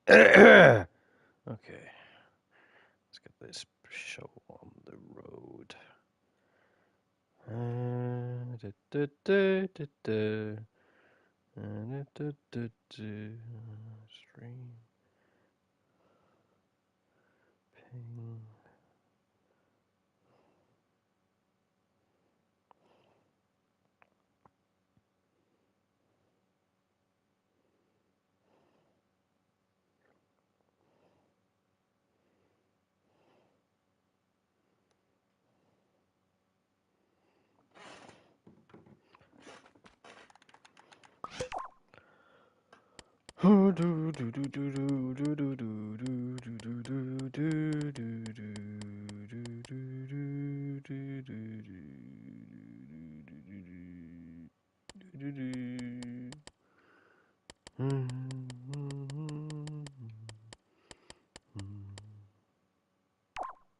Okay, let's get this show on the road. Stream. Ping.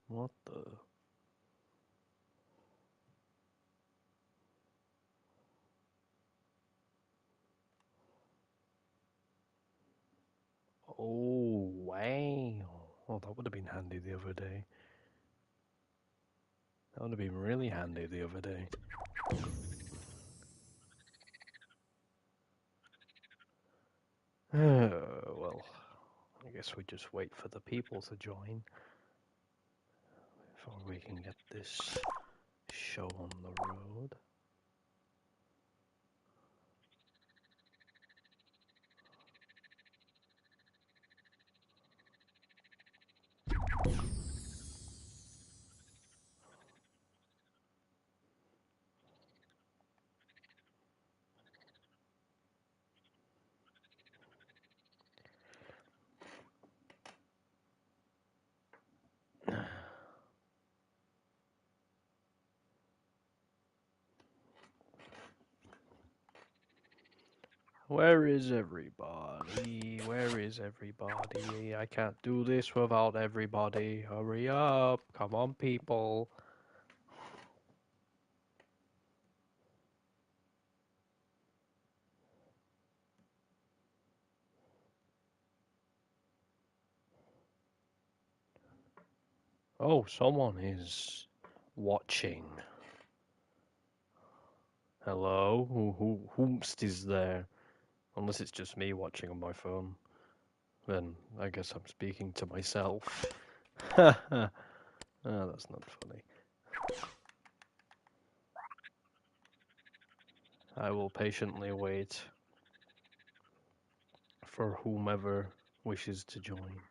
What the? Oh, wow. Oh, that would have been handy the other day. That would have been really handy the other day. Well, I guess we just wait for the people to join before we can get this show on the road. Where is everybody? Where is everybody? I can't do this without everybody. Hurry up. Come on, people. Oh, someone is watching. Hello? Whomst is there? Unless it's just me watching on my phone. Then I guess I'm speaking to myself. Ah, that's not funny. I will patiently wait for whomever wishes to join.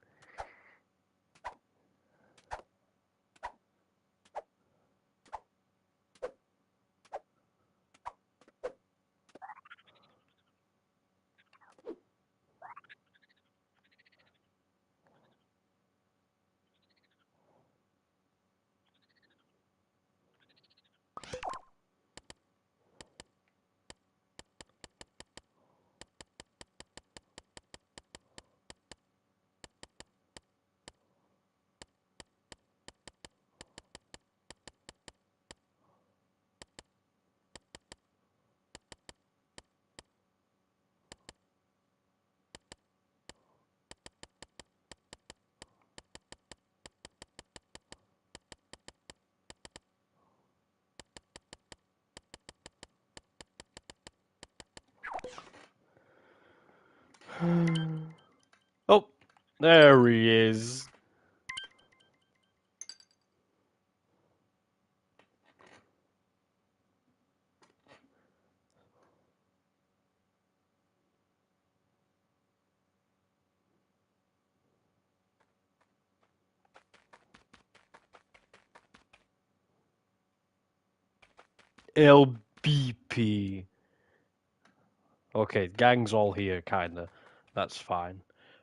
Oh, there he is. Ell Bee Pii. Okay, gang's all here, kinda. That's fine.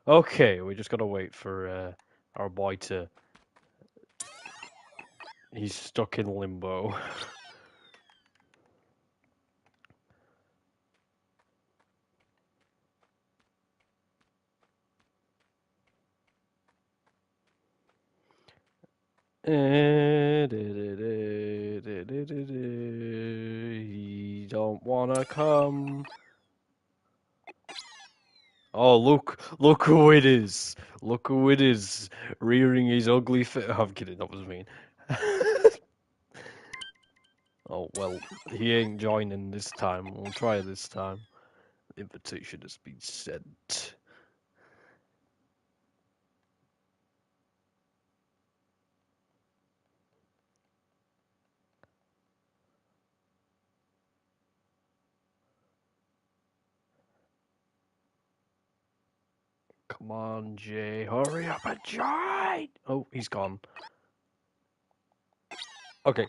Okay, we just gotta wait for our boy to. He's stuck in limbo. He don't wanna come. Oh, look who it is. Look who it is, rearing his ugly face. I'm kidding, that was mean. Oh, well, he ain't joining this time. We'll try this time. Invitation has been sent. Come on, Jay, hurry up and join! Oh, he's gone. Okay,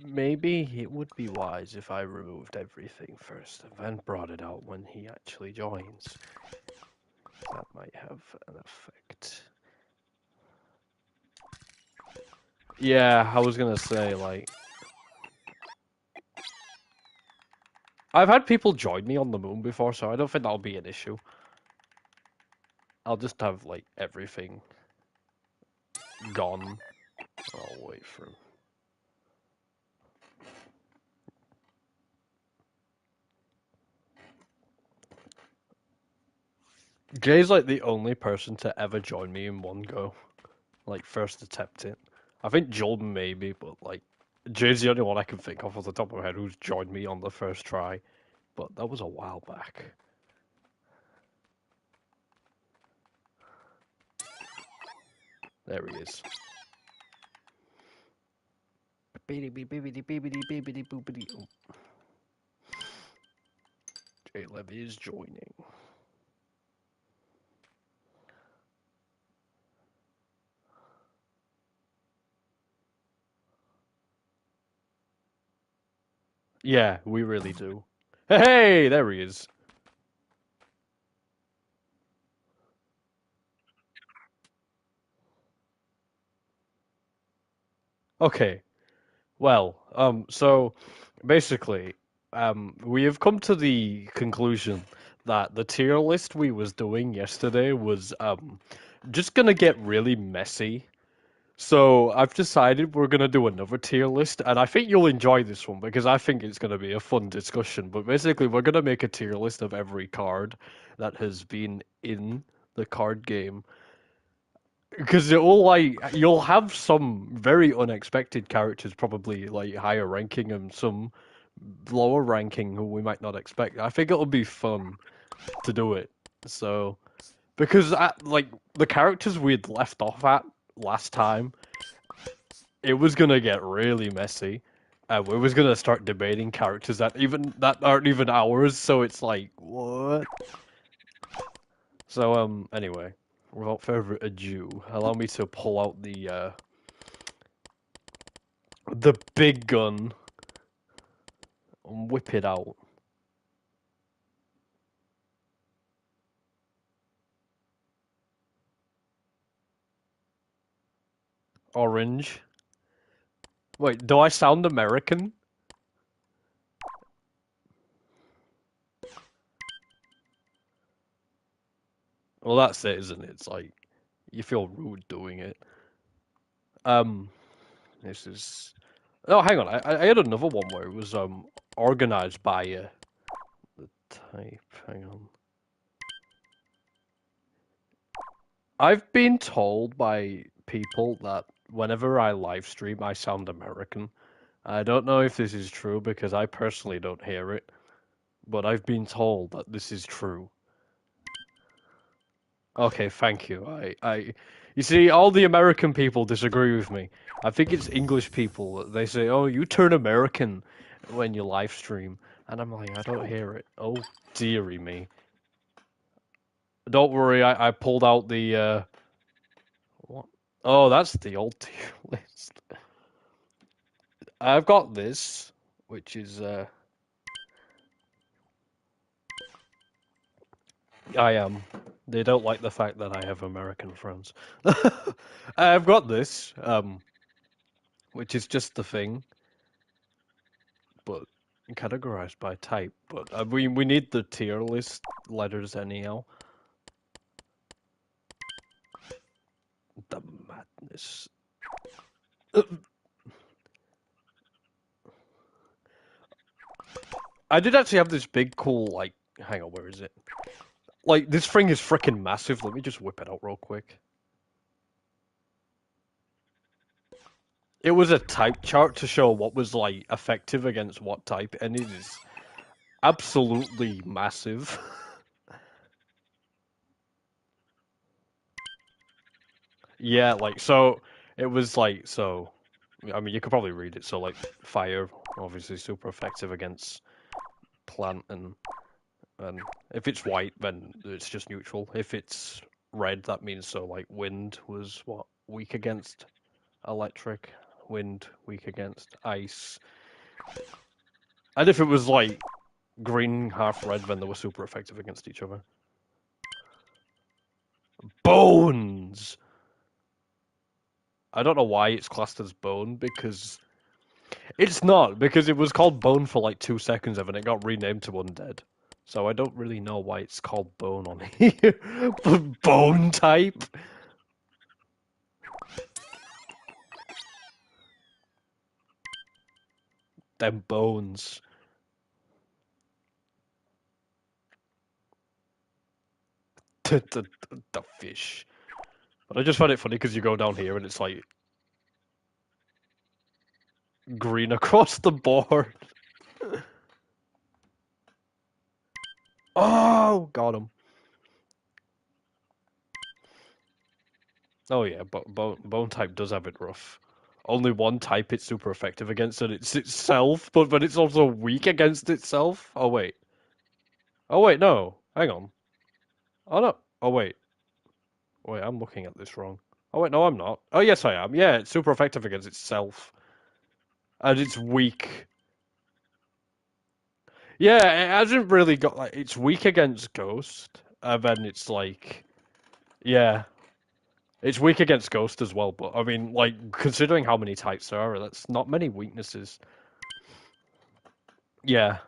maybe it would be wise if I removed everything first and then brought it out when he actually joins. That might have an effect. Yeah, I was gonna say, like, I've had people join me on the moon before, so I don't think that'll be an issue. I'll just have, like, everything gone. I'll wait for him. Jay's, like, the only person to ever join me in one go. Like, first attempt it. I think Jordan maybe, but, like, Jay's the only one I can think of off the top of my head who's joined me on the first try. But that was a while back. There he is. Jay Levy is joining. Yeah, we really do. Hey, there he is. Okay. Well, so basically, we have come to the conclusion that the tier list we was doing yesterday was just gonna get really messy. So I've decided we're gonna do another tier list, and I think you'll enjoy this one because I think it's gonna be a fun discussion. But basically, we're gonna make a tier list of every card that has been in the card game. Because it'll like you'll have some very unexpected characters, probably like higher ranking, and some lower ranking who we might not expect. I think it'll be fun to do it. So because like the characters we'd left off at last time, it was gonna get really messy. We was gonna start debating characters that aren't even ours. So it's like what? So anyway, without further ado, allow me to pull out the big gun and whip it out. Orange. Wait, do I sound American? Well, that's it, isn't it? It's like you feel rude doing it. Um, this is. Oh, hang on. I had another one where it was organized by the type. Hang on. I've been told by people that whenever I live stream, I sound American. I don't know if this is true because I personally don't hear it, but I've been told that this is true. Okay, thank you. You see, all the American people disagree with me. I think it's English people. They say, "Oh, you turn American when you live stream," and I'm like, I don't hear it. Oh, dearie me. Don't worry, I pulled out the what? Oh, that's the old tier list. I've got this, which is I am. They don't like the fact that I have American friends. I've got this, which is just the thing, but categorized by type. But we need the tier list letters anyhow. The madness. I did actually have this big cool like. Hang on, where is it? Like, this thing is freaking massive. Let me just whip it out real quick. It was a type chart to show what was, like, effective against what type, and it is absolutely massive. Yeah, like, so, it was, like, so, I mean, you could probably read it. So, like, fire, obviously super effective against plant, and if it's white, then it's just neutral. If it's red, that means, so, like, wind was, what, weak against electric, wind weak against ice. And if it was, like, green, half red, then they were super effective against each other. Bones! I don't know why it's classed as bone, because it's not, because it was called bone for like 2 seconds and then it got renamed to undead. So I don't really know why it's called bone on here. Bone type? Them bones. The fish. But I just find it funny because you go down here and it's like green across the board. Oh, got him. Oh yeah, but bone type does have it rough. Only one type it's super effective against, and it's itself, but it's also weak against itself. Oh wait. Oh wait, no. Hang on. Oh no. Oh wait. Wait, I'm looking at this wrong. Oh wait, no, I'm not. Oh yes, I am. Yeah, it's super effective against itself, and it's weak. Yeah, it hasn't really got like it's weak against Ghost, and then it's like, yeah, it's weak against Ghost as well. But I mean, like considering how many types there are, that's not many weaknesses. Yeah,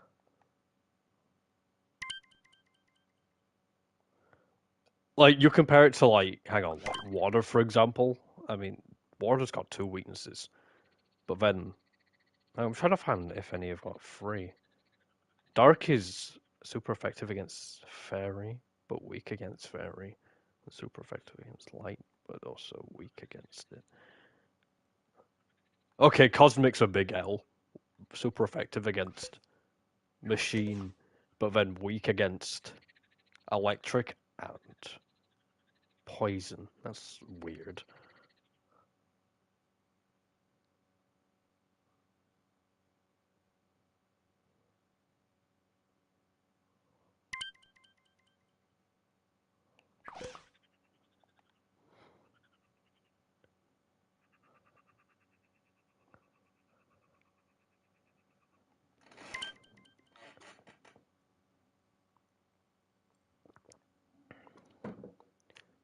like you compare it to like, hang on, like water for example. I mean, water's got two weaknesses, but then I'm trying to find if any have got three. Dark is super effective against fairy, but weak against fairy. And super effective against light, but also weak against it. Okay, Cosmic's a big L. Super effective against machine, but then weak against electric and poison. That's weird.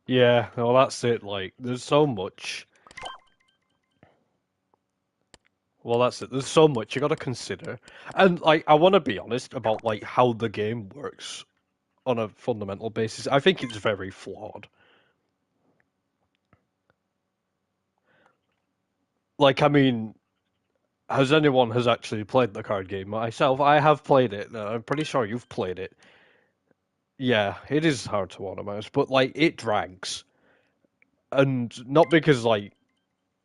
Yeah, well, that's it. Like, there's so much. Well, that's it. There's so much you got to consider, and like, I want to be honest about like how the game works on a fundamental basis. I think it's very flawed. Like, I mean, has anyone has actually played the card game? Myself, I have played it. I'm pretty sure you've played it. Yeah, it is hard to automize, but like it drags, and not because like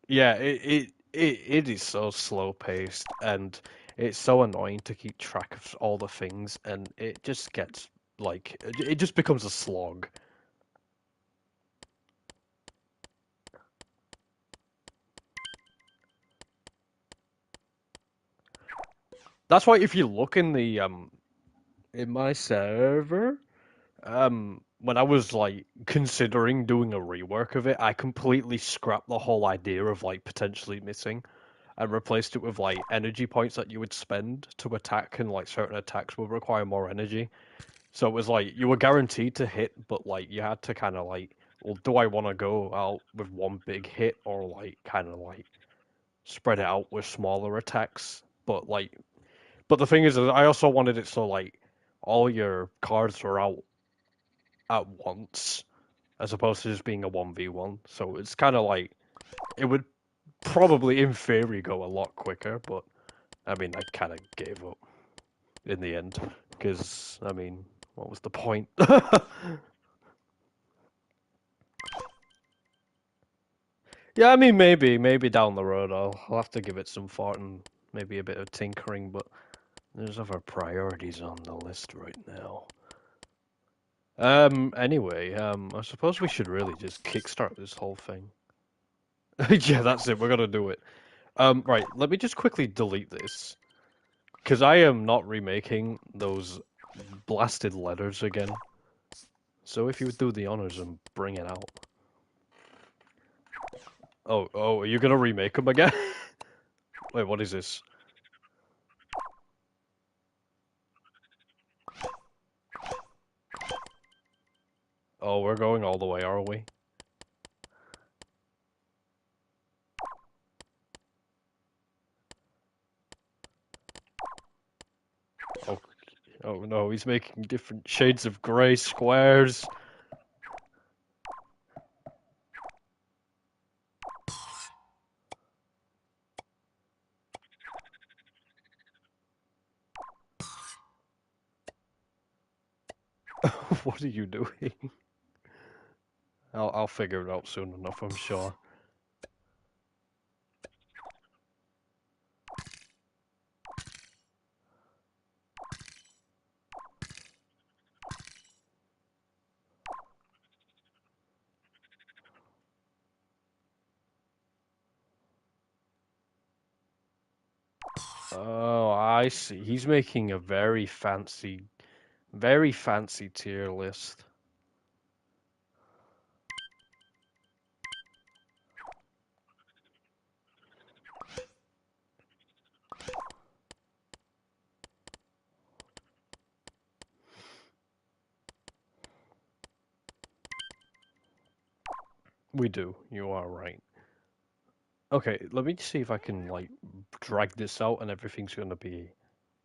yeah, it is so slow paced, and it's so annoying to keep track of all the things, and it just gets like it just becomes a slog. That's why if you look in the in my server, when I was like considering doing a rework of it, I completely scrapped the whole idea of like potentially missing and replaced it with like energy points that you would spend to attack, and like certain attacks would require more energy. So it was like you were guaranteed to hit, but like you had to kind of like, well, do I want to go out with one big hit or like kind of like spread it out with smaller attacks? But the thing is, I also wanted it so like all your cards are out at once as opposed to just being a 1v1. So it's kind of like it would probably, in theory, go a lot quicker, but I mean, I kind of gave up in the end because I mean, What was the point? Yeah, I mean, maybe down the road I'll have to give it some thought and maybe a bit of tinkering, but there's other priorities on the list right now. Anyway, I suppose we should really just kickstart this whole thing. Yeah, that's it. We're gonna do it. Right, let me just quickly delete this, because I am not remaking those blasted letters again. So if you would do the honors and bring it out. Oh, are you gonna remake them again? Wait, what is this? Oh, we're going all the way, are we? Oh, oh no, he's making different shades of grey squares. What are you doing? I'll figure it out soon enough, I'm sure. Oh, I see. He's making a very fancy tier list. We do. You are right. Okay, let me see if I can, like, drag this out and everything's gonna be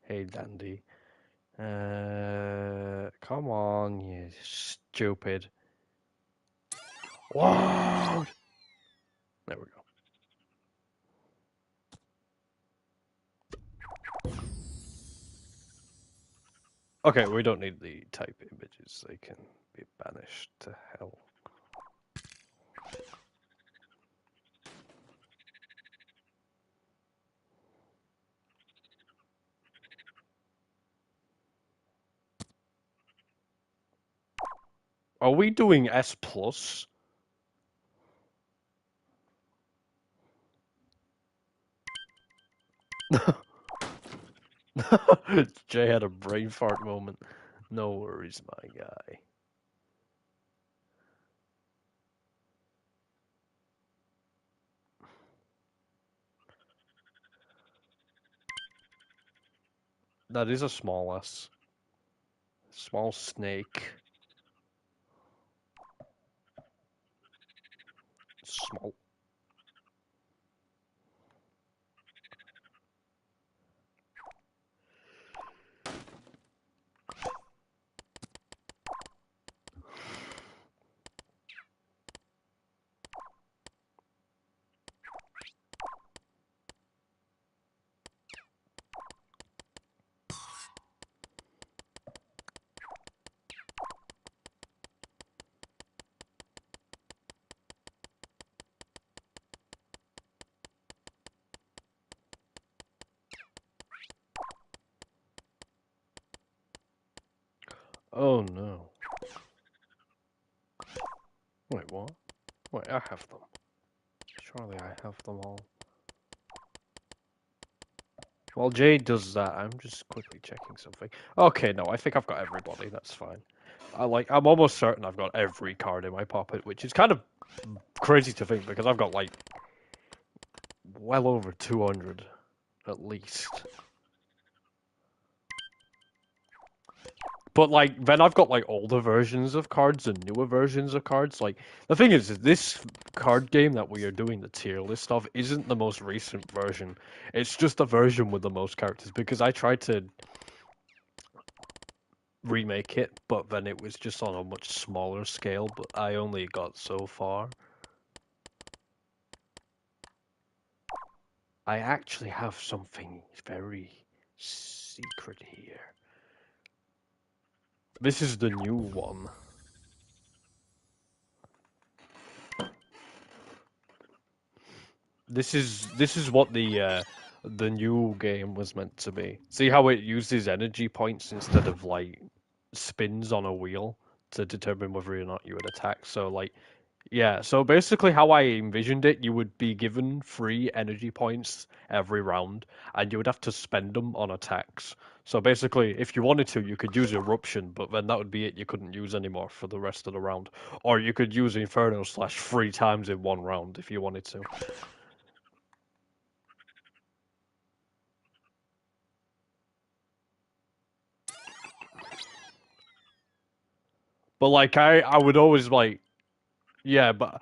hey dandy. Come on, you stupid. Whoa! There we go. Okay, we don't need the type images. They can be banished to hell. Are we doing S plus? Jay had a brain fart moment. No worries, my guy. That is a small S. Small snake. Small. Oh no. Wait, what? Wait, I have them. Surely I have them all. While Jay does that, I'm just quickly checking something. Okay, no, I think I've got everybody. That's fine. I'm almost certain I've got every card in my pocket, which is kind of crazy to think because I've got like well over 200 at least. But like then I've got like older versions of cards and newer versions of cards. Like the thing is this card game that we are doing the tier list of isn't the most recent version. It's just the version with the most characters because I tried to remake it, but then it was just on a much smaller scale, but I only got so far. I actually have something very secret here. This is the new one. This is what the new game was meant to be. See how it uses energy points instead of like spins on a wheel to determine whether or not you would attack. So like yeah, so basically how I envisioned it, you would be given 3 energy points every round, and you would have to spend them on attacks. So basically, if you wanted to, you could use Eruption, but then that would be it. You couldn't use anymore for the rest of the round. Or you could use Inferno Slash 3 times in one round if you wanted to. But like I would always like yeah, but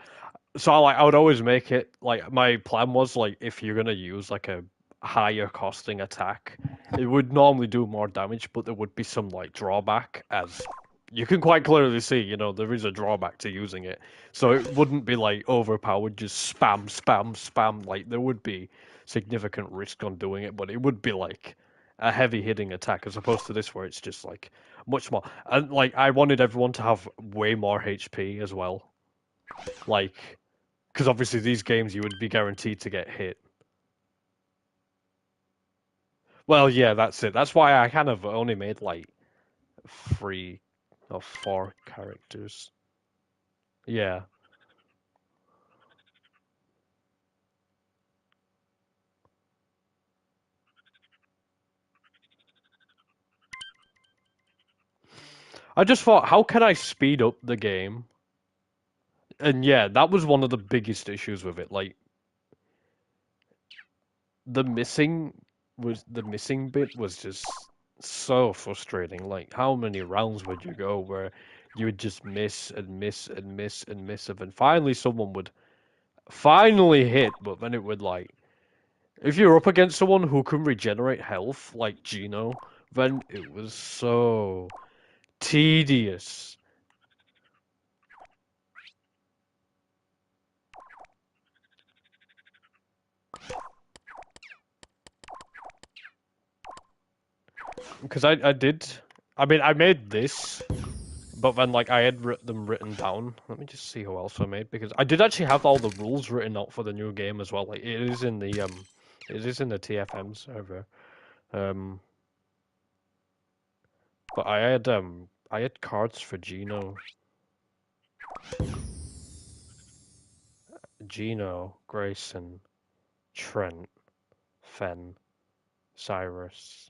so I would always make it like my plan was like if you're gonna use like a higher costing attack, it would normally do more damage, but there would be some like drawback as you can quite clearly see, there is a drawback to using it. So it wouldn't be like overpowered, just spam, spam, spam. Like there would be significant risk on doing it, but it would be like a heavy hitting attack as opposed to this where it's just like much more. And like I wanted everyone to have way more HP as well. Like because obviously these games you would be guaranteed to get hit. Well, yeah, that's it. That's why I kind of only made like 3 or 4 characters. Yeah. I just thought, how can I speed up the game? And yeah, that was one of the biggest issues with it. Like the missing bit was just so frustrating. Like how many rounds would you go where you would just miss and miss and miss and miss, and then finally someone would finally hit, but then it would like if you're up against someone who can regenerate health like Gino, then it was so tedious. Because I did, I mean, I made this, but then like I had them written down. Let me just see who else I made because I did actually have all the rules written out for the new game as well. Like it is in the TFM server. Um, but I had cards for Gino, Grayson, Trent, Fen, Cyrus,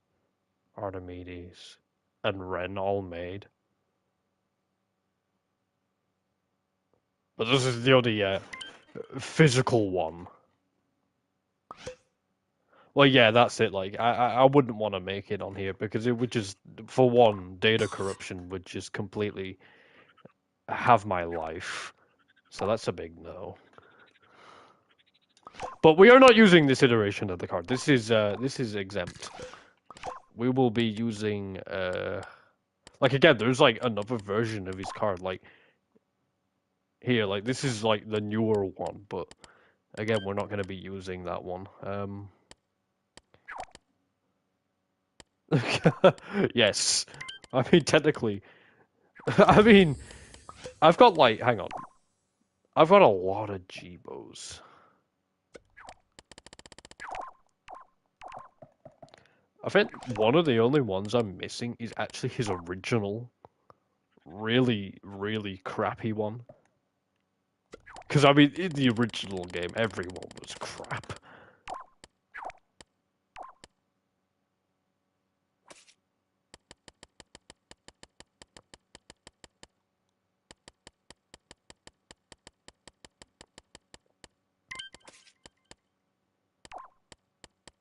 Archimedes, and Ren all made. But this is the only physical one. Well, yeah, that's it. Like, I wouldn't want to make it on here because it would just, for one, data corruption would just completely have my life. So that's a big no. But we are not using this iteration of the card. This is exempt. We will be using like again, there's like another version of his card. Like here, like this is like the newer one, but again, we're not going to be using that one. Yes. I mean, technically, I mean, I've got like, hang on, I've got a lot of Jeebos. I think one of the only ones I'm missing is actually his original, really, really crappy one. Because I mean, in the original game, everyone was crap.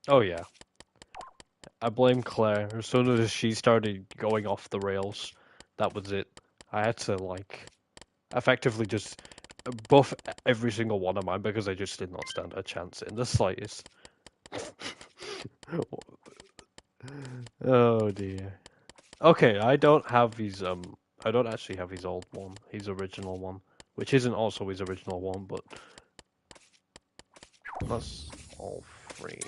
Oh yeah, I blame Claire. As soon as she started going off the rails, that was it. I had to like effectively just buff every single one of mine because I just did not stand a chance in the slightest. Oh dear. Okay, I don't actually have his old one, his original one, which isn't also his original one, but that's all free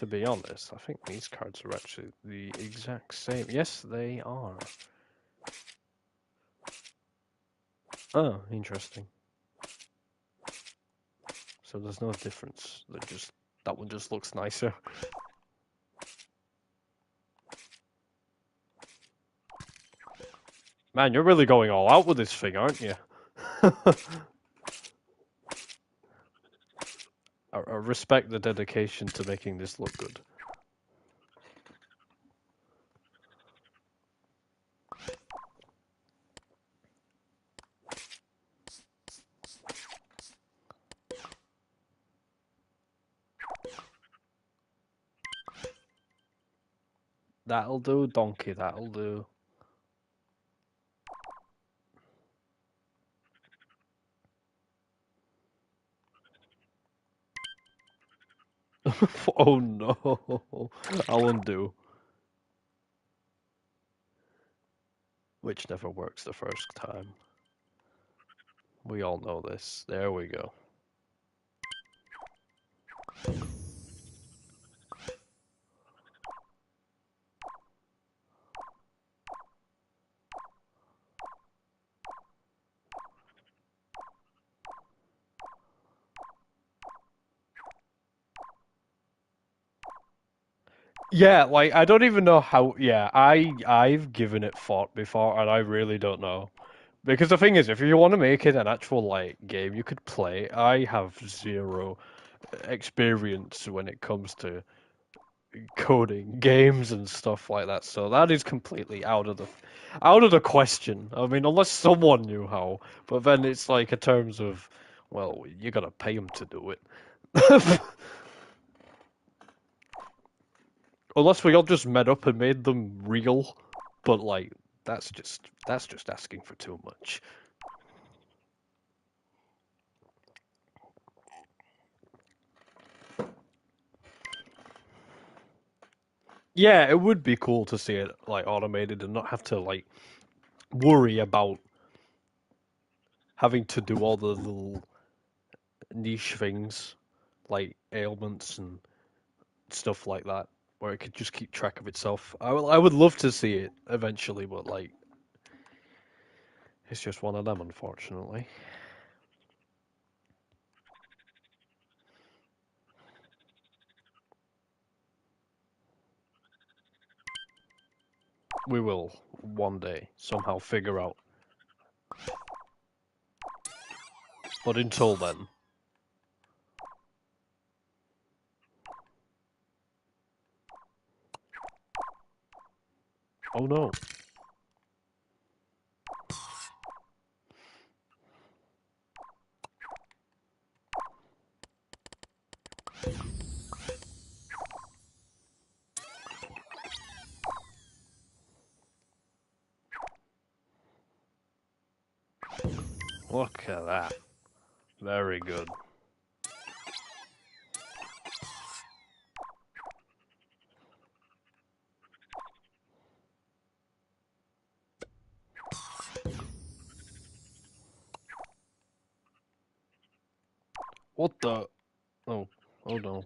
to be honest, I think these cards are actually the exact same. Yes, they are. Oh, interesting. So there's no difference. That one just looks nicer. Man, you're really going all out with this thing, aren't you? I respect the dedication to making this look good. That'll do, donkey, that'll do. Oh no, I won't do. Which never works the first time. We all know this. There we go. Yeah, like I don't even know how. Yeah, I've given it thought before, and I really don't know. Because the thing is, if you want to make it an actual like game you could play, I have zero experience when it comes to coding games and stuff like that. So that is completely out of the question. I mean, unless someone knew how, but then it's like in terms of, well, you gotta pay them to do it. Unless we all just met up and made them real, but like that's just asking for too much. Yeah, it would be cool to see it like automated and not have to like worry about having to do all the little niche things like ailments and stuff like that, where it could just keep track of itself. I would love to see it eventually, but like it's just one of them, unfortunately. We will one day somehow figure out. But until then, oh no. Look at that. Very good. What the? Oh, oh no.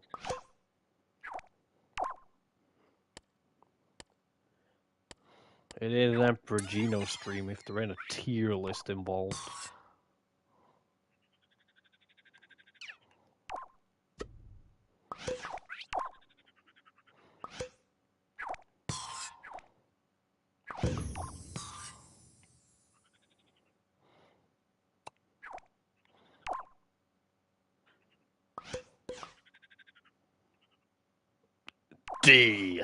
It is an Emperor Geno stream if there ain't a tier list involved. D.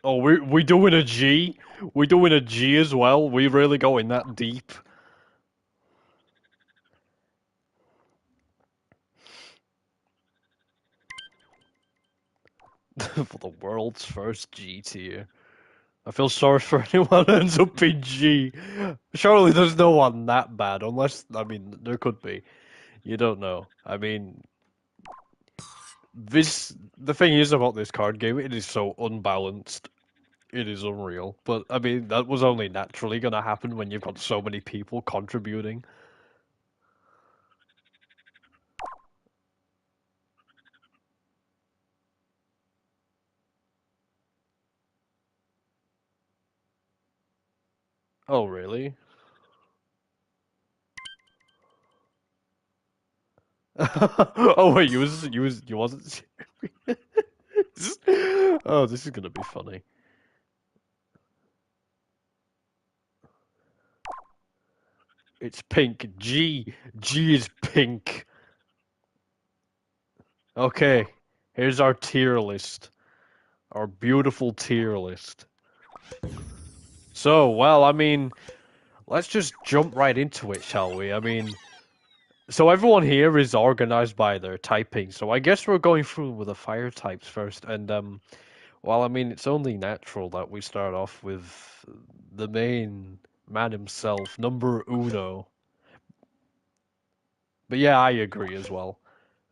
Oh, we doing a G? We doing a G as well? We really going that deep? For the world's first G tier. I feel sorry for anyone who ends up in G. Surely there's no one that bad, unless, I mean, there could be. You don't know. I mean, The thing is about this card game, it is so unbalanced. It is unreal. But I mean, that was only naturally gonna happen when you've got so many people contributing. Oh, really? Oh wait, you wasn't serious? Oh, this is gonna be funny. It's pink. G is pink. Okay, here's our tier list. Our beautiful tier list. So, well, I mean, let's just jump right into it, shall we? I mean, so everyone here is organized by their typing. So I guess we're going through with the fire types first. And well, I mean, it's only natural that we start off with the main man himself, number uno. But yeah, I agree as well.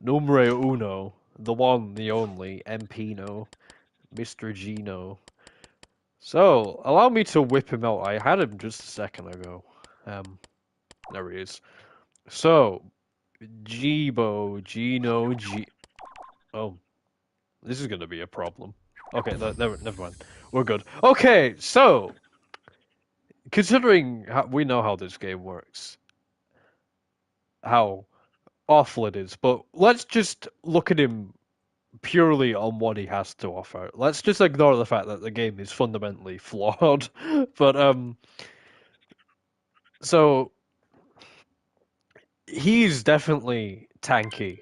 Numero uno, the one, the only, Empino, Mr. Gino. So, allow me to whip him out. I had him just a second ago. Um, there he is. So, Jibo, Gino, Oh, this is going to be a problem. Okay, never mind. We're good. Okay, so, considering we know how this game works, how awful it is, but let's just look at him purely on what he has to offer. Let's just ignore the fact that the game is fundamentally flawed. But so he's definitely tanky.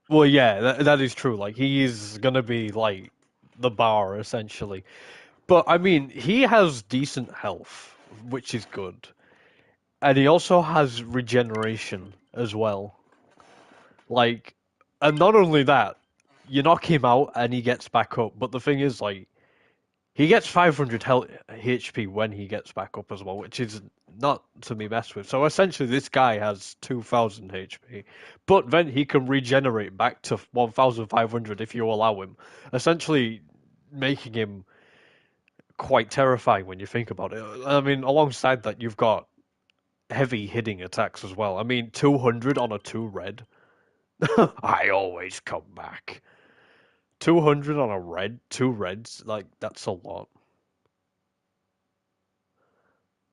Well, yeah, that is true. Like he's gonna be like the bar essentially. But I mean, he has decent health, which is good, and he also has regeneration as well. Like, and not only that, you knock him out and he gets back up. But the thing is, like, he gets 500 HP when he gets back up as well, which is not to be messed with. So essentially, this guy has 2000 HP, but then he can regenerate back to 1500 if you allow him, essentially making him quite terrifying when you think about it. I mean, alongside that, you've got heavy hitting attacks as well. I mean, 200 on a 2 red. I always come back. 200 on a red, 2 reds, like, that's a lot.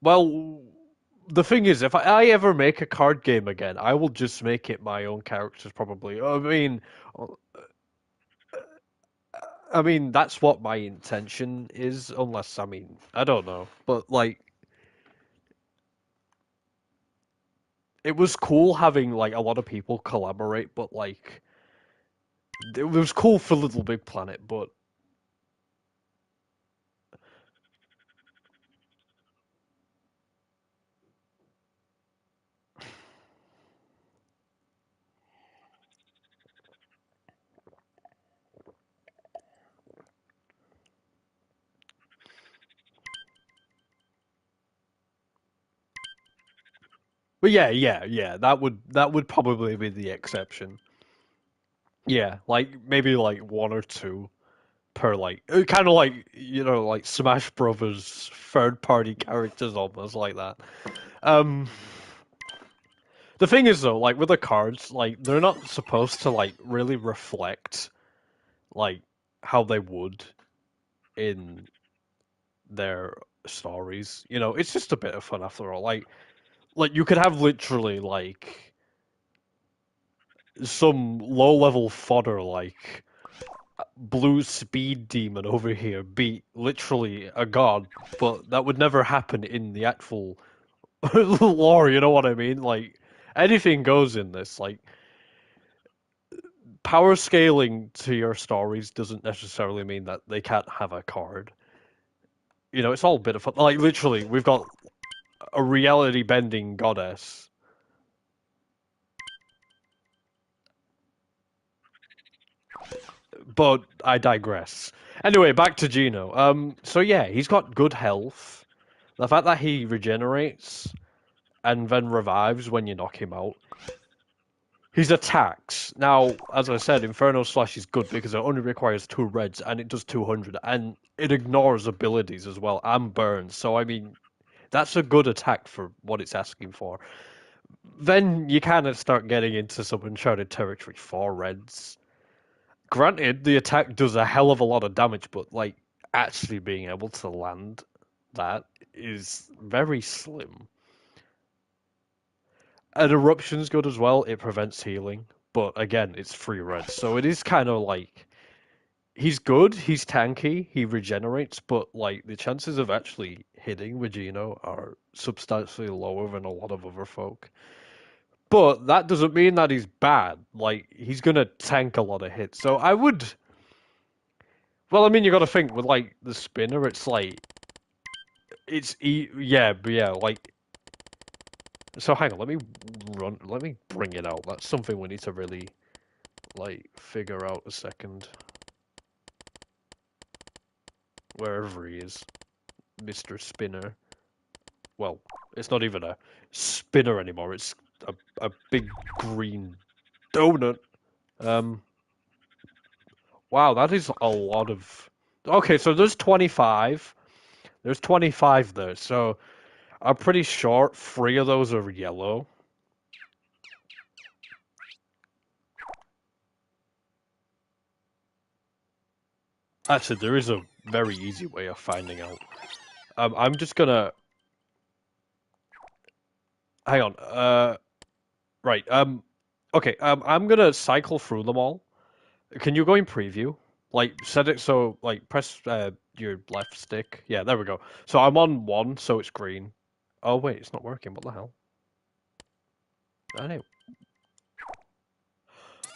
Well, the thing is, if I ever make a card game again, I will just make it my own characters, probably. Uh, I mean that's what my intention is, unless I mean I don't know, but like it was cool having like a lot of people collaborate, but like it was cool for Little Big Planet, but yeah, that would probably be the exception. Yeah, like maybe like one or two per like kind of like like Smash Brothers third party characters almost like that. Um, the thing is though, like with the cards, like they're not supposed to like really reflect like how they would in their stories. It's just a bit of fun after all. Like you could have literally like some low level fodder like blue speed demon over here beat literally a god, but that would never happen in the actual lore, you know what I mean? Like anything goes in this. Like power scaling to your stories doesn't necessarily mean that they can't have a card. It's all a bit of fun. Like literally, we've got a reality bending goddess. But I digress. Anyway, back to Gino. So yeah, he's got good health. The fact that he regenerates and then revives when you knock him out. his attacks. Now, as I said, Inferno Slash is good because it only requires 2 reds and it does 200, and it ignores abilities as well and burns. So I mean, that's a good attack for what it's asking for. Then you kind of start getting into some Uncharted territory. 4 reds. Granted, the attack does a hell of a lot of damage, but like actually being able to land that is very slim. And Eruption's good as well. It prevents healing, but again, it's 3 reds, so it is kind of like he's good. He's tanky. He regenerates, but like the chances of actually hitting Regino are substantially lower than a lot of other folk. But that doesn't mean that he's bad. Like he's gonna tank a lot of hits. So I would. Well, I mean, you got to think with like the spinner. It's like yeah, but yeah, like. So hang on, let me run. Let me bring it out. That's something we need to really like figure out a second. Wherever he is, Mr. Spinner. Well, it's not even a spinner anymore. It's a big green donut. Um, wow, that is a lot of. Okay, so there's 25. There's 25 there. So I'm pretty sure 3 of those are yellow. Actually, there is a very easy way of finding out. I'm just gonna hang on. Right. Okay. I'm gonna cycle through them all. Can you go in preview? Like set it so like press your left stick. Yeah, there we go. So I'm on 1, so it's green. Oh wait, it's not working. What the hell? Anyway.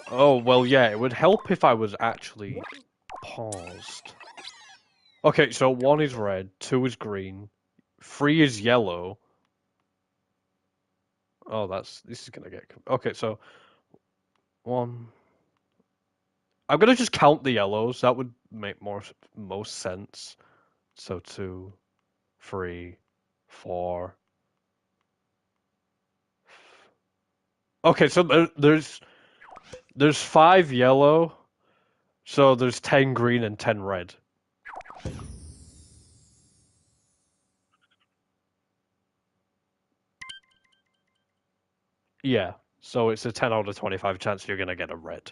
Oh well, yeah. It would help if I was actually paused. Okay, so 1 is red, 2 is green, 3 is yellow. Oh, this is gonna get okay. So 1. I'm gonna just count the yellows. That would make most sense. So 2, 3, 4. Okay, so there's 5 yellow, so there's 10 green and 10 red. Yeah, so it's a 10 out of 25 chance you're gonna get a red.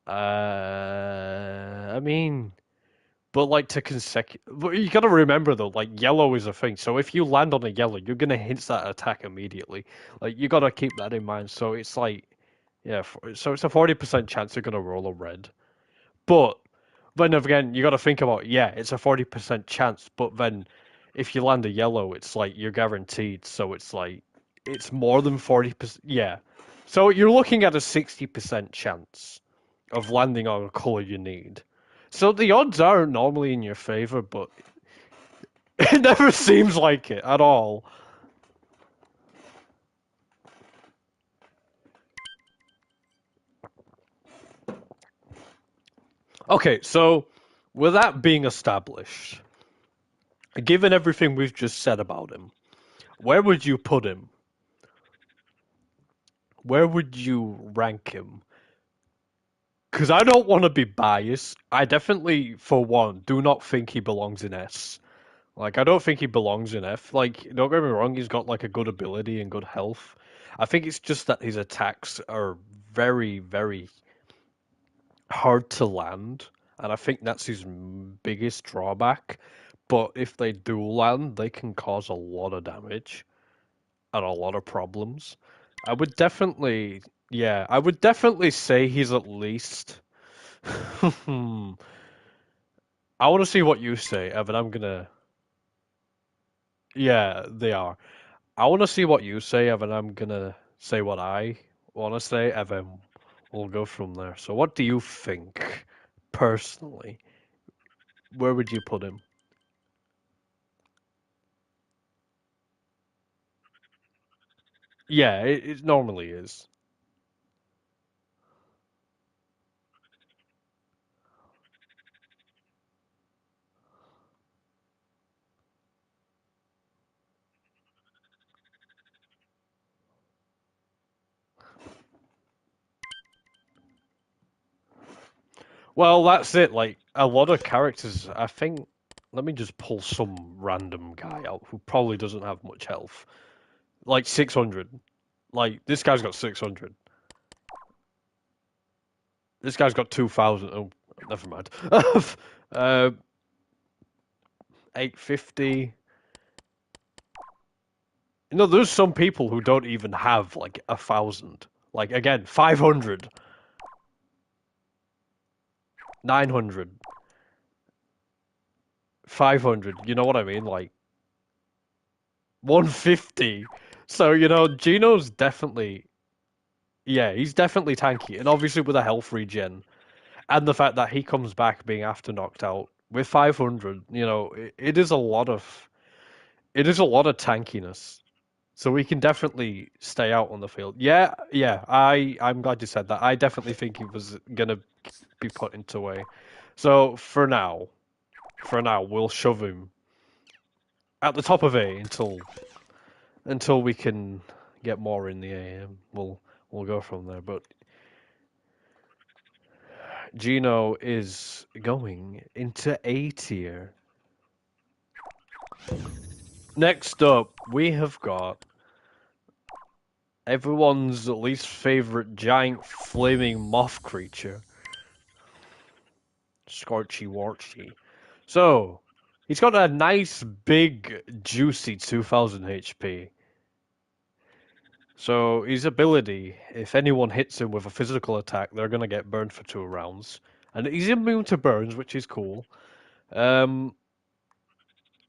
I mean, but like to consecutive, you gotta remember though, like yellow is a thing. So if you land on a yellow, you're gonna hit that attack immediately. Like you gotta keep that in mind. So it's like, yeah, so it's a 40% chance you're gonna roll a red. But then again, you got to think about, yeah, it's a 40% chance, but then if you land a yellow, it's like you're guaranteed. So it's like it's more than 40%. Yeah. So you're looking at a 60% chance of landing on a color you need. So the odds are normally in your favor, but it never seems like it at all. Okay, so with that being established, given everything we've just said about him, where would you put him? Where would you rank him? Because I don't want to be biased. I definitely, for one, do not think he belongs in S. Like, I don't think he belongs in F. Like, don't get me wrong, he's got like a good ability and good health. I think it's just that his attacks are very, very hard to land, and I think that's his biggest drawback. But if they do land, they can cause a lot of damage and a lot of problems. I would definitely, yeah, I would definitely say he's at least. I want to see what you say, Evan. I'm gonna. Yeah, they are. I want to see what you say, Evan. I'm gonna say what I want to say, Evan. We'll go from there. So, what do you think, personally? Where would you put him? Yeah, it normally is. Well, that's it. Like a lot of characters, I think. Let me just pull some random guy out who probably doesn't have much health. Like 600. Like this guy's got 600. This guy's got 2,000. Oh, never mind. 850. You know, there's some people who don't even have like 1,000. Like again, 500, 900, 500. You know what I mean? Like 150. So, you know, Gino's definitely, yeah, he's definitely tanky. And obviously with a health regen and the fact that he comes back being after knocked out with 500, you know, it is a lot of, it is a lot of tankiness. So we can definitely stay out on the field. Yeah, yeah, I'm glad you said that. I definitely think he was gonna be put into way. So for now, we'll shove him at the top of A until we can get more in the AM. We'll go from there. But Gino is going into A tier. Next up, we have got everyone's least favorite giant flaming moth creature, Scorchy Warchy. So, he's got a nice big juicy 2000 HP. So his ability, if anyone hits him with a physical attack, they're gonna get burned for 2 rounds. And he's immune to burns, which is cool. Um,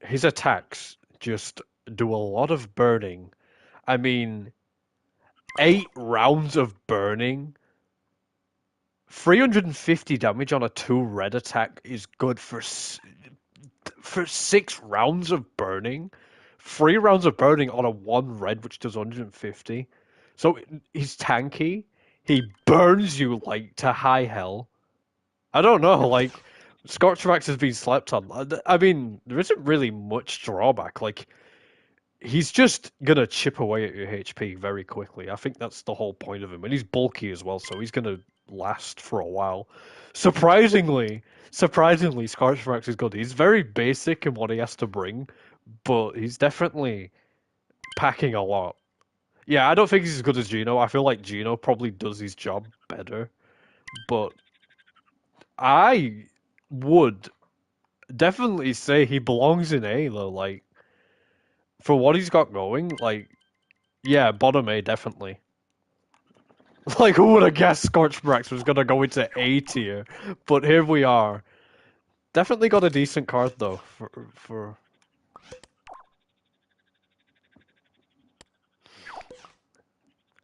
his attacks just do a lot of burning. I mean, 8 rounds of burning, 350 damage on a 2 red attack is good for 6 rounds of burning. 3 rounds of burning on a 1 red, which does 150. So he's tanky. He burns you like to high hell. I don't know, like Scorchrax has been slept on. I mean, there isn't really much drawback. Like he's just gonna chip away at your HP very quickly. I think that's the whole point of him, and he's bulky as well, so he's gonna last for a while. Surprisingly, Scorchrax is good. He's very basic in what he has to bring, but he's definitely packing a lot. Yeah, I don't think he's as good as Gino. I feel like Gino probably does his job better, but I would definitely say he belongs in A though. Like for what he's got going, like yeah, bottom A definitely. Like who would have guessed Scorchbrax was gonna go into A tier? But here we are. Definitely got a decent card though for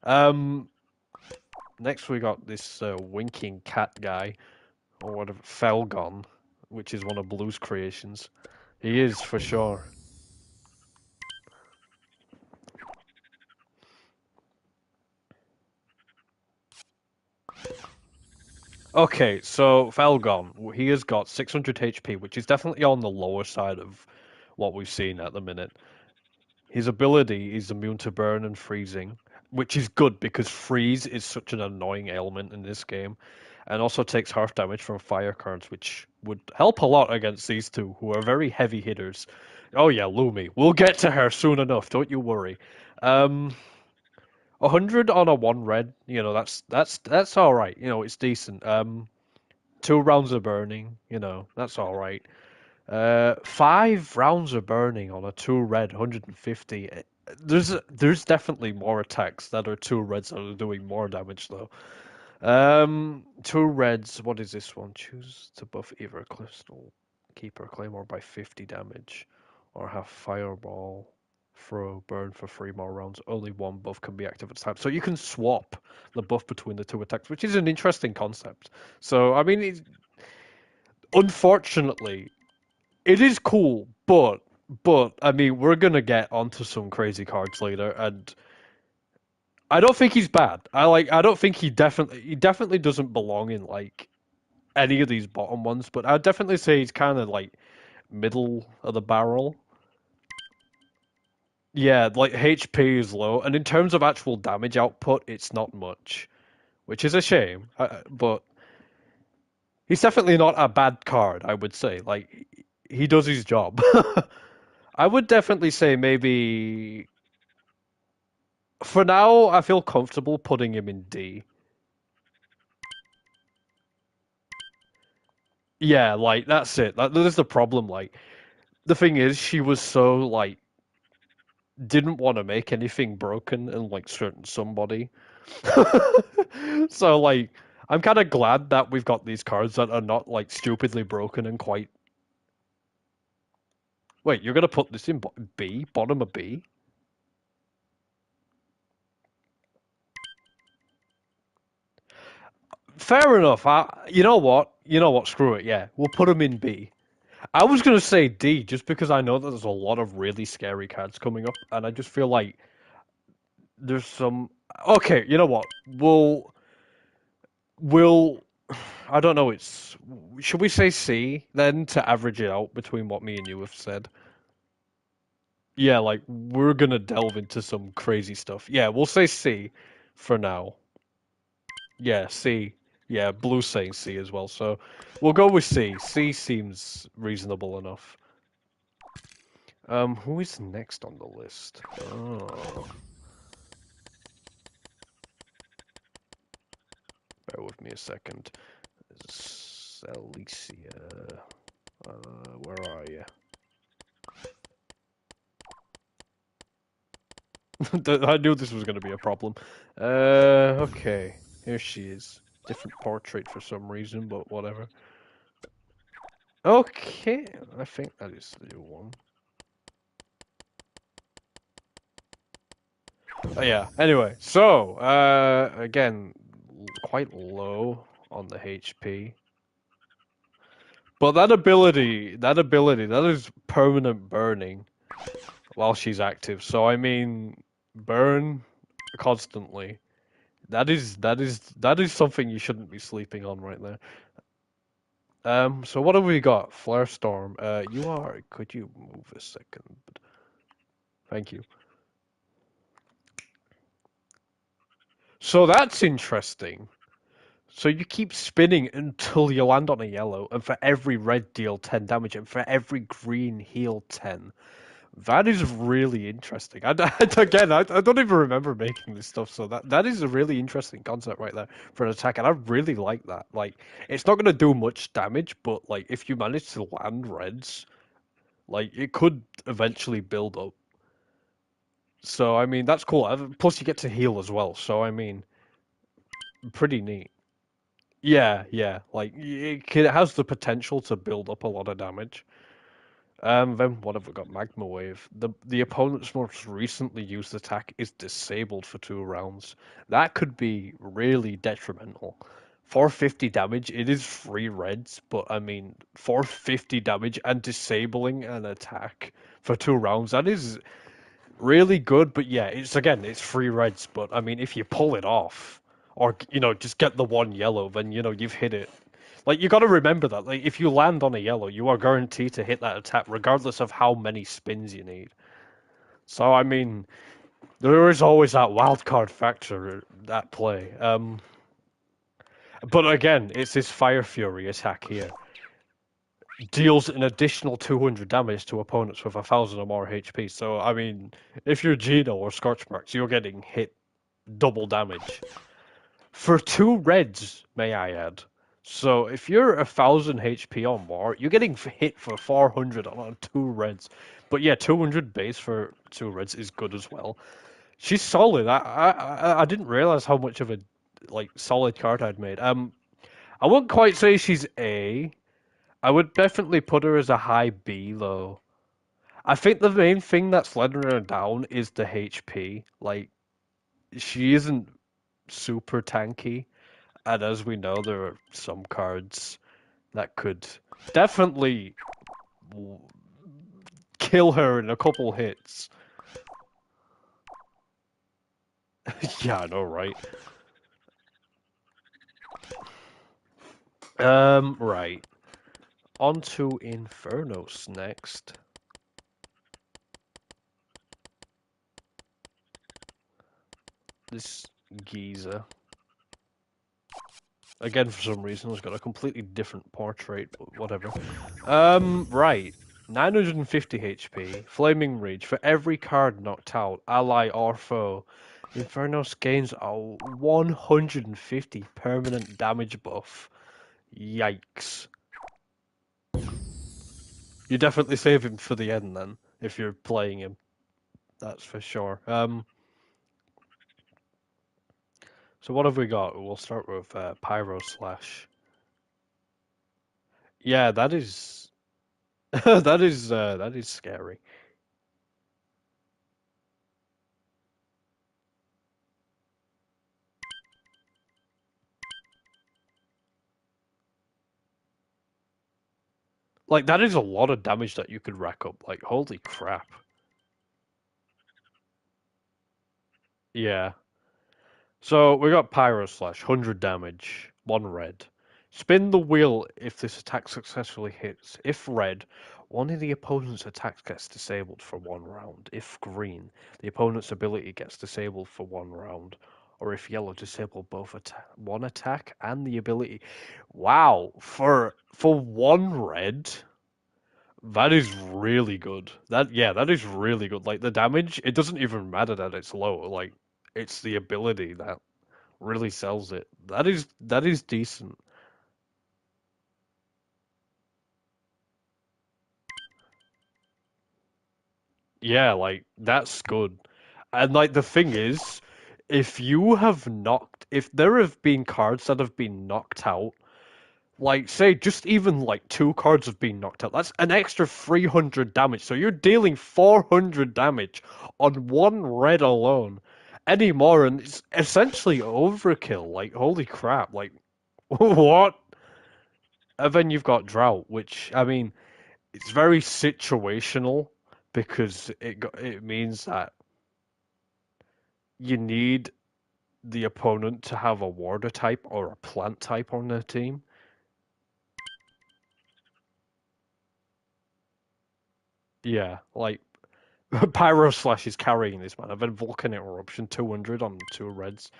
um next we got this winking cat guy or whatever Felgon, which is one of Blue's creations. He is for sure. Okay, so Felgon, he has got 600 HP, which is definitely on the lower side of what we've seen at the minute. His ability is immune to burn and freezing, which is good because freeze is such an annoying ailment in this game, and also takes half damage from fire cards, which would help a lot against these two, who are very heavy hitters. Oh yeah, Lumi. We'll get to her soon enough, don't you worry. 100 on a 1 red, you know, that's all right. You know, it's decent. 2 rounds of burning, you know, that's all right. 5 rounds of burning on a 2 red, 150. There's definitely more attacks that are 2 reds that are doing more damage though. 2 reds. What is this one? Choose to buff either a Crystal Keeper Claymore by 50 damage, or have Fireball, Throw, Burn for 3 more rounds. Only one buff can be active at a time. So you can swap the buff between the two attacks, which is an interesting concept. So I mean, unfortunately, it is cool, but I mean, we're gonna get onto some crazy cards later, and I don't think he's bad. I don't think he definitely doesn't belong in like any of these bottom ones, but I'd definitely say he's kind of like middle of the barrel. Yeah, like HP is low, and in terms of actual damage output, it's not much, which is a shame. But He's definitely not a bad card, I would say. Like, he does his job. I would definitely say maybe for now, I feel comfortable putting him in D. Yeah, like that's it. That is the problem. Like the thing is, she was so like didn't want to make anything broken and like certain somebody. So like I'm kind of glad that we've got these cards that are not like stupidly broken and quite. Wait, you're gonna put this in B, bottom of B? Fair enough. You know what? You know what? Screw it. Yeah, we'll put them in B. I was gonna say D just because I know that there's a lot of really scary cards coming up, and I just feel like there's some. Okay, you know what? We'll. I don't know. It's. Should we say C then to average it out between what me and you have said? Yeah, like we're gonna delve into some crazy stuff. Yeah, we'll say C for now. Yeah, C. Yeah, Blue's saying C as well, so we'll go with C. C seems reasonable enough. Who is next on the list? Oh, bear with me a second. Alicia. Where are you? I knew this was going to be a problem. Okay. Here she is. Different portrait for some reason, but whatever. Okay, I think that is the one. Oh, yeah, anyway, so, again, quite low on the HP. But that is permanent burning while she's active. So, I mean, burn constantly. That is something you shouldn't be sleeping on right there. So what have we got? Flare Storm. Could you move a second? Thank you. So that's interesting. So you keep spinning until you land on a yellow, and for every red deal 10 damage, and for every green heal 10. That is really interesting. Again, I don't even remember making this stuff, so that is a really interesting concept right there for an attack, and I really like that. Like, it's not going to do much damage, but like if you manage to land reds, like it could eventually build up. So I mean, that's cool. Plus, you get to heal as well. So I mean, pretty neat. Yeah, yeah. Like it has the potential to build up a lot of damage. Then what have we got? Magma Wave. The opponent's most recently used attack is disabled for 2 rounds. That could be really detrimental. 450 damage, it is 3 reds, but I mean, 450 damage and disabling an attack for 2 rounds, that is really good. But yeah, it's 3 reds, but I mean, if you pull it off, or just get the one yellow, then you've hit it. Like you got to remember that. Like if you land on a yellow, you are guaranteed to hit that attack, regardless of how many spins you need. So I mean, there is always that wild card factor at play. But again, it's this Fire Fury attack here. Deals an additional 200 damage to opponents with 1,000 or more HP. So I mean, if you're Gino or Scorchmarks, you're getting hit double damage. For 2 reds, may I add. So if you're 1,000 HP or more, you're getting hit for 400 on 2 reds. But yeah, 200 base for 2 reds is good as well. She's solid. I didn't realize how much of a like solid card I'd made. I wouldn't quite say she's A. I would definitely put her as a high B though. I think the main thing that's letting her down is the HP. Like she isn't super tanky. And as we know, there are some cards that could definitely kill her in a couple hits. Yeah, I know, right? Right. On to Infernos next. This geezer. Again, for some reason, it's got a completely different portrait, but whatever. Right. 950 HP, Flaming Rage. For every card knocked out, ally or foe, Infernos gains a 150 permanent damage buff. Yikes. You definitely save him for the end then, if you're playing him. That's for sure. So what have we got? We'll start with Pyro Slash. Yeah, that is that is scary. Like that is a lot of damage that you could rack up. Like holy crap. Yeah. So we got Pyro Slash, 100 damage, 1 red. Spin the wheel if this attack successfully hits. If red, one of the opponent's attacks gets disabled for 1 round. If green, the opponent's ability gets disabled for 1 round. Or if yellow, disable both one attack and the ability. Wow, for 1 red, that is really good. That is really good. Like the damage, it doesn't even matter that it's low. Like it's the ability that really sells it. That is decent. Yeah, like that's good. And like the thing is, if there have been cards that have been knocked out, like say just even like 2 cards have been knocked out, that's an extra 300 damage. So you're dealing 400 damage on 1 red alone. Any more and it's essentially overkill. Like holy crap, like what? And then you've got drought, which I mean it's very situational because it means that you need the opponent to have a water type or a plant type on their team. Yeah, like Pyro Slash is carrying this man, and then Volcanic Eruption 200 on 2 reds.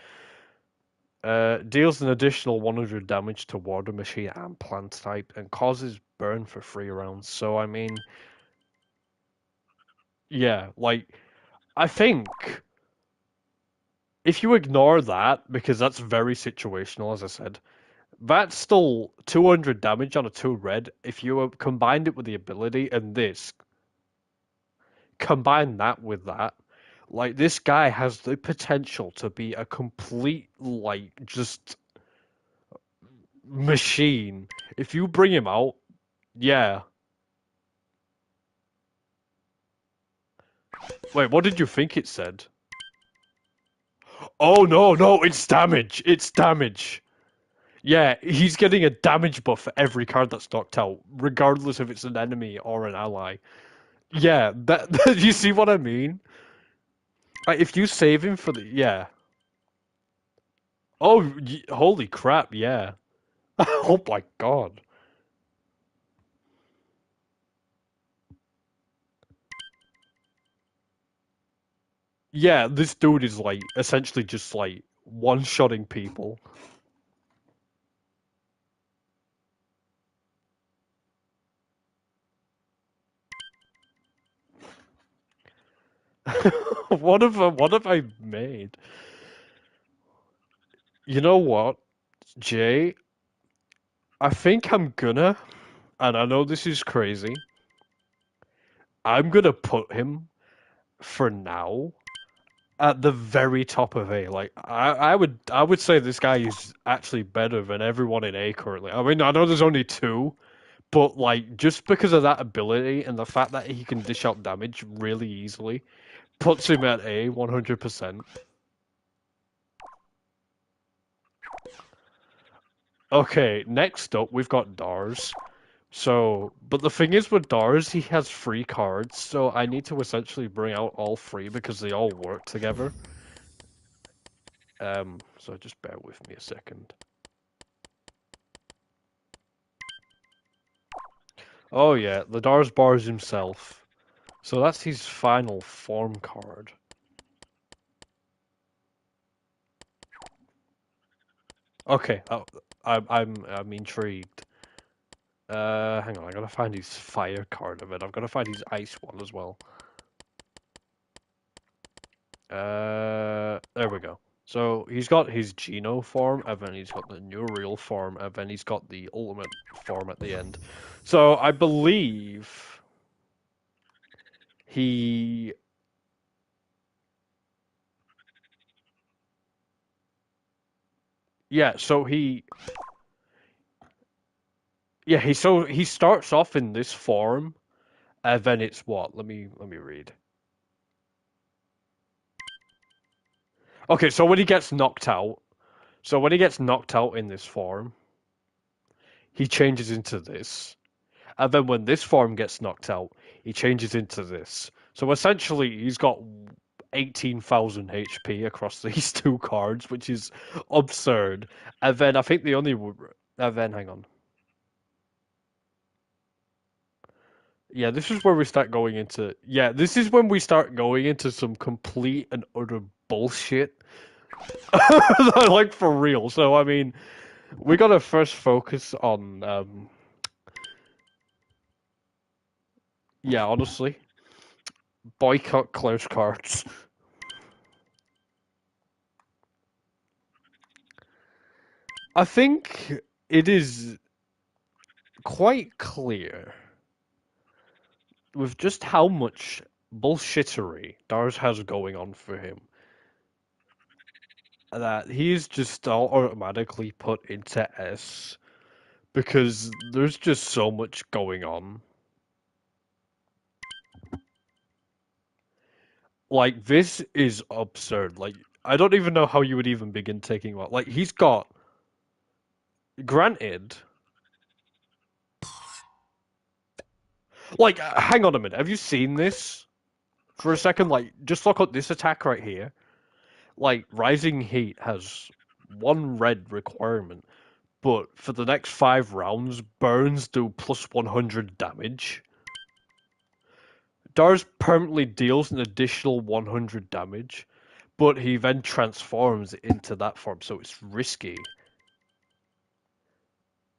Deals an additional 100 damage to water machine and plant type and causes burn for 3 rounds. So I mean, yeah, like I think if you ignore that because that's very situational, as I said, that's still 200 damage on a 2 red. If you combined it with the ability and this, combine that with that, like this guy has the potential to be a complete, like, just machine. If you bring him out, yeah. Wait, what did you think it said? Oh no, no, it's damage. It's damage. Yeah, he's getting a damage buff for every card that's knocked out, regardless if it's an enemy or an ally. Yeah, that you see what I mean? Like, if you save him for the yeah. Oh, holy crap! Yeah. Oh my god. Yeah, this dude is like essentially just like one-shotting people. What have I made? You know what, Jay? I think I'm gonna, and I know this is crazy. I'm gonna put him for now at the very top of A. Like I would say this guy is actually better than everyone in A currently. I mean, I know there's only two, but like just because of that ability and the fact that he can dish out damage really easily, puts him at A 100%. Okay, next up we've got Dars. So, but the thing is with Dars, he has 3 cards, so I need to essentially bring out all 3 because they all work together. So just bear with me a second. Oh yeah, the Dars bars himself. So that's his final form card. Okay, I'm intrigued. Hang on, I gotta find his fire card of it. I've gotta find his ice one as well. There we go. So he's got his Geno form, and then he's got the Neureal form, and then he's got the Ultimate form at the end. So I believe he. Yeah, so he. Yeah, he starts off in this form, and then it's what? Let me read. Okay, so when he gets knocked out, in this form, he changes into this. And then when this form gets knocked out, he changes into this. So essentially, he's got 18,000 HP across these two cards, which is absurd. And then I think the only. And then, hang on. Yeah, this is where we start going into. Yeah, this is when we start going into some complete and utter bullshit. Like, for real. So, I mean, we gotta first focus on. Yeah, honestly, boycott close cards. I think it is quite clear with just how much bullshittery Dars has going on for him that he's just all automatically put into S because there's just so much going on. Like, this is absurd. Like, I don't even know how you would even begin taking what. Like, he's got. Granted. Like, hang on a minute. Have you seen this? For a second, like, just look at this attack right here. Like, Rising Heat has one red requirement, but for the next 5 rounds, burns do plus 100 damage. Dars permanently deals an additional 100 damage, but he then transforms into that form, so it's risky.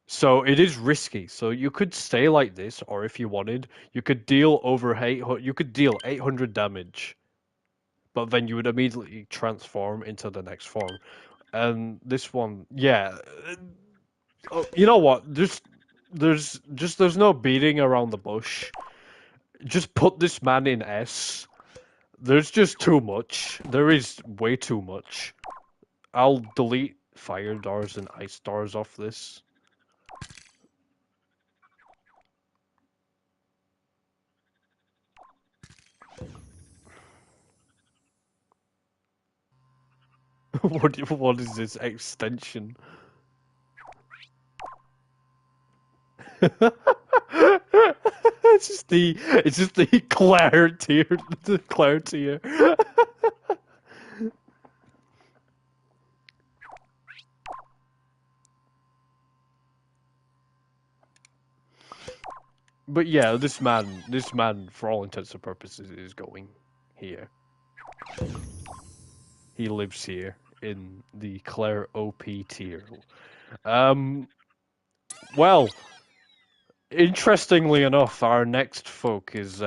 So it is risky. So you could stay like this, or if you wanted, you could deal over 800. You could deal 800 damage, but then you would immediately transform into the next form. And this one, yeah, you know what? There's no beating around the bush. Just put this man in S. There's just too much. There is way too much. I'll delete fire stars and ice stars off this. What is this extension? It's just the Claire tier, the Claire tier. But yeah, this man, for all intents and purposes, is going here. He lives here in the Claire OP tier. Well, interestingly enough, our next folk is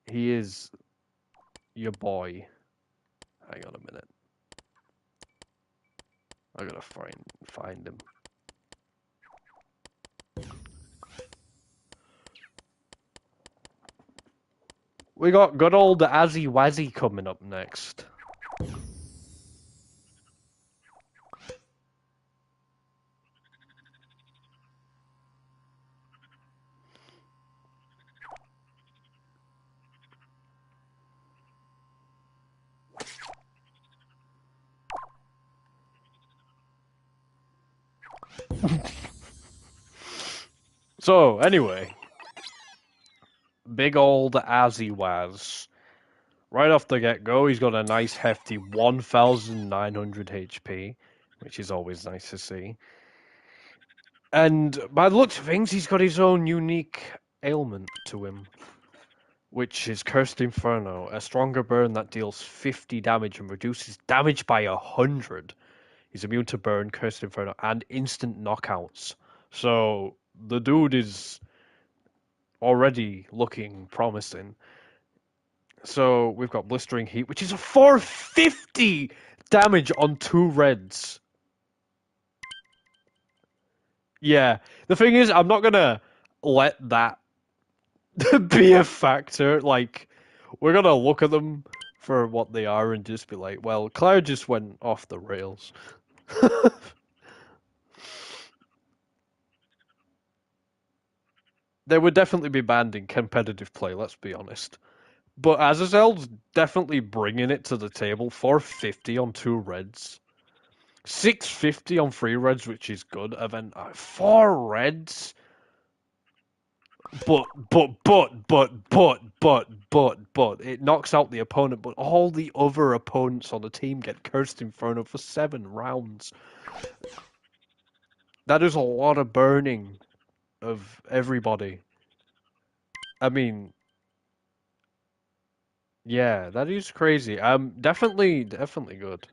he is your boy. Hang on a minute. I gotta find him. We got good old Azzy Wazzy coming up next. So, anyway. Big old Azzy Waz. Right off the get-go, he's got a nice hefty 1,900 HP, which is always nice to see. And by the looks of things, he's got his own unique ailment to him, which is Cursed Inferno, a stronger burn that deals 50 damage and reduces damage by 100. He's immune to burn, cursed inferno, and instant knockouts. So the dude is already looking promising. So we've got blistering heat, which is a 450 damage on 2 reds. Yeah. The thing is, I'm not gonna let that be a factor. Like, we're gonna look at them for what they are and just be like, well, Claire just went off the rails. They would definitely be banned in competitive play, let's be honest. But Azazel's definitely bringing it to the table. 450 on 2 reds. 650 on 3 reds, which is good. And then 4 reds. But, it knocks out the opponent, but all the other opponents on the team get Cursed Inferno for 7 rounds. That is a lot of burning of everybody. I mean, yeah, that is crazy. Definitely good.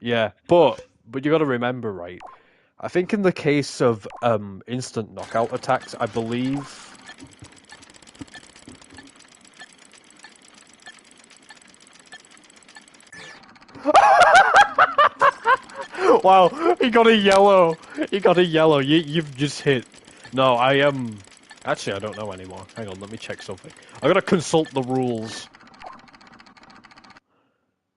Yeah, but you got to remember, right? I think in the case of instant knockout attacks, I believe. Wow, he got a yellow. He got a yellow. You've just hit. No, I am. Actually, I don't know anymore. Hang on, let me check something. I gotta consult the rules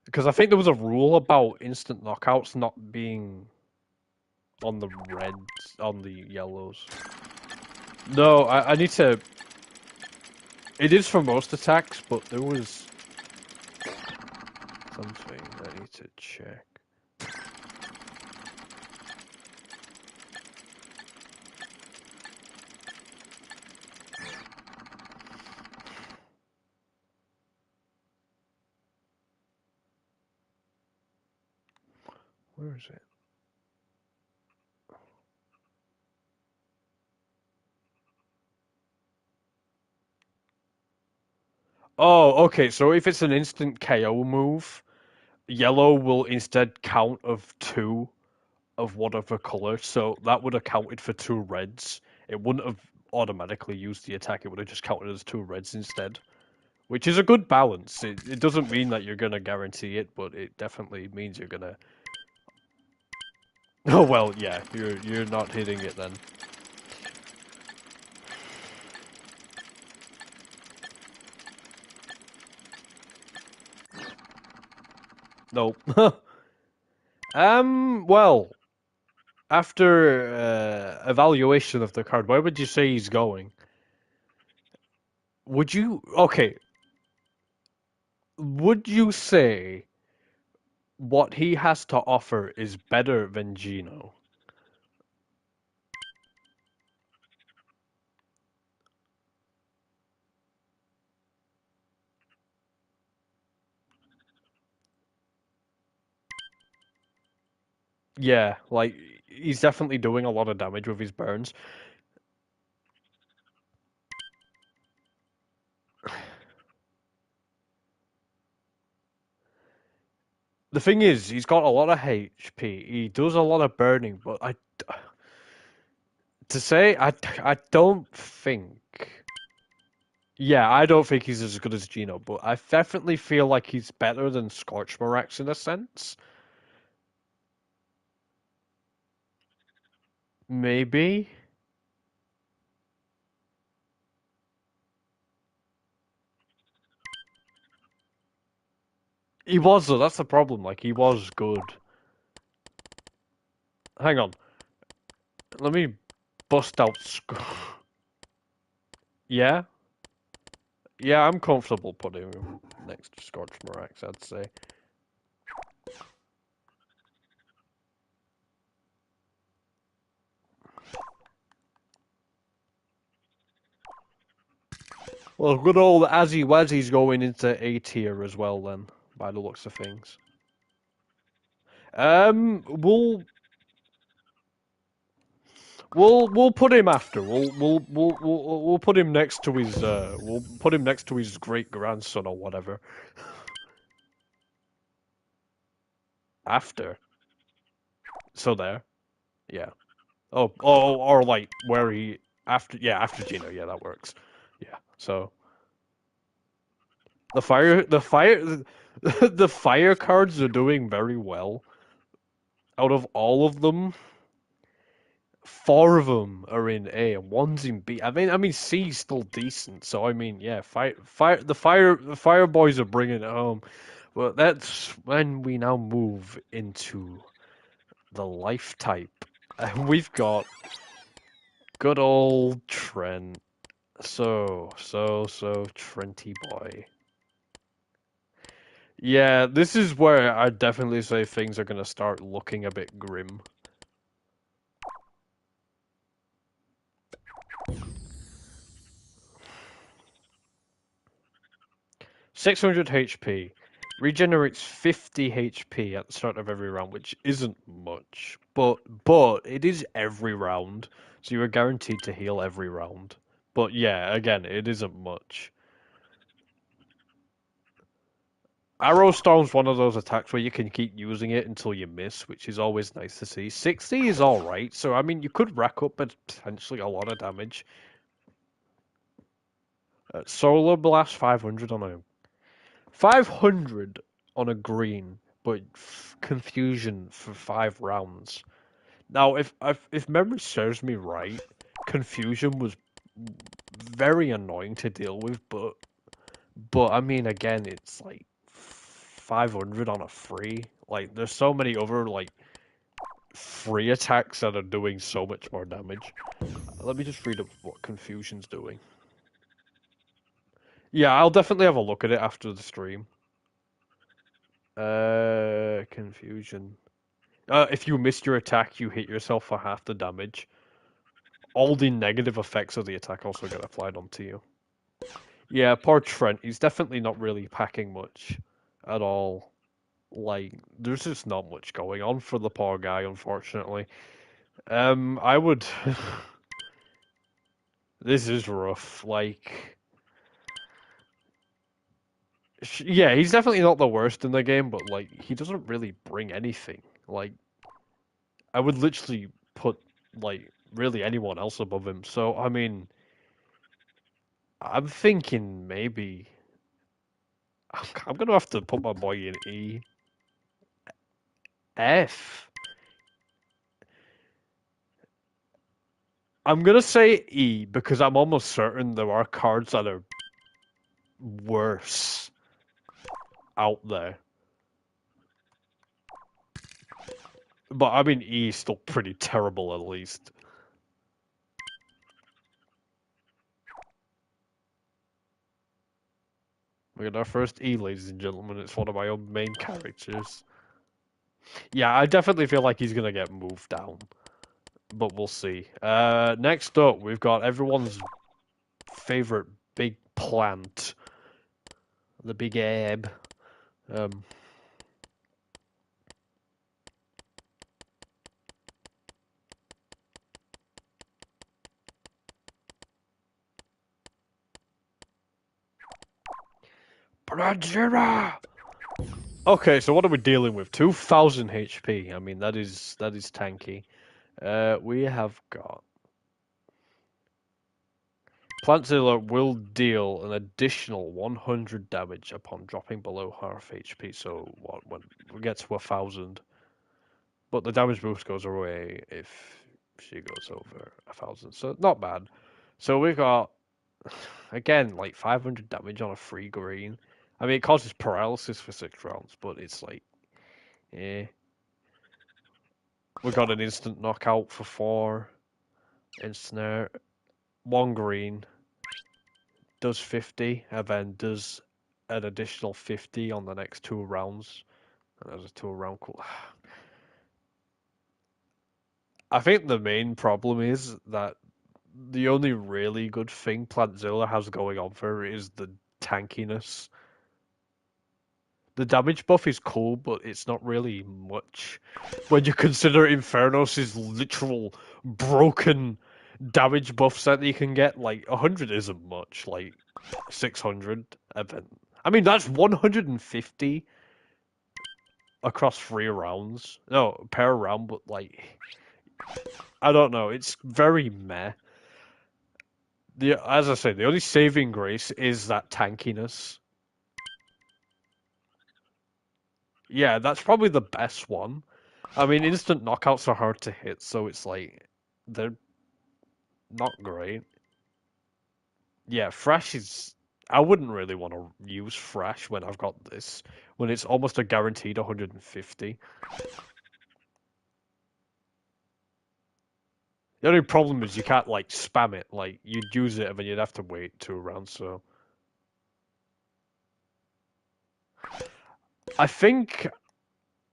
because I think there was a rule about instant knockouts not being on the reds, on the yellows. No, I need to. It is for most attacks, but there was something I need to check. Where is it? Oh, okay. So if it's an instant KO move, yellow will instead count of 2 of whatever color. So that would have counted for 2 reds. It wouldn't have automatically used the attack. It would have just counted as 2 reds instead, which is a good balance. It doesn't mean that you're gonna guarantee it, but it definitely means you're gonna. Oh well, yeah. You're not hitting it then. Nope. Well, after evaluation of the card, where would you say he's going? Would you okay? Would you say what he has to offer is better than Gino? Yeah, like he's definitely doing a lot of damage with his burns. The thing is, he's got a lot of HP. He does a lot of burning, but I don't think. Yeah, I don't think he's as good as Gino, but I definitely feel like he's better than Scorchmorax in a sense. Maybe. He was though, that's the problem, like he was good. Hang on. Let me bust out Yeah? Yeah, I'm comfortable putting him next to Scorchmorax, I'd say. Well, good old Azzy Wazzy's going into A tier as well then, by the looks of things. Um, we'll we'll put him after. We'll put him next to his we'll put him next to his great grandson or whatever. After. So there, yeah. Oh, or like where he after Gino, yeah, that works. Yeah. So the fire the fire cards are doing very well. Out of all of them, four of them are in A and one's in B. I mean C's still decent. So I mean, yeah, the fire boys are bringing it home. But that's when we now move into the life type. And we've got good old Trent. So Trenty boy. Yeah, this is where I definitely say things are gonna start looking a bit grim. 600 HP. Regenerates 50 HP at the start of every round, which isn't much, but it is every round, so you're guaranteed to heal every round. But yeah, again, it isn't much. Arrow Storm's one of those attacks where you can keep using it until you miss, which is always nice to see. 60 is alright, so I mean, you could rack up potentially a lot of damage. Solar Blast 500 on a green, but confusion for 5 rounds. Now, if memory serves me right, confusion was very annoying to deal with, but I mean, again, it's like 500 on a free. Like, there's so many other like free attacks that are doing so much more damage. Let me just read up what confusion's doing. Yeah, I'll definitely have a look at it after the stream. Confusion. If you missed your attack, you hit yourself for half the damage. All the negative effects of the attack also get applied onto you. Yeah, poor Trent. He's definitely not really packing much at all. Like, there's just not much going on for the poor guy, unfortunately. I would. This is rough. Like, yeah, he's definitely not the worst in the game, but like, he doesn't really bring anything. Like, I would literally put like really anyone else above him. So I mean, I'm thinking maybe I'm gonna have to put my boy in E. F. I'm gonna say E because I'm almost certain there are cards that are worse out there. But I mean E is still pretty terrible at least. We got our first E, ladies and gentlemen. It's one of my own main characters. Yeah, I definitely feel like he's gonna get moved down. But we'll see. Next up, we've got everyone's favorite big plant, the big Abe. Um, Pranjira! Okay, so what are we dealing with? 2,000 HP. I mean, that is tanky. We have got Plantzilla will deal an additional 100 damage upon dropping below half HP. So what when we get to 1,000, but the damage boost goes away if she goes over 1,000. So not bad. So we've got again like 500 damage on a free green. I mean, it causes paralysis for 6 rounds, but it's like, eh. We got an instant knockout for 4. Ensnare. 1 green. Does 50, and then does an additional 50 on the next 2 rounds. And there's a 2 round cool. I think the main problem is that the only really good thing Plantzilla has going on for her is the tankiness. The damage buff is cool, but it's not really much. When you consider Infernos' literal broken damage buffs that you can get, like 100 isn't much, like 600 event. I mean, that's 150 across 3 rounds. No, per round, but like I don't know. It's very meh. As I say, the only saving grace is that tankiness. Yeah, that's probably the best one. I mean, instant knockouts are hard to hit, so it's like they're not great. Yeah, Thrash is. I wouldn't really want to use Thrash when I've got this, when it's almost a guaranteed 150. The only problem is you can't like spam it. Like you'd use it and then you'd have to wait 2 rounds. So I think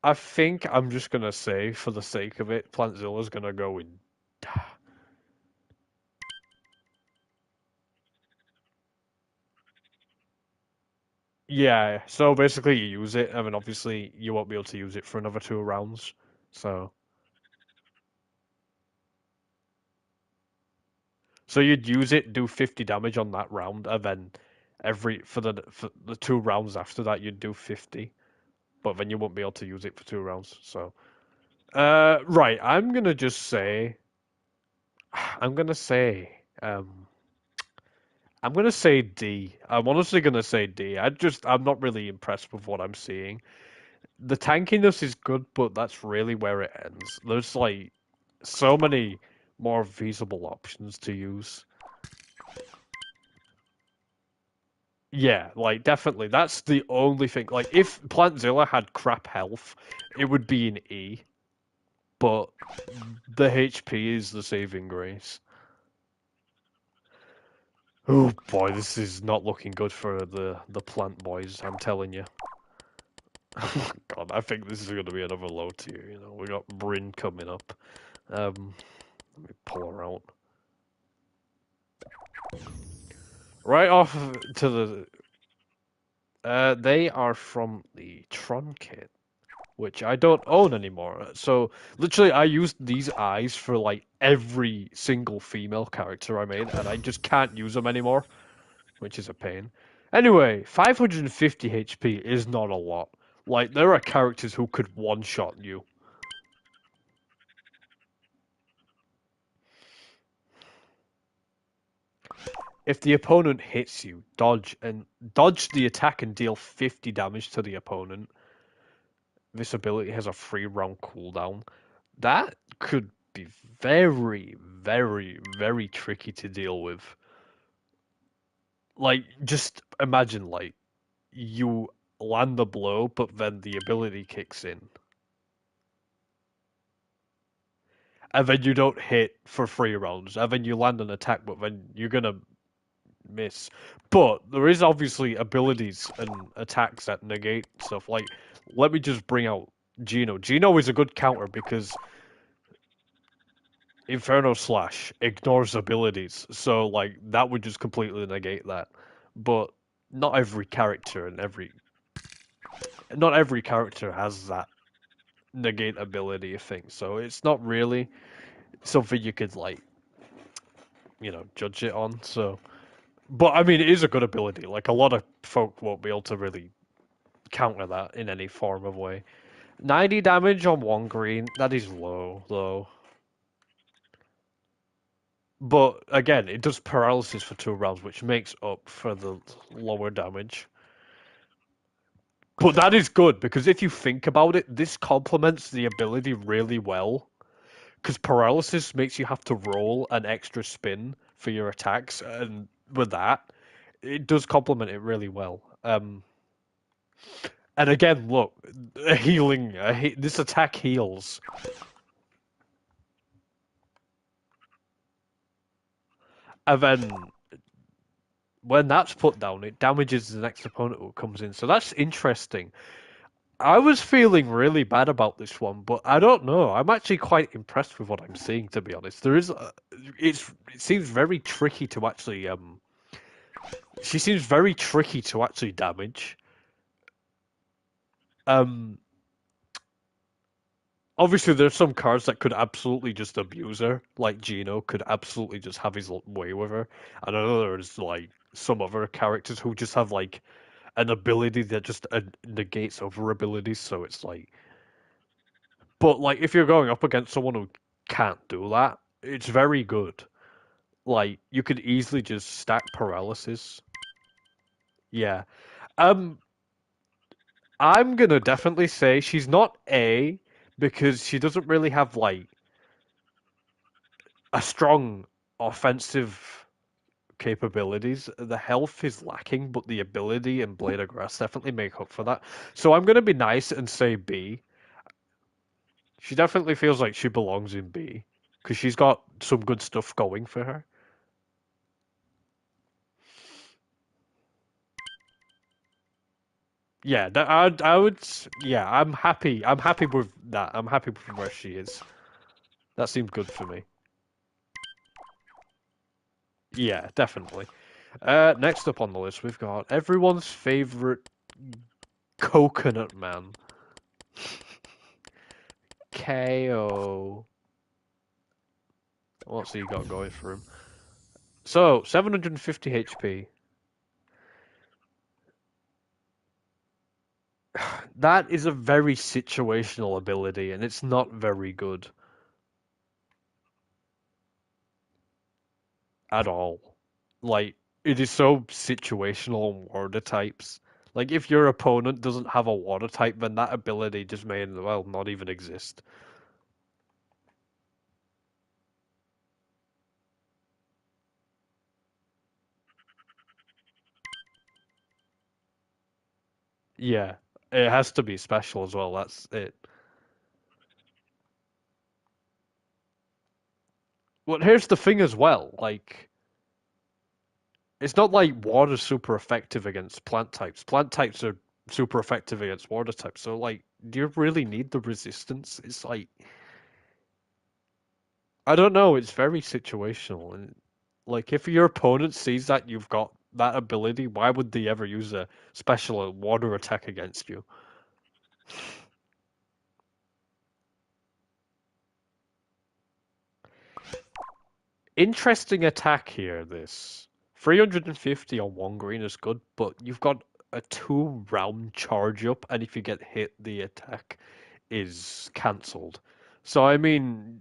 I think I'm just gonna say, for the sake of it, Plantzilla's gonna go in. Yeah, so basically you use it, and then obviously you won't be able to use it for another 2 rounds. So, so you'd use it, do 50 damage on that round, and then for the 2 rounds after that you'd do 50, but then you won't be able to use it for 2 rounds. So, right, I'm gonna say, I'm gonna say D. I'm honestly gonna say D. I'm not really impressed with what I'm seeing. The tankiness is good, but that's really where it ends. There's like so many more feasible options to use. Yeah, like definitely. That's the only thing. Like if Plantzilla had crap health, it would be an E, but the HP is the saving grace. Oh boy, this is not looking good for the plant boys, I'm telling you. God, I think this is going to be another low tier. We got Bryn coming up. Let me pull her out. Right off to the. They are from the Tron kit, which I don't own anymore. So literally, I used these eyes for like every single female character I made, and I just can't use them anymore, which is a pain. Anyway, 550 HP is not a lot. Like there are characters who could one-shot you. If the opponent hits you, dodge the attack and deal 50 damage to the opponent. This ability has a 3 round cooldown. That could be very, very, very tricky to deal with. Like, just imagine, like, you land the blow, but then the ability kicks in. And then you don't hit for 3 rounds. And then you land an attack, but then you're gonna miss. But there is obviously abilities and attacks that negate stuff. Like, let me just bring out Geno. Geno is a good counter because Inferno Slash ignores abilities, so like that would just completely negate that. But not every character and not every character has that negate ability thing, so it's not really something you could like judge it on. So, but I mean, it is a good ability. Like a lot of folk won't be able to really counter that in any form of way. 90 damage on 1 green, that is low though. But again, it does paralysis for 2 rounds, which makes up for the lower damage. But that is good because if you think about it, this complements the ability really well. Because paralysis makes you have to roll an extra spin for your attacks, and with that, it does complement it really well. And again, look, healing. This attack heals. And then when that's put down, it damages the next opponent who comes in. So that's interesting. I was feeling really bad about this one, but I don't know. I'm actually quite impressed with what I'm seeing, to be honest. It seems very tricky to actually she seems very tricky to actually damage. Um, Obviously there's some cards that could absolutely just abuse her, like Geno could absolutely just have his way with her. And I know there's like some other characters who just have like an ability that just negates other abilities. So it's like, but like if you're going up against someone who can't do that, it's very good. Like you could easily just stack paralysis. Yeah. Um, I'm gonna definitely say she's not A because she doesn't really have like a strong offensive capabilities. The health is lacking, but the ability and Blade of Grass definitely make up for that. So I'm gonna be nice and say B. She definitely feels like she belongs in B because she's got some good stuff going for her. Yeah, I would. Yeah, I'm happy. I'm happy with that. I'm happy with where she is. That seems good for me. Yeah, definitely. Next up on the list, we've got everyone's favorite Coconut Man, KO. What's he got going for him? So, 750 HP. That is a very situational ability, and it's not very good at all. Like, it is so situational on water types. Like, if your opponent doesn't have a water type, then that ability just may, well, not even exist. Yeah, it has to be special as well. That's it. Well, here's the thing as well. Like, it's not like water's super effective against plant types. Plant types are super effective against water types. So, like, do you really need the resistance? It's like, I don't know. It's very situational. And, like, if your opponent sees that you've got that ability, why would they ever use a special water attack against you? Interesting attack here, this. 350 on one green is good, but you've got a 2 round charge up, and if you get hit, the attack is cancelled. So, I mean,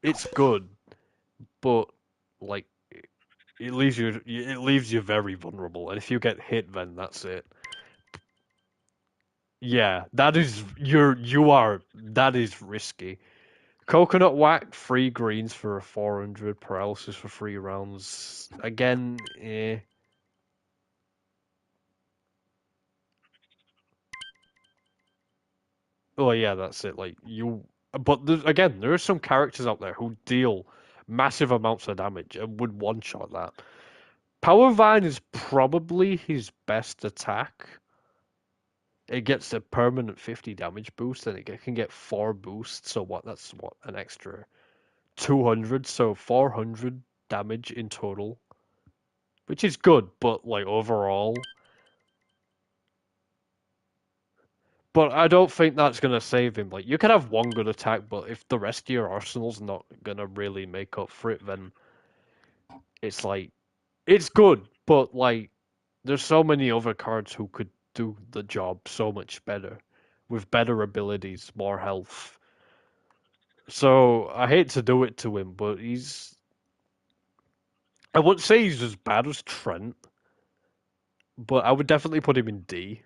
it's good, but, like, it leaves you very vulnerable, and if you get hit, then that's it. Yeah, that is risky. Coconut Whack, 3 greens for a 400, paralysis for 3 rounds. Again, eh. Oh yeah, that's it. Like you, but again, there are some characters out there who deal massive amounts of damage and would one-shot that. Power Vine is probably his best attack. It gets a permanent 50 damage boost, and can get 4 boosts. So what? That's what, an extra 200. So 400 damage in total, which is good. But like overall, but I don't think that's gonna save him. Like you can have one good attack, but if the rest of your arsenal's not gonna really make up for it, then it's like it's good, but like there's so many other cards who could do the job so much better with better abilities, more health. So I hate to do it to him, but I wouldn't say he's as bad as Trent, but I would definitely put him in D.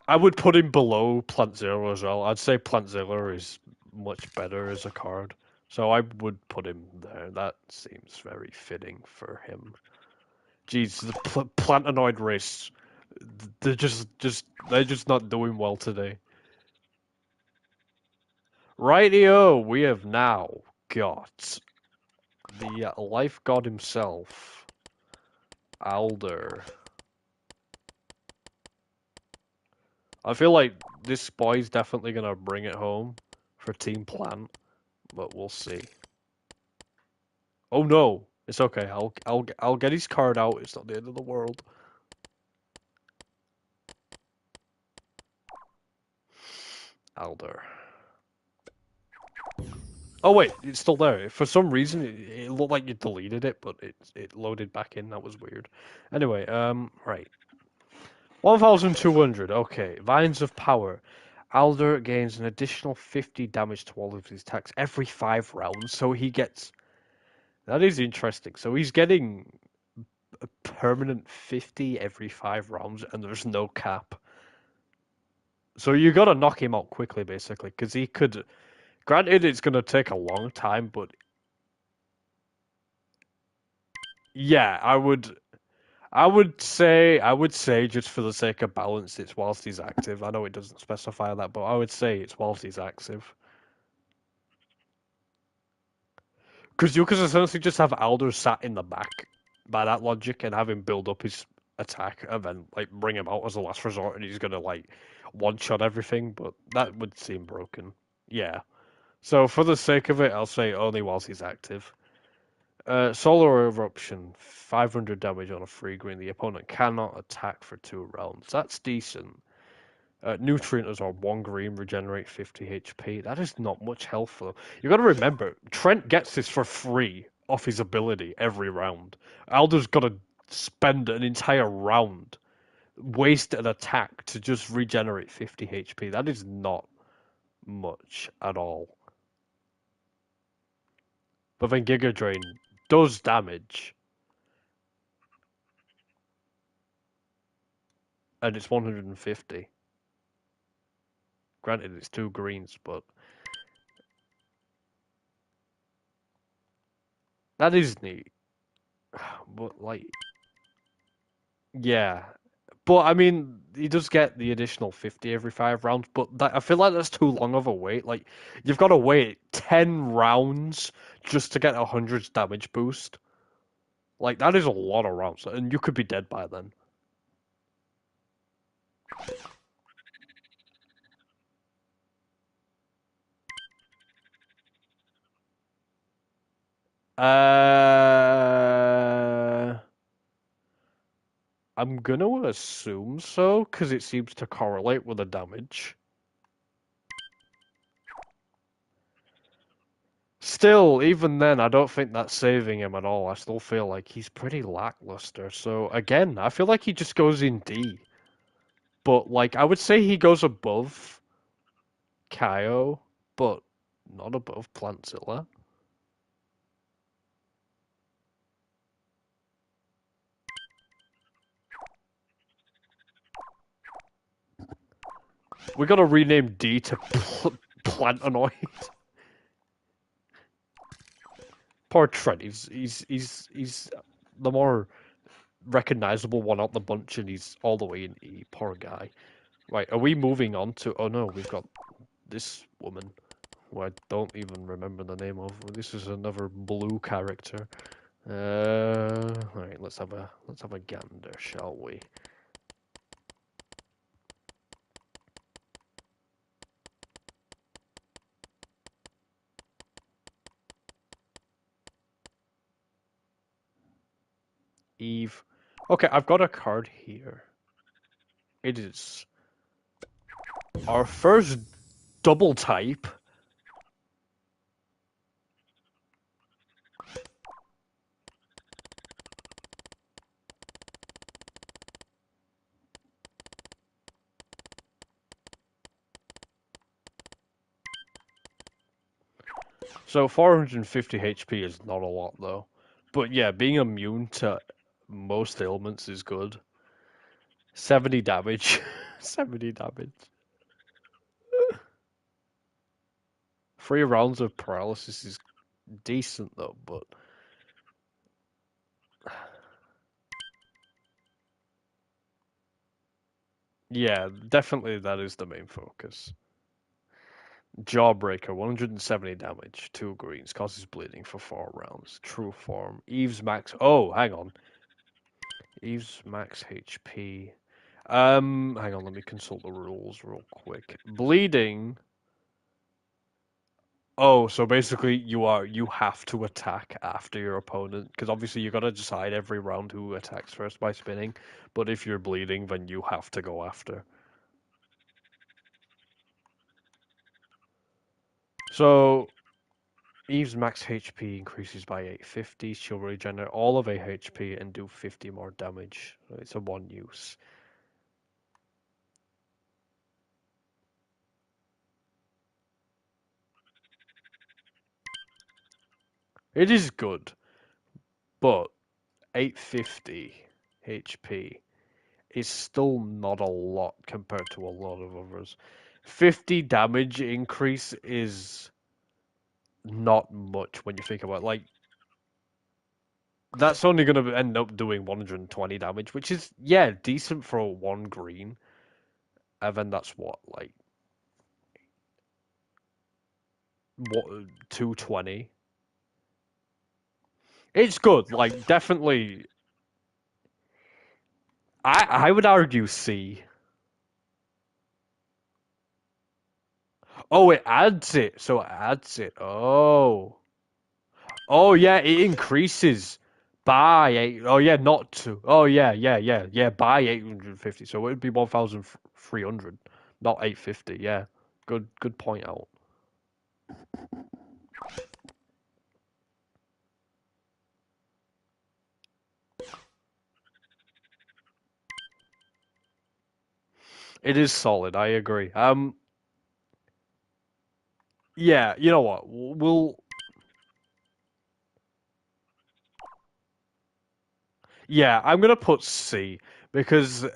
I would put him below Plant Zero as well. I'd say Plant Zero is much better as a card. So I would put him there. That seems very fitting for him. Jeez, the Plantanoid race, they're just not doing well today. Rightio, we have now got the life god himself, Alder. I feel like this boy's definitely gonna bring it home for Team Plant, but we'll see. Oh no, it's okay. I'll get his card out. It's not the end of the world. Alder. Oh wait, it's still there. For some reason, it looked like you deleted it, but it loaded back in. That was weird. Anyway, right. 1,200. Okay, Vines of Power. Alder gains an additional 50 damage to all of his attacks every 5 rounds, so he gets. That is interesting. So he's getting a permanent 50 every 5 rounds, and there's no cap. So you gotta knock him out quickly, basically, because he could. Granted, it's gonna take a long time, but yeah, I would say just for the sake of balance, it's whilst he's active. I know it doesn't specify that, but I would say it's whilst he's active. Because you could essentially just have Alder sat in the back by that logic and have him build up his attack and then like bring him out as a last resort and he's gonna like one shot everything, but that would seem broken. Yeah. So for the sake of it, I'll say only whilst he's active. Solar Eruption, 500 damage on a free green. The opponent cannot attack for 2 rounds. That's decent. Nutrients are 1 green, regenerate 50 HP. That is not much health though. You got to remember, Trent gets this for free off his ability every round. Aldo's got to spend an entire round, waste an attack to just regenerate 50 HP. That is not much at all. But then Giga Drain does damage, and it's 150. Granted, it's 2 greens, but that is neat. But like, yeah, but I mean, he does get the additional 50 every 5 rounds, but I feel like that's too long of a wait. Like, you've got to wait 10 rounds just to get 100's damage boost. Like, that is a lot of rounds, and you could be dead by then. Uh, I'm gonna assume so, because it seems to correlate with the damage. Still, even then, I don't think that's saving him at all. I still feel like he's pretty lackluster. So again, I feel like he just goes in D. But like, I would say he goes above Kaio, but not above Plantzilla. We gotta rename D to Plantanoid. Poor Trent. He's the more recognizable one out the bunch, and he's all the way in E. Poor guy. Right, are we moving on to? Oh no, we've got this woman, who I don't even remember the name of. This is another blue character. All right, let's have a gander, shall we? Eve. Okay, I've got a card here. It is our first double type. So 450 HP is not a lot though. But yeah, being immune to most ailments is good. 70 damage. 70 damage. 3 rounds of paralysis is decent though, but yeah, definitely that is the main focus. Jawbreaker, 170 damage, 2 greens, causes bleeding for 4 rounds. True form. Eve's max. Oh, hang on. Eve's max HP. Hang on, let me consult the rules real quick. Bleeding. Oh, so basically you have to attack after your opponent because obviously you got to decide every round who attacks first by spinning. But if you're bleeding, then you have to go after. So Eve's max HP increases by 850. She'll regenerate all of her HP and do 50 more damage. So it's a one use. It is good, but 850 HP is still not a lot compared to a lot of others. 50 damage increase is not much when you think about it. Like, that's only going to end up doing 120 damage, which is, yeah, decent for one green. And then that's what, like, what 220. It's good, like definitely. I would argue C. Oh, it adds it, so it adds it. Oh yeah, it increases by eight. Oh yeah, not to. Oh yeah, by 850. So it would be 1,300, not 850. Yeah, good point out. It is solid. I agree. Yeah, you know what? We'll. Yeah, I'm gonna put C because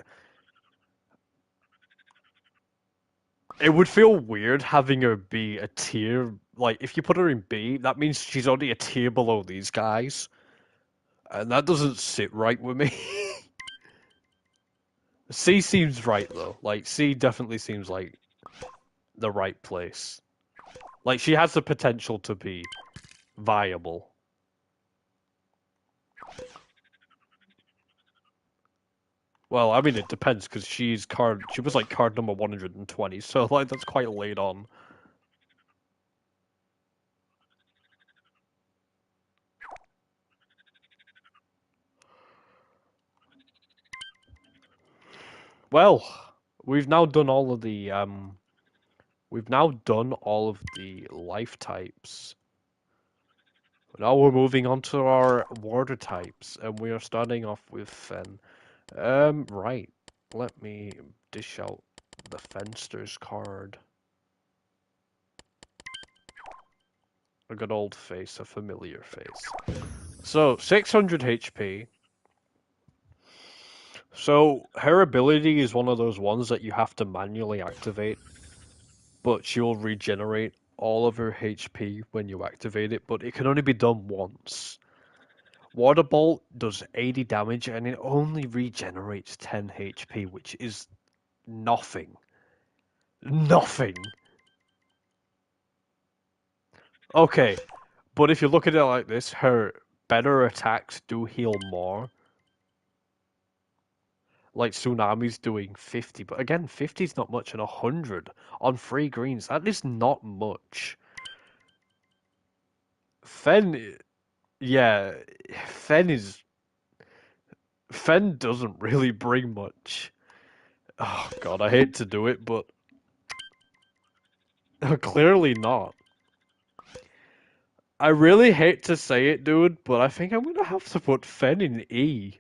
it would feel weird having her be a tier. Like, if you put her in B, that means she's only a tier below these guys. And that doesn't sit right with me. C seems right, though. Like, C definitely seems like the right place. Like, she has the potential to be viable. Well, I mean, it depends, because she was like card number 120, so, like, that's quite late on. Well, we've now done all of the, we've now done all of the life types. Now we're moving on to our water types, and we are starting off with Fen. Right. Let me dish out the Fenster's card. A good old face, a familiar face. So, 600 HP. So, her ability is one of those ones that you have to manually activate, but she will regenerate all of her HP when you activate it, but it can only be done once. Water Bolt does 80 damage and it only regenerates 10 HP, which is nothing. Nothing. Okay, but if you look at it like this, her better attacks do heal more. Like Tsunami's doing 50, but again, 50 is not much, and 100 on 3 greens, that is not much. Fen, yeah, Fen is. Fen doesn't really bring much. Oh god, I hate to do it, but clearly not. I really hate to say it, dude, but I think I'm gonna have to put Fen in E.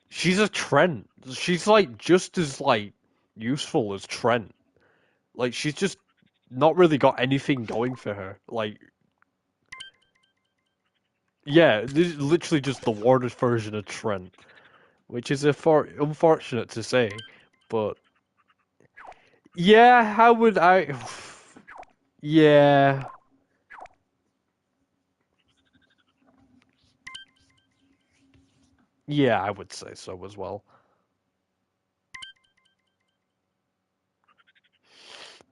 She's a Trent. She's like just as like useful as Trent. Like she's just not really got anything going for her. Like yeah, this is literally just the Warder's version of Trent, which is unfortunate to say, but yeah, how would I? Yeah, yeah, I would say so as well.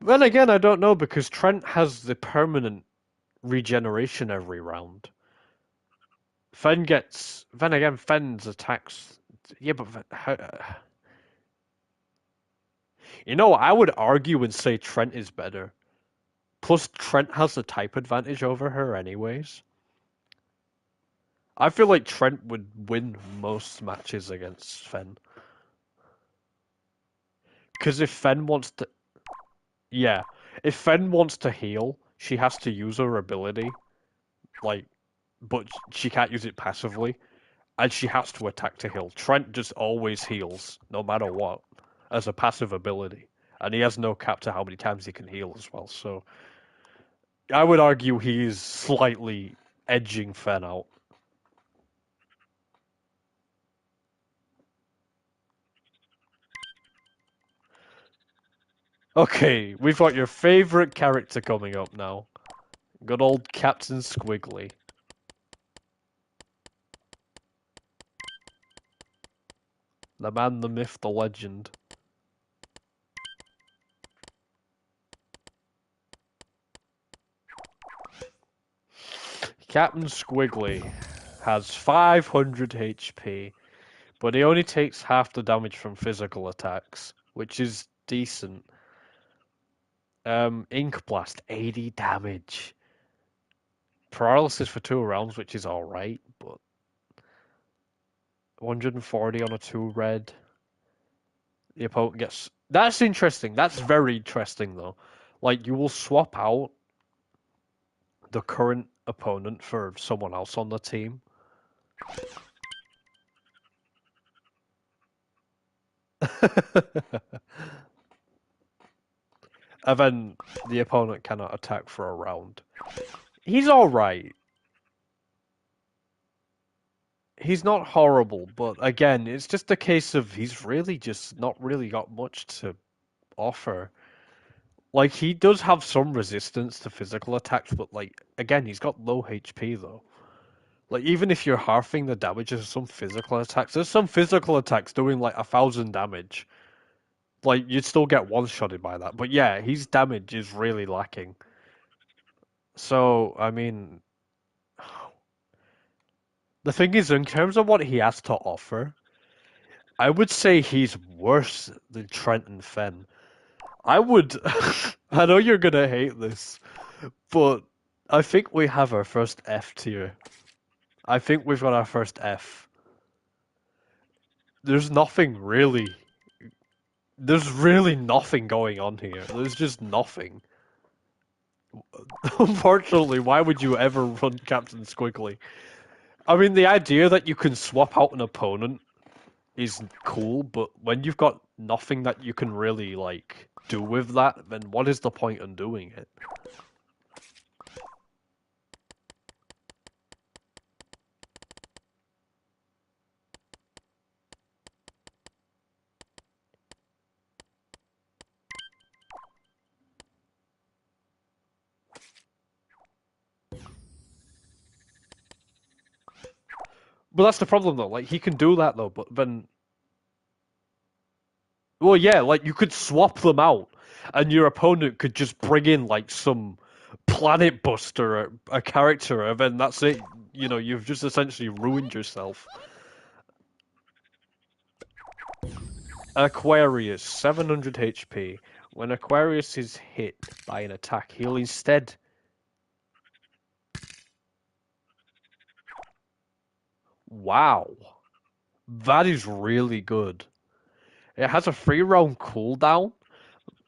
Then again, I don't know because Trent has the permanent regeneration every round. Fen gets. Then again, Fen's attacks. Yeah, but you know, I would argue and say Trent is better. Plus, Trent has the type advantage over her, anyways. I feel like Trent would win most matches against Fen. Because if Fen wants to. Yeah. If Fen wants to heal, she has to use her ability, like, but she can't use it passively, and she has to attack to heal. Trent just always heals, no matter what, as a passive ability, and he has no cap to how many times he can heal as well. So I would argue he's slightly edging Fen out. Okay, we've got your favorite character coming up now. Good old Captain Squiggly. The man, the myth, the legend. Captain Squiggly has 500 HP, but he only takes half the damage from physical attacks, which is decent. Ink Blast, 80 damage. Paralysis for 2 rounds, which is alright, but 140 on a 2 red. The opponent gets... That's interesting. That's very interesting, though. Like, you will swap out the current opponent for someone else on the team. And then the opponent cannot attack for a round. He's alright. He's not horrible, but again, it's just a case of he's really just not really got much to offer. Like, he does have some resistance to physical attacks, but, like, again, he's got low HP, though. Like, even if you're halving the damage of some physical attacks, there's some physical attacks doing, like, 1,000 damage. Like, you'd still get one-shotted by that. But yeah, his damage is really lacking. So, I mean, the thing is, in terms of what he has to offer, I would say he's worse than Trent and Fen. I would. I know you're gonna hate this, but I think we have our first F tier. I think we've got our first F. There's nothing really. There's really nothing going on here. There's just nothing. Unfortunately, why would you ever run Captain Squiggly? I mean, the idea that you can swap out an opponent is cool, but when you've got nothing that you can really, like, do with that, then what is the point in doing it? But that's the problem, though. Like, he can do that, though, but then... Well, yeah, like, you could swap them out, and your opponent could just bring in, like, some Planet Buster, a character, and then that's it. You know, you've just essentially ruined yourself. Aquarius, 700 HP. When Aquarius is hit by an attack, he'll instead... Wow. That is really good. It has a 3 round cooldown,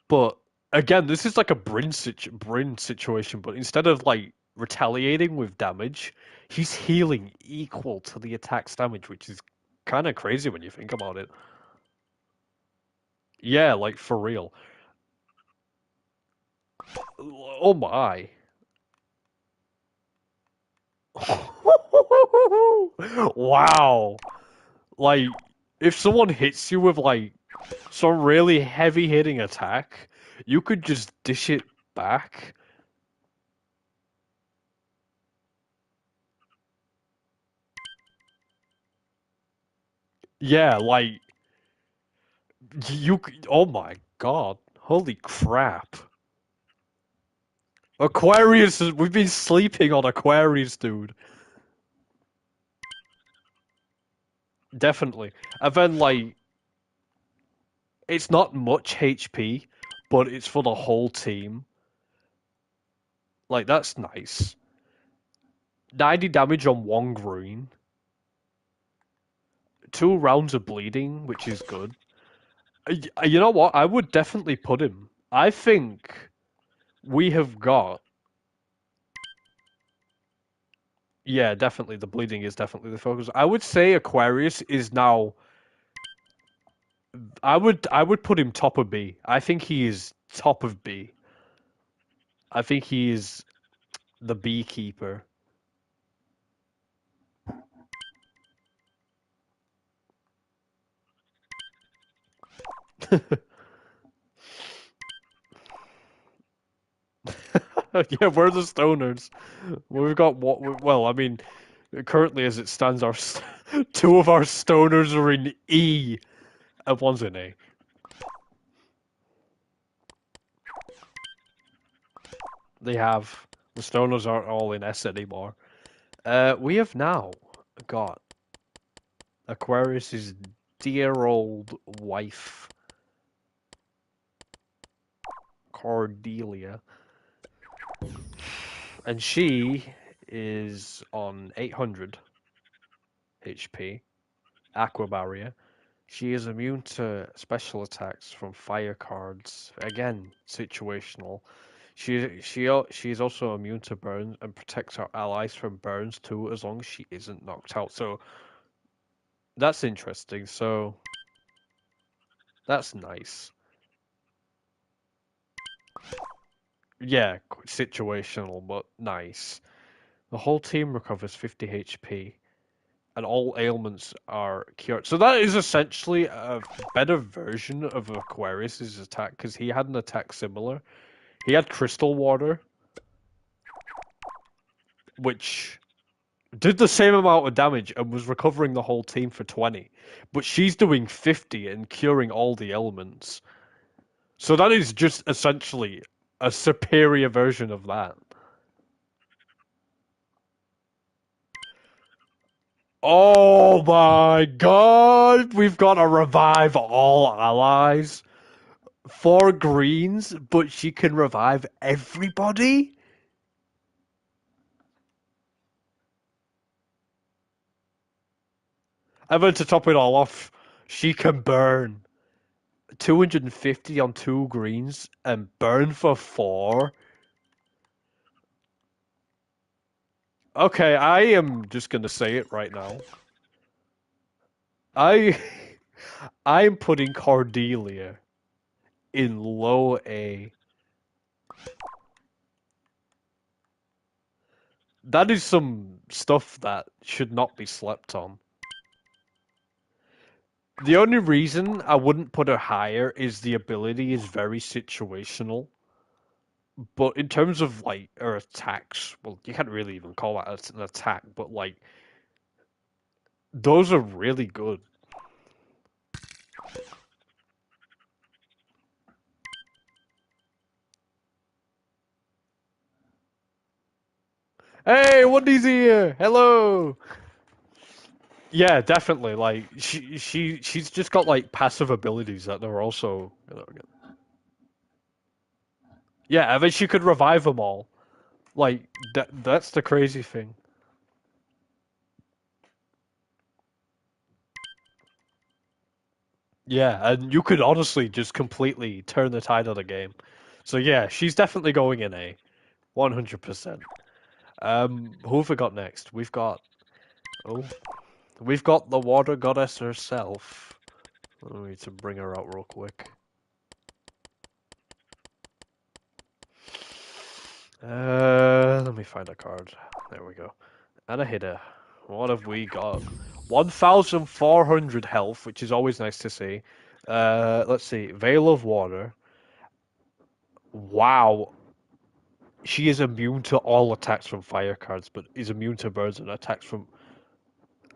but again, this is like a Bryn situation, but instead of like retaliating with damage, he's healing equal to the attack's damage, which is kind of crazy when you think about it. Yeah, like for real. Oh my. Wow. Like, if someone hits you with like some really heavy hitting attack, you could just dish it back. Yeah, like you. Oh my god! Holy crap! Aquarius, we've been sleeping on Aquarius, dude. Definitely. And then like, it's not much HP, but it's for the whole team. Like that's nice. 90 damage on 1 green. 2 rounds of bleeding, which is good. You know what? I would definitely put him. I think we have got Yeah, definitely. The bleeding is definitely the focus. I would say Aquarius is now. I would put him top of B. I think he is top of B. I think he is the beekeeper. Yeah, we're the stoners. We've got what? Well, I mean, currently as it stands, two of our stoners are in E, and one's in A. They have the stoners aren't all in S anymore. We have now got Aquarius's dear old wife, Cordelia, and she is on 800 HP, Aqua Barrier. She is immune to special attacks from fire cards. Again, situational. She is also immune to burns and protects her allies from burns too, as long as she isn't knocked out. So that's interesting. So that's nice. Yeah, situational, but nice. The whole team recovers 50 HP, and all ailments are cured. So that is essentially a better version of Aquarius's attack, because he had an attack similar. He had Crystal Water, which did the same amount of damage and was recovering the whole team for 20. But she's doing 50 and curing all the elements. So that is just essentially a superior version of that. Oh my god! We've got to revive all allies. 4 greens, but she can revive everybody? And then to top it all off, she can burn 250 on 2 greens and burn for 4. Okay, I am just gonna say it right now. I I'm putting Cordelia in low A. That is some stuff that should not be slept on. The only reason I wouldn't put her higher is the ability is very situational. But in terms of like her attacks, well, you can't really even call that an attack, but like those are really good. Hey, Woody's here. Hello. Yeah, definitely. Like she's just got like passive abilities that are also yeah, and then she could revive them all. Like that's the crazy thing. Yeah, and you could honestly just completely turn the tide of the game. So yeah, she's definitely going in A, 100%. Who have we got next? Oh, we've got the water goddess herself. I need to bring her out real quick. Let me find a card. There we go. And a hitter. What have we got? 1,400 health, which is always nice to see. Let's see. Veil of Water. Wow. She is immune to all attacks from fire cards, but is immune to birds and attacks from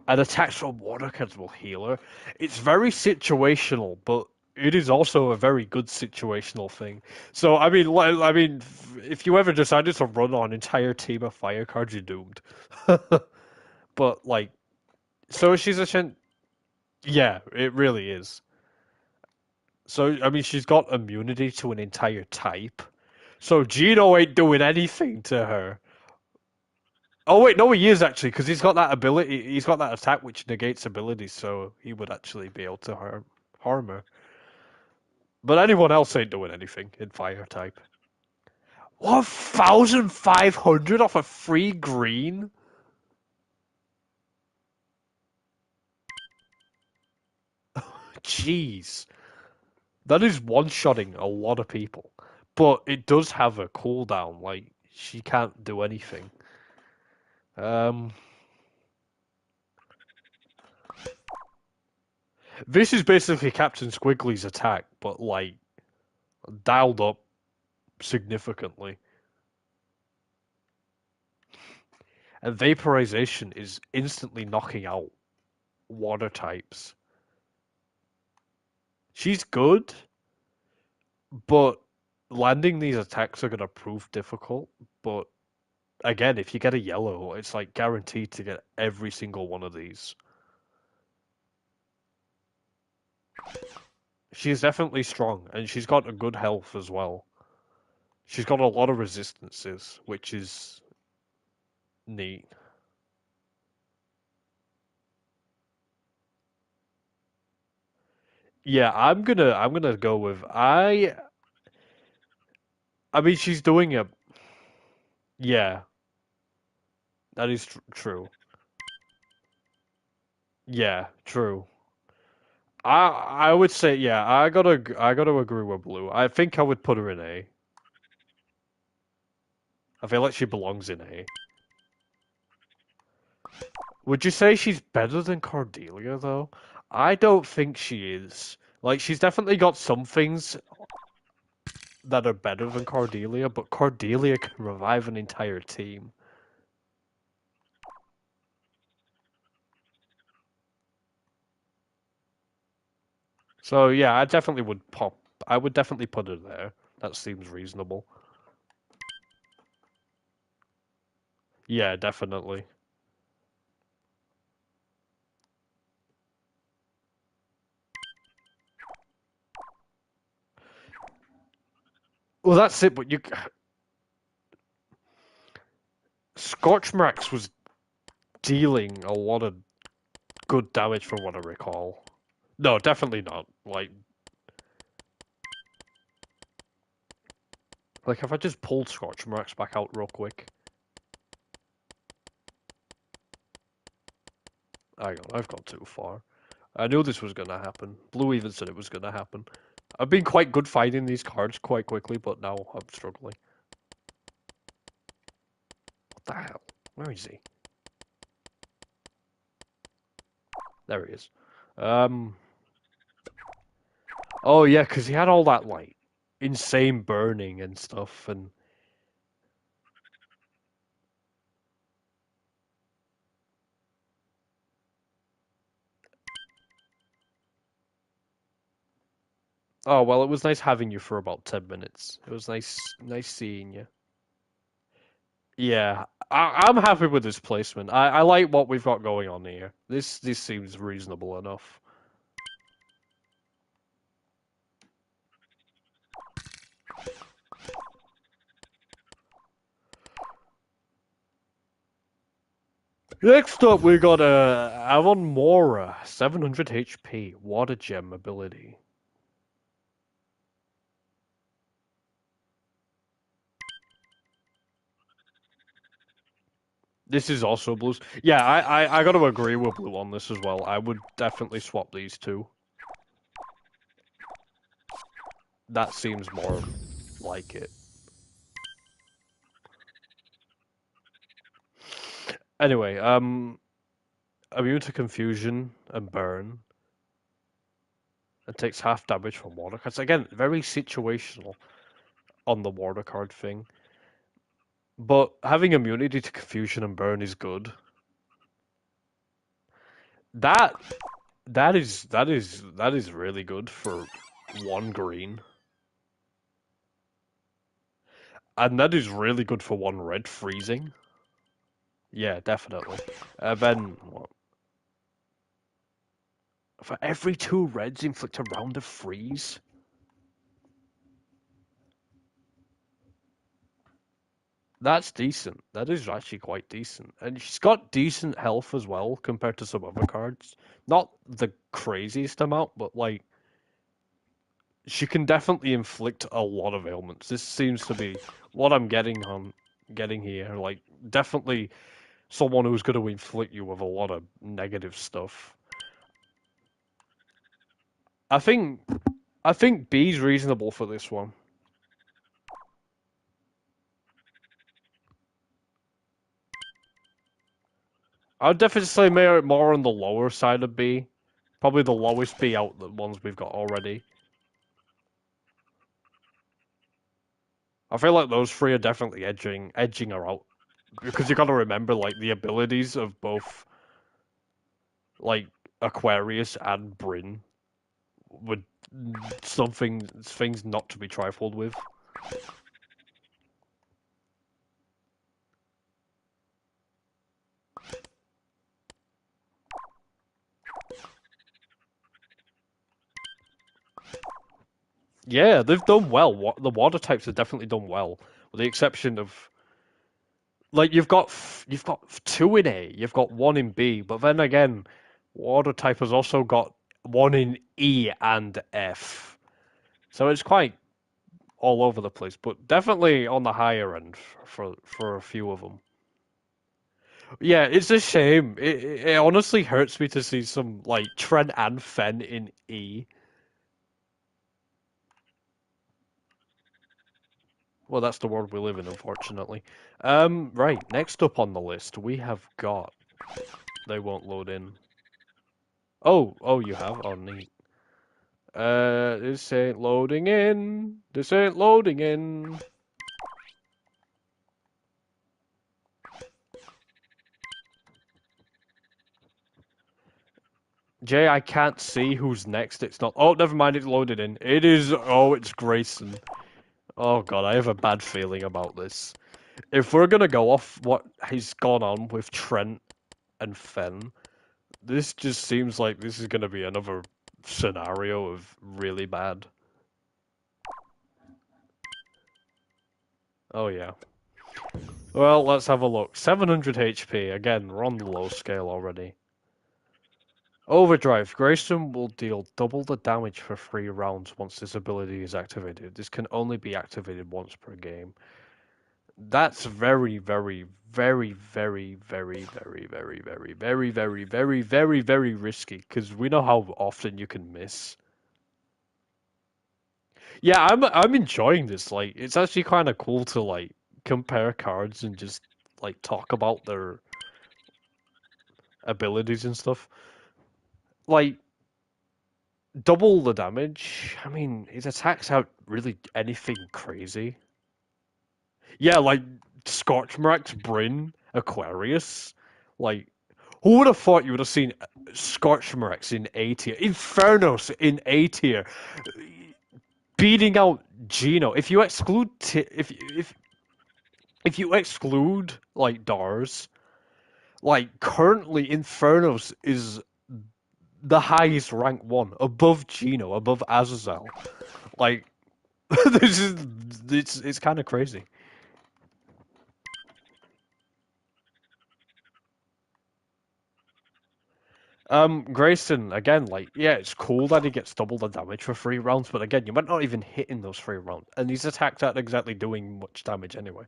water cards will heal her. It's very situational, but it is also a very good situational thing. So I mean, if you ever decided to run on an entire team of fire cards, you're doomed. But like, so she's a yeah, it really is. So I mean, she's got immunity to an entire type. So Gino ain't doing anything to her. Oh wait, no, he is actually because he's got that ability. He's got that attack which negates abilities, so he would actually be able to harm her. But anyone else ain't doing anything in fire type. 1,500 off a free green? Jeez. That is one-shotting a lot of people. But it does have a cooldown, like, she can't do anything. Um, this is basically Captain Squiggly's attack, but, like, dialed up significantly. And Vaporization is instantly knocking out water types. She's good, but landing these attacks are going to prove difficult. But again, if you get a yellow, it's like guaranteed to get every single one of these. She's definitely strong, and she's got a good health as well. She's got a lot of resistances, which is neat. Yeah, I'm gonna go with I mean she's doing a yeah, that is true. Yeah, true. I would say yeah, I gotta agree with Blue. I think I would put her in A. I feel like she belongs in A. Would you say she's better than Cordelia though? I don't think she is. Like she's definitely got some things that are better than Cordelia, but Cordelia can revive an entire team. So yeah, I would definitely put her there. That seems reasonable. Yeah, definitely. Well, that's it. But you, Scorchmarks was dealing a lot of good damage from what I recall. No, definitely not. Like if I just pulled Scorchmarks back out real quick. Hang on, I've gone too far. I knew this was gonna happen. Blue even said it was gonna happen. I've been quite good finding these cards quite quickly, but now I'm struggling. What the hell? Where is he? There he is. Um. Oh yeah, because he had all that like insane burning and stuff, and oh well, it was nice having you for about 10 minutes. It was nice seeing you. Yeah, I'm happy with this placement. I like what we've got going on here. This seems reasonable enough. Next up, we got Avon Mora, 700 HP, Water Gem ability. This is also blues. Yeah, I got to agree with blue on this as well. I would definitely swap these two. That seems more like it. Anyway, immune to confusion and burn, and takes half damage from water cards. Again, very situational on the water card thing. But having immunity to confusion and burn is good. That that is really good for one green. And that is really good for one red freezing. Yeah, definitely. Then what? For every two reds, inflict a round of freeze. That's decent. That is actually quite decent. And she's got decent health as well compared to some other cards. Not the craziest amount, but like she can definitely inflict a lot of ailments. This seems to be what I'm getting here. Like definitely someone who's going to inflict you with a lot of negative stuff. I think I think B's reasonable for this one. I would definitely say more on the lower side of B. Probably the lowest B out the ones we've got already. I feel like those three are definitely edging her out. Because you gotta remember like the abilities of both like Aquarius and Bryn would things not to be trifled with. Yeah, they've done well. The water types have definitely done well, with the exception of like you've got two in A, you've got one in B, but then again, water type has also got one in E and F, so it's quite all over the place. But definitely on the higher end for a few of them. Yeah, it's a shame. It honestly hurts me to see some like Trent and Fen in E. Well, that's the world we live in, unfortunately. Right, next up on the list, we have got. They won't load in. Oh, you have? Oh, neat. This ain't loading in. This ain't loading in. Jay, I can't see who's next. It's not. Oh, never mind. It's loaded in. It is. Oh, it's Grayson. Oh god, I have a bad feeling about this. If we're gonna go off what has gone on with Trent and Fen, this just seems like this is gonna be another scenario of really bad. Oh yeah. Well, let's have a look. 700 HP. Again, we're on the low scale already. Overdrive. Grayson will deal double the damage for 3 rounds once this ability is activated. This can only be activated once per game. That's very, very, very, very, very, very, very, very, very, very, very, very, very risky because we know how often you can miss. Yeah, I'm enjoying this. Like, it's actually kind of cool to like compare cards and just like talk about their abilities and stuff. Like, double the damage. I mean, his attacks aren't really anything crazy. Yeah, like Scorchmark's Bryn, Aquarius. Like, who would have thought you would have seen Scorchmarks in A tier, Infernos in A tier, beating out Gino? If you exclude if you exclude like Dars, like currently Infernos is the highest rank one, above Gino, above Azazel. Like this is it's kind of crazy. Grayson, again, like, yeah, it's cool that he gets double the damage for 3 rounds, but again, you might not even hit in those 3 rounds, and these attacks aren't exactly doing much damage anyway.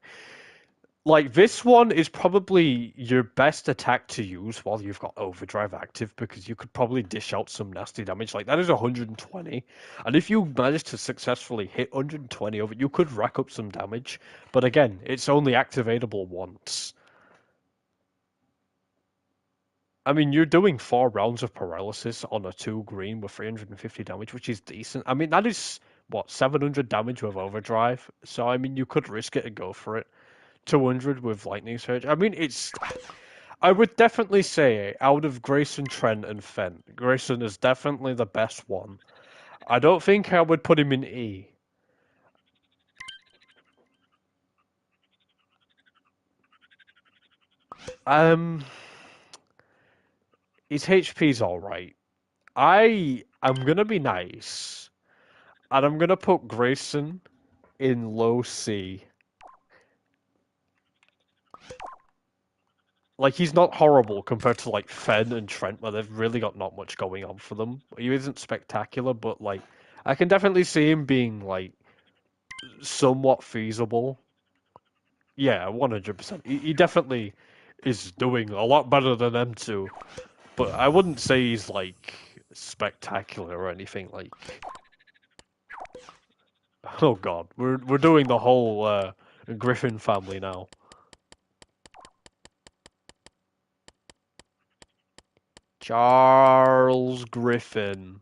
Like, this one is probably your best attack to use while you've got Overdrive active, because you could probably dish out some nasty damage. Like, that is 120, and if you manage to successfully hit 120 over, you could rack up some damage, but again, it's only activatable once. I mean, you're doing 4 rounds of paralysis on a 2 green with 350 damage, which is decent. I mean, that is, what, 700 damage with overdrive? So, I mean, you could risk it and go for it. 200 with lightning surge. I mean, it's. I would definitely say, out of Grayson, Trent, and Fen, Grayson is definitely the best one. I don't think I would put him in E. Um, his HP's alright. I'm gonna be nice, and I'm gonna put Grayson in low C. Like he's not horrible compared to like Fen and Trent, where they've really got not much going on for them. He isn't spectacular, but like I can definitely see him being like somewhat feasible. Yeah, 100%. He definitely is doing a lot better than them two, but I wouldn't say he's like spectacular or anything like. Oh God, we're doing the whole Griffin family now. Charles Griffin.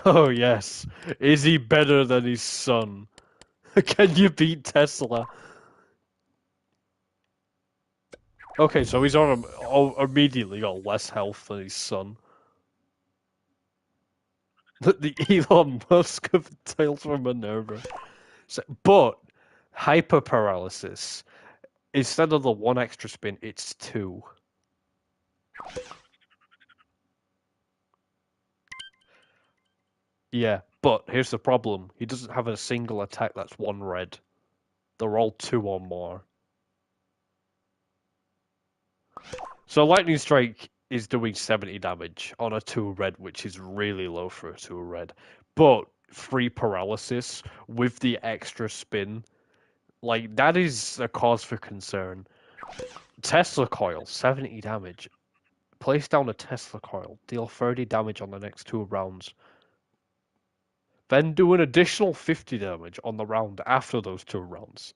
Oh yes, is he better than his son? Can you beat Tesla? Okay, so he's on immediately got less health than his son. The Elon Musk of Tales from Minerva. So, but hyper paralysis, instead of the one extra spin, it's two. Yeah, but here's the problem. He doesn't have a single attack that's one red. They're all two or more. So Lightning Strike is doing 70 damage on a 2 red, which is really low for a 2 red. But 3 paralysis with the extra spin, like, that is a cause for concern. Tesla Coil, 70 damage. Place down a Tesla Coil, deal 30 damage on the next 2 rounds. Then do an additional 50 damage on the round after those 2 rounds.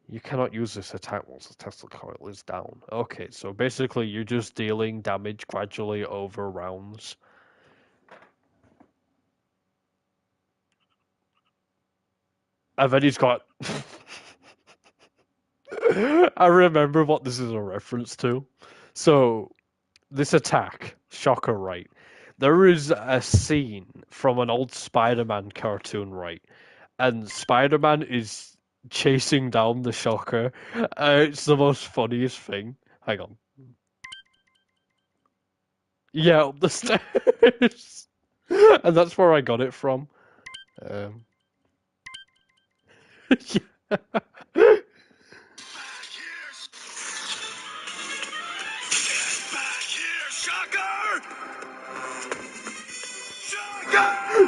You cannot use this attack once the Tesla Coil is down. Okay, so basically you're just dealing damage gradually over rounds. And then he's got... I remember what this is a reference to. So, this attack, shocker, right? There is a scene from an old Spider-Man cartoon, right? And Spider-Man is chasing down the shocker. It's the most funniest thing. Hang on. Yeah, up the stairs. And that's where I got it from. Um, yeah.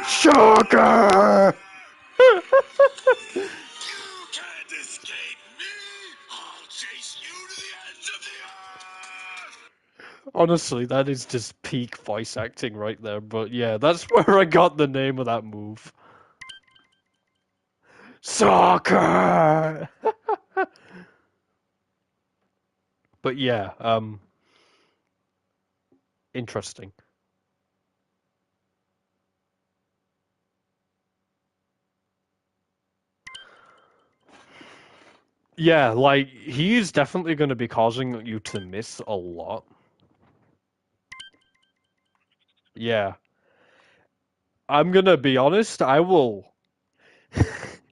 Shocker! Can't escape me! I'll chase you to the ends of the earth! Honestly, that is just peak voice acting right there. But yeah, that's where I got the name of that move. Soccer! But yeah, interesting. Yeah, like, he is definitely going to be causing you to miss a lot. Yeah. I'm gonna be honest, I will.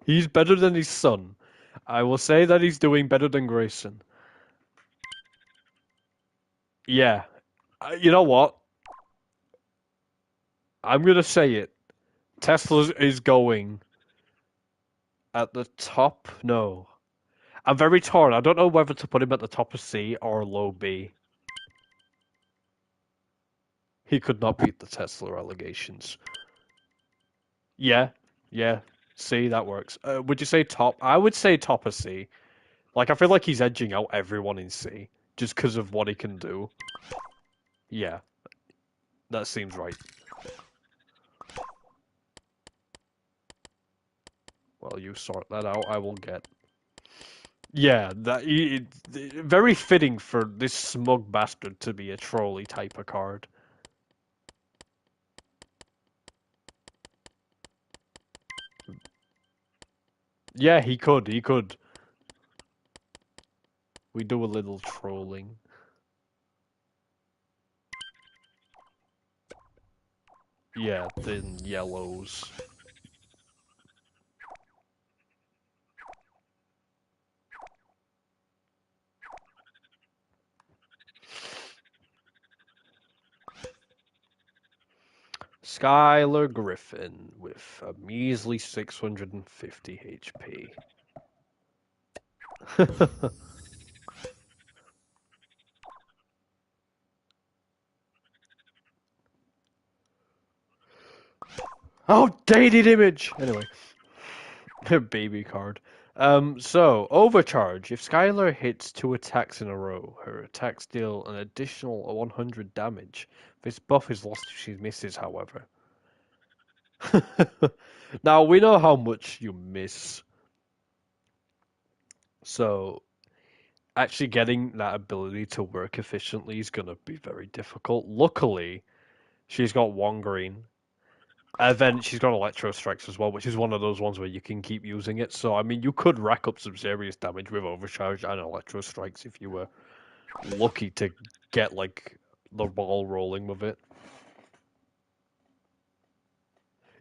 He's better than his son. I will say that he's doing better than Grayson. Yeah. You know what? I'm gonna say it. Tesla is going at the top. No. I'm very torn. I don't know whether to put him at the top of C or low B. He could not beat the Tesla allegations. Yeah. Yeah. C, that works. Would you say top? I would say top of C. Like, I feel like he's edging out everyone in C just because of what he can do. Yeah. That seems right. Well, you sort that out. I will get. Yeah, very fitting for this smug bastard to be a trolley type of card. Yeah, he could. He could. We do a little trolling. Yeah, then yellows. Skylar Griffin with a measly 650 HP. Oh, dated image! Anyway. Baby card. So overcharge. If Skylar hits 2 attacks in a row, her attacks deal an additional 100 damage. This buff is lost if she misses, however. Now we know how much you miss, so actually getting that ability to work efficiently is gonna be very difficult. Luckily, she's got one green. And then she's got Electro Strikes as well, which is one of those ones where you can keep using it. So, I mean, you could rack up some serious damage with Overcharge and Electro Strikes if you were lucky to get, like, the ball rolling with it.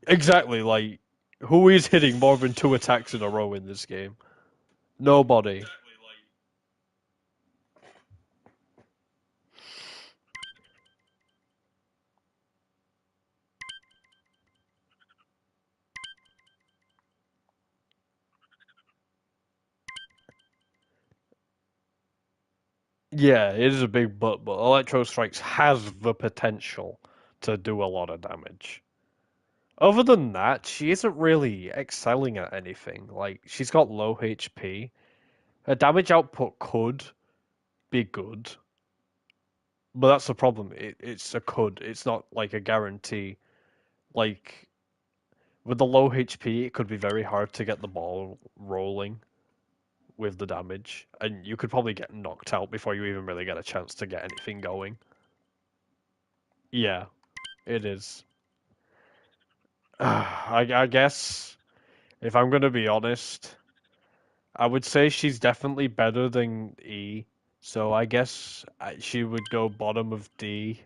Exactly, like, who is hitting more than 2 attacks in a row in this game? Nobody. Yeah, it is a big but Electro Strikes has the potential to do a lot of damage. Other than that, she isn't really excelling at anything. Like, she's got low HP. Her damage output could be good, but that's the problem. It's a could. It's not like a guarantee. Like, with the low HP, it could be very hard to get the ball rolling with the damage, and you could probably get knocked out before you even really get a chance to get anything going. Yeah, it is. I guess if I'm gonna be honest, I would say she's definitely better than E. So I guess she would go bottom of D.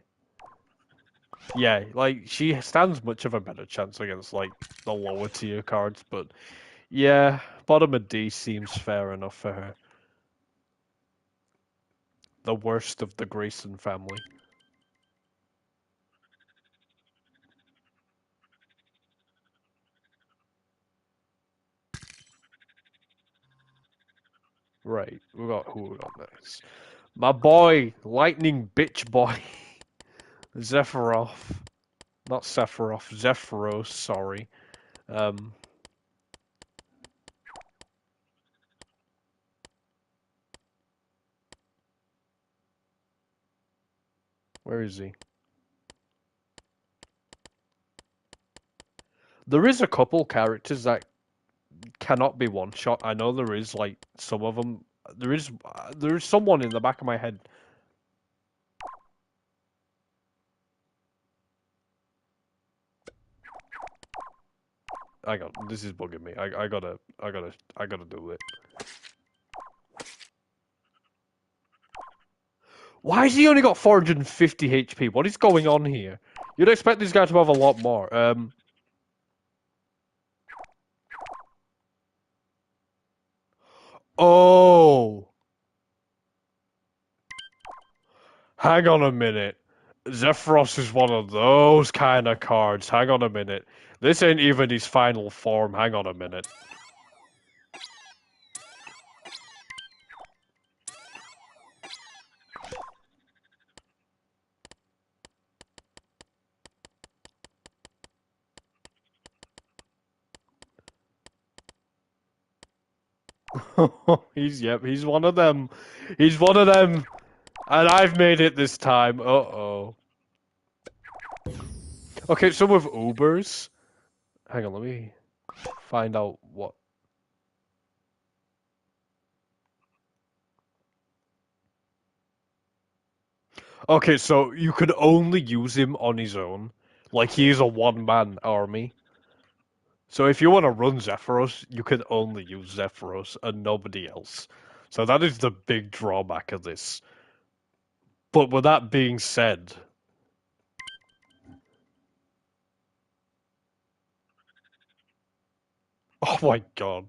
Yeah, like she stands much of a better chance against like the lower tier cards, but yeah, bottom of D seems fair enough for her. The worst of the Grayson family. Right, who we got next? My boy, Lightning Bitch Boy, Zephyroth. Not Sephiroth, Zephyros, sorry. Um, where is he? There is a couple characters that cannot be one shot. I know there is like some of them. There is someone in the back of my head. This is bugging me. I gotta do it. Why has he only got 450 HP? What is going on here? You'd expect this guy to have a lot more. Oh, hang on a minute. Zephyros is one of those kind of cards. Hang on a minute. This ain't even his final form. Hang on a minute. He's one of them. He's one of them. And I've made it this time. Uh-oh. Okay, so with Ubers, hang on, let me find out what. Okay, so you could only use him on his own. Like he's a one-man army. So if you want to run Zephyros, you can only use Zephyros and nobody else. So that is the big drawback of this. But with that being said, oh my god.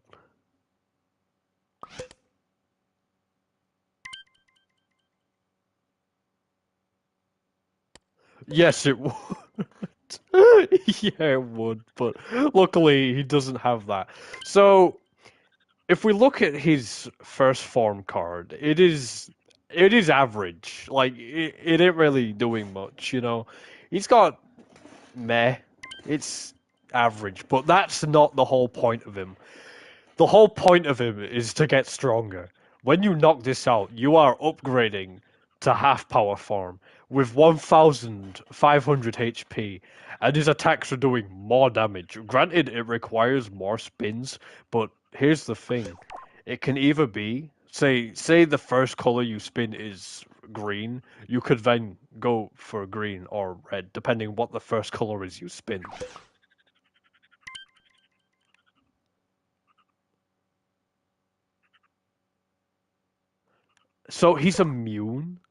Yes, it would. Yeah, it would, but luckily he doesn't have that. So if we look at his first form card, it is average. Like it ain't really doing much, you know. He's got meh. It's average, but that's not the whole point of him. The whole point of him is to get stronger. When you knock this out, you are upgrading to half power form with 1500 HP, and his attacks are doing more damage. Granted, it requires more spins, but here's the thing. It can either be, say the first color you spin is green, you could then go for green or red, depending what the first color is you spin. So he's immune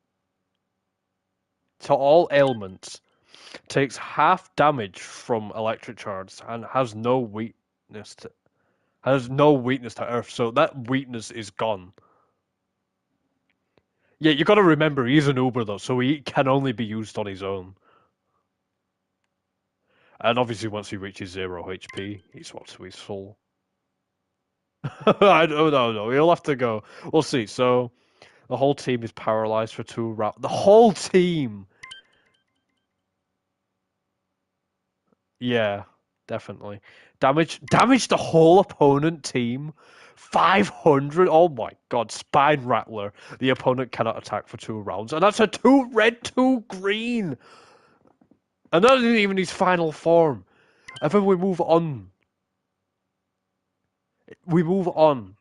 to all ailments, takes half damage from electric charge, and has no weakness to earth. So that weakness is gone. Yeah, you got to remember he's an Uber though, so he can only be used on his own. And obviously, once he reaches 0 HP, he swaps to his full. I don't know. No, he'll have to go. We'll see. So the whole team is paralyzed for 2 rounds. The whole team. Yeah, definitely. Damage the whole opponent team. 500. Oh my god, Spine Rattler. The opponent cannot attack for 2 rounds. And that's a 2 red, 2 green. And that isn't even his final form. And then we move on. We move on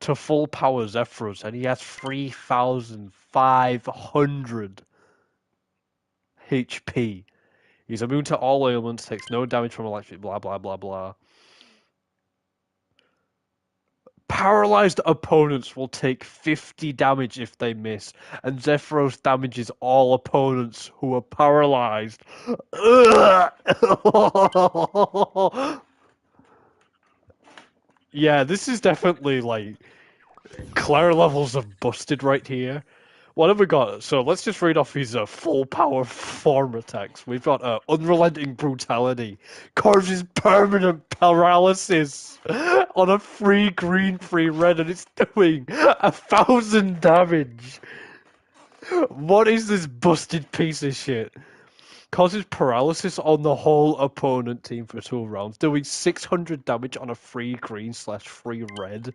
to full power Zephyros, and he has 3,500 HP. He's immune to all ailments, takes no damage from electric, blah blah blah blah. Paralyzed opponents will take 50 damage if they miss, and Zephyros damages all opponents who are paralyzed. Yeah, this is definitely like Claire levels of busted right here. What have we got? So let's just read off his full power form attacks. We've got Unrelenting Brutality, causes permanent paralysis on a free green, free red, and it's doing 1,000 damage. What is this busted piece of shit? Causes paralysis on the whole opponent team for 2 rounds, doing 600 damage on a free green slash free red.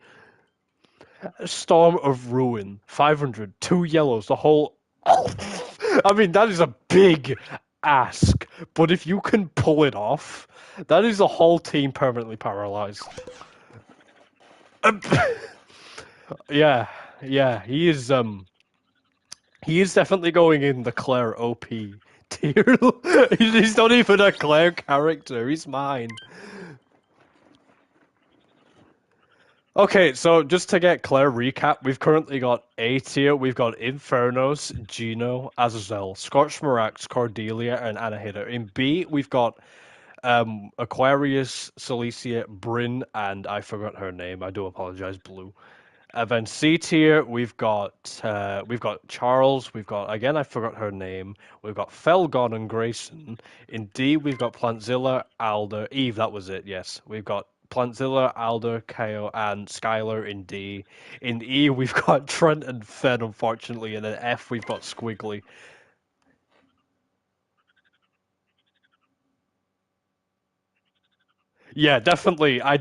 Storm of Ruin, 500, 2 yellows, the whole. I mean, that is a big ask, but if you can pull it off, that is the whole team permanently paralyzed. Yeah, yeah, he is definitely going in the Claire OP tier. He's not even a Claire character, he's mine. Okay, so just to get clear recap, we've currently got A tier, we've got Infernos, Gino, Azazel, Scorched Mirax, Cordelia, and Anahita. In B, we've got Aquarius, Celicia, Bryn, and I forgot her name. I do apologize, Blue. And then C tier, we've got Charles, we've got again I forgot her name. We've got Felgon and Grayson. In D, we've got Plantzilla, Alder, Eve. That was it. Yes, we've got Plantzilla, Alder, Kale, and Skylar in D. In E, we've got Trent and Fed, unfortunately, and in F, we've got Squiggly. Yeah, definitely. I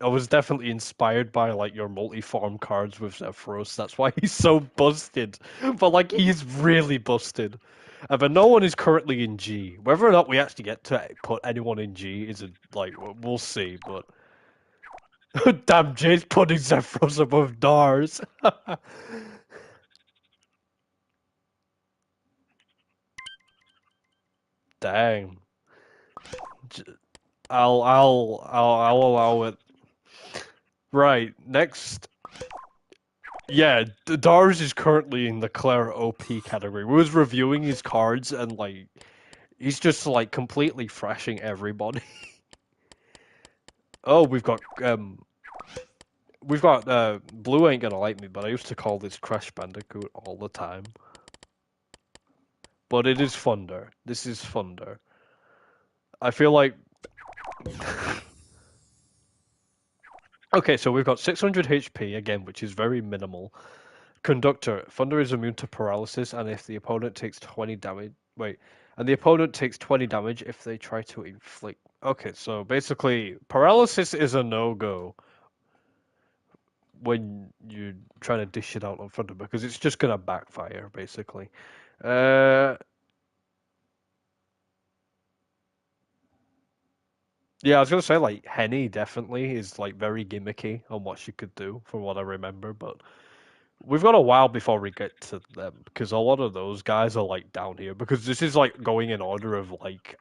was definitely inspired by like your multi-form cards with Zephyros. That's why he's so busted. But like he's really busted. But no one is currently in G. Whether or not we actually get to put anyone in G is like we'll see. But damn, Jay's putting Zephyros above Dars. Dang. J- I'll allow it. Right, next. Yeah, Dars is currently in the Claire OP category. We was reviewing his cards and like he's just like completely thrashing everybody. Oh, we've got Blue ain't gonna like me, but I used to call this Crash Bandicoot all the time. But it is Thunder. This is Thunder. I feel like okay, so we've got 600 HP again, which is very minimal. Conductor. Thunder is immune to paralysis, and if the opponent takes 20 damage. Wait. And the opponent takes 20 damage if they try to inflict. Okay, so basically, paralysis is a no-go when you're trying to dish it out in front of them because it's just gonna backfire, basically. Uh, yeah, I was gonna say like Henny definitely is like very gimmicky on what she could do, from what I remember, but we've got a while before we get to them because a lot of those guys are like down here because this is like going in order of like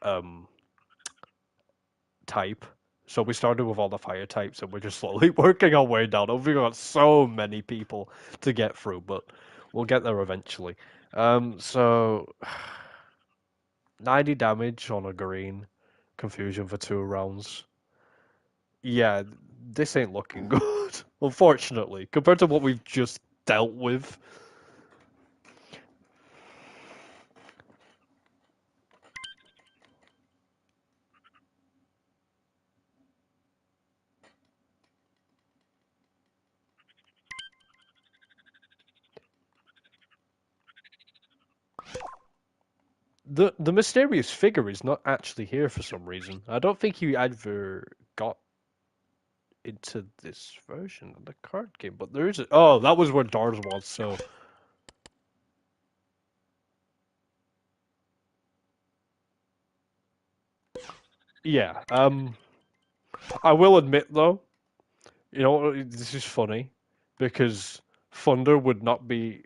type. So we started with all the fire types and we're just slowly working our way down. We've got so many people to get through, but we'll get there eventually. So 90 damage on a green, confusion for 2 rounds. Yeah, this ain't looking good, unfortunately, compared to what we've just dealt with. The mysterious figure is not actually here for some reason. I don't think you ever got into this version of the card game, but there is a... Oh, that was where Dars was, so... Yeah, I will admit, though, you know, this is funny, because Thunder would not be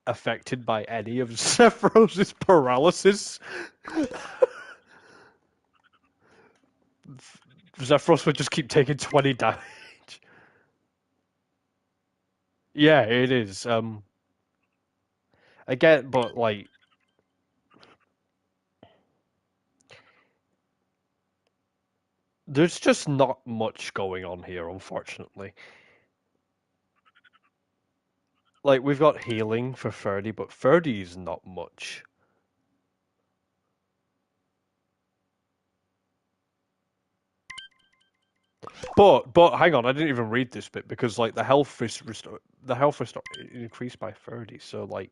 affected by any of Zephyros's paralysis. Zephyros would just keep taking 20 damage. Yeah, it is. Again, but, like, there's just not much going on here, unfortunately. Like, we've got healing for 30, but 30 is not much. But hang on, I didn't even read this bit because like the health restore increased by 30. So like,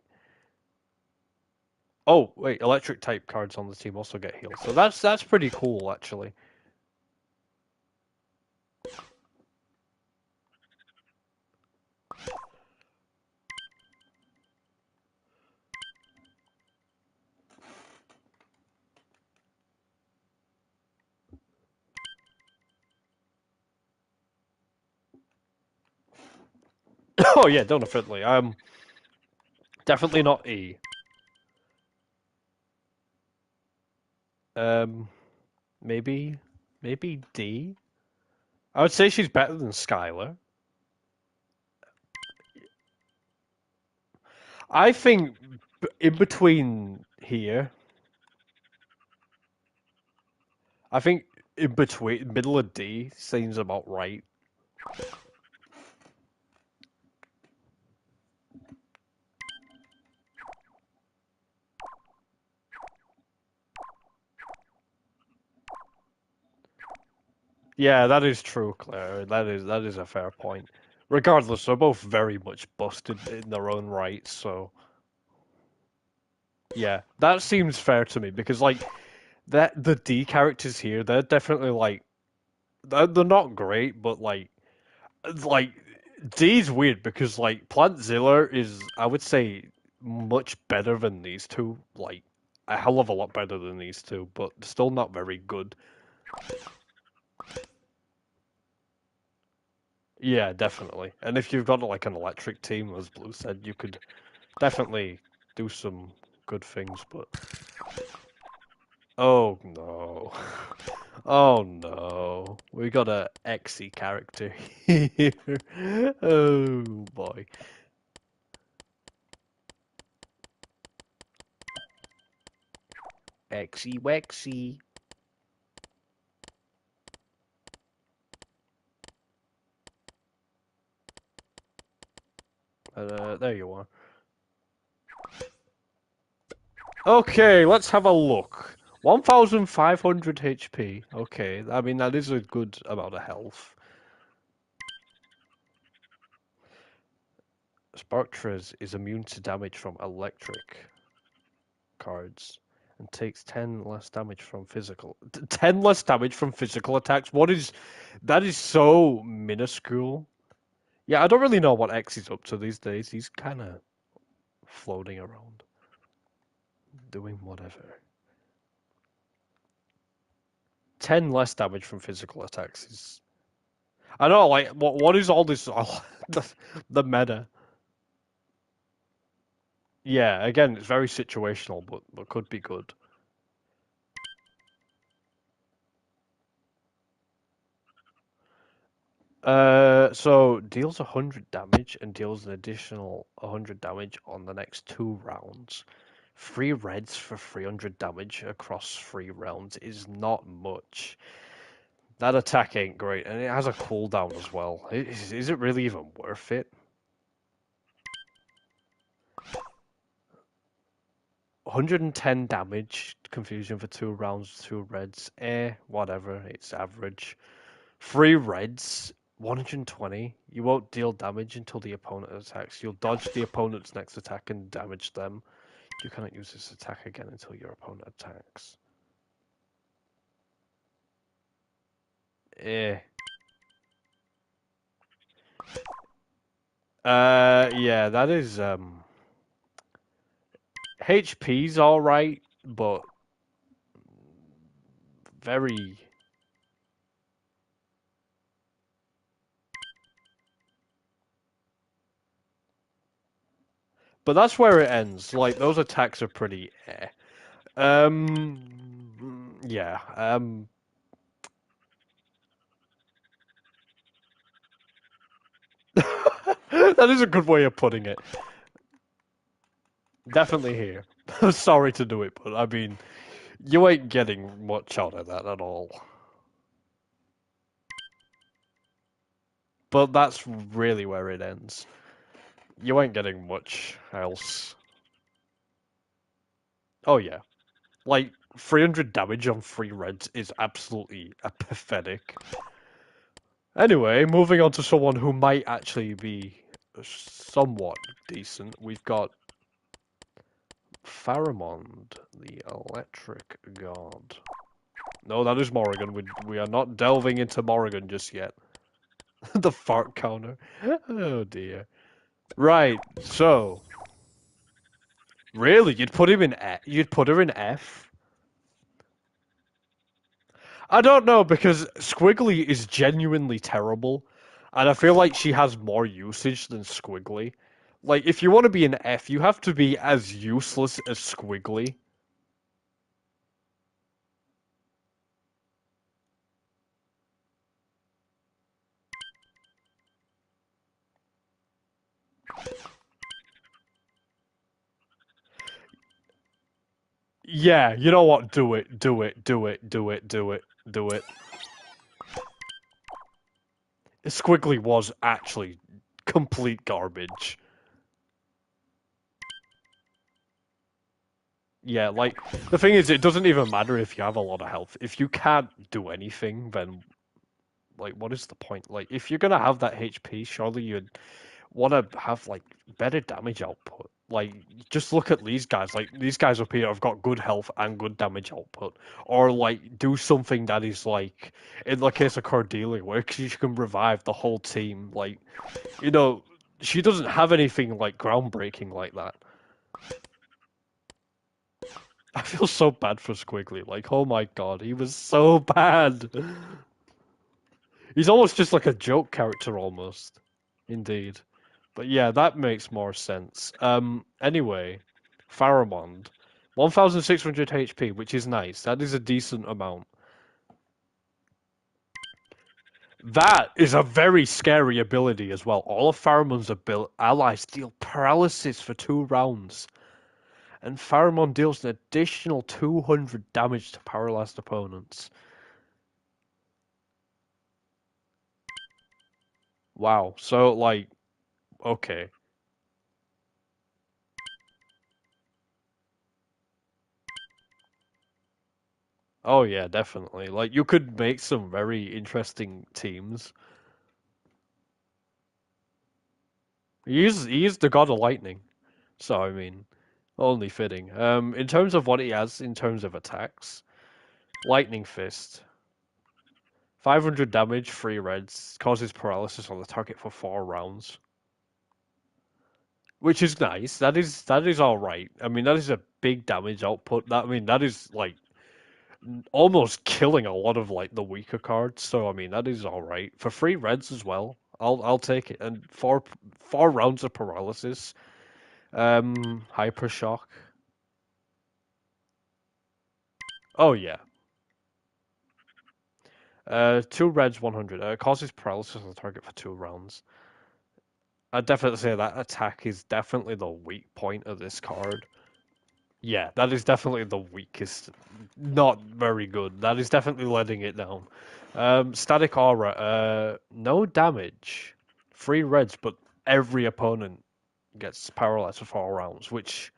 oh wait, electric type cards on the team also get healed. So that's pretty cool actually. Oh yeah, definitely. Definitely not E. Um, maybe maybe D. I would say she's better than Skylar. I think in between here, I think in between middle of D seems about right. Yeah, that is true, Claire. That is a fair point. Regardless, they're both very much busted in their own right, so yeah, that seems fair to me because like that the D characters here, they're definitely like they're not great, but like D's weird because like Plantzilla is I would say much better than these two, like a hell of a lot better than these two, but still not very good. Yeah, definitely. And if you've got like an electric team, as Blue said, you could definitely do some good things, but oh no. Oh no. We got a Exy character here. Oh boy. Exy Wexy. There you are. Okay, let's have a look. 1,500 HP. Okay, I mean that is a good amount of health. Sparktrez is immune to damage from electric cards. and takes 10 less damage from physical. 10 less damage from physical attacks? What is. That is so minuscule. Yeah, I don't really know what X is up to these days. He's kind of floating around, doing whatever. 10 less damage from physical attacks is. I don't know, like, what is all this. The meta. Yeah, again, it's very situational, but could be good. So deals 100 damage and deals an additional 100 damage on the next 2 rounds. 3 reds for 300 damage across 3 rounds is not much. That attack ain't great, and it has a cooldown as well. Is it really even worth it? 110 damage, confusion for 2 rounds, 2 reds. Whatever, it's average. 3 reds, 120. You won't deal damage until the opponent attacks. You'll dodge the opponent's next attack and damage them. You cannot use this attack again until your opponent attacks. Eh. Yeah, that is, HP's alright, but very. But that's where it ends. Like, those attacks are pretty eh. Yeah. That is a good way of putting it. Definitely here. Sorry to do it, but I mean, you ain't getting much out of that at all. But that's really where it ends. You ain't getting much else. Oh yeah. Like, 300 damage on 3 reds is absolutely pathetic. Anyway, moving on to someone who might actually be somewhat decent. We've got Pharamond, the Electric God. No, that is Morrigan. We are not delving into Morrigan just yet. The fart counter. Oh dear. Right, so really, you'd put him in you'd put her in F? I don't know because Squiggly is genuinely terrible, and I feel like she has more usage than Squiggly. Like, if you want to be an F, you have to be as useless as Squiggly. Yeah, you know what? Do it, do it, do it, do it, do it, do it. Squiggly was actually complete garbage. Yeah, like, the thing is, it doesn't even matter if you have a lot of health. If you can't do anything, then, like, what is the point? Like, if you're gonna have that HP, surely you'd want to have, like, better damage output. Like, just look at these guys. Like, these guys up here have got good health and good damage output. Or, like, do something that is, like, in the case of Cordelia, where she can revive the whole team. Like, you know, she doesn't have anything, like, groundbreaking like that. I feel so bad for Squiggly. Like, oh my god, he was so bad. He's almost just like a joke character, almost. Indeed. But yeah, that makes more sense. Anyway, Pharamond. 1,600 HP, which is nice. That is a decent amount. That is a very scary ability as well. All of Pharamond's allies deal paralysis for 2 rounds. And Pharamond deals an additional 200 damage to paralyzed opponents. Wow. So, like, okay. Oh yeah, definitely. Like, you could make some very interesting teams. He is the god of lightning. So I mean, Only fitting. In terms of what he has, in terms of attacks, Lightning Fist, 500 damage, 3 reds, causes paralysis on the target for 4 rounds, which is nice. That is all right. I mean, that is a big damage output. That is like almost killing a lot of like the weaker cards. So I mean, that is all right for 3 reds as well. I'll take it. And 4 rounds of paralysis. Hyper shock. Oh yeah. 2 reds, 100. Causes paralysis on the target for 2 rounds. I'd definitely say that attack is definitely the weak point of this card. Yeah, that is definitely the weakest. Not very good. That is definitely letting it down. Static Aura, no damage. 3 reds, but every opponent gets paralyzed for 4 rounds, which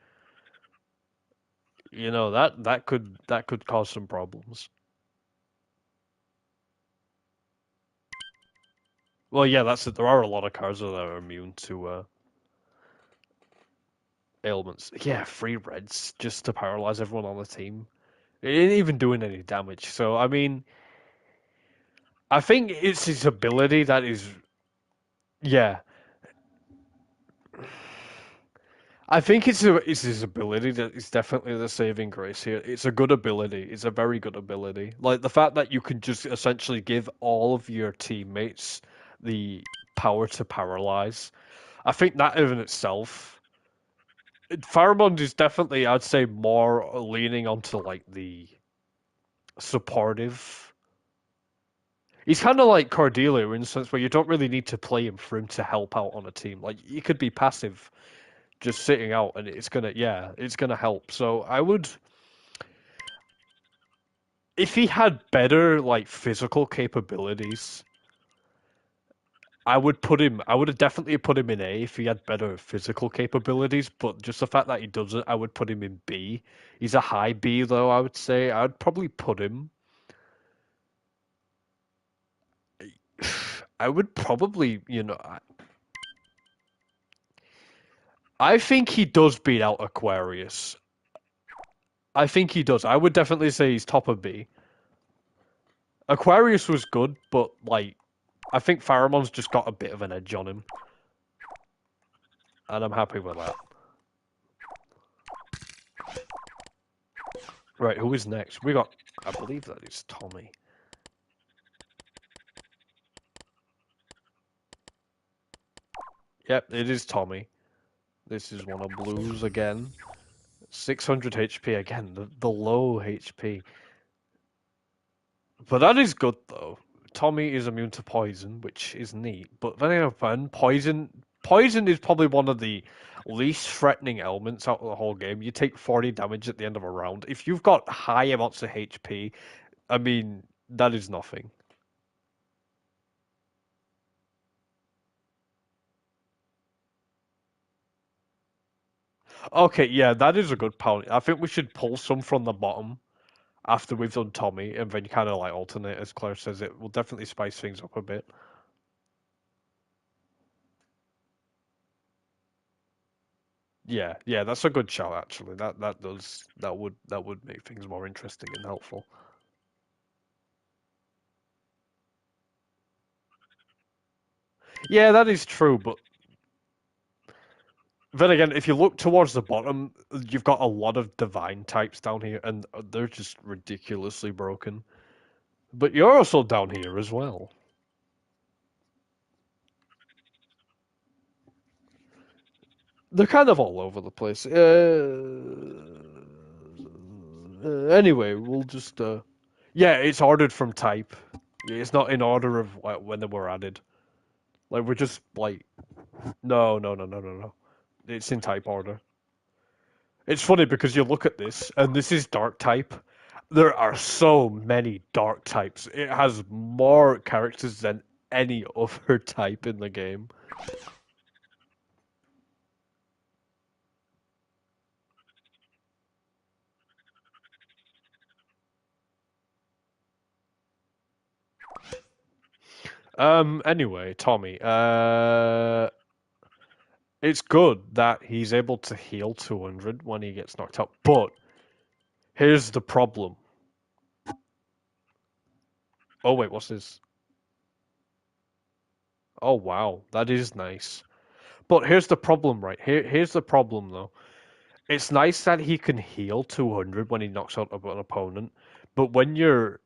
that could cause some problems. Well, yeah, that's it. There are a lot of cards that are immune to ailments. Yeah, 3 reds just to paralyze everyone on the team. It ain't even doing any damage. So I mean, I think it's his ability that is. Yeah, I think it's his ability that is definitely the saving grace here. It's a good ability. It's a very good ability. Like the fact that you can just essentially give all of your teammates the power to paralyze. I think that in itself, Pheromone is definitely, I'd say, more leaning onto like the supportive. He's kind of like Cordelia in the sense where you don't really need to play him for him to help out on a team. Like you could be passive, just sitting out, and it's gonna help. So I would, if he had better like physical capabilities, I would have definitely put him in A if he had better physical capabilities. But just the fact that he doesn't, I would put him in B. He's a high B though. I would say I'd probably put him. I would probably, I think he does beat out Aquarius. I think he does. I would definitely say he's top of B. Aquarius was good, but like I think Pheromone's just got a bit of an edge on him, and I'm happy with that. Right, who is next? We got, I believe that is Tommy. Yep, it is Tommy. This is one of Blue's again. 600 HP again, the low HP. But that is good though. Tommy is immune to poison, which is neat. But then again, poison is probably one of the least threatening elements out of the whole game. You take 40 damage at the end of a round. If you've got high amounts of HP, I mean, that is nothing. Okay, yeah, that is a good point. I think we should pull some from the bottom after we've done Tommy, and then kind of like alternate, as Claire says. It will definitely spice things up a bit. Yeah, yeah, that's a good shout actually. That would make things more interesting and helpful. Yeah, that is true, but then again, if you look towards the bottom, you've got a lot of divine types down here, and they're just ridiculously broken. But you're also down here as well. They're kind of all over the place. Anyway, we'll just yeah, it's ordered from type. It's not in order of like, when they were added. Like we're just like no, no, no, no, no, no. It's in type order. It's funny because you look at this, and this is dark type. There are so many dark types. It has more characters than any other type in the game. Anyway, Tommy. It's good that he's able to heal 200 when he gets knocked out, but here's the problem. Oh wait, what's this? Oh wow, that is nice. But here's the problem, right? Here's the problem though. It's nice that he can heal 200 when he knocks out an opponent, but when you're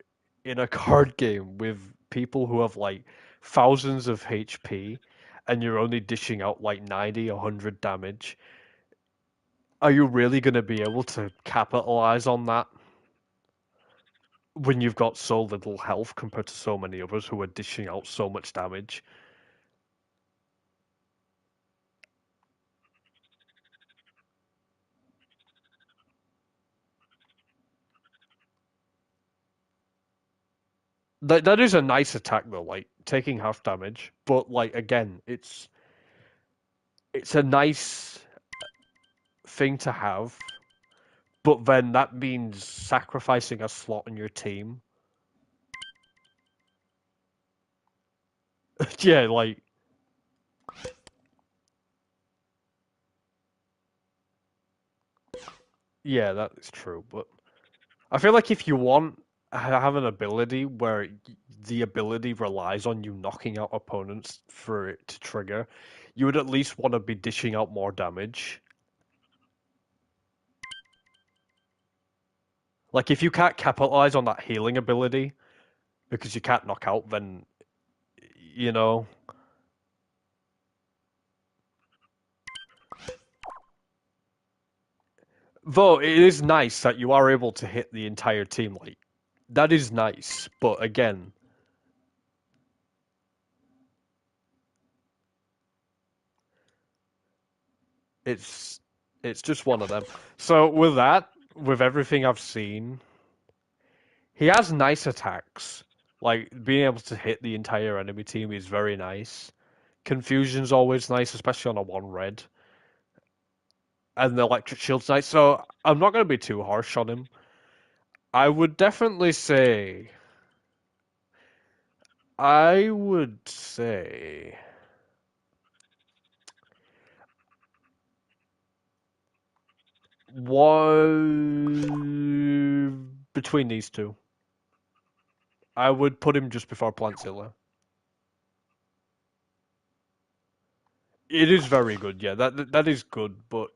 in a card game with people who have like thousands of HP and you're only dishing out like 90, 100 damage, are you really going to be able to capitalize on that when you've got so little health compared to so many others who are dishing out so much damage? That is a nice attack though, like taking half damage, but like again, it's a nice thing to have, but then that means sacrificing a slot in your team. Yeah, like yeah, that is true, but I feel like if you want have an ability where the ability relies on you knocking out opponents for it to trigger, you would at least want to be dishing out more damage. Like if you can't capitalize on that healing ability because you can't knock out, then you know. Though it is nice that you are able to hit the entire team, like that is nice. But again, it's it's just one of them. So with that, with everything I've seen, he has nice attacks. Like being able to hit the entire enemy team is very nice. Confusion's always nice, especially on a one red. And the electric shield's nice. So I'm not going to be too harsh on him. I would definitely say. I would say. One between these two. I would put him just before Plantzilla. It is very good, yeah. That is good, but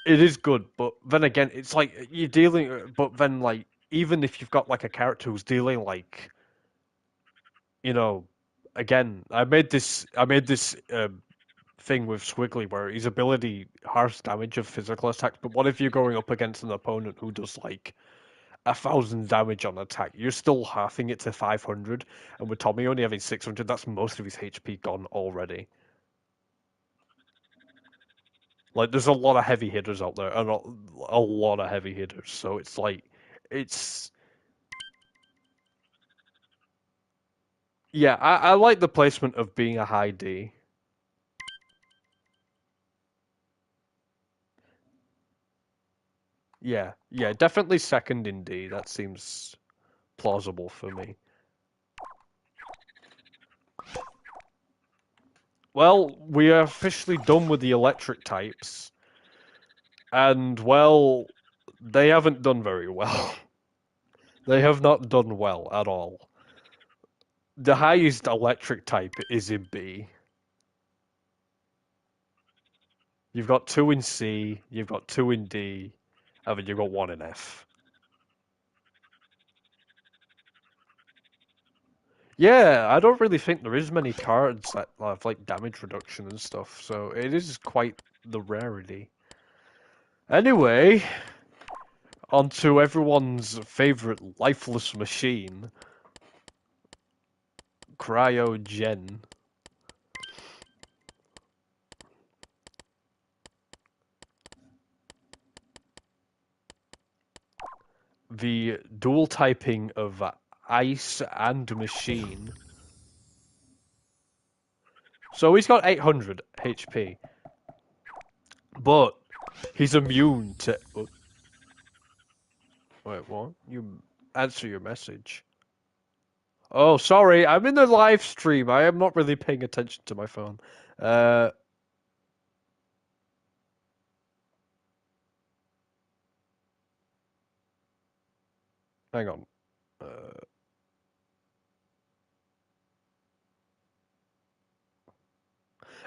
it is good, but then again, it's like you're dealing. But then, like, even if you've got like a character who's dealing like, you know, again, I made this thing with Squiggly where his ability harsh damage of physical attacks. But what if you're going up against an opponent who does like 1,000 damage on attack? You're still halving it to 500, and with Tommy only having 600, that's most of his HP gone already. Like, there's a lot of heavy hitters out there, and a lot of heavy hitters. So it's like, it's yeah. I like the placement of being a high D. Yeah, yeah, definitely second in D. That seems plausible for me. Well, we are officially done with the electric types, and well, they haven't done very well. They have not done well at all. The highest electric type is in B. You've got two in C, you've got two in D, and then you've got one in F. Yeah, I don't really think there is many cards that have like damage reduction and stuff, so it is quite the rarity. Anyway, on to everyone's favorite lifeless machine, Cryogen. The dual typing of ice and machine. So he's got 800 HP, but he's immune to. Oh, wait, what? You answer your message. Oh, sorry, I'm in the live stream. I am not really paying attention to my phone. Uh, hang on. Uh,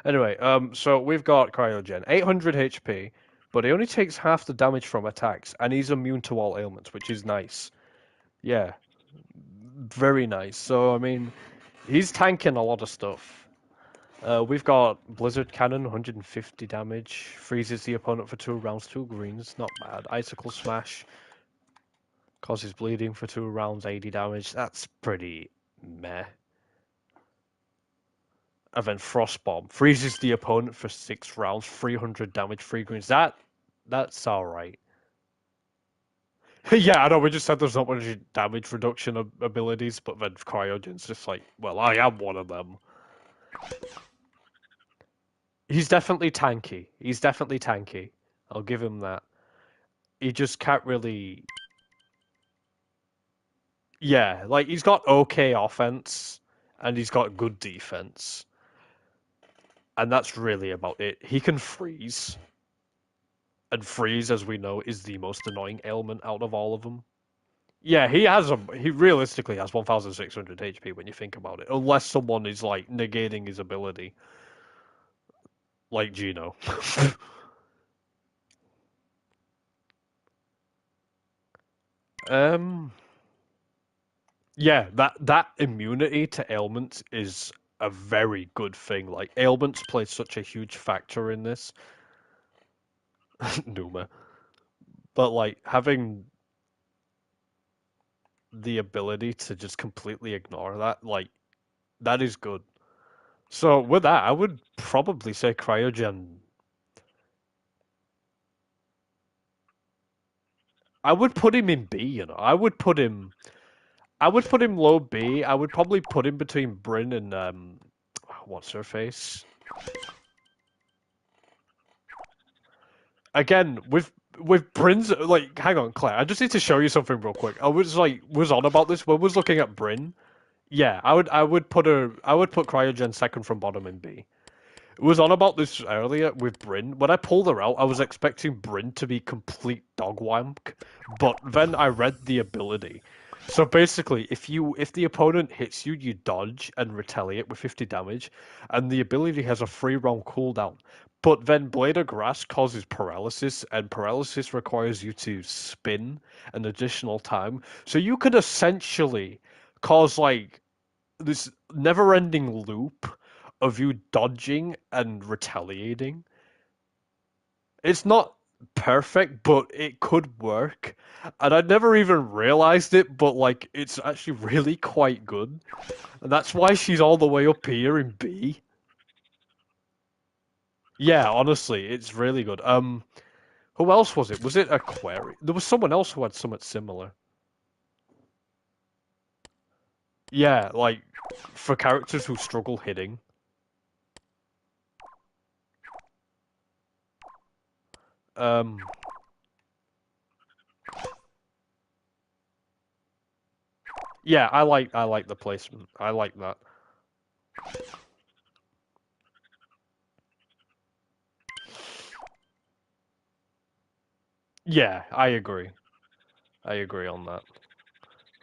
anyway, so we've got Cryogen, 800 HP, but he only takes half the damage from attacks, and he's immune to all ailments, which is nice. Yeah, very nice. So, I mean, he's tanking a lot of stuff. We've got Blizzard Cannon, 150 damage, freezes the opponent for 2 rounds, 2 greens, not bad. Icicle Smash, causes bleeding for 2 rounds, 80 damage, that's pretty meh. And then Frost Bomb, freezes the opponent for 6 rounds, 300 damage, 3 greens, that's alright. Yeah, I know, we just said there's not much damage reduction abilities, but then Cryogen's just like, well, I am one of them. He's definitely tanky. He's definitely tanky. I'll give him that. He just can't really. Yeah, like he's got okay offense and he's got good defense, and that's really about it. He can freeze, and freeze, as we know, is the most annoying ailment out of all of them. Yeah, he has a. He realistically has 1,600 HP when you think about it, unless someone is like negating his ability, like Gino. um. Yeah, that immunity to ailments is a very good thing. Like ailments play such a huge factor in this. Numa. But like having the ability to just completely ignore that, like that is good. So with that, I would probably say Cryogen. I would put him in B, you know. I would put him low B. I would probably put him between Bryn and what's her face? Again, with Bryn's like, hang on, Claire. I just need to show you something real quick. I was on about this when I was looking at Bryn. Yeah, I would put Cryogen second from bottom in B. It was on about this earlier with Bryn. When I pulled her out, I was expecting Bryn to be complete dog wank, but then I read the ability. So basically, if the opponent hits you, you dodge and retaliate with 50 damage, and the ability has a 3 round cooldown. But then Blade of Grass causes paralysis, and paralysis requires you to spin an additional time. So you could essentially cause like this never-ending loop of you dodging and retaliating. It's not perfect, but it could work. And I'd never even realized it, but like it's actually really quite good. And that's why she's all the way up here in B. Yeah, honestly, it's really good. Who else was it? Was it Aquarius? There was someone else who had something similar. Yeah, like for characters who struggle hitting. Um, yeah, I like the placement. I like that. Yeah, I agree. I agree on that.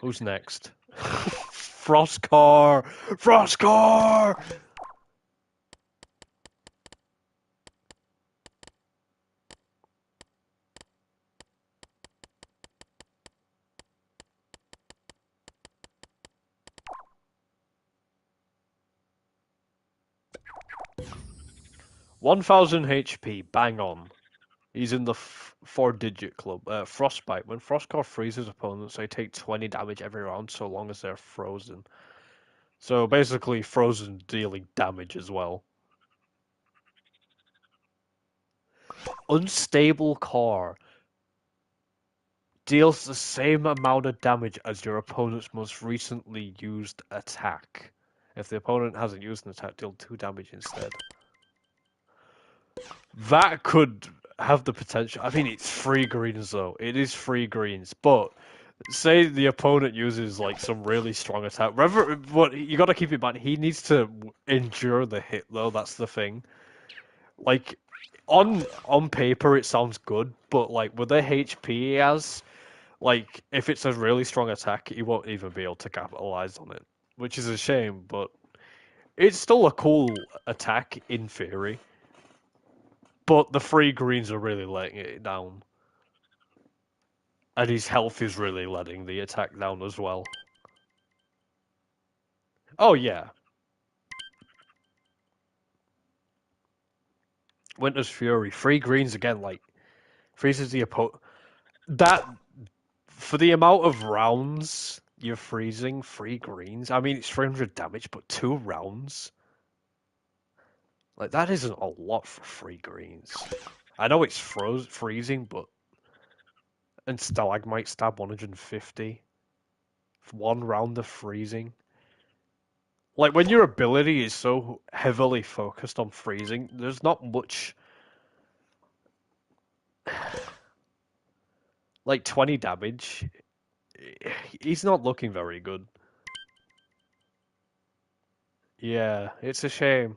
Who's next? Frostcar! Frostcar! 1,000 HP, bang on. He's in the 4-digit club. Frostbite. When Frostcar freezes opponents, they take 20 damage every round so long as they're frozen. So basically, frozen dealing damage as well. Unstable core deals the same amount of damage as your opponent's most recently used attack. If the opponent hasn't used an attack, deal 2 damage instead. That could have the potential. I mean, it's 3 greens though. It is 3 greens, but Say the opponent uses like some really strong attack. Whether what you got to keep in mind, he needs to endure the hit though. That's the thing. Like on paper, it sounds good, but like with the HP he has, like if it's a really strong attack, he won't even be able to capitalize on it, which is a shame. But it's still a cool attack in theory. But the free greens are really letting it down, and his health is really letting the attack down as well. Oh yeah, Winter's Fury, free greens again, like freezes the opponent. That for the amount of rounds you're freezing, free greens. I mean, it's 300 damage, but 2 rounds. Like that isn't a lot for free greens. I know it's freezing, but and stalagmite stab 150 for 1 round of freezing. Like when your ability is so heavily focused on freezing, there's not much. Like 20 damage, he's not looking very good. Yeah, it's a shame.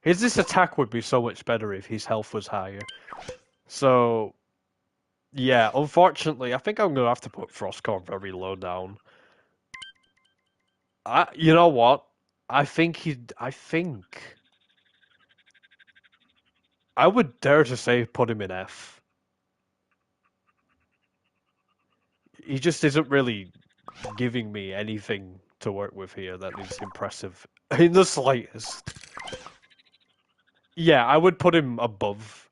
This attack would be so much better if his health was higher. So, yeah, unfortunately, I think I'm gonna have to put Frostcorn very low down. You know what? I think I would dare to say put him in F. He just isn't really giving me anything to work with here that is impressive in the slightest. Yeah, I would put him above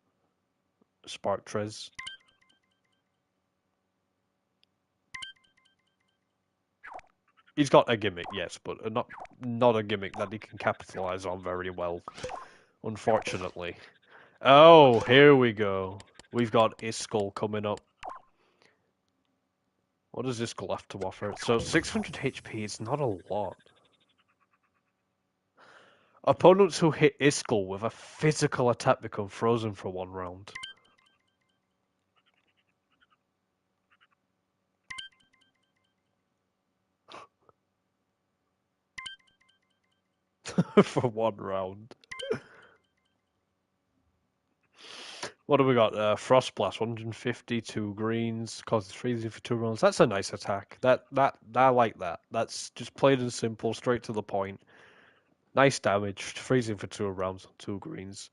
Sparktrez. He's got a gimmick, yes, but not a gimmick that he can capitalize on very well, unfortunately. Oh, here we go. We've got Iskall coming up. What does Iskall have to offer? So 600 HP is not a lot. Opponents who hit Iskall with a physical attack become frozen for 1 round. For 1 round. What do we got? Frost Blast, 152 greens, causes freezing for 2 rounds. That's a nice attack. That I like that. That's just plain and simple, straight to the point. Nice damage, freezing for 2 rounds on 2 greens.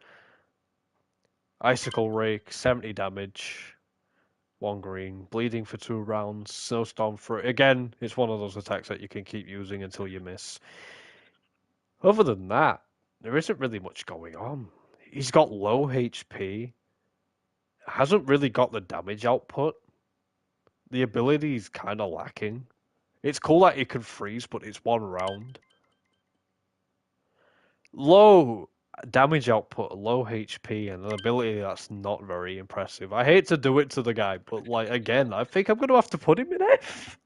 Icicle Rake, 70 damage, 1 green. Bleeding for 2 rounds. Snowstorm for again. It's one of those attacks that you can keep using until you miss. Other than that, there isn't really much going on. He's got low HP. Hasn't really got the damage output. The ability is kind of lacking. It's cool that it can freeze, but it's 1 round. Low damage output, low HP, and an ability that's not very impressive. I hate to do it to the guy, but like again, I think I'm gonna have to put him in F.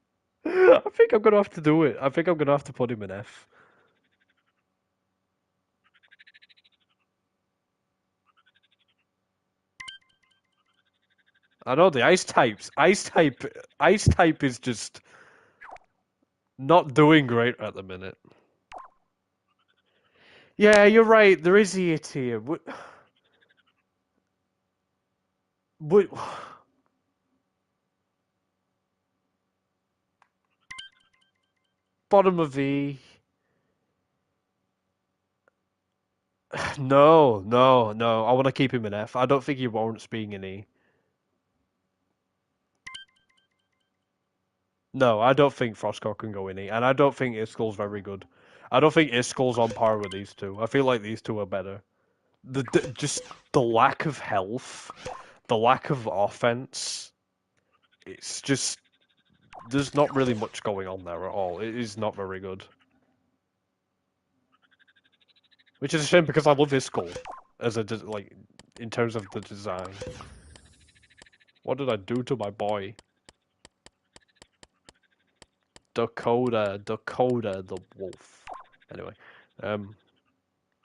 I think I'm gonna have to do it. I think I'm gonna have to put him in F. I know the ice type is just not doing great at the minute. Yeah, you're right. There is the tier. Would, bottom of V. No, no, no. I want to keep him in F. I don't think he warrants being in E. No, I don't think Frostcore can go in E, and I don't think Iskall's very good. I don't think Iskall's on par with these two. I feel like these two are better. Just the lack of health, the lack of offense. It's just there's not really much going on there at all. It is not very good. Which is a shame because I love Iskall as a like in terms of the design. What did I do to my boy? Dakota the wolf. Anyway, um,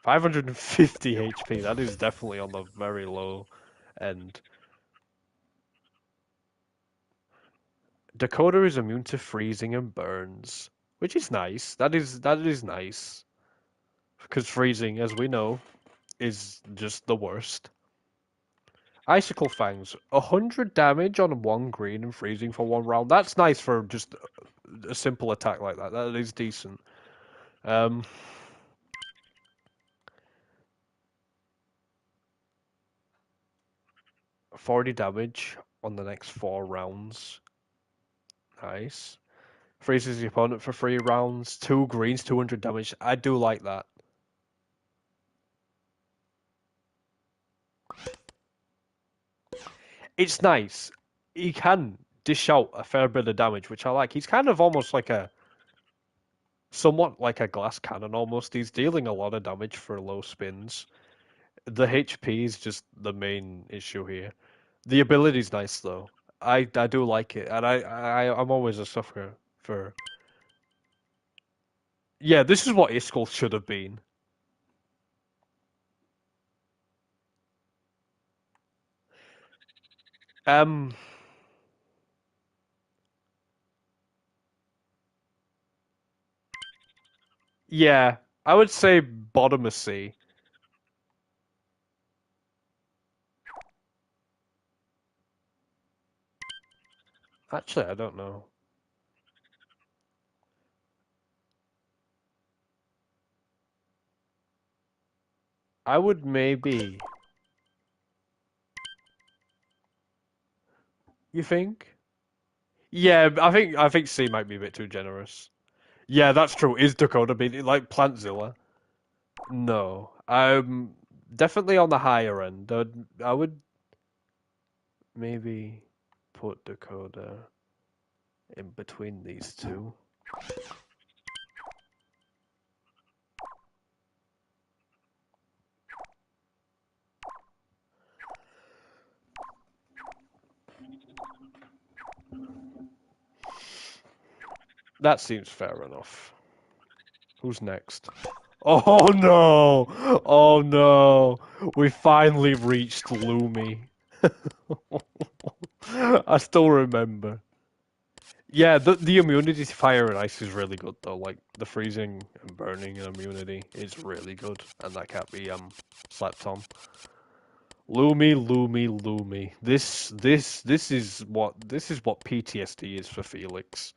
550 HP. That is definitely on the very low end. Dakota is immune to freezing and burns, which is nice. That is nice because freezing, as we know, is just the worst. Icicle Fangs, 100 damage on one green and freezing for one round. That's nice for just a simple attack like that. That is decent. Um, 40 damage on the next 4 rounds. Nice. Freezes the opponent for 3 rounds. 2 greens, 200 damage. I do like that. It's nice. He can dish out a fair bit of damage, which I like. He's kind of almost like somewhat like a glass cannon almost. He's dealing a lot of damage for low spins. The HP is just the main issue here. The ability's nice though. I do like it, and I'm always a sucker for. Yeah, this is what Iskall should have been. Um, yeah, I would say bottom of C. Actually, I don't know. I would maybe. You think? Yeah, I think C might be a bit too generous. Yeah, that's true. Is Dakota being like Plantzilla? No, I'm definitely on the higher end. I would maybe put Dakota in between these two. That seems fair enough. Who's next? Oh no! Oh no! We finally reached Lumi. I still remember. Yeah, the immunity to fire and ice is really good though. Like the freezing and burning and immunity is really good, and that can't be slept on. Lumi, Lumi, Lumi. This is what PTSD is for Felix.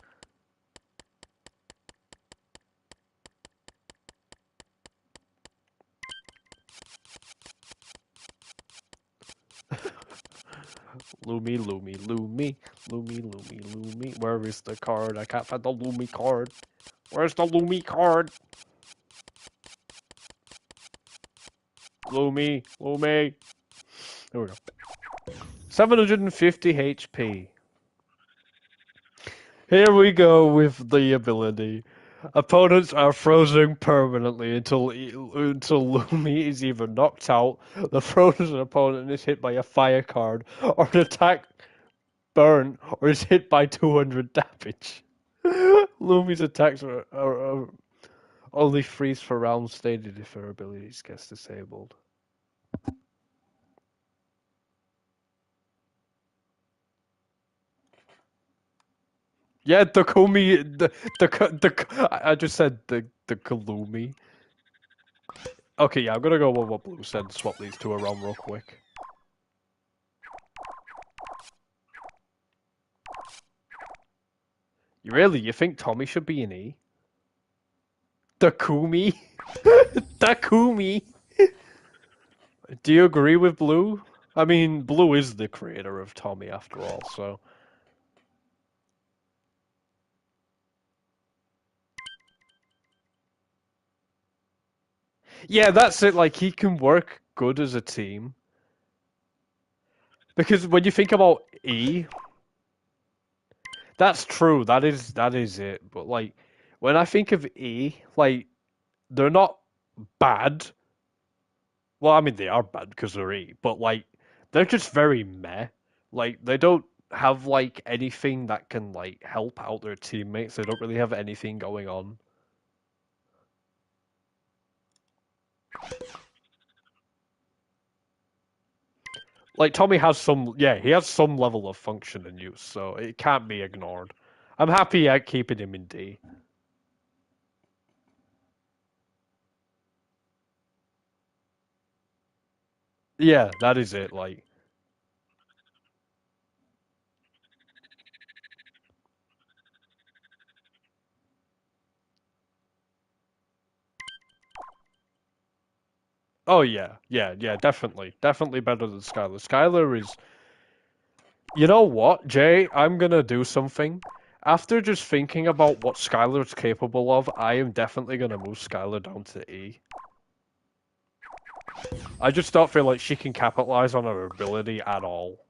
Lumi, Lumi, Lumi, Lumi, Lumi, Lumi. Where is the card? I can't find the Lumi card. Where's the Lumi card? Lumi, Lumi. There we go. 750 HP. Here we go with the ability. Opponents are frozen permanently until Lumi is either knocked out, the frozen opponent is hit by a fire card, or an attack burnt, or is hit by 200 damage. Lumi's attacks are only freeze for rounds stated if her abilities gets disabled. Yeah, I just said the Kalumi. Okay, yeah, I'm gonna go with what Blue said and swap these two around real quick. Really, you think Tommy should be an E? Takumi? Takumi? Do you agree with Blue? I mean, Blue is the creator of Tommy after all, so. Yeah, that's it. Like, he can work good as a team. Because when you think about E, that's true. That is it. But like, when I think of E, like, they're not bad. Well, I mean, they are bad because they're E, but like, they're just very meh. Like, they don't have like anything that can like help out their teammates. They don't really have anything going on. Like Tommy has some, yeah, he has some level of function and use, so it can't be ignored. I'm happy at keeping him in D. Yeah, that is it. Like, oh yeah, yeah, yeah, definitely, definitely better than Skylar. Skylar is, you know what, Jay? I'm gonna do something. After just thinking about what Skylar's capable of, I am definitely gonna move Skylar down to E. I just don't feel like she can capitalize on her ability at all.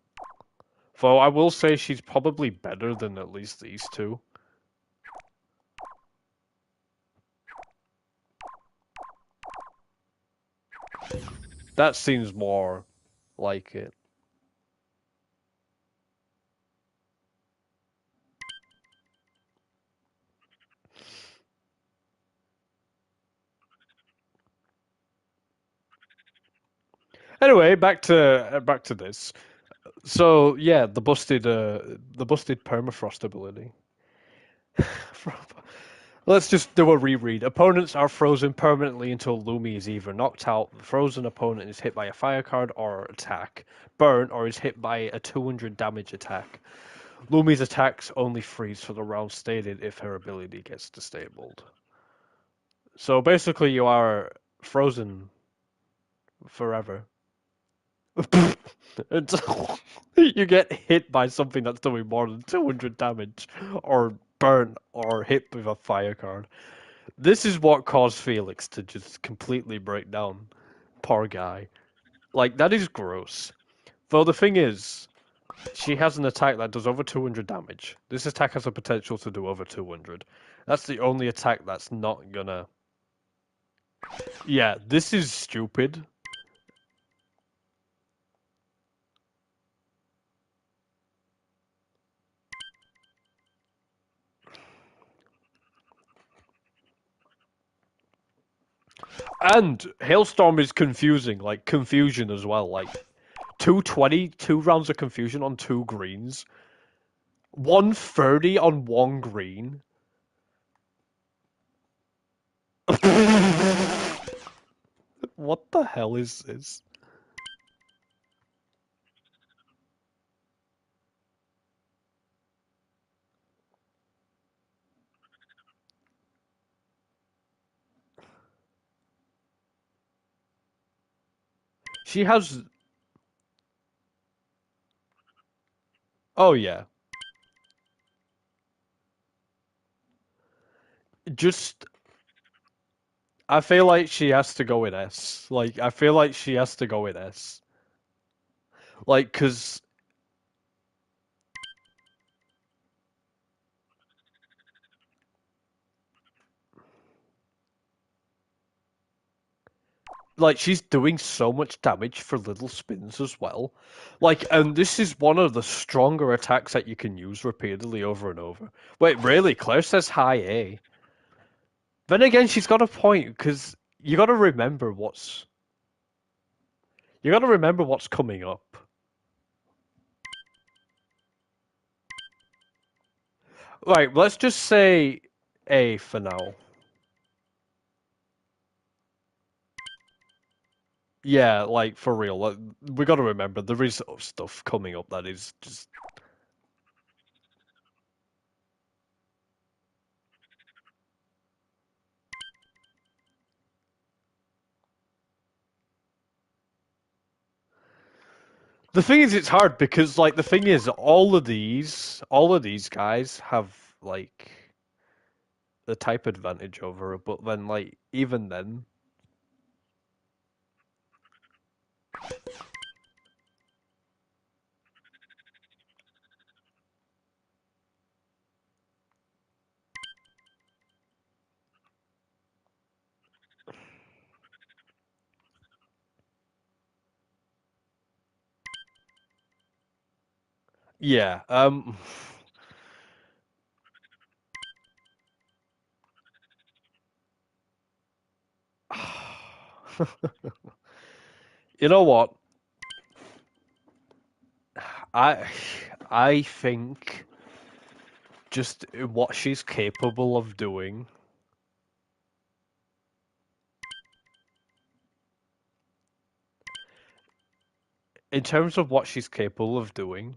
Though I will say she's probably better than at least these two. That seems more like it. Anyway, back to this. So yeah, the busted permafrost ability. Let's just do a reread. Opponents are frozen permanently until Lumi is either knocked out, the frozen opponent is hit by a fire card or attack, burn, or is hit by a 200 damage attack. Lumi's attacks only freeze for the round stated if her ability gets disabled. So basically, you are frozen forever until you get hit by something that's doing more than 200 damage, or burnt, or hit with a fire card. This is what caused Felix to just completely break down. Poor guy. Like, that is gross. Though the thing is, she has an attack that does over 200 damage. This attack has a potential to do over 200. That's the only attack that's not gonna. Yeah, this is stupid. And Hailstorm is confusing, like confusion as well. Like 220, two rounds of confusion on two greens, 130 on one green. What the hell is this? She has. Oh yeah, just. I feel like she has to go in S. Like I feel like she has to go in S. Like because like she's doing so much damage for little spins as well. Like, and this is one of the stronger attacks that you can use repeatedly over and over. Wait, really? Claire says high A. Then again, she's got a point because you got to remember what's coming up. Right, let's just say A for now. Yeah, like for real. Like, we got to remember there is stuff coming up that is just. The thing is, it's hard because like the thing is, all of these guys have like the type advantage over her, but then like even then, yeah. You know what? I I think just what she's capable of doing. In terms of what she's capable of doing,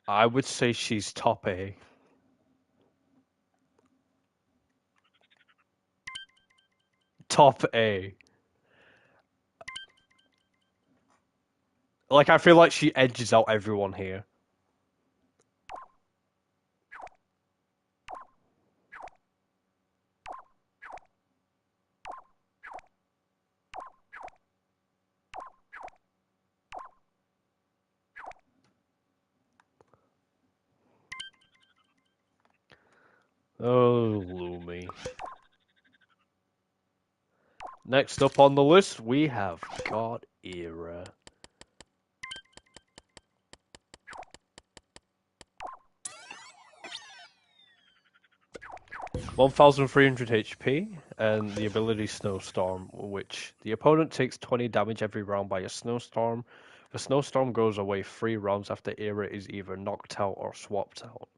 I would say she's top A. Top A. Like I feel like she edges out everyone here. Oh, Lumi. Next up on the list, we have God Era. 1300 HP, and the ability Snowstorm, which the opponent takes 20 damage every round by a snowstorm. The snowstorm goes away 3 rounds after Era is either knocked out or swapped out.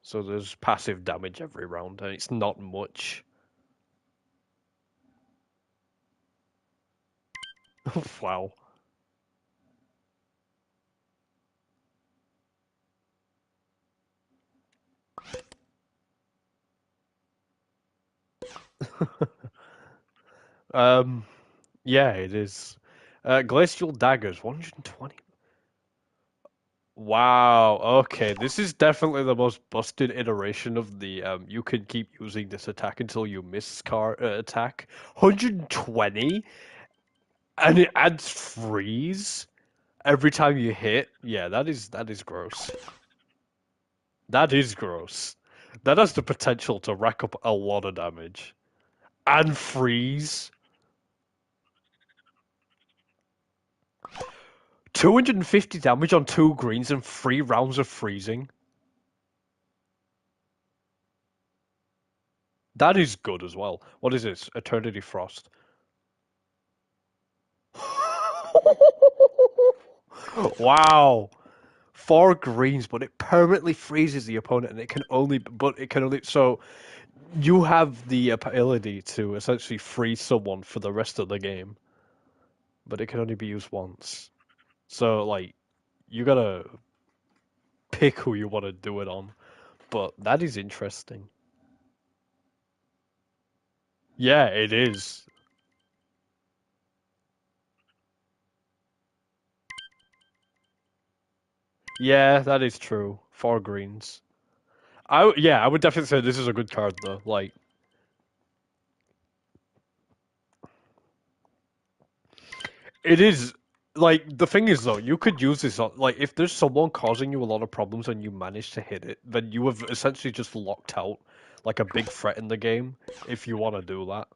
So there's passive damage every round, and it's not much. Wow. um, yeah, it is. Glacial Daggers, 120. Wow, okay, this is definitely the most busted iteration of the you can keep using this attack until you miss attack. 120 and it adds freeze every time you hit. Yeah, that is gross. That is gross. That has the potential to rack up a lot of damage. And freeze. 250 damage on 2 greens and 3 rounds of freezing. That is good as well. What is this? Eternity Frost. Wow. 4 greens, but it permanently freezes the opponent, and it can only. So you have the ability to essentially freeze someone for the rest of the game, but it can only be used once. So like, you gotta pick who you want to do it on. But that is interesting. Yeah, it is. Yeah, that is true. 4 greens. Yeah, I would definitely say this is a good card though. Like, it is. Like, the thing is though, you could use this on, like, if there's someone causing you a lot of problems and you manage to hit it, then you have essentially just locked out like a big threat in the game if you want to do that.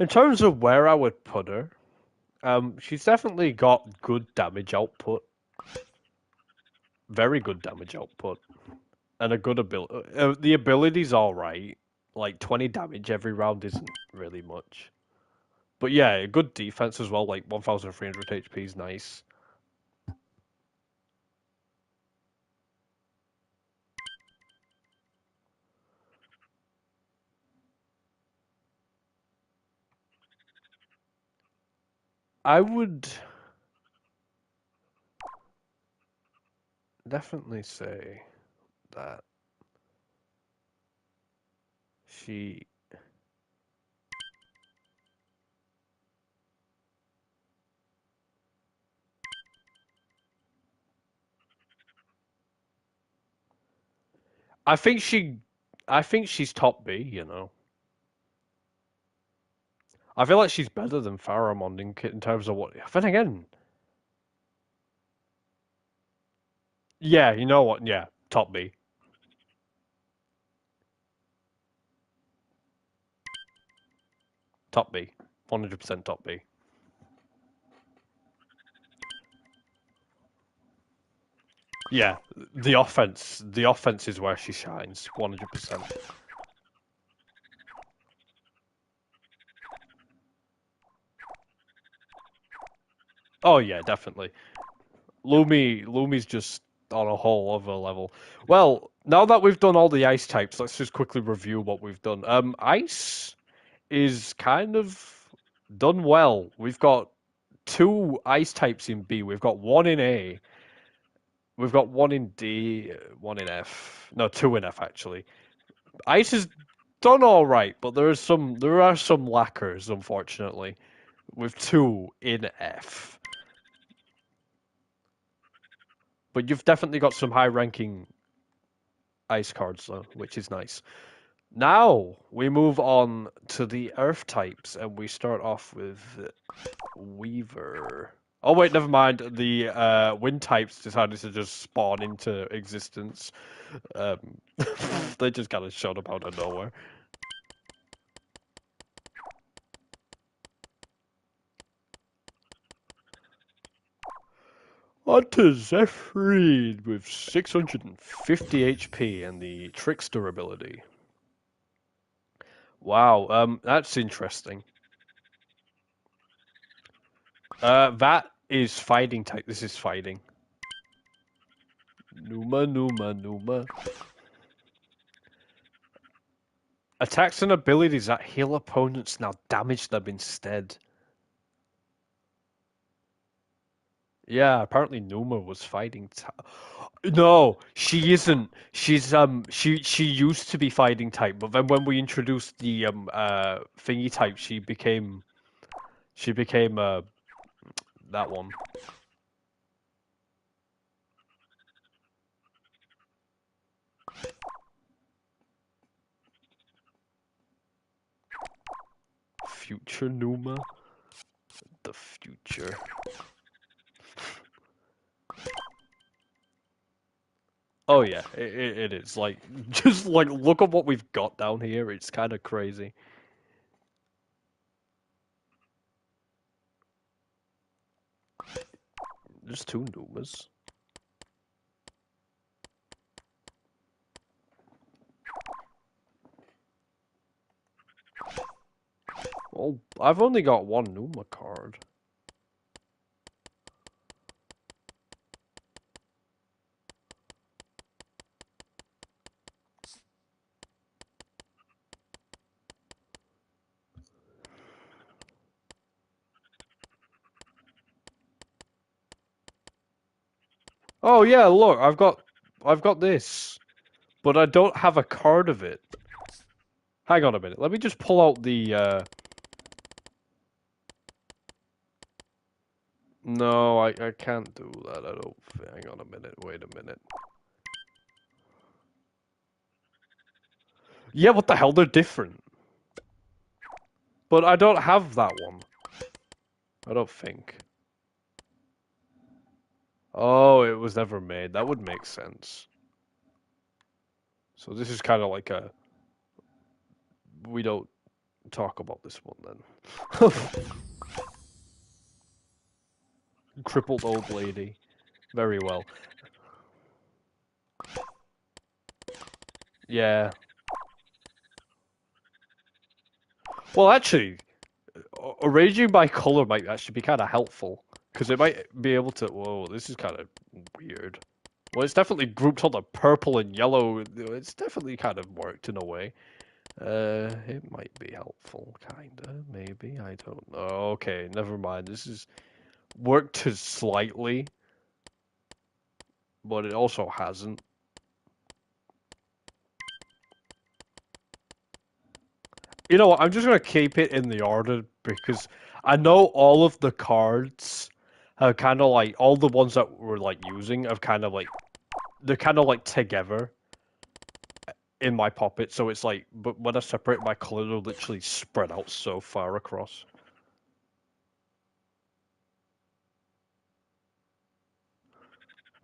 In terms of where I would put her, she's definitely got good damage output, very good damage output, and a good ability. The ability's all right. Like 20 damage every round isn't really much. But yeah, good defense as well. Like 1,300 HP is nice. I would definitely say that she. I think she. I think she's top B. I feel like she's better than Pharamond in terms of what. Then again, yeah, you know what? Yeah, top B. top B. 100% top B. Yeah, the offense is where she shines. 100%. Oh yeah, definitely. Lumi's just on a whole other level. Well, now that we've done all the ice types, let's just quickly review what we've done. Ice is kind of done well. We've got two ice types in B. We've got one in A. We've got one in D, one in F. No, two in F actually. Ice is done all right, but there are some lackers, unfortunately, with two in F. But you've definitely got some high-ranking ice cards though, which is nice. Now we move on to the Earth types, and we start off with Weaver. Oh wait, never mind. The wind types decided to just spawn into existence. Um, they just kind of showed up out of nowhere. On to Zephyr with 650 HP and the Trickster ability. Wow, that's interesting. That is fighting type. This is fighting. Numa. Attacks and abilities that heal opponents now damage them instead. Yeah, apparently Numa was fighting. No, she isn't. She used to be fighting type, but then when we introduced the thingy type, she became that one. Future Numa, the future. Oh yeah, it is. Like, just like look at what we've got down here. It's kind of crazy. There's two Numas. Well, I've only got one Numa card. Oh yeah, look, I've got this, but I don't have a card of it. Hang on a minute. Let me just pull out the. No, I can't do that. I don't. Hang on a minute. Wait a minute. Yeah, what the hell? They're different. But I don't have that one. I don't think. Oh, it was never made. That would make sense. So this is kind of like a. We don't talk about this one then. Crippled old lady. Very well. Yeah. Well, actually, arranging by color might actually be kind of helpful because it might be able to. Whoa, this is kind of weird. Well, it's definitely grouped on the purple and yellow. It's definitely kind of worked in a way. It might be helpful, kinda, maybe. I don't know. Okay, never mind. This is worked slightly, but it also hasn't. You know what? I'm just gonna keep it in the order because I know all of the cards have kind of like all the ones that we're like using have kind of like they're kind of like together in my pocket. So it's like, but when I separate my color, they'll literally spread out so far across.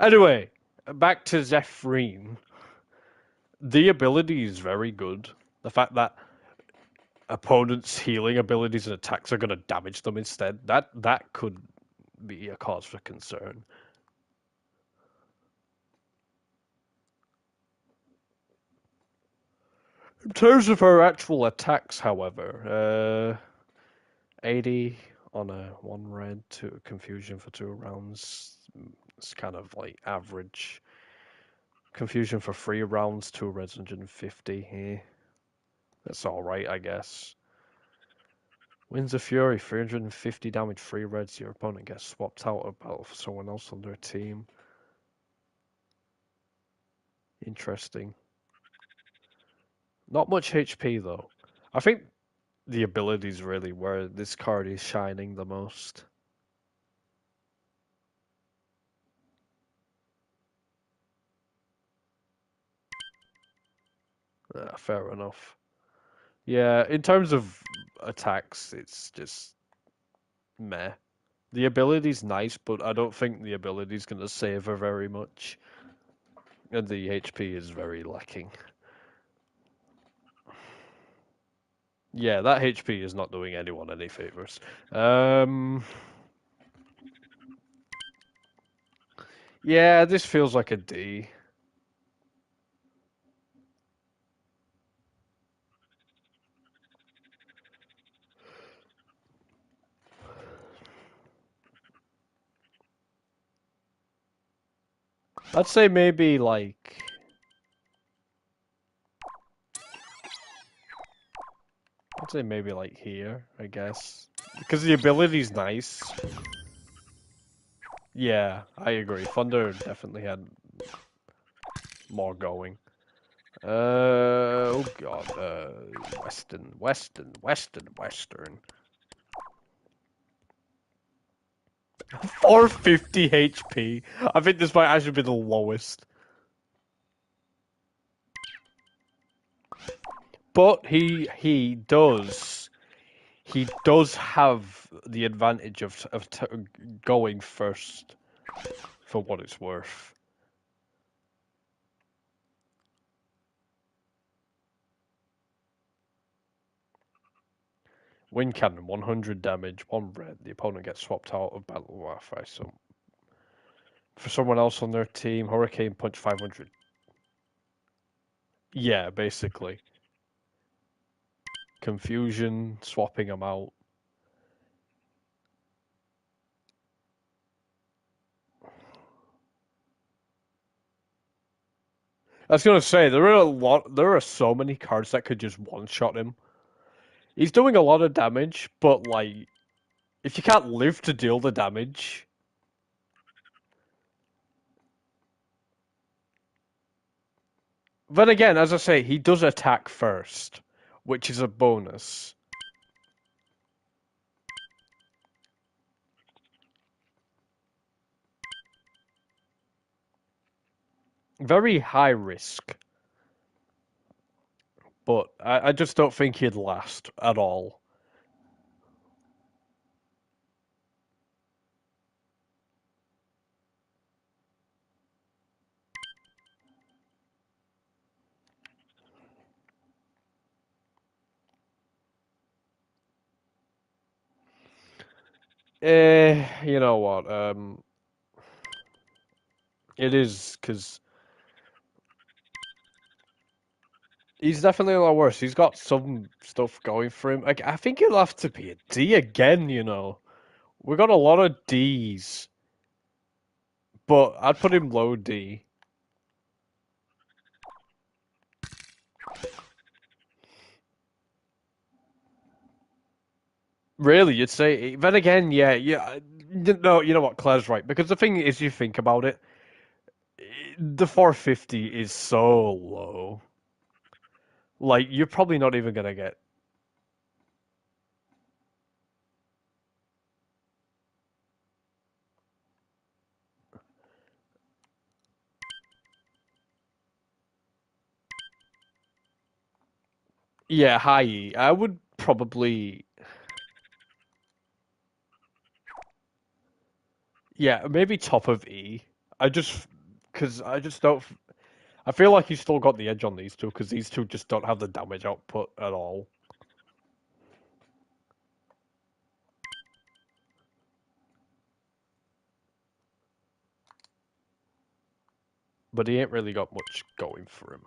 Anyway, back to Zephrine. The ability is very good. The fact that opponents' healing abilities and attacks are going to damage them instead. That could be a cause for concern. In terms of her actual attacks, however, 80 on a 1 red, 2 confusion for 2 rounds. It's kind of like average. Confusion for 3 rounds, 2 reds, 150 here. That's alright, I guess. Winds of Fury, 350 damage, 3 reds. Your opponent gets swapped out of battle for someone else on their team. Interesting. Not much HP though. I think the abilities really where this card is shining the most. Fair enough. Yeah, in terms of attacks, it's just meh. The ability's nice, but I don't think the ability's going to save her very much. And the HP is very lacking. Yeah, that HP is not doing anyone any favors. Yeah, this feels like a D. I'd say maybe like here, I guess. Because the ability's nice. Yeah, I agree. Thunder definitely had more going. Oh god, Western. 450 HP. I think this might actually be the lowest. But he does have the advantage of going first for what it's worth. Wind cannon, 100 damage, 1 red. The opponent gets swapped out of battle Wi-Fi. So for someone else on their team, Hurricane punch 500. Yeah, basically. Confusion, swapping them out. I was gonna say there are so many cards that could just one-shot him. He's doing a lot of damage, but like, if you can't live to deal the damage, then again, as I say, he does attack first, which is a bonus. Very high risk, but I just don't think he'd last at all. You know what? It is because he's definitely a lot worse. He's got some stuff going for him. Like, I think he'll have to be a D again. We got a lot of Ds, but I'd put him low D. Really, you'd say? Then again, yeah. No, you know what? Claire's right because the thing is, you think about it, the 450 is so low. Like, you're probably not even gonna get. Yeah, high E. I would probably. Yeah, maybe top of E. Because I just don't. I feel like he's still got the edge on these two because these two just don't have the damage output at all. but he ain't really got much going for him.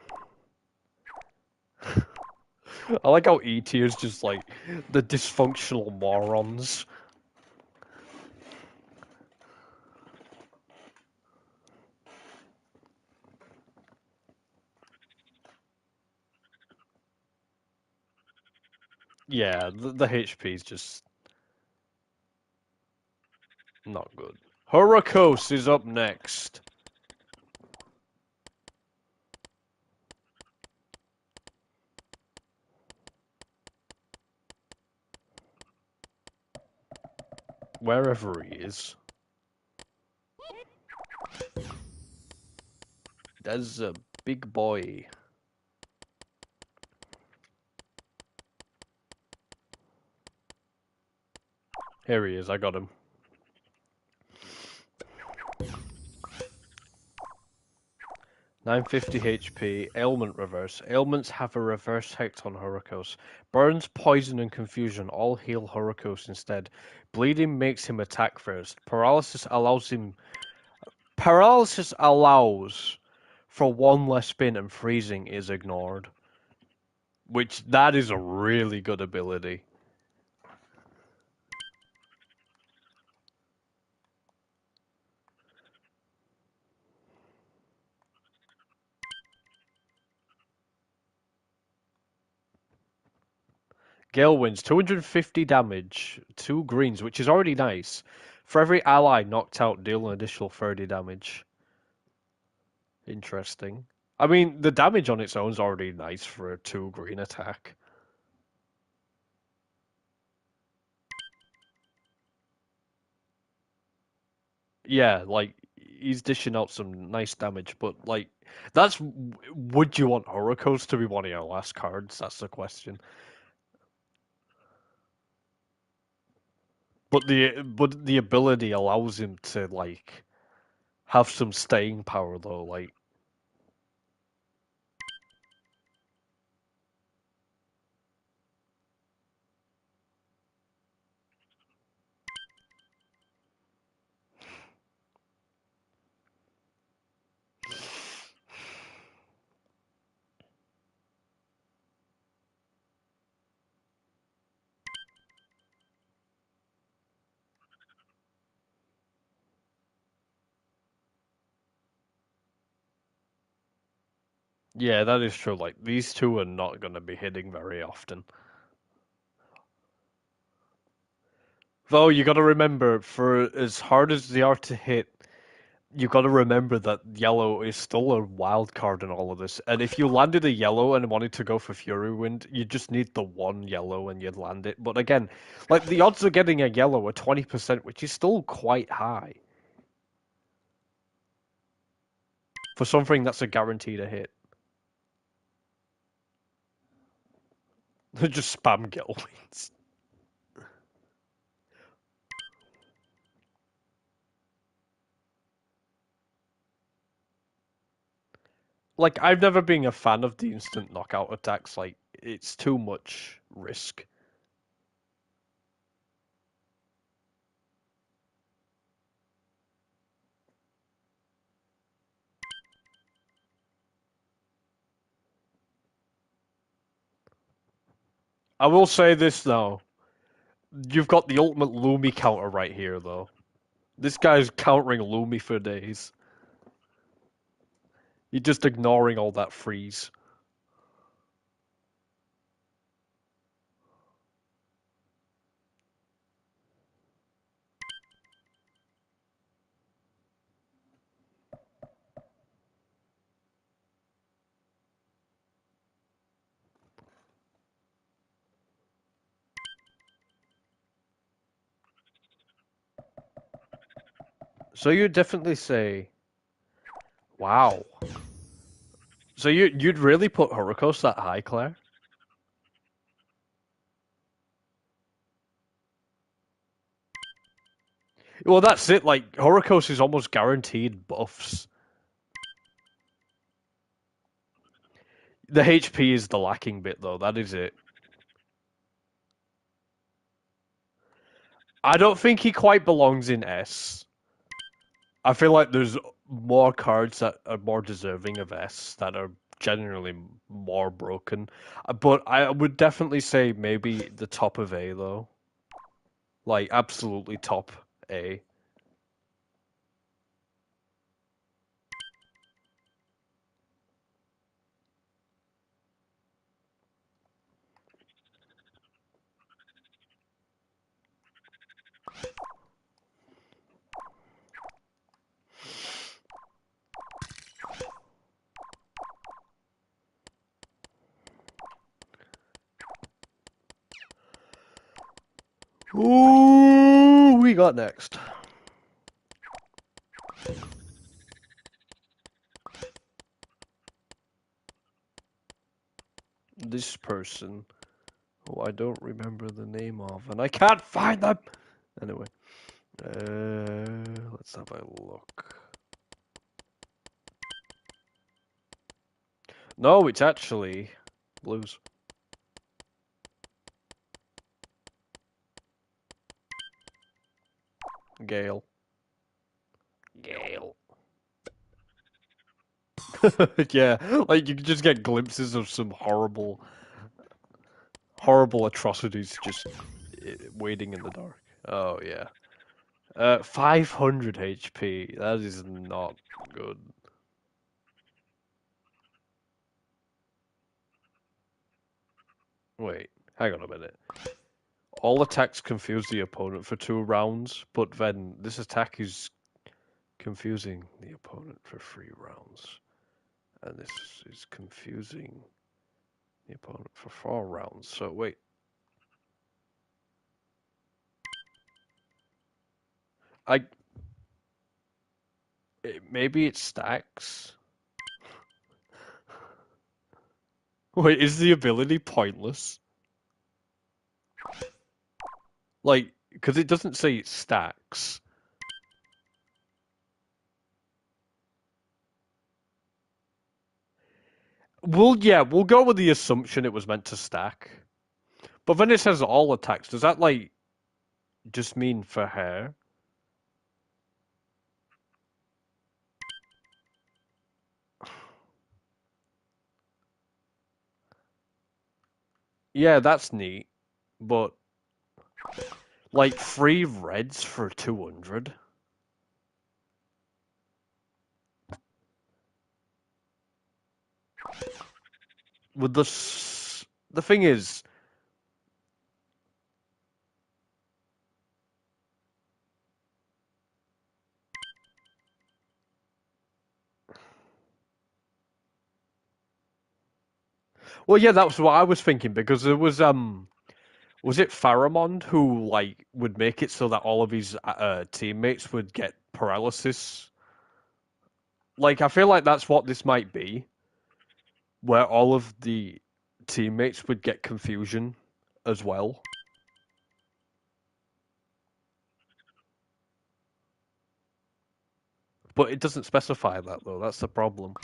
I like how E tier is just like the dysfunctional morons. Yeah, the HP is just not good. Horikos is up next. Wherever he is. There's a big boy. Here he is, I got him. 950 HP, ailment reverse. Ailments have a reverse effect on Horikos. Burns, poison, and confusion all heal Horikos instead. Bleeding makes him attack first. Paralysis allows for one less spin, and freezing is ignored. Which, that is a really good ability. Gale wins 250 damage, 2 greens, which is already nice. For every ally knocked out, deal an additional 30 damage. Interesting. I mean, the damage on its own is already nice for a 2 green attack. Yeah, like, he's dishing out some nice damage, but, like, that's... Would you want Horikos to be one of your last cards? That's the question. But the ability allows him to, like, have some staying power, though, like... Yeah, that is true. Like, these two are not going to be hitting very often. Though, you got to remember, for as hard as they are to hit, you got to remember that yellow is still a wild card in all of this. And if you landed a yellow and wanted to go for Fury Wind, you just need the one yellow and you'd land it. But again, like, the odds of getting a yellow are 20%, which is still quite high for something that's a guarantee to hit. Just spam Gale Wings. Like, I've never been a fan of the instant knockout attacks. Like, it's too much risk. I will say this though. You've got the ultimate Lumi counter right here, though. This guy's countering Lumi for days. You're just ignoring all that freeze. So you'd definitely say, wow. So you'd really put Horikos that high, Claire? Well, that's it. Like, Horikos is almost guaranteed buffs. The HP is the lacking bit, though. That is it. I don't think he quite belongs in S. I feel like there's more cards that are more deserving of S that are generally more broken. But I would definitely say maybe the top of A though. Like absolutely top A. Ooh, we got next. This person, who I don't remember the name of, and I can't find them. Anyway, let's have a look. No, it's actually blues. Gale. Gale. Yeah, like you can just get glimpses of some horrible, horrible atrocities just waiting in the dark. Oh yeah. 500 HP. That is not good. Wait, hang on a minute. All attacks confuse the opponent for 2 rounds, but then this attack is confusing the opponent for 3 rounds. And this is confusing the opponent for 4 rounds. So wait. I maybe it stacks. Wait, is the ability pointless? Like, because it doesn't say it stacks. Well, yeah, we'll go with the assumption it was meant to stack. But then it says all attacks. Does that, like, just mean for her? Yeah, that's neat. But, like, 3 reds for 200? With the thing is, well, yeah, that's what I was thinking because there was it Pharamond who like would make it so that all of his teammates would get paralysis? Like, I feel like that's what this might be, where all of the teammates would get confusion as well. But it doesn't specify that though. That's the problem.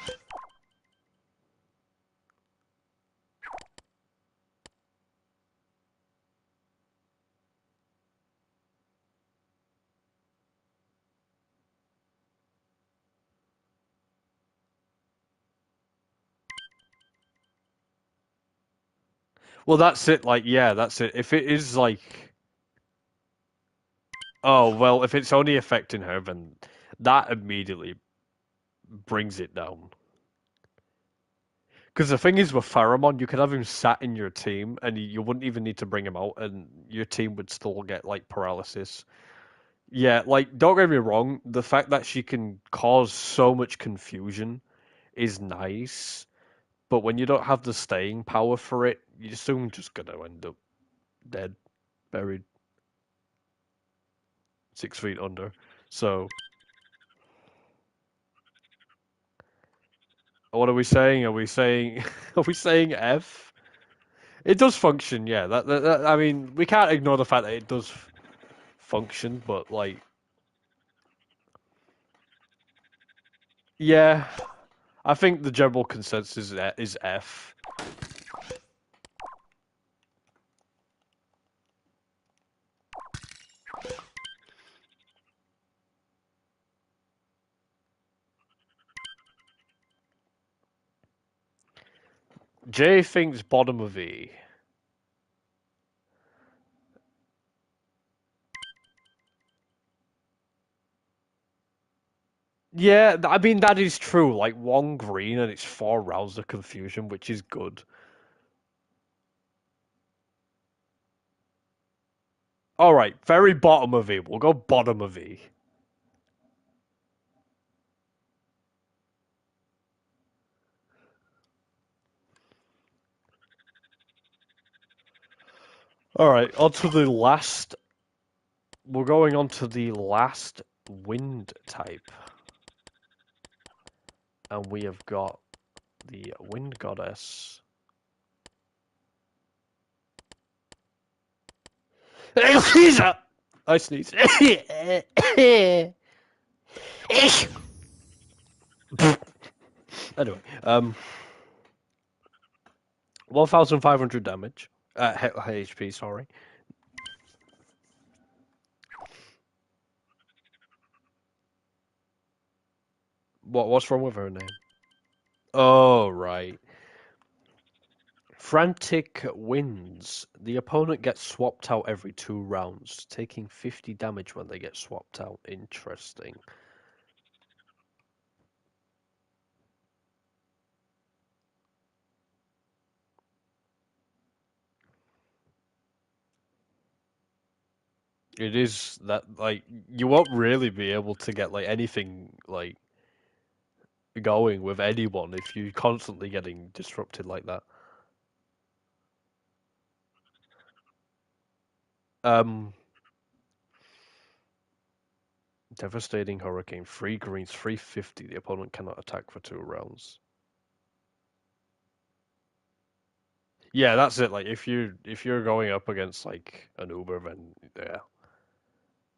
Well, that's it. Like, yeah, that's it. If it is like, oh well, if it's only affecting her, then that immediately brings it down. Because the thing is with Pharamond, you could have him sat in your team, and you wouldn't even need to bring him out, and your team would still get like paralysis. Yeah, like don't get me wrong, the fact that she can cause so much confusion is nice, but when you don't have the staying power for it, you're soon just gonna end up dead, buried 6 feet under. So, what are we saying? Are we saying are we saying F? It does function, yeah. I mean, we can't ignore the fact that it does function, but like, yeah, I think the general consensus is F. Jay thinks bottom of E. Yeah, I mean that is true. Like one green and it's 4 rounds of confusion, which is good. All right, very bottom of E. We'll go bottom of E. All right, on to the last. We're going on to the last wind type, and we have got the wind goddess. I sneezed. Anyway, 1,500 damage. HP, sorry. What's wrong with her name? Oh, right. Frantic wins. The opponent gets swapped out every 2 rounds, taking 50 damage when they get swapped out. Interesting. It is that, like, you won't really be able to get, like, anything, like, going with anyone if you're constantly getting disrupted like that. Um, Devastating Hurricane, 3 greens, 350. The opponent cannot attack for 2 rounds. Yeah, that's it. Like if you're going up against like an Uber, then yeah,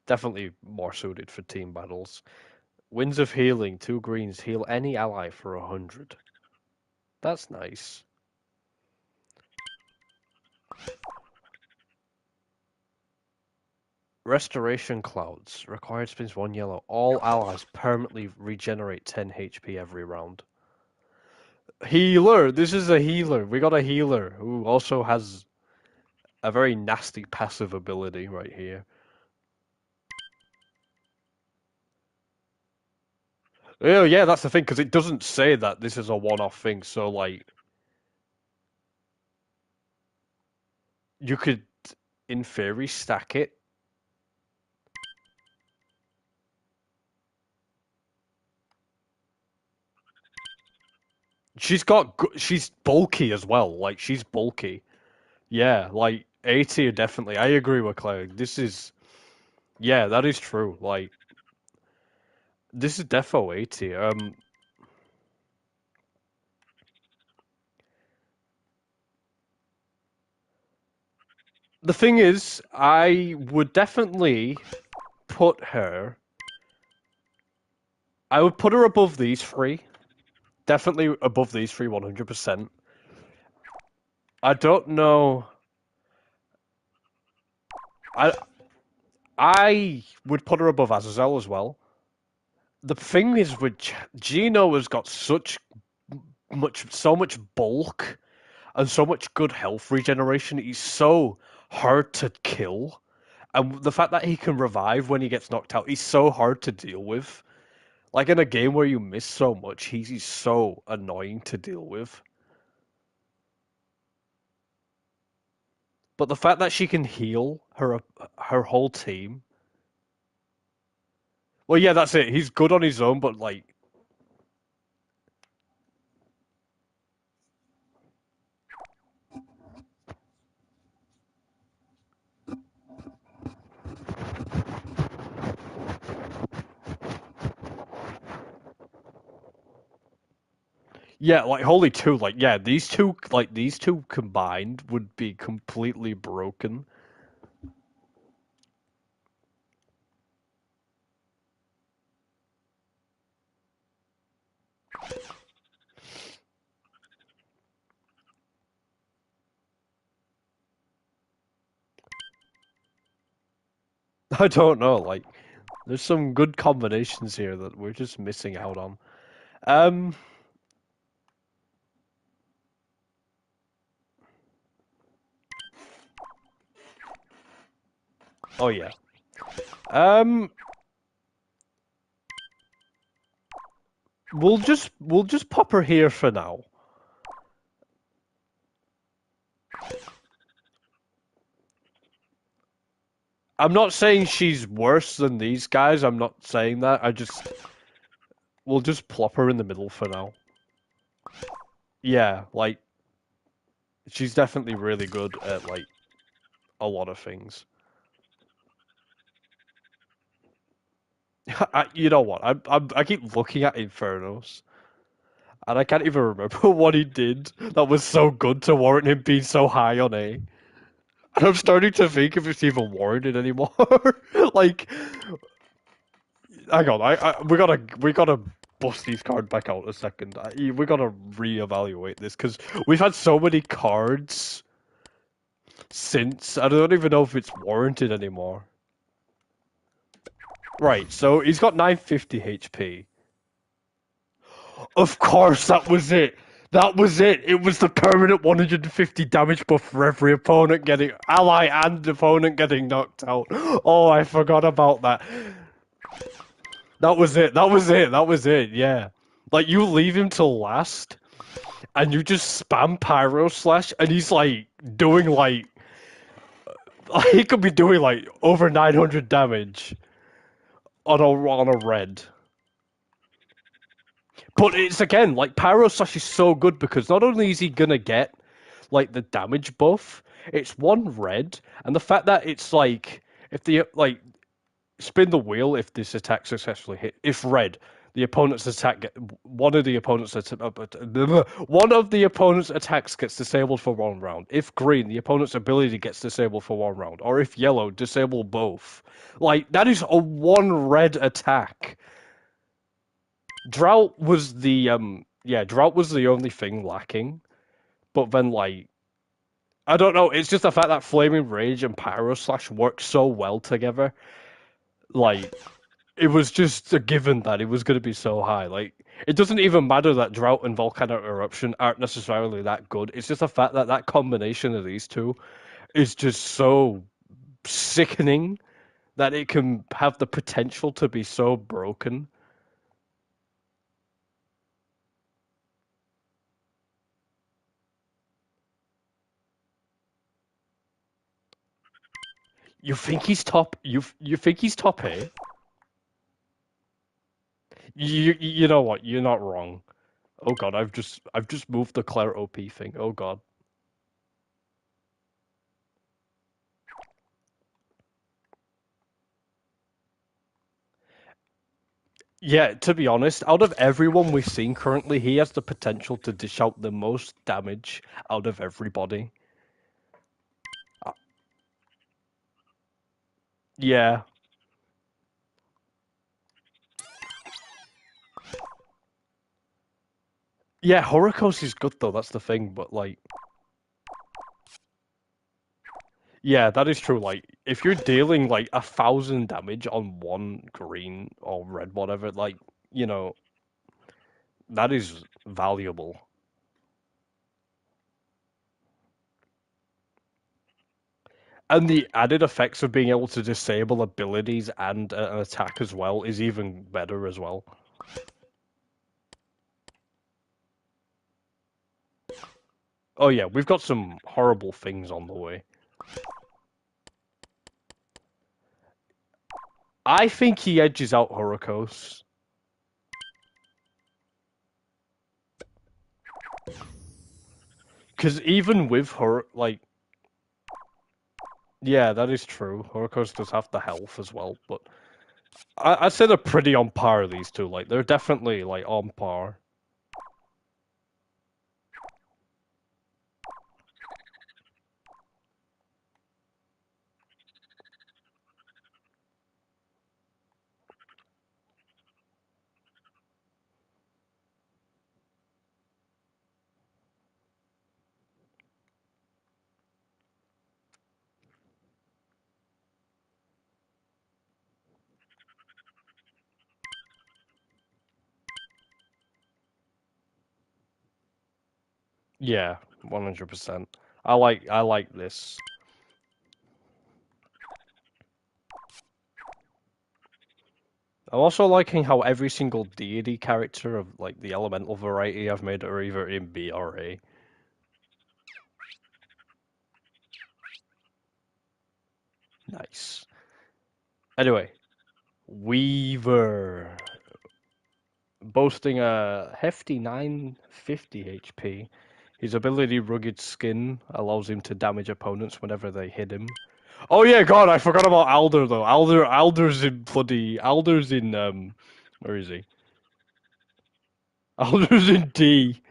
definitely more suited for team battles. Winds of Healing, 2 greens, heal any ally for 100. That's nice. Restoration Clouds, required spins 1 yellow. All allies permanently regenerate 10 HP every round. Healer, this is a healer. We got a healer who also has a very nasty passive ability right here. Oh yeah, that's the thing because it doesn't say that this is a one-off thing. So like, you could, in theory, stack it. She's bulky as well. Like she's bulky. Yeah, like A tier definitely. I agree with Claire. This is yeah, that is true. Like this is defo A tier. The thing is, I would definitely put her. I would put her above these three. Definitely above these three, 100%. I don't know. I I would put her above Azazel as well. The thing is with Gino has got so much bulk and so much good health regeneration. He's so hard to kill, and the fact that he can revive when he gets knocked out, he's so hard to deal with. Like in a game where you miss so much, he's so annoying to deal with. But the fact that she can heal her whole team. Well, yeah, that's it. He's good on his own, but like yeah, like Holy Two, like yeah, these two combined would be completely broken. I don't know, like there's some good combinations here that we're just missing out on. Um Oh yeah. Um, we'll just pop her here for now. I'm not saying she's worse than these guys. I'm not saying that. We'll just plop her in the middle for now. Yeah, like she's definitely really good at like a lot of things. You know what? I keep looking at Infernos, and I can't even remember what he did that was so good to warrant him being so high on A. And I'm starting to think if it's even warranted anymore. Like, hang on, we gotta bust these cards back out a second. We gotta reevaluate this because we've had so many cards since I don't even know if it's warranted anymore. Right, so he's got 950 HP. Of course, that was it. That was it. It was the permanent 150 damage buff for every opponent getting ally and opponent getting knocked out. Oh, I forgot about that. That was it. That was it. That was it. Yeah. Like you leave him till last, and you just spam Pyro Slash, and he's like doing like he could be doing like over 900 damage on a red. But it's again like Pyro Slash is so good because not only is he gonna get like the damage buff, it's one red, and the fact that it's like if the like spin the wheel if this attack successfully hit. If red, the opponent's attack one of the opponent's attacks gets disabled for 1 round. If green, the opponent's ability gets disabled for 1 round, or if yellow, disable both. Like that is a one red attack. Drought was the only thing lacking. But then like I don't know, it's just the fact that Flaming Rage and Pyro Slash work so well together. Like it was just a given that it was going to be so high. Like it doesn't even matter that Drought and Volcanic Eruption aren't necessarily that good. It's just the fact that that combination of these two is just so sickening that it can have the potential to be so broken. You think he's top? You think he's top A? You know what? You're not wrong. Oh god, I've just moved the Claire OP thing. Oh god. Yeah, to be honest, out of everyone we've seen currently, he has the potential to dish out the most damage out of everybody. Uh, Yeah. Yeah, Horikos is good though, that's the thing, but like yeah, that is true. Like if you're dealing like 1,000 damage on one green or red, whatever, like, you know, that is valuable. And the added effects of being able to disable abilities and an attack as well is even better as well. Oh yeah, we've got some horrible things on the way. I think he edges out Horikos. Because even with her, like, yeah, that is true. Horikos does have the health as well, but I'd say they're pretty on par, these two. Like, they're definitely, like, on par. Yeah, 100%. I like this. I'm also liking how every single deity character of like the elemental variety I've made are either in B or A. Nice. Anyway, Weaver. Boasting a hefty 950 HP. His ability Rugged Skin allows him to damage opponents whenever they hit him. Oh yeah, God, I forgot about Alder though. Alder's in where is he? Alder's in D.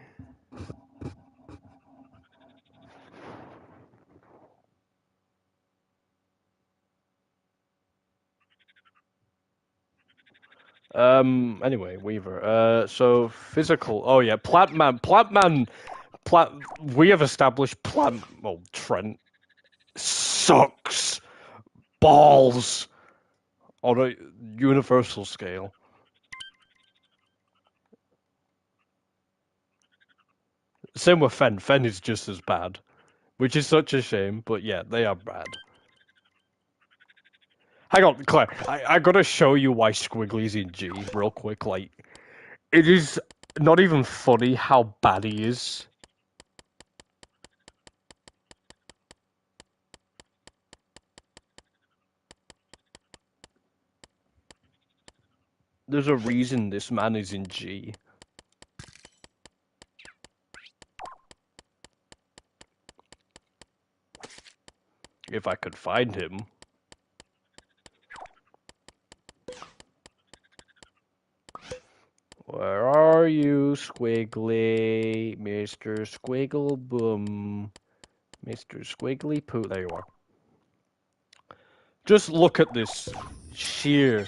Anyway, Weaver. So physical. Oh yeah, Plant. We have established Plant. Well, Trent sucks balls on a universal scale. Same with Fen. Fen is just as bad, which is such a shame. But yeah, they are bad. Hang on, Claire. I gotta show you why Squiggly's in G real quick. Like, it is not even funny how bad he is. There's a reason this man is in G. If I could find him. Where are you, Squiggly? Mr. Squiggle Boom. Mr. Squiggly Poo. There you are. Just look at this sheer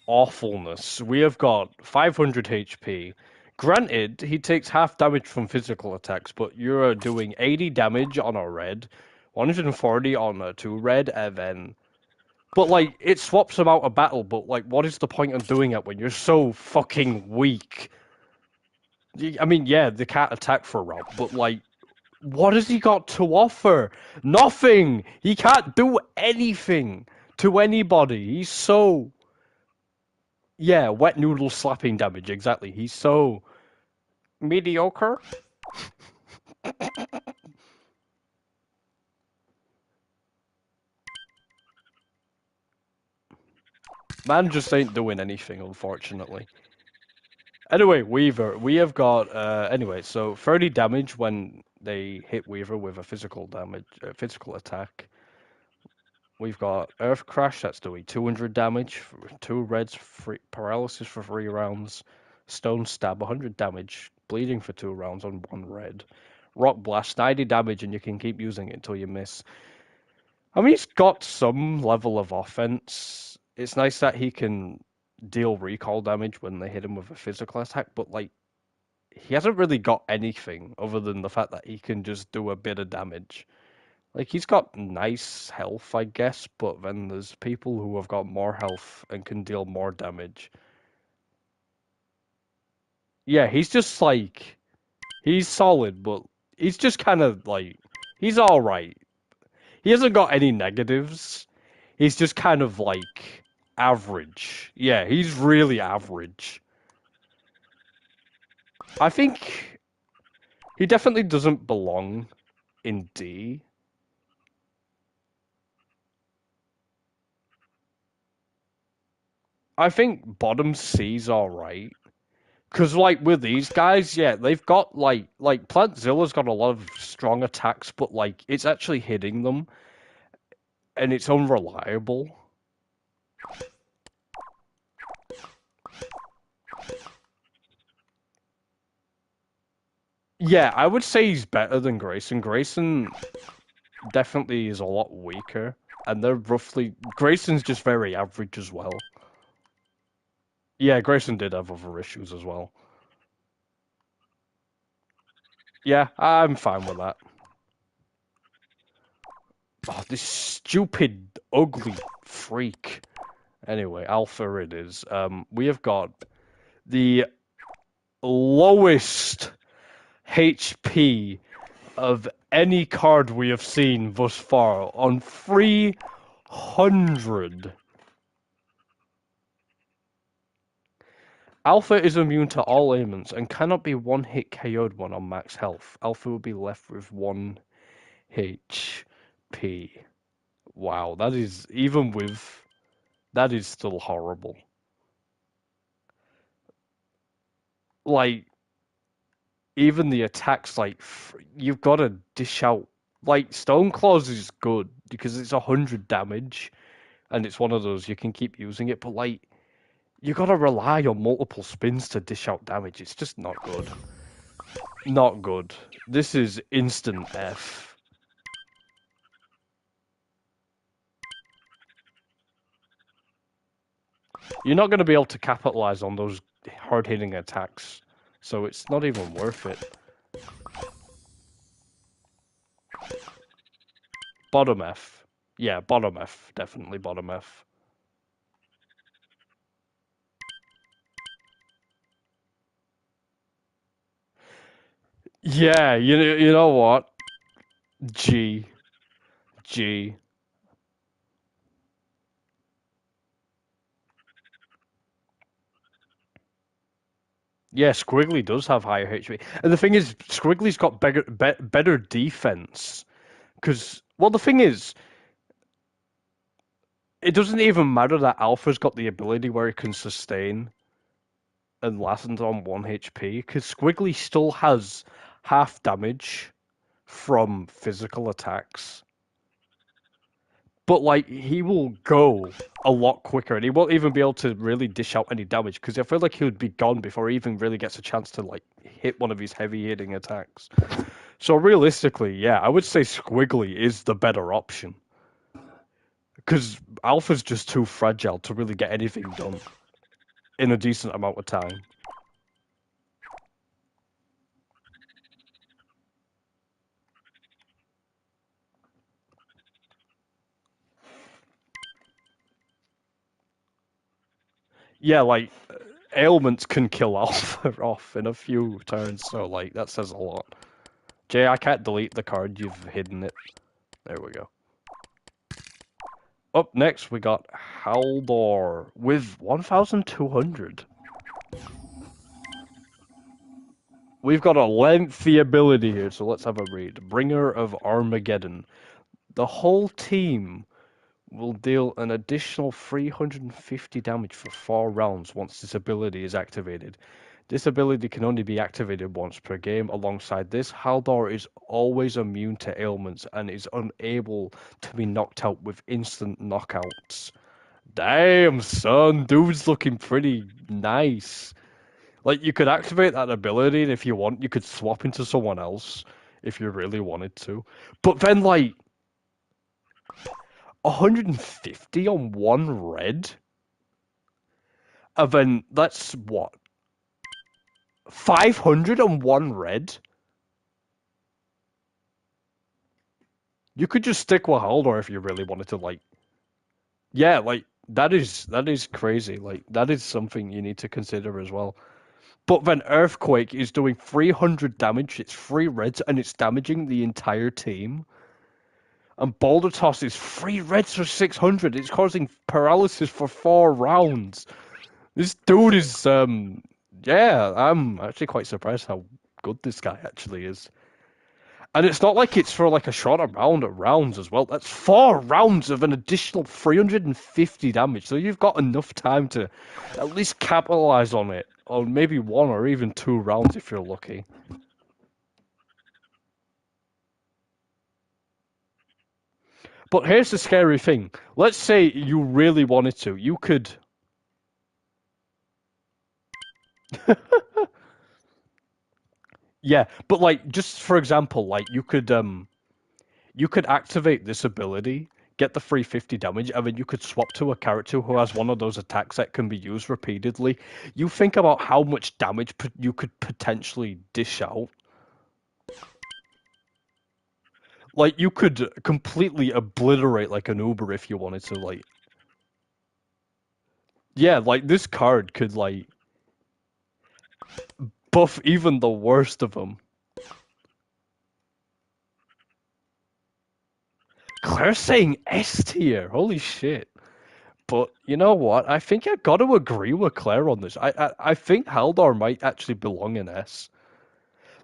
awfulness. We have got 500 HP. Granted, he takes half damage from physical attacks, but you're doing 80 damage on a red, 140 on a 2 red, and then. But, like, it swaps him out of battle, but, like, what is the point of doing it when you're so fucking weak? I mean, yeah, they can't attack for a round, but, like, what has he got to offer? Nothing! He can't do anything to anybody. He's so. Yeah, wet noodle slapping damage, exactly. He's so mediocre. Man just ain't doing anything, unfortunately. Anyway, Weaver, we have got anyway, so 30 damage when they hit Weaver with a physical attack. We've got Earth Crash, that's doing 200 damage, 2 reds, paralysis for 3 rounds, Stone Stab, 100 damage, bleeding for 2 rounds on 1 red, Rock Blast, 90 damage, and you can keep using it until you miss. I mean, he's got some level of offense. It's nice that he can deal recall damage when they hit him with a physical attack, but like, he hasn't really got anything other than the fact that he can just do a bit of damage. Like, he's got nice health, I guess, but then there's people who have got more health and can deal more damage. Yeah, he's just like, he's solid, but he's just kind of like, he's alright. He hasn't got any negatives. He's just kind of like average. Yeah, he's really average. I think he definitely doesn't belong in D. I think bottom C's alright. Cause like with these guys, yeah, they've got like Plantzilla's got a lot of strong attacks, but like it's actually hitting them and it's unreliable. Yeah, I would say he's better than Grayson. Grayson definitely is a lot weaker, and they're roughly Grayson's just very average as well. Yeah, Grayson did have other issues as well. Yeah, I'm fine with that. Oh, this stupid, ugly freak. Anyway, Alpha it is. We have got the lowest HP of any card we have seen thus far on 300. Alpha is immune to all ailments and cannot be one-hit KO'd when on max health. Alpha will be left with 1 HP. Wow, that is, even with, that is still horrible. Like, even the attacks, like, you've got to dish out. Like, Stone Claws is good because it's 100 damage and it's one of those you can keep using it, but, like, you got to rely on multiple spins to dish out damage. It's just not good. Not good. This is instant F. You're not going to be able to capitalize on those hard-hitting attacks, so it's not even worth it. Bottom F. Yeah, bottom F. Definitely bottom F. Yeah, you know what? G. G. Yeah, Squiggly does have higher HP. And the thing is, Squiggly's got better defense. Because, well, the thing is, it doesn't even matter that Alpha's got the ability where it can sustain and lastens on 1 HP, because Squiggly still has half damage from physical attacks. But, like, he will go a lot quicker, and he won't even be able to really dish out any damage, because I feel like he would be gone before he even really gets a chance to, like, hit one of his heavy-hitting attacks. So, realistically, yeah, I would say Squiggly is the better option. Because Alpha's just too fragile to really get anything done in a decent amount of time. Yeah, like, ailments can kill Alpha off in a few turns, so, like, that says a lot. Jay, I can't delete the card, you've hidden it. There we go. Up next, we got Haldor with 1,200. We've got a lengthy ability here, so let's have a read. Bringer of Armageddon. The whole team will deal an additional 350 damage for 4 rounds once this ability is activated. This ability can only be activated once per game. Alongside this, Haldor is always immune to ailments and is unable to be knocked out with instant knockouts. Damn, son, dude's looking pretty nice. Like, you could activate that ability, and if you want, you could swap into someone else if you really wanted to. But then, like, 150 on 1 red? And then, that's what? 500 on 1 red? You could just stick with Haldor if you really wanted to, like... Yeah, like, that is crazy. Like, that is something you need to consider as well. But then Earthquake is doing 300 damage, it's 3 reds, and it's damaging the entire team. And Boulder Toss is 3 reds for 600, it's causing paralysis for 4 rounds. This dude is, yeah, I'm actually quite surprised how good this guy actually is. And it's not like it's for like a short amount of rounds as well. That's 4 rounds of an additional 350 damage. So you've got enough time to at least capitalize on it. Or maybe 1 or even 2 rounds if you're lucky. But here's the scary thing. Let's say you really wanted to. You could... Yeah, but like, just for example, like, you could activate this ability, get the 350 damage, and then you could swap to a character who has one of those attacks that can be used repeatedly. You think about how much damage you could potentially dish out. Like, you could completely obliterate, like, an Uber if you wanted to, like... Yeah, like, this card could, like, buff even the worst of them. Claire's saying S tier. Holy shit. But you know what? I think I got to agree with Claire on this. I think Haldor might actually belong in S.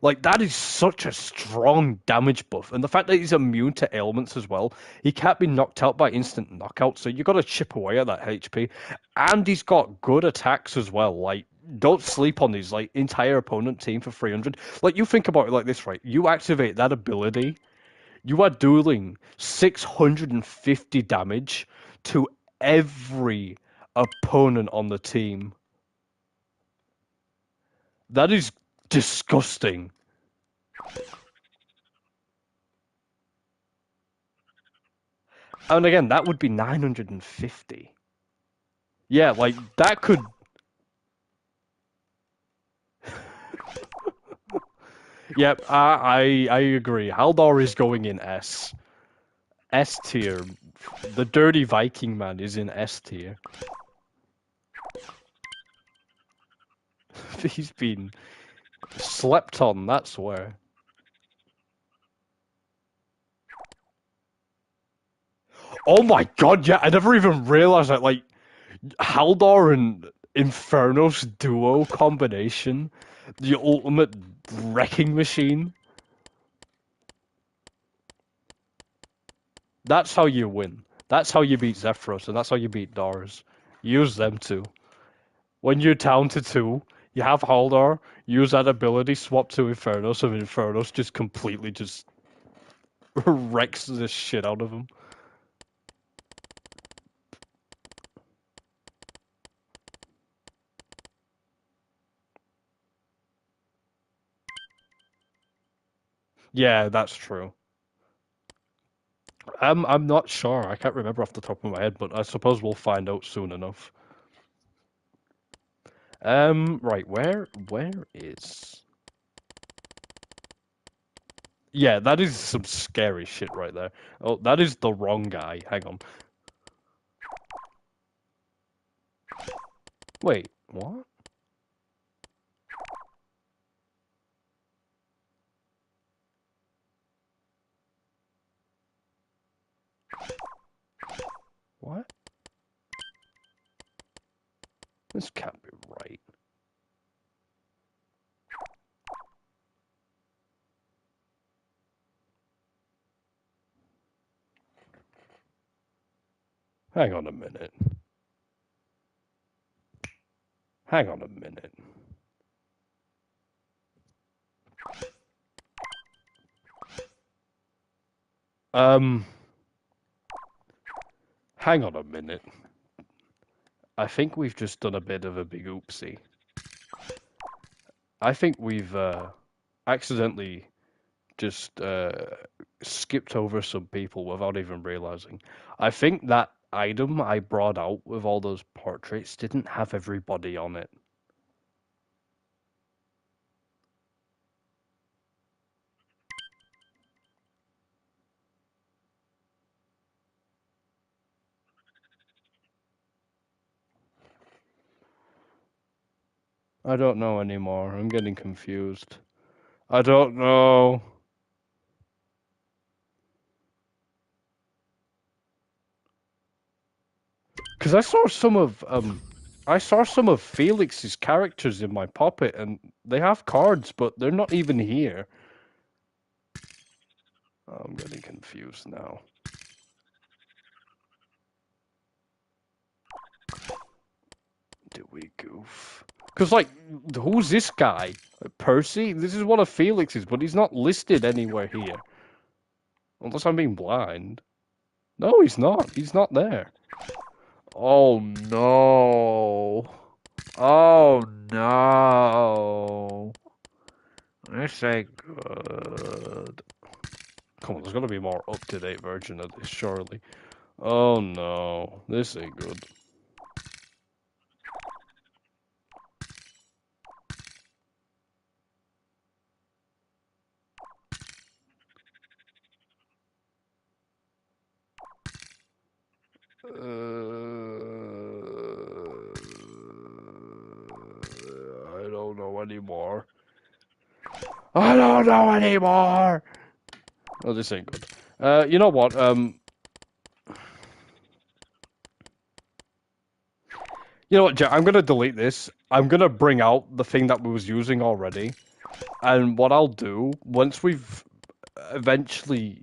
Like, that is such a strong damage buff. And the fact that he's immune to ailments as well, he can't be knocked out by instant knockout, so you got to chip away at that HP. And he's got good attacks as well. Like, don't sleep on his like entire opponent team for 300. Like, you think about it like this, right? You activate that ability, you are dealing 650 damage to every opponent on the team. That is disgusting. And again, that would be 950. Yeah, like that could. Yep, I agree. Haldor is going in S. S tier. The dirty Viking man is in S tier. He's been slept on, that's where. Oh my god, yeah, I never even realized that. Like, Haldor and Inferno's duo combination, the ultimate wrecking machine. That's how you win. That's how you beat Zephyros, and that's how you beat Dars. Use them two. When you're down to two, you have Haldor, use that ability, swap to Infernos, and Infernos just completely just wrecks the shit out of him. Yeah, that's true. I'm not sure. I can't remember off the top of my head, but I suppose we'll find out soon enough. Right, where is? Yeah, that is some scary shit right there. Oh, that is the wrong guy. Hang on. Wait, what? What? This can't be right. Hang on a minute. Hang on a minute. Um, hang on a minute. I think we've just done a bit of a big oopsie. I think we've accidentally just skipped over some people without even realizing. I think that item I brought out with all those portraits didn't have everybody on it. I don't know anymore. I'm getting confused. I don't know. Because I saw some of Felix's characters in my puppet, and they have cards, but they're not even here. I'm getting confused now. Did we goof? Because, like, who's this guy? Percy? This is one of Felix's, but he's not listed anywhere here. Unless I'm being blind. No, he's not. He's not there. Oh, no. Oh, no. This ain't good. Come on, there's got to be a more up-to-date version of this, surely. Oh, no. This ain't good. I don't know anymore. I don't know anymore. Oh, this ain't good. You know what? You know what, Jack? I'm gonna delete this. I'm gonna bring out the thing that we was using already, and what I'll do once we've eventually.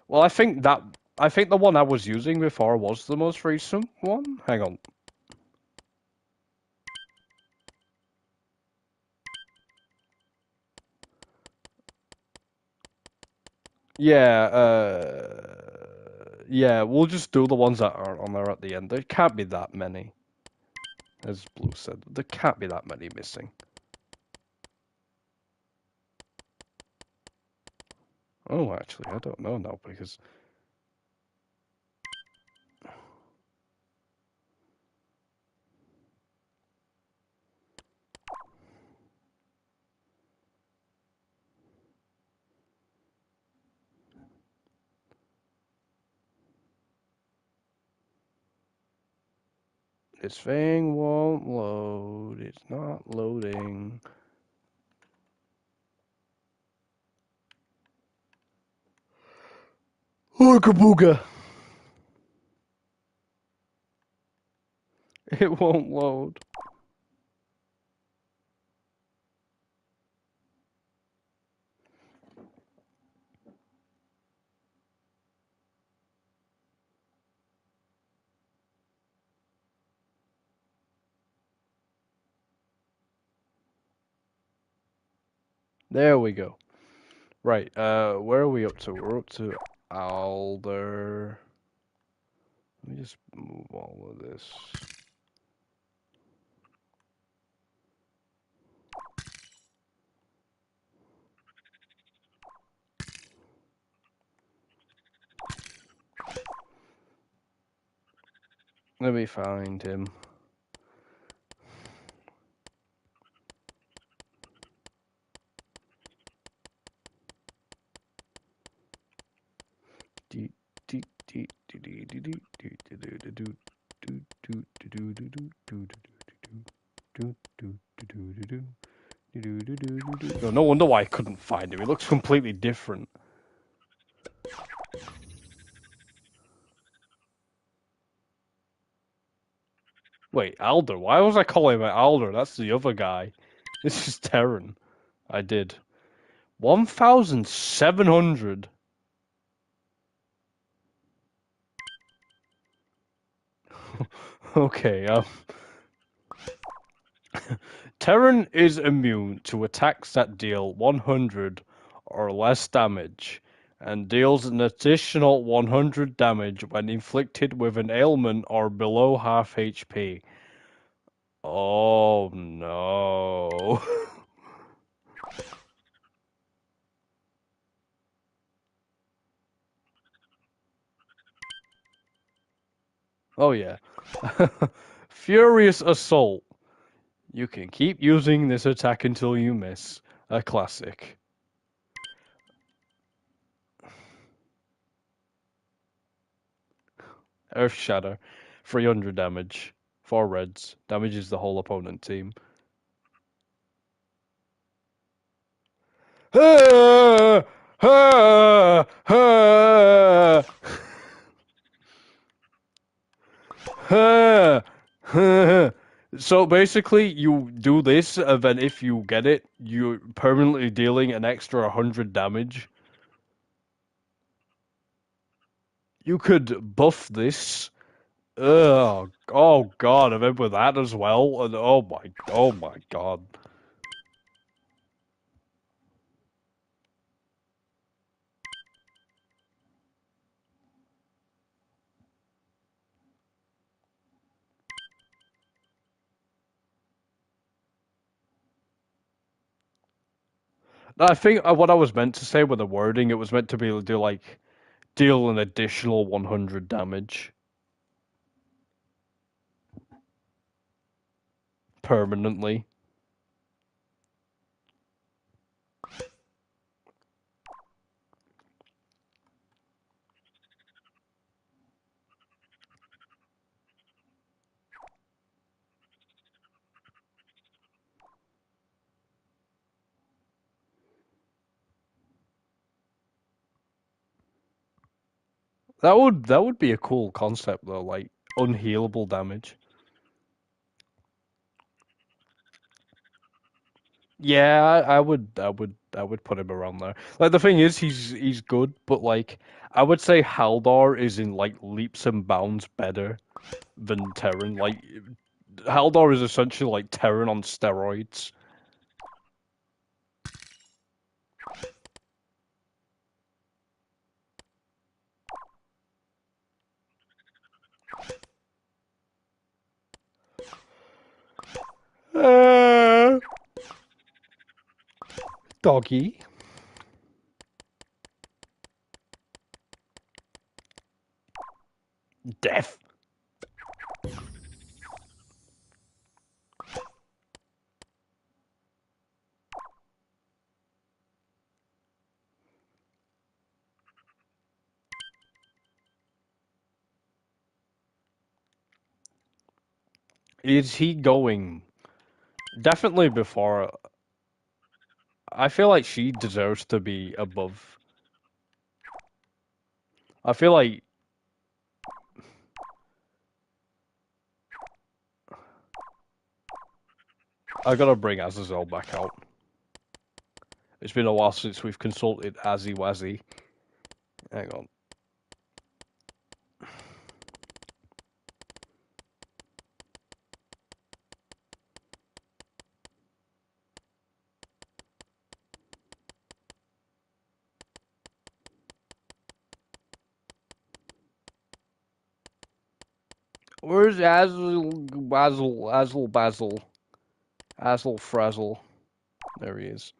Well, I think the one I was using before was the most recent one. Hang on. Yeah, yeah, we'll just do the ones that aren't on there at the end. There can't be that many, as Blue said. There can't be that many missing. Oh, actually, I don't know now because this thing won't load. It's not loading. Ooga booga. It won't load. There we go. Right, where are we up to? We're up to Alder. Let me just move all of this. Let me find him. No wonder why I couldn't find him. He looks completely different. Wait, Alder? Why was I calling him Alder? That's the other guy. This is Terran. I did. 1,700. Okay, Terran is immune to attacks that deal 100 or less damage, and deals an additional 100 damage when inflicted with an ailment or below half HP. Oh no. Oh yeah. Furious Assault. You can keep using this attack until you miss. A classic. Earth Shatter. 300 damage. 4 reds. Damages the whole opponent team. So basically, you do this, and then if you get it, you're permanently dealing an extra 100 damage. You could buff this. Oh god, I remember that as well. And oh my god. I think what I was meant to say with the wording, it was meant to be do like deal an additional 100 damage permanently. That would be a cool concept though, like unhealable damage. Yeah, I would put him around there. Like the thing is, he's good, but like I would say Haldor is in like leaps and bounds better than Terran. Like Haldor is essentially like Terran on steroids. Uh, Doggy. Death. Is he going? Definitely before. I feel like she deserves to be above. I feel like I gotta bring Azazel back out. It's been a while since we've consulted Azzy Wazzy. Hang on. Where's Azel Frazzle? There he is.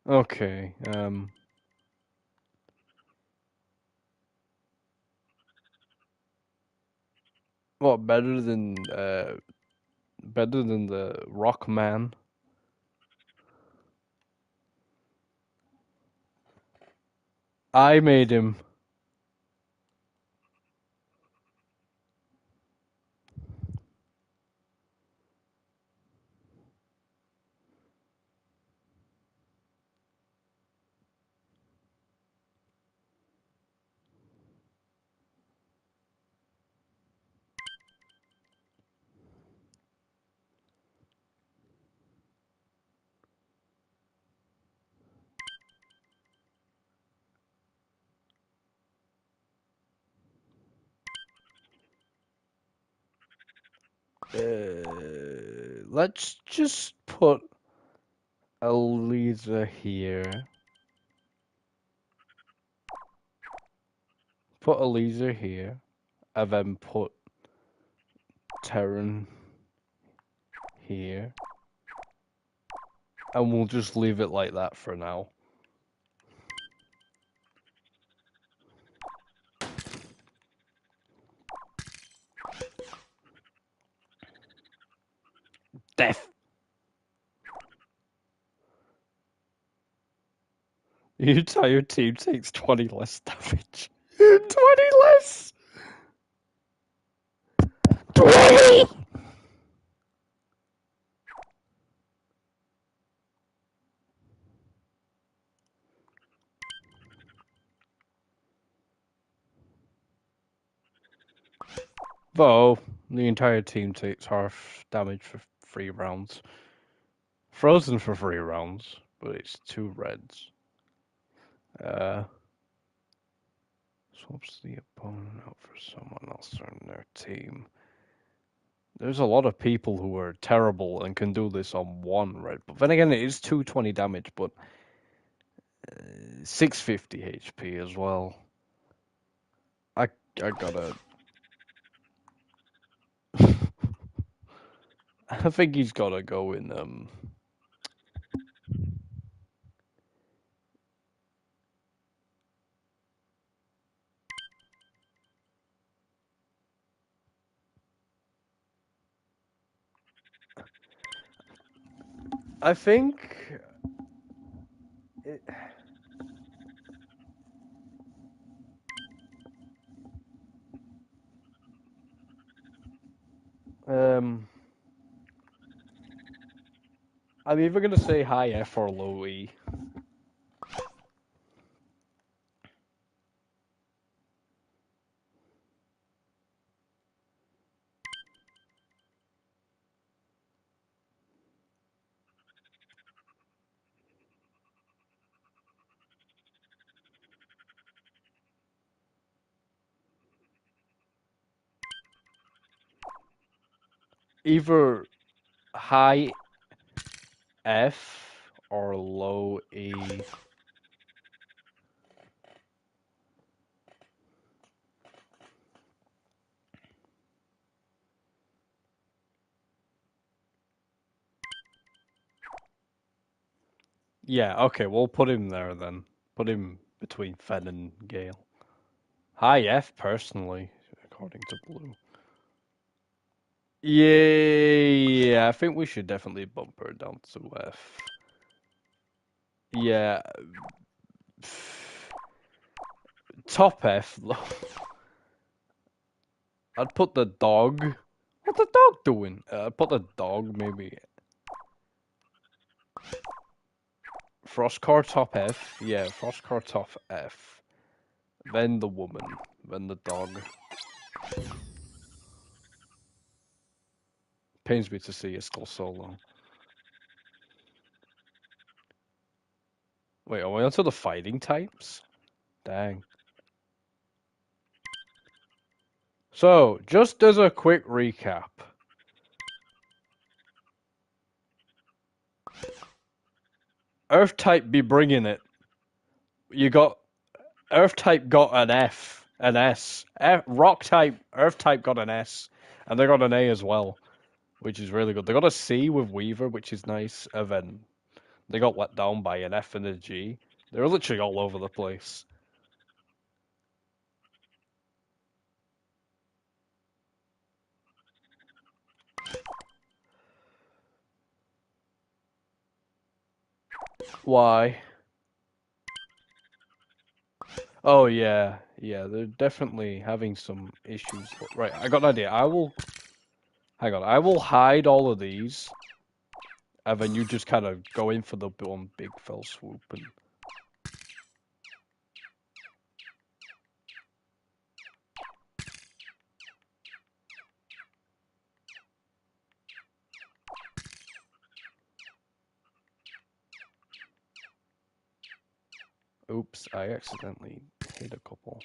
Okay. What better than the Rock Man? I made him. Let's just put Eliza here. Put Eliza here, and then put Terran here, and we'll just leave it like that for now. Death. Your entire team takes 20 less damage. 20 less. 20. Though the entire team takes half damage for 3 rounds. Frozen for 3 rounds, but it's 2 reds. Swaps the opponent out for someone else on their team. There's a lot of people who are terrible and can do this on 1 red. But then again, it is 220 damage, but 650 HP as well. I gotta. I think he's gotta go in. I think. Um, I'm either gonna say high F or low E. Either high F or low E. Yeah, okay, we'll put him there then. Put him between Fen and Gale. High F, personally, according to Blue. Yeah, I think we should definitely bump her down to F. Yeah. Top F. I'd put the dog. What's the dog doing? I'd put the dog maybe. Frostcore top F. Yeah, Frostcore top F. Then the woman. Then the dog. Pains me to see it's still so long. Wait, are we onto the fighting types? Dang. So, just as a quick recap. Earth type be bringing it. You got Earth type got an F, an S. Rock type, Earth type got an S, and they got an A as well, which is really good. They got a C with Weaver, which is nice, and then they got let down by an F and a G. They're literally all over the place. Why? Oh yeah, yeah, they're definitely having some issues. Right, I got an idea. Hang on, I will hide all of these, and then you just kind of go in for the one big fell swoop and. Oops, I accidentally hit a couple.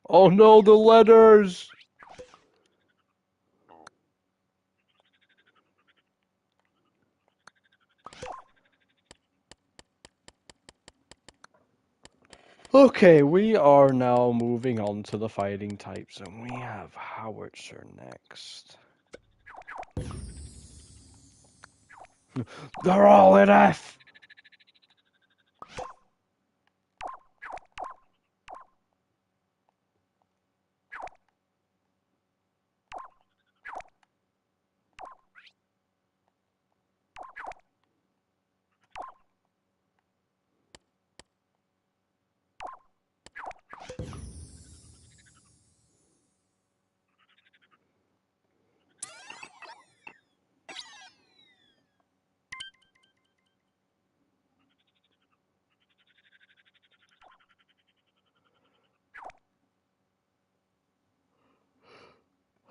Oh no, the letters! Okay, we are now moving on to the fighting types, and we have Howitzer next. They're all in F!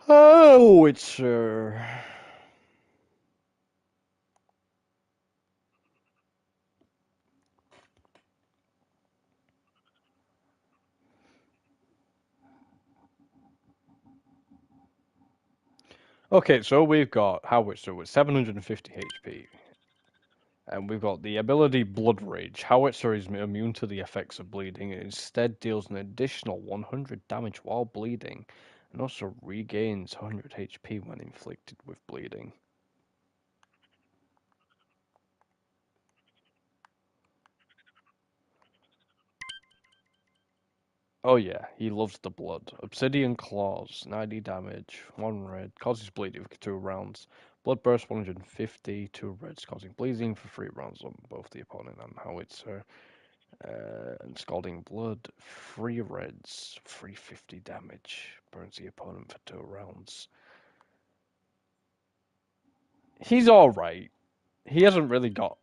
Howitzer. Okay, so we've got Howitzer with 750 HP. And we've got the ability Blood Rage. Howitzer is immune to the effects of bleeding and instead deals an additional 100 damage while bleeding, and also regains 100 HP when inflicted with bleeding. Oh yeah, he loves the blood. Obsidian Claws, 90 damage, 1 red, causes bleeding for 2 rounds. Blood Burst, 150, 2 reds, causing bleeding for 3 rounds on both the opponent and howitzer. And Scalding Blood, 3 reds, 350 damage, burns the opponent for 2 rounds. He's alright. He hasn't really got.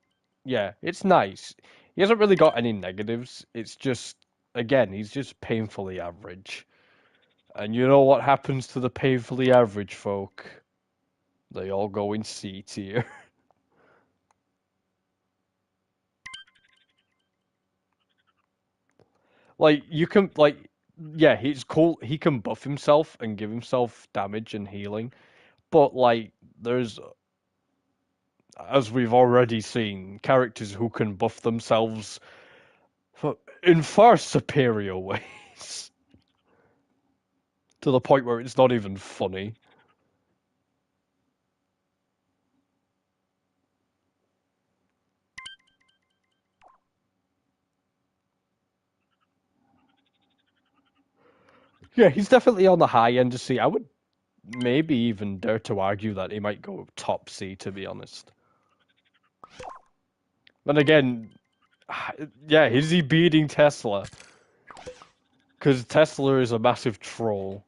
Yeah, it's nice. He hasn't really got any negatives. It's just, again, he's just painfully average. And you know what happens to the painfully average folk? They all go in C tier. Like, you can, like, yeah, he's cool. He can buff himself and give himself damage and healing. But, like, there's, as we've already seen, characters who can buff themselves in far superior ways. To the point where it's not even funny. Yeah, he's definitely on the high end of C. I would maybe even dare to argue that he might go top C, to be honest. Then again, yeah, is he beating Tesla? Because Tesla is a massive troll.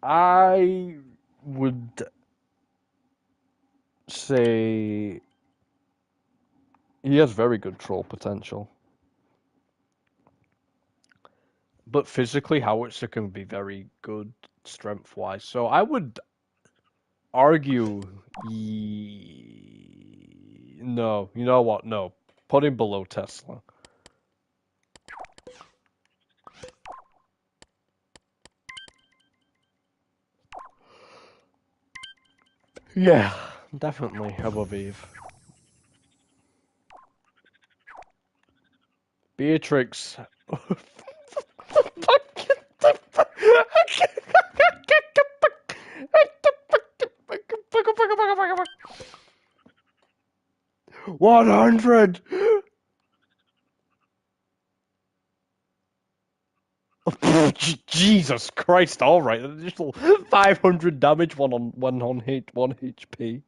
I would say he has very good troll potential. But physically, Howitzer can be very good strength wise. So I would argue. No, you know what? No. Put him below Tesla. Yeah, definitely above Eve. Beatrix. One hundred. Jesus Christ! All right, an additional 500 damage, one HP.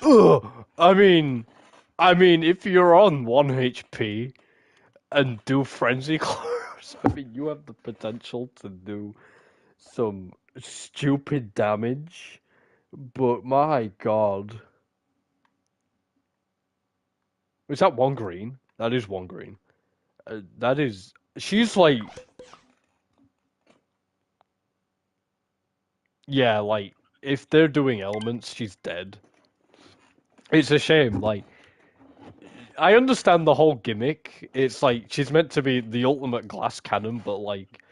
Ugh. I mean, if you're on 1 HP and do frenzy claws, I mean, you have the potential to do some stupid damage. But my God, is that 1 green? That is 1 green. That is. She's like, yeah, like if they're doing elements, she's dead. It's a shame. Like, I understand the whole gimmick. It's like she's meant to be the ultimate glass cannon, but like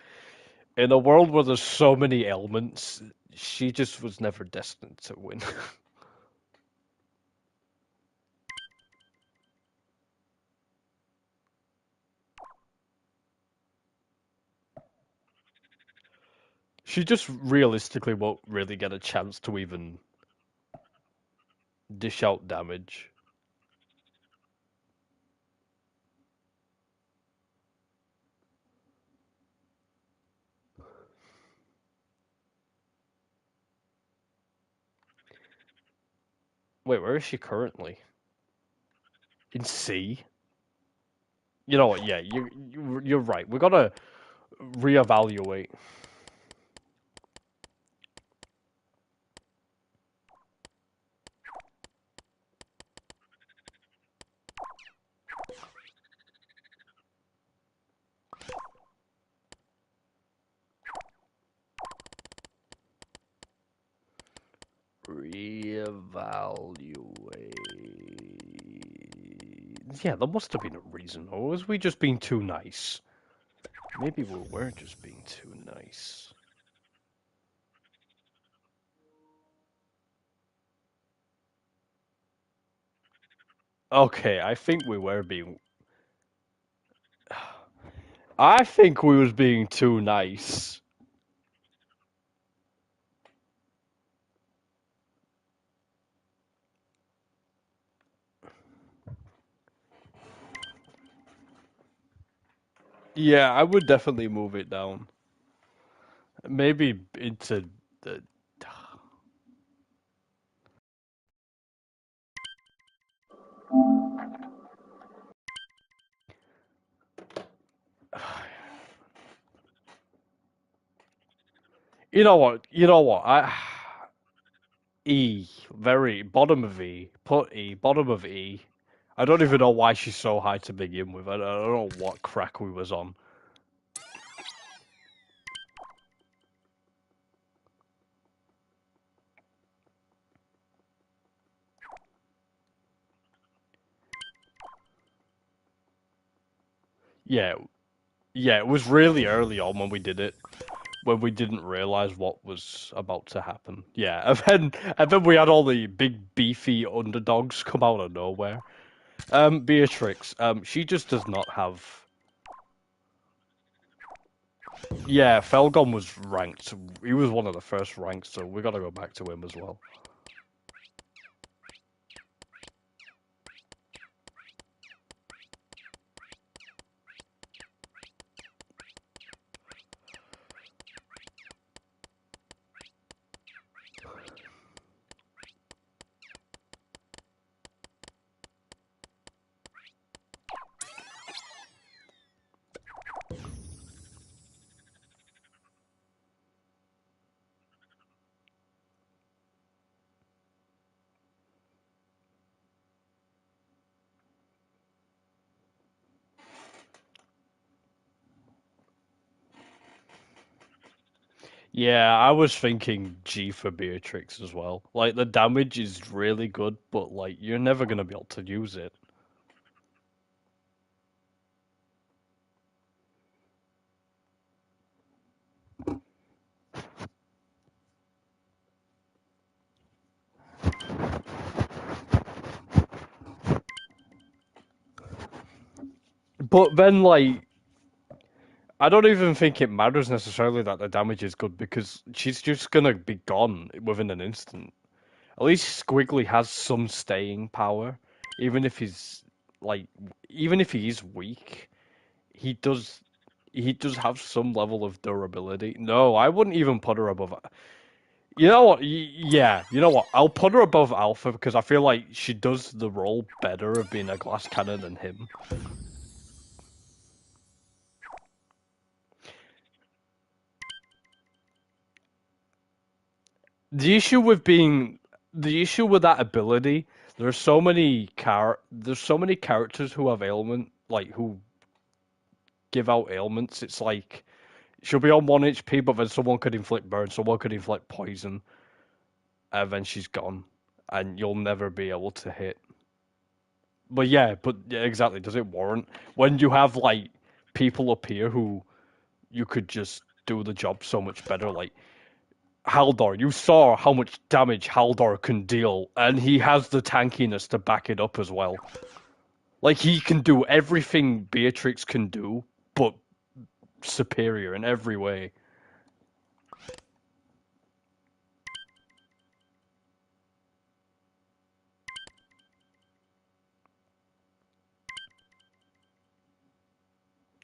in a world where there's so many elements, she just was never destined to win. She just realistically won't really get a chance to even dish out damage. Wait, where is she currently? In C? You know what? Yeah, you're right. We gotta reevaluate. Reevaluate. Yeah, there must have been a reason, or was we just being too nice? Maybe we were just being too nice. Okay, I think we were being. I think we was being too nice. Yeah, I would definitely move it down. Maybe into the. You know what? You know what? E, very bottom of E. Put E, bottom of E. I don't even know why she's so high to begin with. I don't know what crack we was on. Yeah, yeah, it was really early on when we did it, when we didn't realize what was about to happen. Yeah, and then we had all the big beefy underdogs come out of nowhere. Beatrix, she just does not have. Yeah, Felgon was ranked. He was one of the first ranked, so we gotta go back to him as well. Yeah, I was thinking G for Beatrix as well. Like the damage is really good, but like you're never gonna be able to use it. But then like I don't even think it matters necessarily that the damage is good because she's just gonna be gone within an instant. At least Squiggly has some staying power, even if he's like, even if he is weak, he does, he does have some level of durability. No, I wouldn't even put her above. You know what? Yeah, you know what? I'll put her above Alpha because I feel like she does the role better of being a glass cannon than him. The issue with being the issue with that ability, there's so many characters who have ailment like who give out ailments. It's like she'll be on 1 HP, but then someone could inflict burn, someone could inflict poison, and then she's gone, and you'll never be able to hit. But yeah, exactly. Does it warrant when you have like people up here who you could just do the job so much better? Like Haldor, you saw how much damage Haldor can deal, and he has the tankiness to back it up as well. Like he can do everything Beatrix can do, but superior in every way.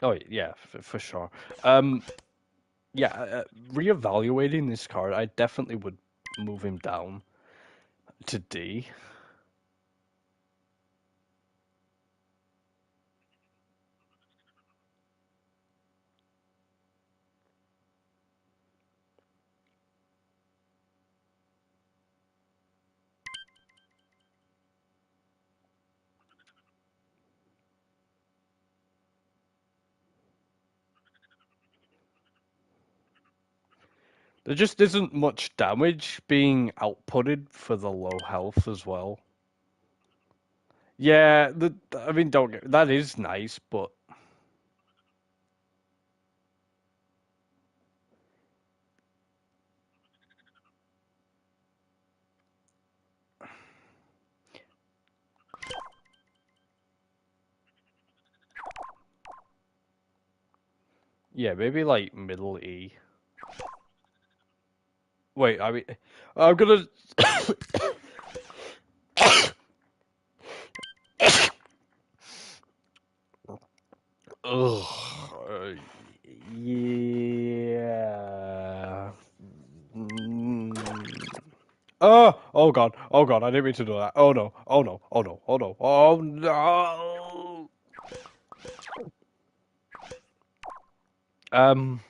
Oh yeah, for sure. Um, yeah, reevaluating this card, I definitely would move him down to D. There just isn't much damage being outputted for the low health as well. Yeah, I mean, don't get that is nice, but yeah, maybe like middle E. Wait, I mean, I'm gonna. Ugh. Oh god. Oh god. I didn't mean to do that. Oh no. Oh no. Oh no. Oh no. Oh no. Um,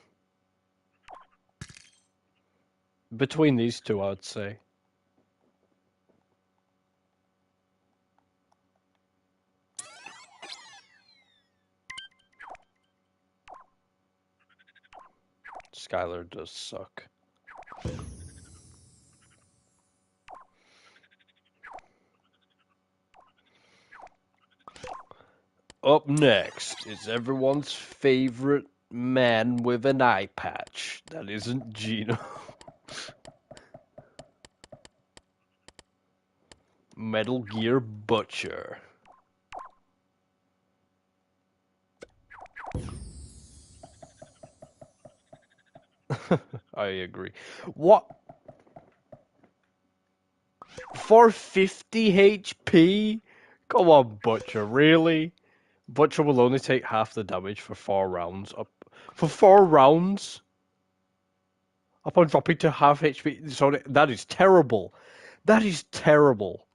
between these two, I'd say. Skylar does suck. Up next is everyone's favorite man with an eye patch. That isn't Gino. Metal Gear Butcher. I agree. What? For 50 HP? Come on, Butcher, really? Butcher will only take half the damage for 4 rounds. For 4 rounds? Upon dropping to half HP? Sorry, that is terrible. That is terrible.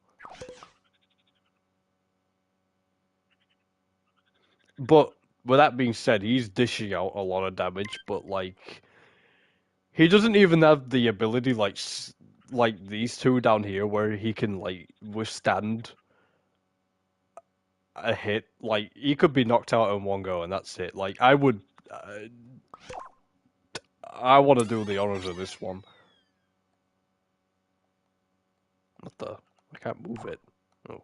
But with that being said, he's dishing out a lot of damage, but like he doesn't even have the ability like these two down here where he can like withstand a hit. Like he could be knocked out in one go and that's it. Like I want to do the honors of this one. What the? I can't move it. Oh.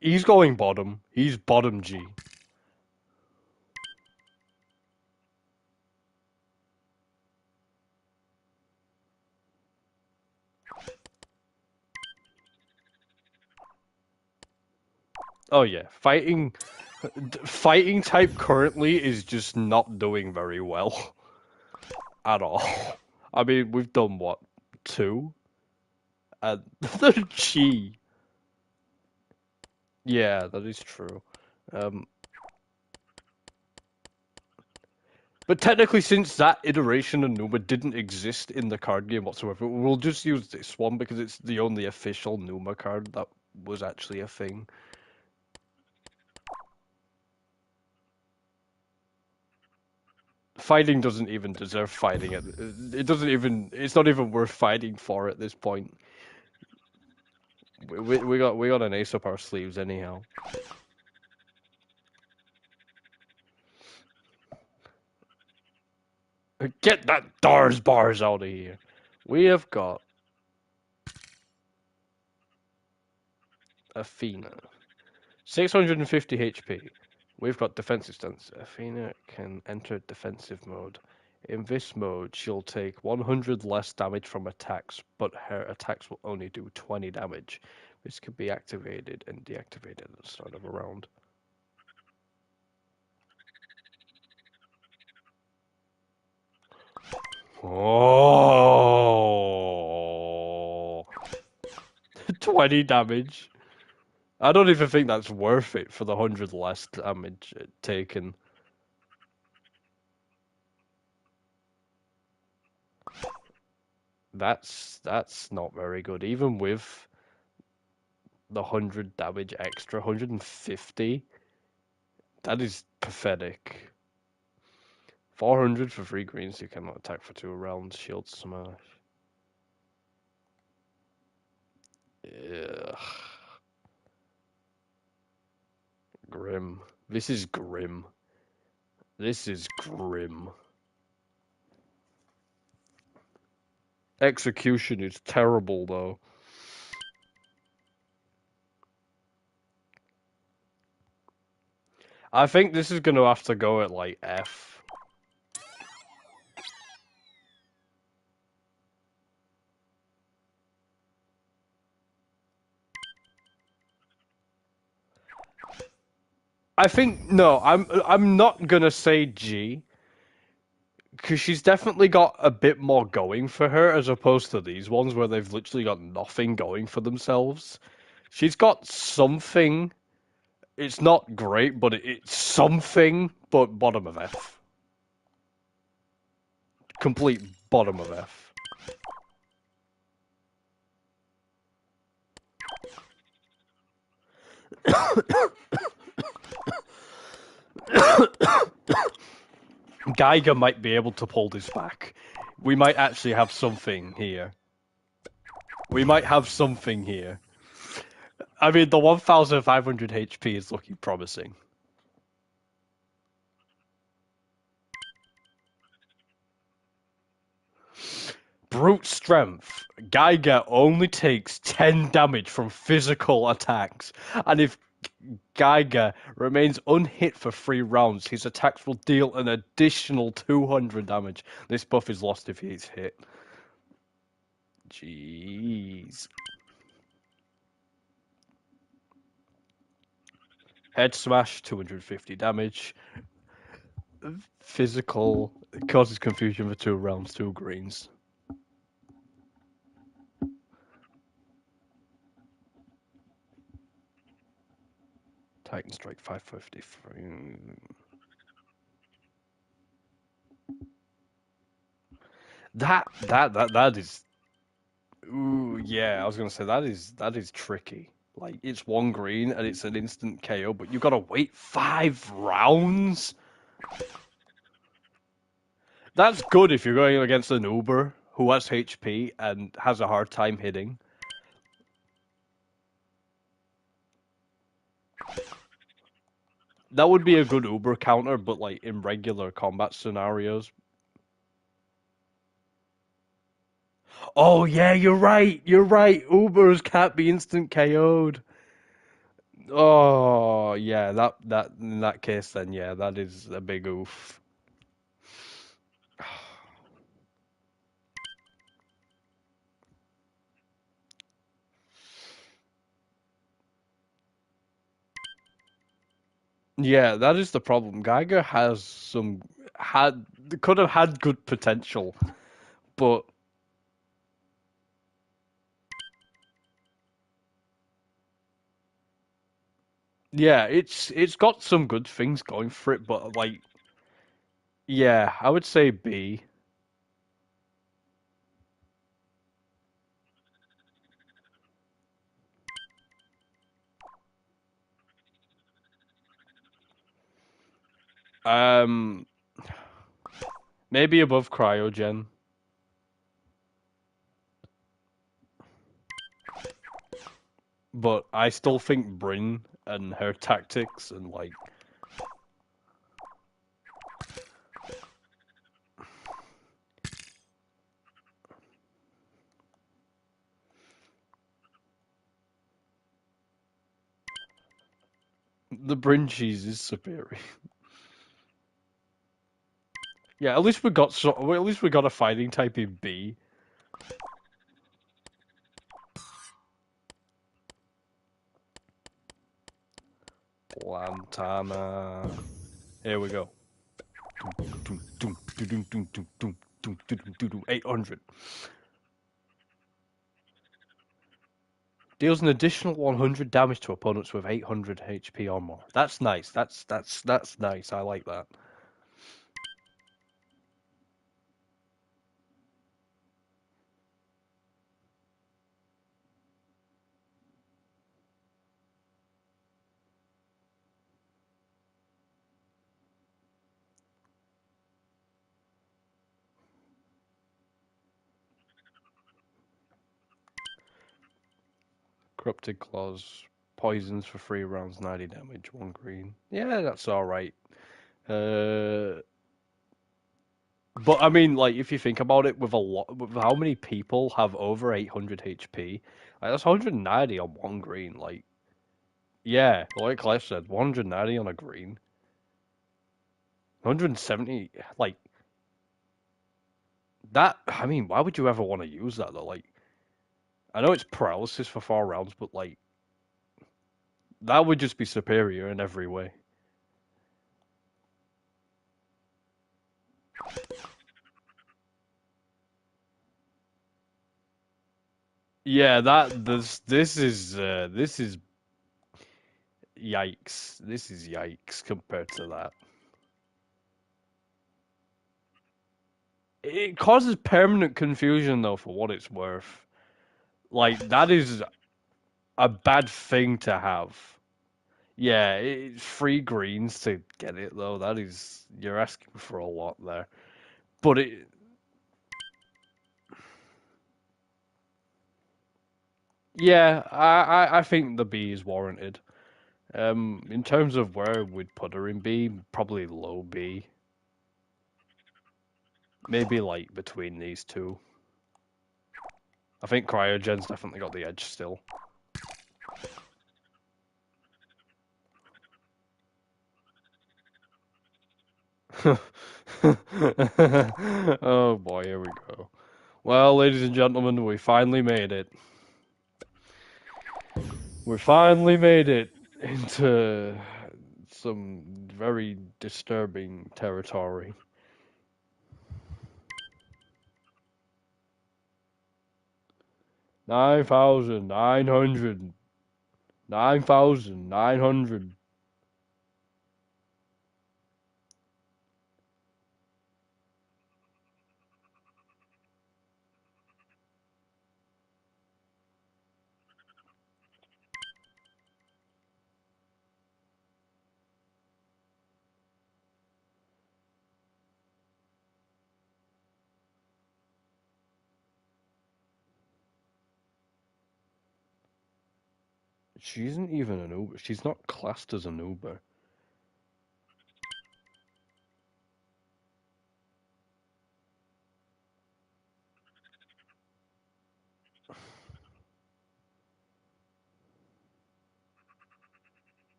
He's going bottom. He's bottom G. Oh yeah, fighting type currently is just not doing very well at all. I mean, we've done what, two? And the G. Yeah, that is true. Um, but technically, since that iteration of Numa didn't exist in the card game whatsoever, we'll just use this one because it's the only official Numa card that was actually a thing. Fighting doesn't even deserve fighting. It doesn't even. It's not even worth fighting for at this point. We got an ace up our sleeves anyhow. Get that Dars bars out of here. We have got Athena, 650 HP. We've got defensive stance. Athena can enter defensive mode. In this mode, she'll take 100 less damage from attacks, but her attacks will only do 20 damage. This can be activated and deactivated at the start of a round. Oh, 20 damage. I don't even think that's worth it for the 100 less damage taken. That's not very good. Even with the 100 damage extra, 150, that is pathetic. 400 for 3 greens, you cannot attack for 2 rounds, shield smash. Ugh. Grim. This is grim. This is grim. Execution is terrible, though. I think this is going to have to go at, like, F. I think, no, I'm not going to say G. Because she's definitely got a bit more going for her as opposed to these ones where they've literally got nothing going for themselves. She's got something. It's not great, but it's something. But bottom of F. Complete bottom of F. Geiger might be able to pull this back. We might actually have something here. We might have something here. I mean, the 1,500 HP is looking promising. Brute strength. Geiger only takes 10 damage from physical attacks, and if Geiger remains unhit for 3 rounds, his attacks will deal an additional 200 damage. This buff is lost if he's hit. Jeez. Head smash, 250 damage. Physical causes confusion for 2 rounds, 2 greens. Titan Strike 553. That is. Ooh, yeah, I was gonna say that is tricky. Like it's 1 green and it's an instant KO, but you gotta wait 5 rounds. That's good if you're going against an Uber who has HP and has a hard time hitting. That would be a good Uber counter, but like in regular combat scenarios. Oh yeah, you're right. You're right. Ubers can't be instant KO'd. Oh yeah, that in that case then yeah, that is a big oof. Yeah, that is the problem. Geiger has some had could have had good potential, but yeah, it's got some good things going for it, but like yeah, I would say B. Um maybe above Cryogen. But I still think Bryn and her tactics and like the Bryn cheese is superior. Yeah, at least we got at least we got a fighting type in B. Lantana. Here we go. 800. Deals an additional 100 damage to opponents with 800 HP or more. That's nice. That's nice. I like that. Corrupted Claws, poisons for 3 rounds, 90 damage, 1 green. Yeah, that's alright. But I mean, like, if you think about it, with how many people have over 800 HP, like, that's 190 on 1 green. Like, yeah, like Clive said, 190 on a green. 170, like, that, I mean, why would you ever want to use that, though? Like, I know it's paralysis for 4 rounds, but, like, that would just be superior in every way. Yeah, this is yikes. This is yikes compared to that. It causes permanent confusion though, for what it's worth. Like that is a bad thing to have. Yeah, it's free greens to get it though. That is you're asking for a lot there. But it yeah, I think the B is warranted. In terms of where we'd put her in B, probably low B. Maybe like between these two. I think Cryogen's definitely got the edge still. Oh boy, here we go. Well, ladies and gentlemen, we finally made it. We finally made it into some very disturbing territory. 9,900. 9,900. She isn't even an Uber. She's not classed as an Uber.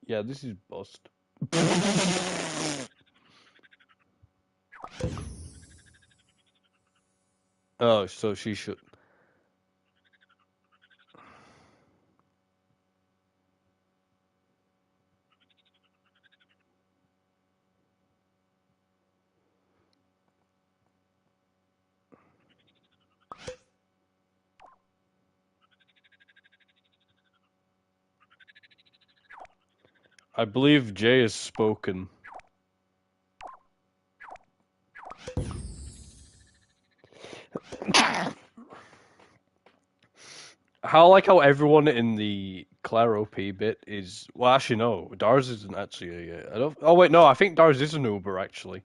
Yeah, this is bust. Oh, so she should. I believe Jay has spoken. How I like how everyone in the Claire OP bit is. Well, actually, no. Dars isn't actually. I don't. Oh wait, no. I think Dars is an Uber actually.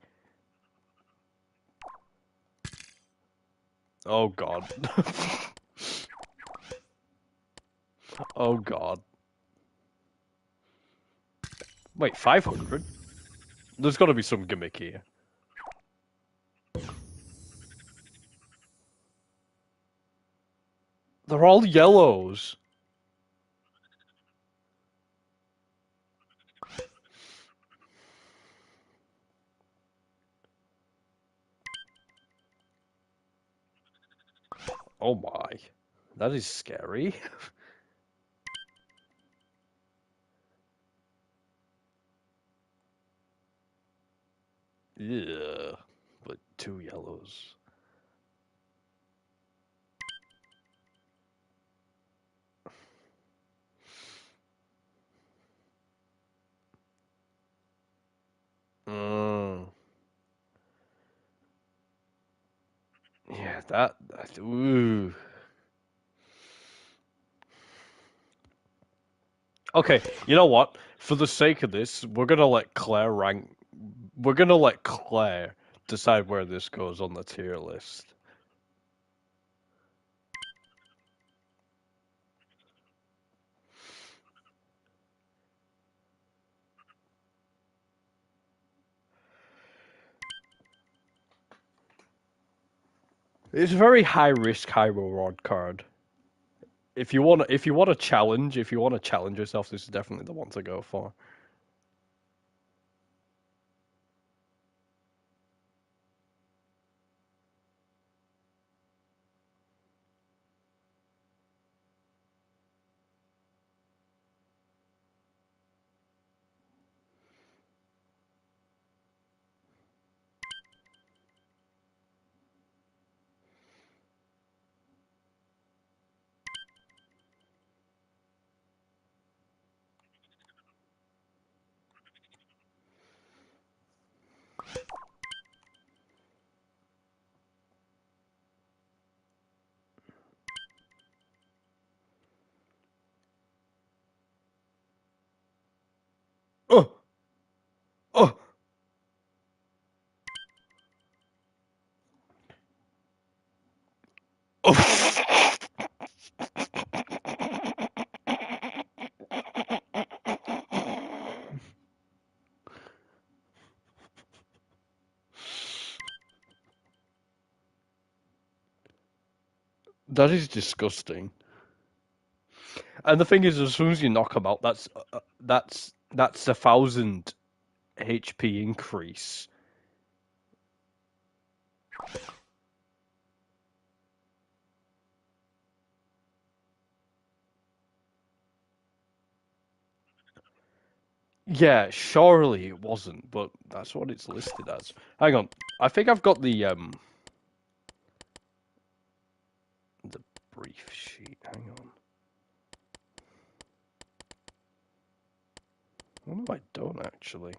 Oh god. Oh god. Wait, 500? There's got to be some gimmick here. They're all yellows. Oh my. That is scary. Yeah. But two yellows. Mm. Yeah, that. Ooh. Okay, you know what? For the sake of this, we're gonna let Claire rank. We're gonna let Claire decide where this goes on the tier list. It's a very high risk, high reward card. If you want to challenge yourself, this is definitely the one to go for. That is disgusting. And the thing is, as soon as you knock them out, that's 1,000 HP increase. Yeah, surely it wasn't, but that's what it's listed as. Hang on, I think I've got the brief sheet. Hang on. What have I done actually?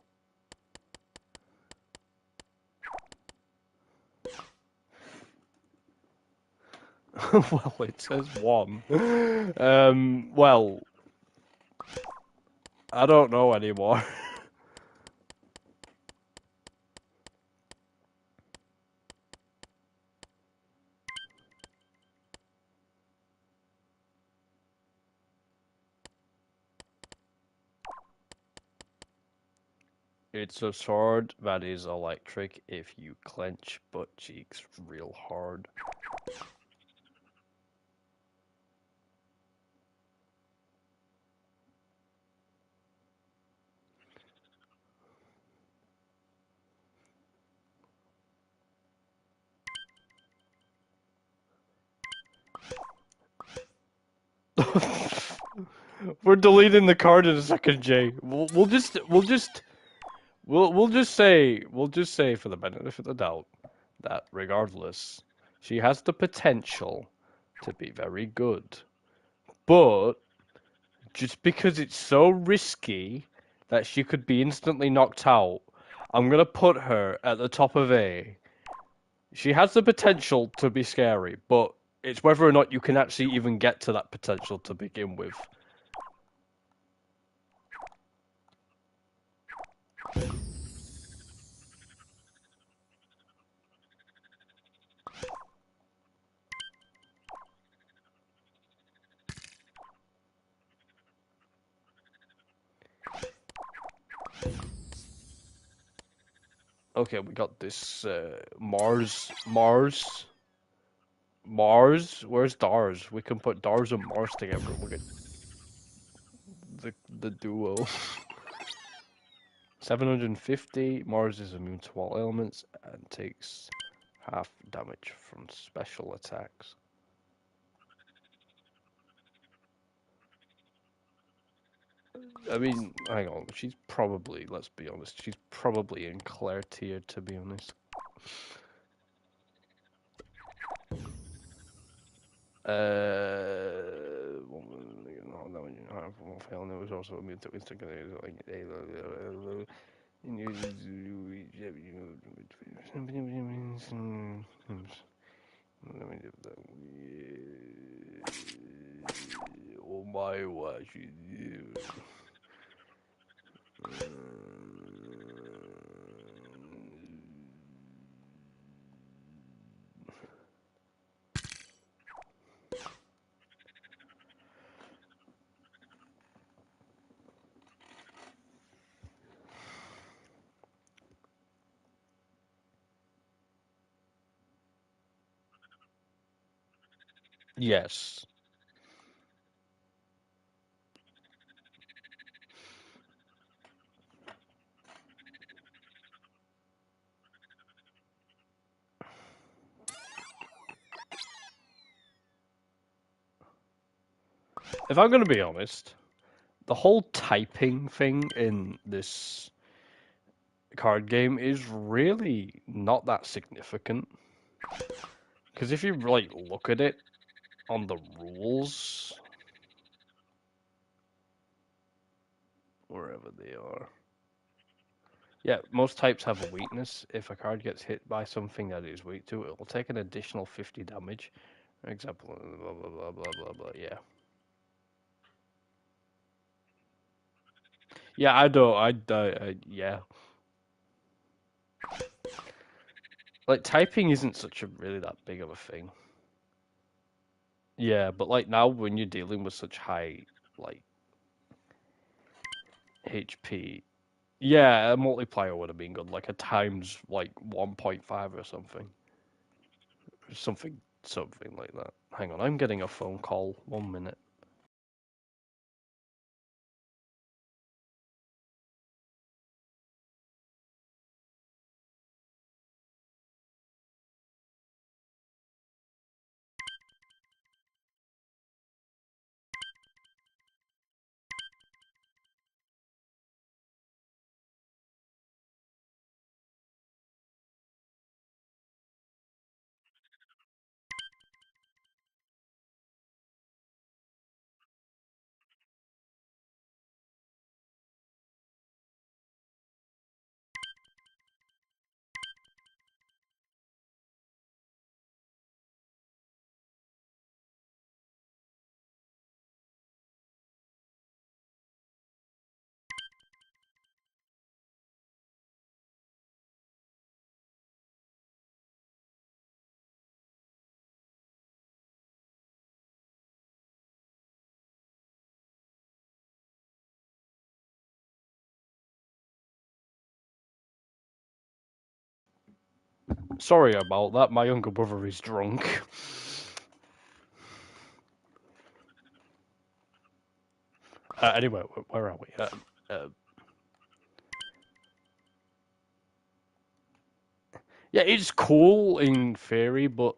Well, it says 1. Well, I don't know anymore. It's a sword that is electric if you clench butt cheeks real hard. We're deleting the card in a second, Jay. We'll just say for the benefit of the doubt that regardless, she has the potential to be very good. But just because it's so risky that she could be instantly knocked out, I'm gonna put her at the top of A. She has the potential to be scary, but it's whether or not you can actually even get to that potential to begin with. Okay, we got this Mars. Where's Dars? We can put Dars and Mars together. We'll get the duo. 750. Mars is immune to all elements and takes half damage from special attacks. I mean, hang on. She's probably, let's be honest, she's probably in Claire tier, to be honest. It was also immune to instant. Oh my, what you do? Yes. If I'm going to be honest, the whole typing thing in this card game is really not that significant. Because if you like look at it on the rules, wherever they are, yeah, most types have a weakness. If a card gets hit by something that it is weak to, it will take an additional 50 damage. For example, blah blah blah blah blah blah. Yeah. Yeah, I know. Yeah. Like typing isn't such a really that big of a thing. Yeah, but like now when you're dealing with such high like HP, yeah, a multiplier would have been good, like a times like 1.5 or something. Something something like that. Hang on, I'm getting a phone call. 1 minute. Sorry about that. My younger brother is drunk. Anyway, where are we? Yeah, it's cool in theory, but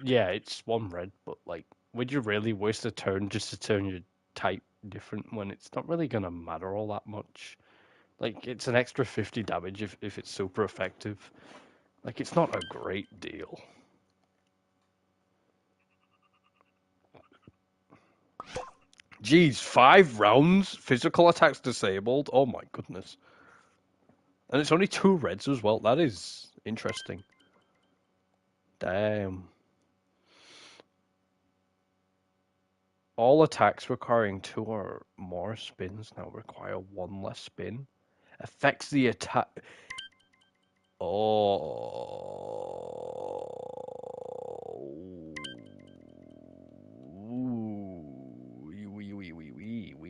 yeah, it's one red. But like, would you really waste a turn just to turn your type different when it's not really gonna matter all that much? Like, it's an extra 50 damage if it's super effective. Like, it's not a great deal. Geez, 5 rounds? Physical attacks disabled? Oh my goodness. And it's only 2 reds as well. That is interesting. Damn. All attacks requiring 2 or more spins now require 1 less spin. Affects the attack. Oh.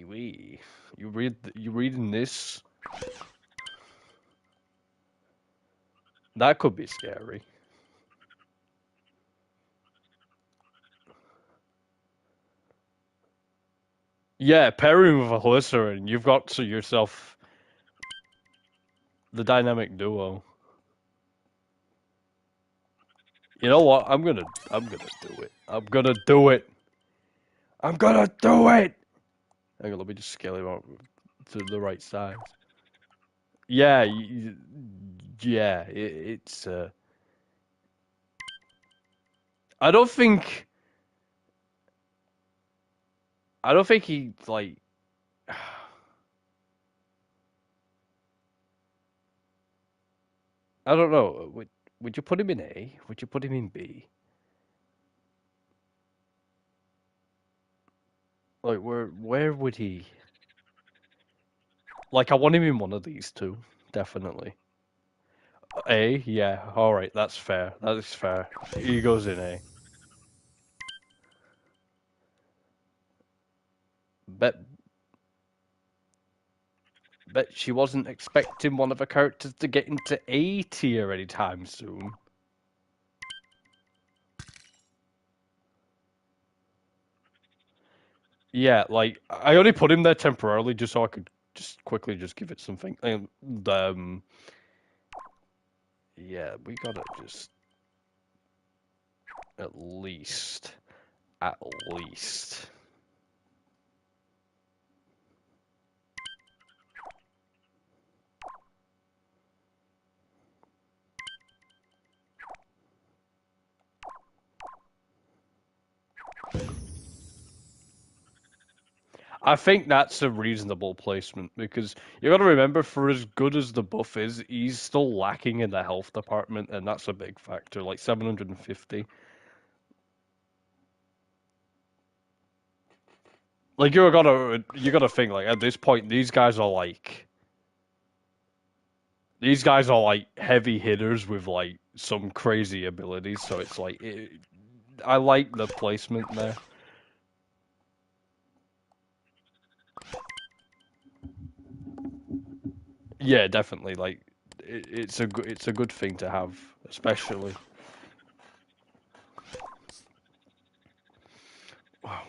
Wee. You reading this? That could be scary. Yeah, pairing with a glycerin, you've got to yourself the dynamic duo. You know what? I'm gonna do it. I'm gonna do it. I'm gonna do it. Hang on, let me just scale him up to the right size. Yeah, yeah. It's. I don't think. I don't think he like. I don't know. Would you put him in A? Would you put him in B? Like where would he? Like I want him in one of these two, definitely. A, yeah. All right, that's fair. That is fair. He goes in A. Bet Bet she wasn't expecting one of her characters to get into A tier anytime soon. Yeah, like I only put him there temporarily just so I could just quickly just give it something. Yeah, we gotta just at least, at least. I think that's a reasonable placement because you got to remember, for as good as the buff is, he's still lacking in the health department, and that's a big factor. Like 750. Like you gotta think like at this point, these guys are like heavy hitters with like some crazy abilities. So it's like I like the placement there. Yeah, definitely. Like it's a good thing to have, especially.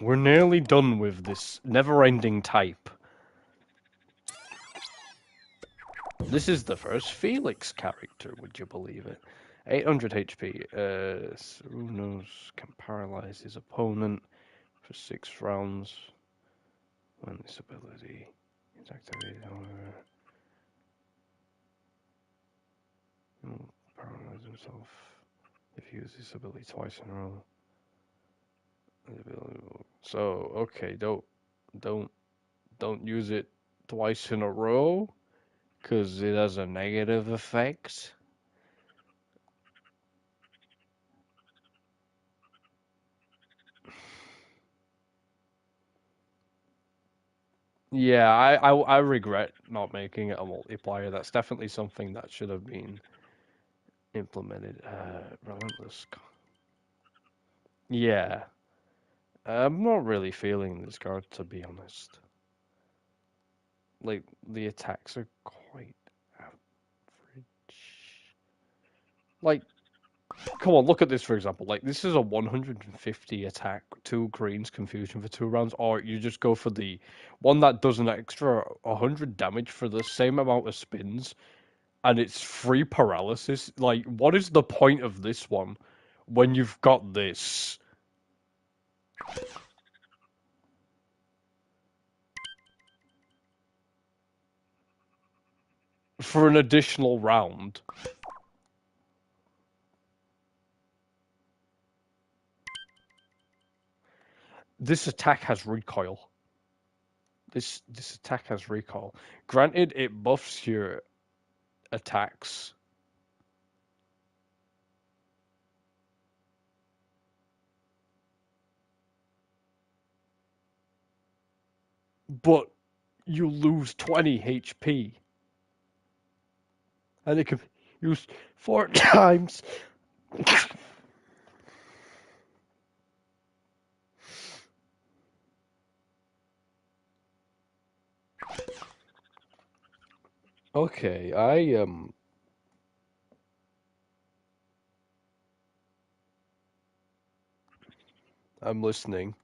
We're nearly done with this never-ending type. This is the first Felix character, would you believe it? 800 HP. Unos can paralyze his opponent for 6 rounds when this ability is activated. He'll paralyze himself if he uses this ability twice in a row. So okay, don't use it twice in a row because it has a negative effect. Yeah, I regret not making it a multiplier. That's definitely something that should have been implemented. Relentless. Yeah, I'm not really feeling this card to be honest. Like the attacks are quite average. Like, come on, look at this for example. Like this is a 150 attack, 2 greens, confusion for 2 rounds, or you just go for the one that does an extra 100 damage for the same amount of spins, and it's 3 paralysis. Like, what is the point of this one when you've got this? For an additional round. This attack has recoil. This attack has recoil. Granted, it buffs your attacks. But you lose 20 HP. And it can be used 4 times. Okay, I'm listening.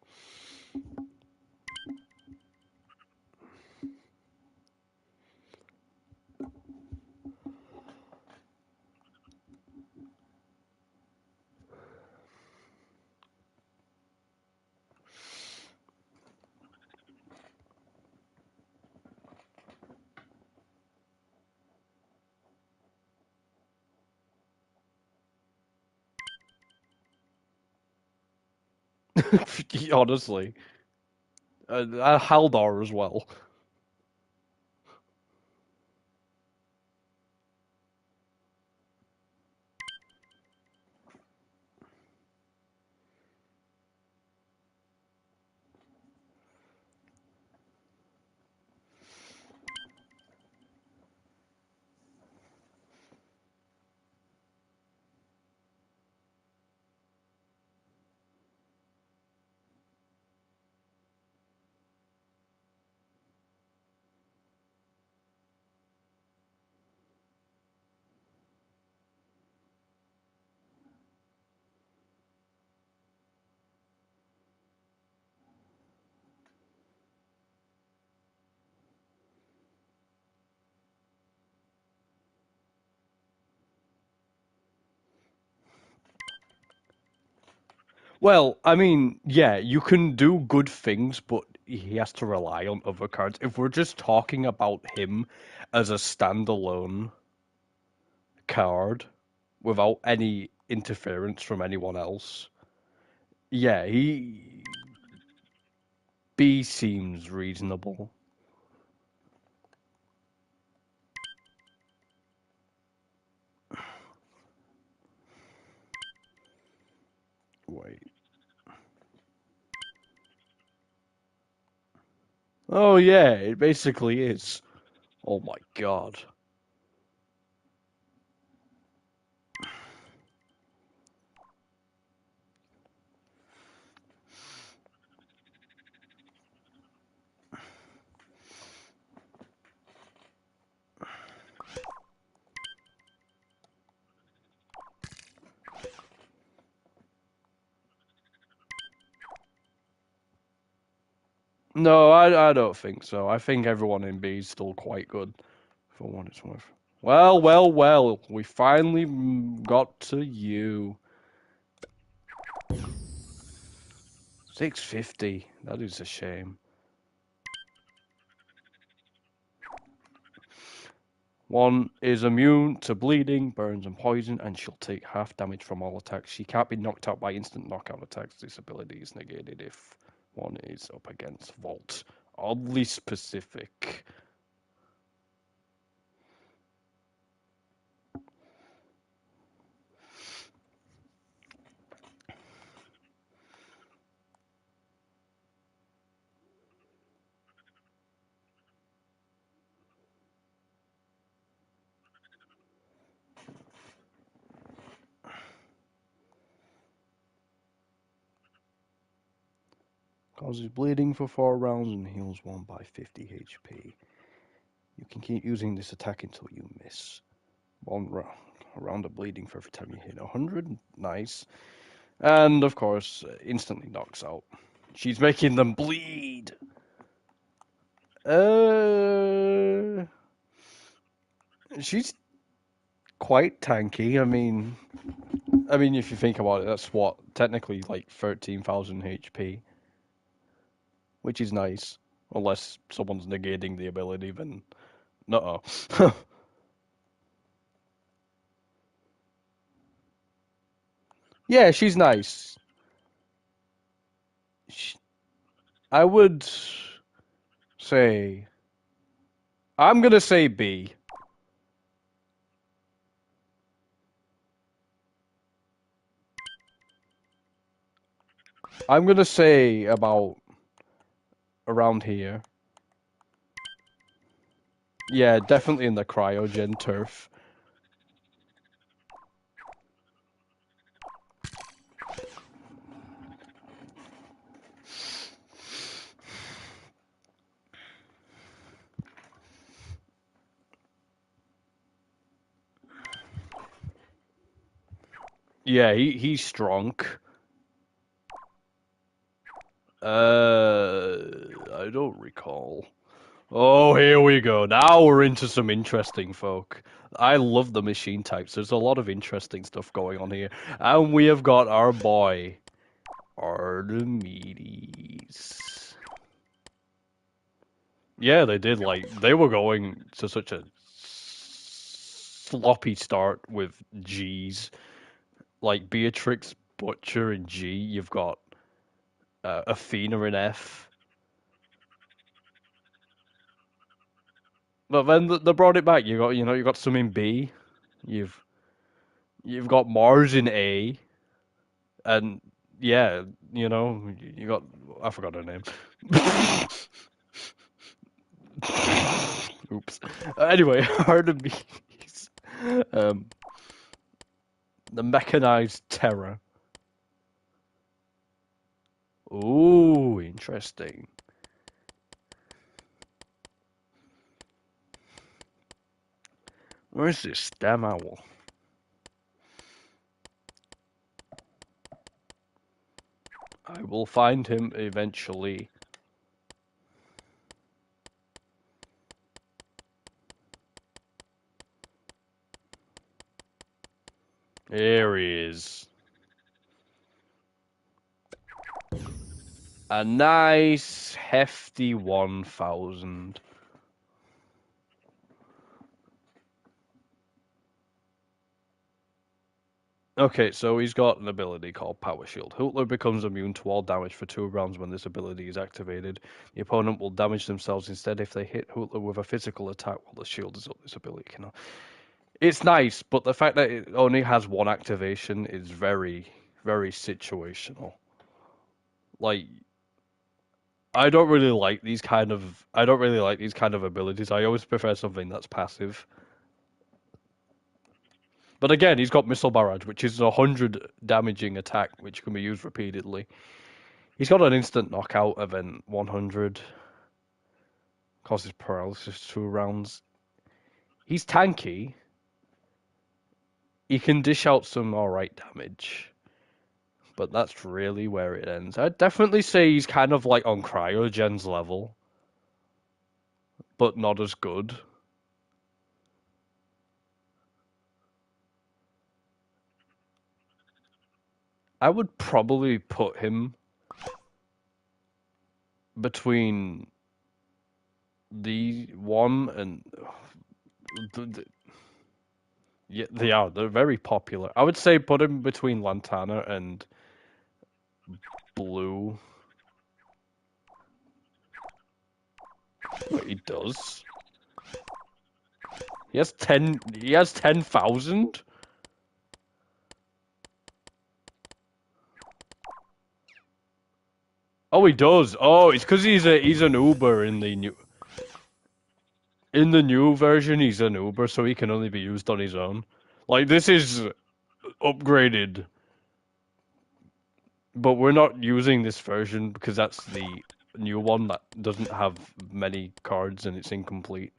Honestly. Haldar as well. Well, I mean, yeah, you can do good things, but he has to rely on other cards. If we're just talking about him as a standalone card without any interference from anyone else, yeah, B seems reasonable. Wait. Oh yeah, it basically is. Oh my god. No, I don't think so. I think everyone in B is still quite good, for what it's worth. Well, well, well. We finally got to you. 650. That is a shame. One is immune to bleeding, burns, and poison, and she'll take half damage from all attacks. She can't be knocked out by instant knockout attacks. This ability is negated if one is up against Vault. Oddly specific. Causes bleeding for 4 rounds and heals 1 by 50 HP. You can keep using this attack until you miss. 1 round of bleeding for every time you hit 100. Nice. And, of course, instantly knocks out. She's making them bleed. She's quite tanky. I mean, if you think about it, that's what technically like 13,000 HP, which is nice. Unless someone's negating the ability, then no. Yeah, she's nice. I would say I'm gonna say B. I'm gonna say about around here. Yeah, definitely in the cryogen turf. Yeah, he's strong. I don't recall. Oh, here we go. Now we're into some interesting folk. I love the machine types. There's a lot of interesting stuff going on here. And we have got our boy, Archimedes. Yeah, they did. Like, they were going to such a sloppy start with G's. Like, Beatrix, Butcher, and G. You've got Athena in F. But then they brought it back. You got some in B. You've you've got Mars in A, and yeah, you got I forgot her name. Oops. Anyway, Artemis, um, the mechanized terror. Ooh, interesting. Where's this damn owl? I will find him eventually. There he is. A nice, hefty 1,000. Okay, so he's got an ability called Power Shield. Hootler becomes immune to all damage for 2 rounds when this ability is activated. The opponent will damage themselves instead if they hit Hootler with a physical attack while the shield is up. This ability cannot. It's nice, but the fact that it only has 1 activation is very, very situational. Like, I don't really like these kind of abilities. I always prefer something that's passive. But again, he's got Missile Barrage, which is a 100 damaging attack, which can be used repeatedly. He's got an instant knockout event 100. Causes paralysis 2 rounds. He's tanky. He can dish out some alright damage. but that's really where it ends. I'd definitely say he's kind of like on Cryogen's level, but not as good. I would probably put him between the one and yeah, they are. They're very popular. I would say put him between Lantana and Blue. Wait, he does. He has 10. He has 10,000. Oh, he does. Oh, it's because he's an Uber in the new version. He's an Uber, so he can only be used on his own. Like this is upgraded, but we're not using this version because that's the new one that doesn't have many cards and it's incomplete.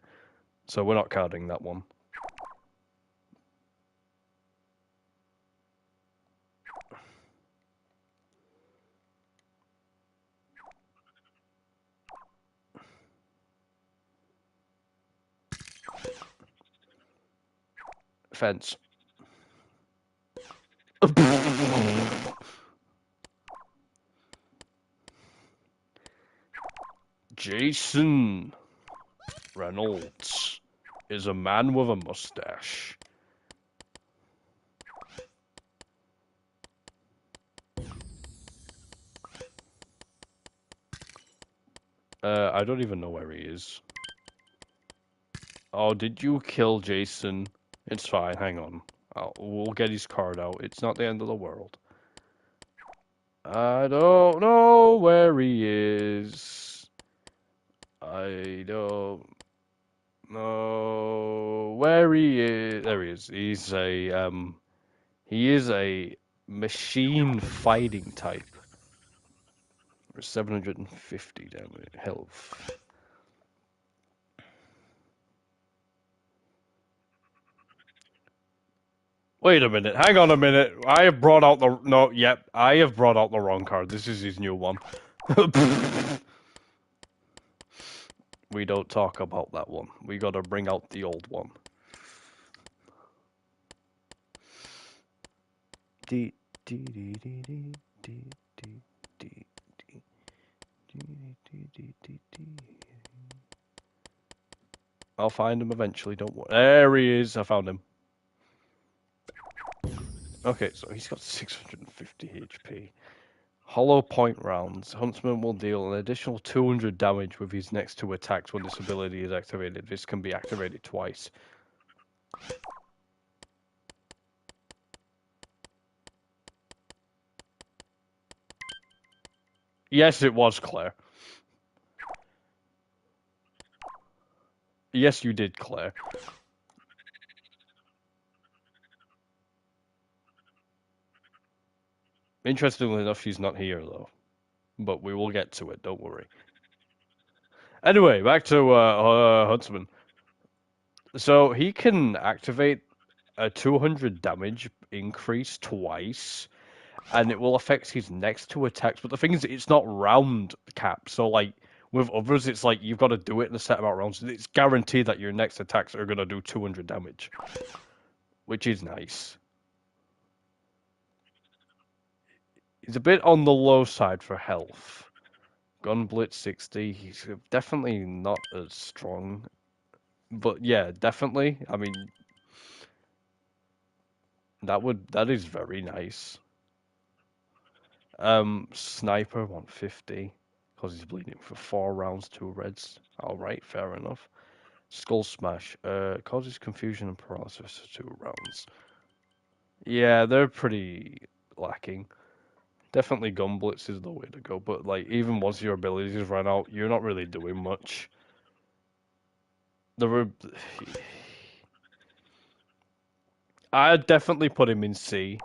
So we're not carding that one. Fence. Jason Reynolds is a man with a mustache. I don't even know where he is. Oh, did you kill Jason? It's fine, hang on. We'll get his card out. It's not the end of the world. I don't know where he is. I don't know where he is. There he is. He is a machine fighting type. 750 damage health. Wait a minute. Hang on a minute. I have brought out the no. Yep, I have brought out the wrong card. This is his new one. We don't talk about that one. We gotta bring out the old one. I'll find him eventually, don't worry. There he is, I found him. Okay, so he's got 650 HP. Hollow point rounds. Huntsman will deal an additional 200 damage with his next two attacks when this ability is activated. This can be activated twice. Yes, it was Claire. Yes, you did, Claire. Interestingly enough, she's not here, though. But we will get to it, don't worry. Anyway, back to Huntsman. So he can activate a 200 damage increase twice, and it will affect his next two attacks. But the thing is, it's not round cap. So, like, with others, it's like you've got to do it in a set amount of rounds. It's guaranteed that your next attacks are going to do 200 damage, which is nice. He's a bit on the low side for health. Gun Blitz 60, he's definitely not as strong. But yeah, definitely. I mean, that is very nice. Sniper 150, because he's bleeding for 4 rounds, 2 reds. Alright, fair enough. Skull Smash, causes confusion and paralysis for 2 rounds. Yeah, they're pretty lacking. Definitely Gun Blitz is the way to go, but like even once your abilities run out, you're not really doing much. I'd definitely put him in C.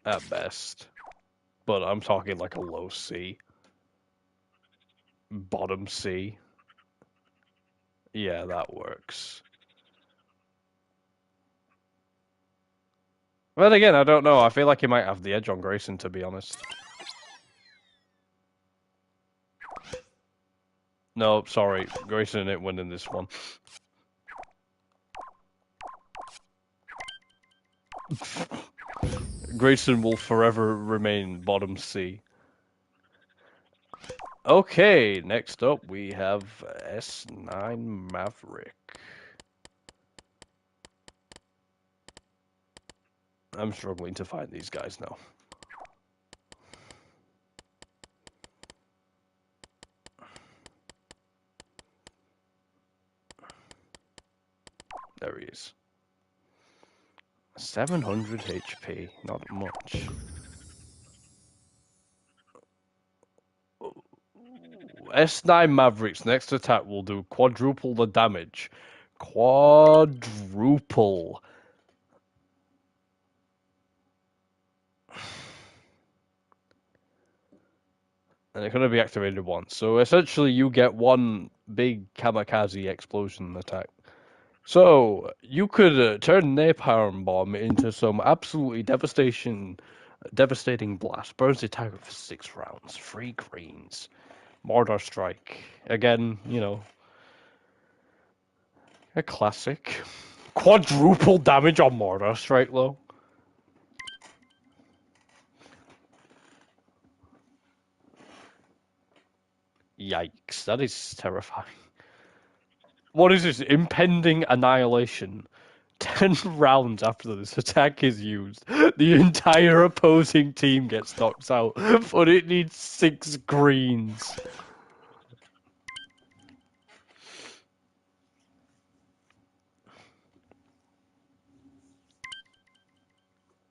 At best. But I'm talking like a low C. Bottom C. Yeah, that works. But again, I don't know. I feel like he might have the edge on Grayson, to be honest. No, sorry. Grayson ain't winning this one. Grayson will forever remain bottom C. Okay, next up we have S9 Maverick. I'm struggling to find these guys now. There he is. 700 HP, not much. S9 Maverick's next attack will do quadruple the damage. Quadruple. And it's going to be activated once. So essentially you get one big kamikaze explosion attack. So you could turn Napalm Bomb into some absolutely devastating blast. Burns the attacker for 6 rounds. 3 greens. Mordor Strike. Again, you know, a classic. Quadruple damage on Mordor Strike, though. Yikes, that is terrifying. What is this? Impending annihilation. 10 rounds after this attack is used, the entire opposing team gets knocked out, but it needs 6 greens.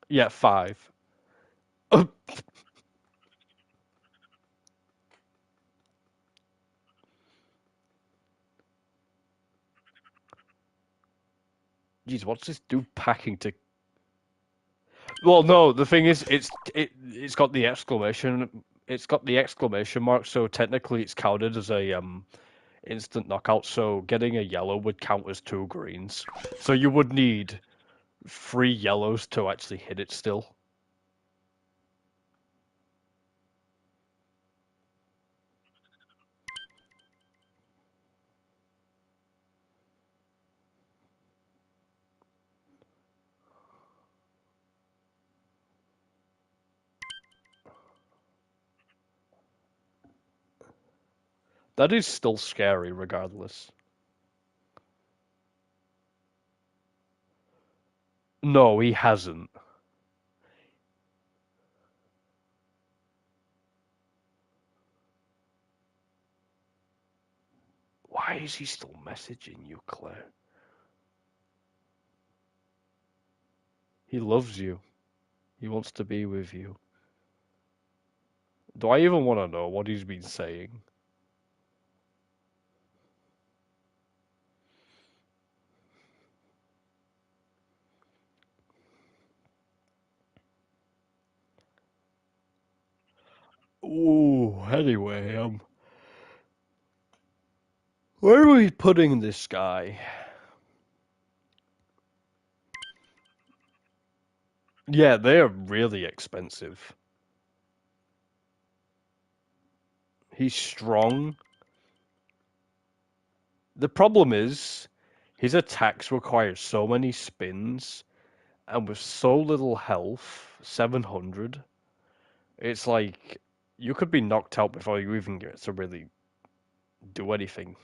Yeah, 5. Jeez, what's this dude packing to? Well, no, the thing is, it's got the exclamation. It's got the exclamation mark, so technically it's counted as a instant knockout. So getting a yellow would count as 2 greens. So you would need 3 yellows to actually hit it still. That is still scary, regardless. No, he hasn't. Why is he still messaging you, Claire? He loves you. He wants to be with you. Do I even want to know what he's been saying? Ooh, anyway, where are we putting this guy? Yeah, they're really expensive. He's strong. The problem is, his attacks require so many spins, and with so little health, 700, it's like you could be knocked out before you even get to really do anything.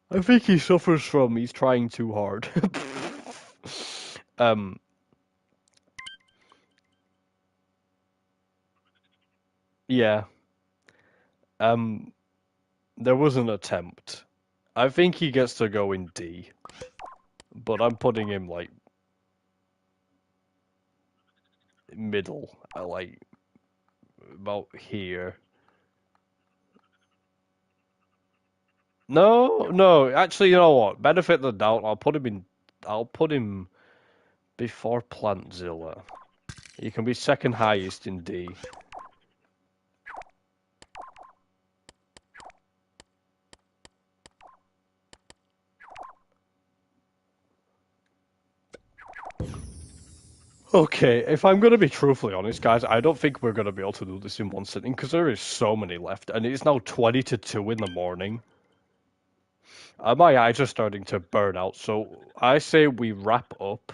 I think he suffers from he's trying too hard. um, yeah. Um, there was an attempt. I think he gets to go in D, but I'm putting him like middle. I like about here. No, no. Actually, you know what? Benefit of the doubt. I'll put him in. I'll put him before Plantzilla. He can be second highest in D. Okay, if I'm going to be truthfully honest, guys, I don't think we're going to be able to do this in one sitting because there is so many left, and it's now 20 to 2 in the morning. My eyes are starting to burn out, so I say we wrap up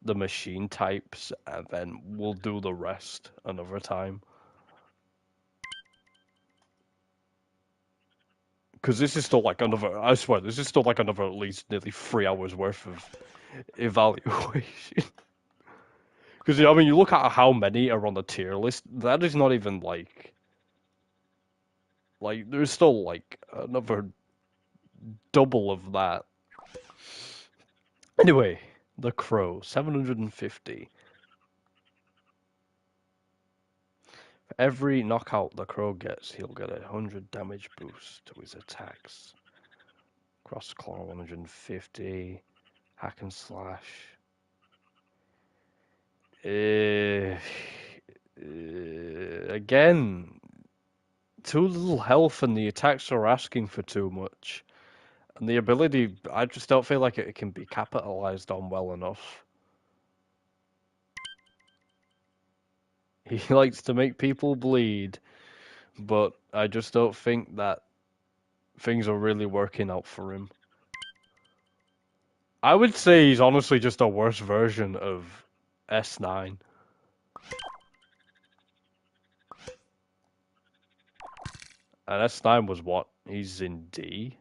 the machine types and then we'll do the rest another time. Because this is still like another, I swear, this is still like another at least nearly 3 hours worth of evaluation. Because, I mean, you look at how many are on the tier list, that is not even like, there's still like another double of that. Anyway, the Crow, 750. For every knockout the Crow gets, he'll get a 100 damage boost to his attacks. Cross Claw, 150. Hack and Slash. Again, too little health and the attacks are asking for too much. And the ability, I just don't feel like it can be capitalized on well enough. He likes to make people bleed, but I just don't think that things are really working out for him. I would say he's honestly just a worse version of S9. And S9 was what? He's in D?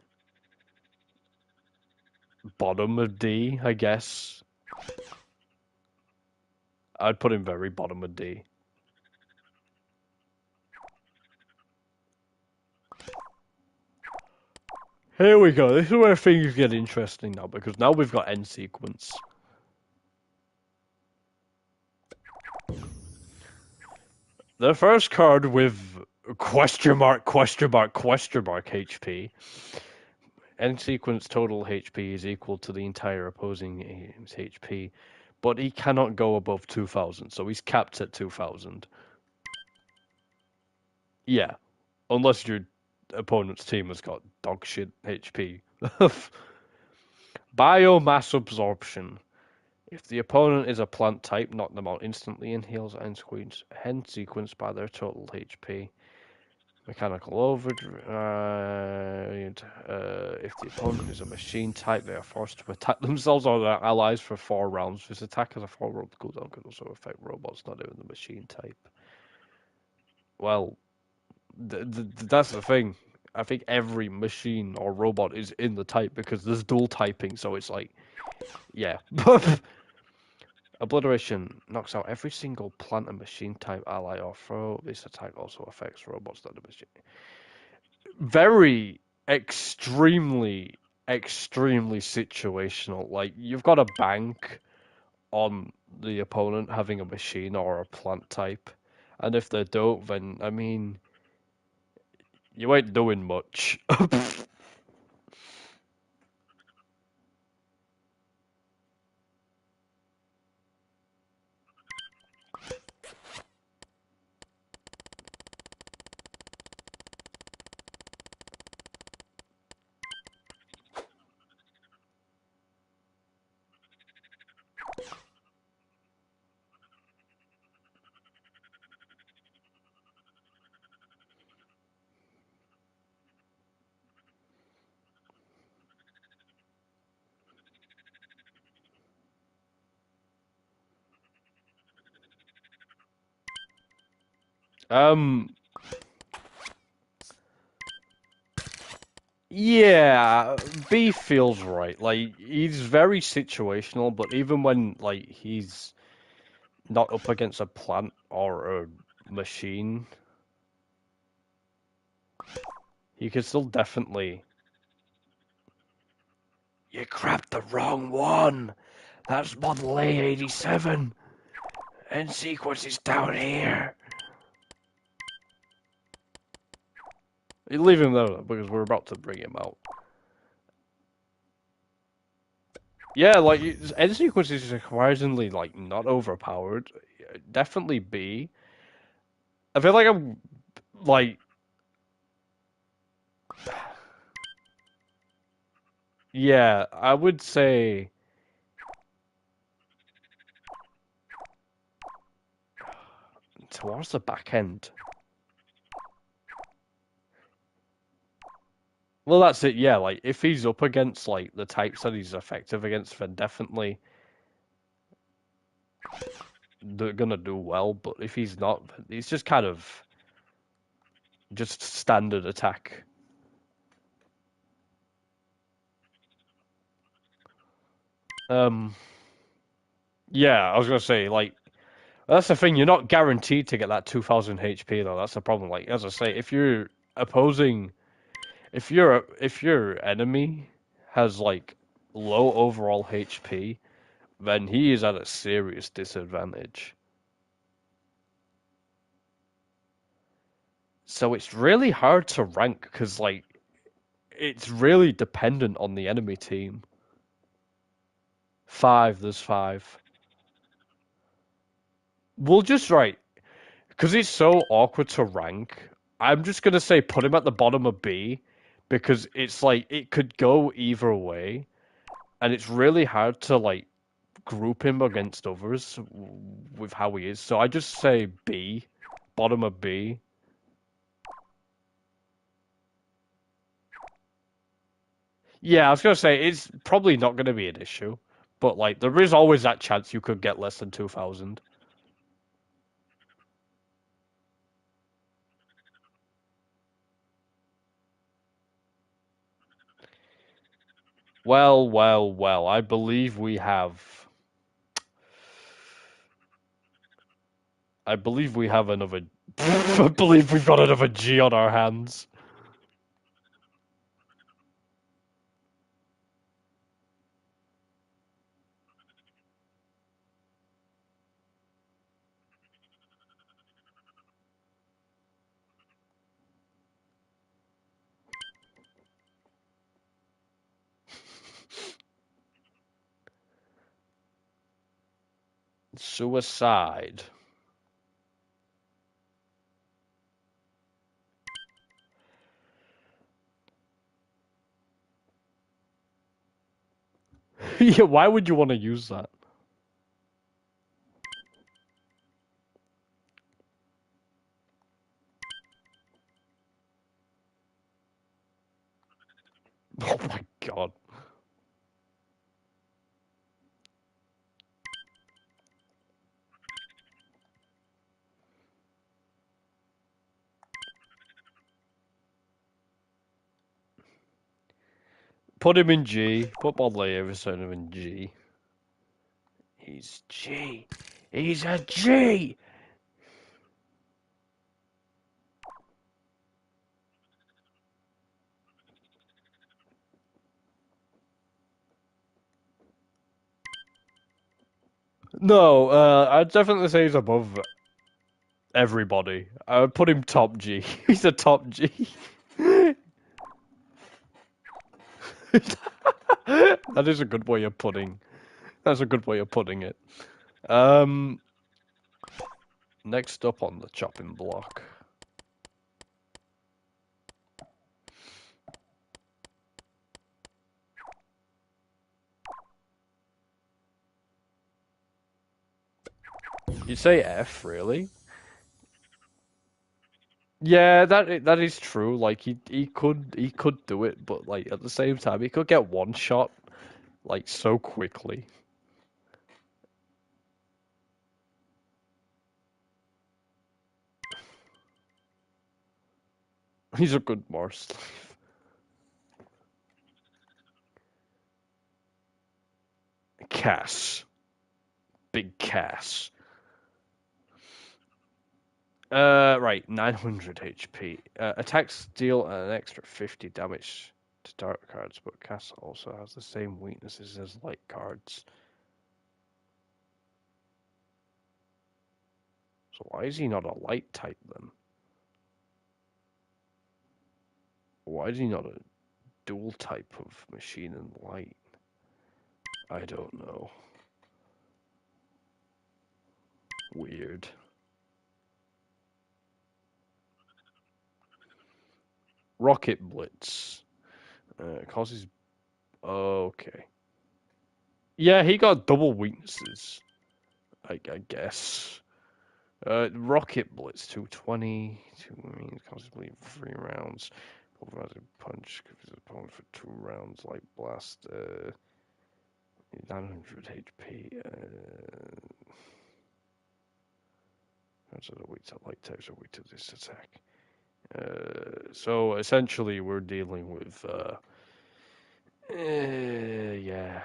Bottom of D, I guess. I'd put him very bottom of D. Here we go. This is where things get interesting now, because now we've got end sequence. The first card with question mark, question mark, question mark HP. End sequence total HP is equal to the entire opposing aim's HP, but he cannot go above 2000, so he's capped at 2000. Yeah, unless your opponent's team has got dog shit HP. Biomass absorption. If the opponent is a plant type, knock them out instantly and heals end sequence by their total HP. Mechanical overdrive. If the opponent is a machine type, they are forced to attack themselves or their allies for 4 rounds. This attack has a 4-round cooldown, can also affect robots not even the machine type. Well, that's the thing. I think every machine or robot is in the type because there's dual typing, so it's like, yeah. Obliteration knocks out every single plant and machine type ally or foe. This attack also affects robots that are machine. Very extremely situational. Like, you've got a bank on the opponent having a machine or a plant type, and if they don't, then I mean, you ain't doing much. um, yeah, B feels right. Like, he's very situational, but even when like he's not up against a plant or a machine, he can still definitely. You grabbed the wrong one. That's Model A87. End sequence is down here. You leave him there because we're about to bring him out. Yeah, like end sequence is surprisingly like not overpowered. Definitely B. I feel like I'm like, yeah, I would say towards the back end. Well, that's it. Yeah, like if he's up against like the types that he's effective against, then definitely they're gonna do well. But if he's not, he's just kind of just standard attack. Yeah, I was gonna say like that's the thing. You're not guaranteed to get that 2000 HP though. That's the problem. Like as I say, if you're opposing, if your enemy has like low overall HP, then he is at a serious disadvantage. So it's really hard to rank because like it's really dependent on the enemy team. There's five. We'll just right because it's so awkward to rank. I'm just gonna say put him at the bottom of B because it's like it could go either way, and it's really hard to like group him against others with how he is. So I just say B, bottom of B. Yeah, I was gonna say it's probably not gonna be an issue, but like there is always that chance you could get less than 2000. Well, well, well. I believe we have. I believe we have another. I believe we've got another G on our hands. Suicide. Yeah, why would you want to use that? Oh my god. Put him in G. Put Bodley Everson in G. He's G. He's a G. No, I'd definitely say he's above everybody. I would put him top G. He's a top G. That is a good way of putting. That's a good way of putting it. Um, Next up on the chopping block. You say F, really? Yeah, that is true. Like he could do it, but like at the same time, he could get one shot like so quickly. He's a good Morse slave. Cass, big Cass. Right, 900 HP. Attacks deal an extra 50 damage to dark cards, but Cass also has the same weaknesses as light cards. So why is he not a light type then? Why is he not a dual type of machine and light? I don't know. Weird. Rocket Blitz. Causes. Okay. Yeah, he got double weaknesses. I guess. Rocket Blitz 220. 2 means constantly 3 rounds. Pulverizing Punch gives his opponent for 2 rounds. Light Blast. 900 HP. That's a weak to light types, are weak to this attack. So essentially, we're dealing with. Yeah.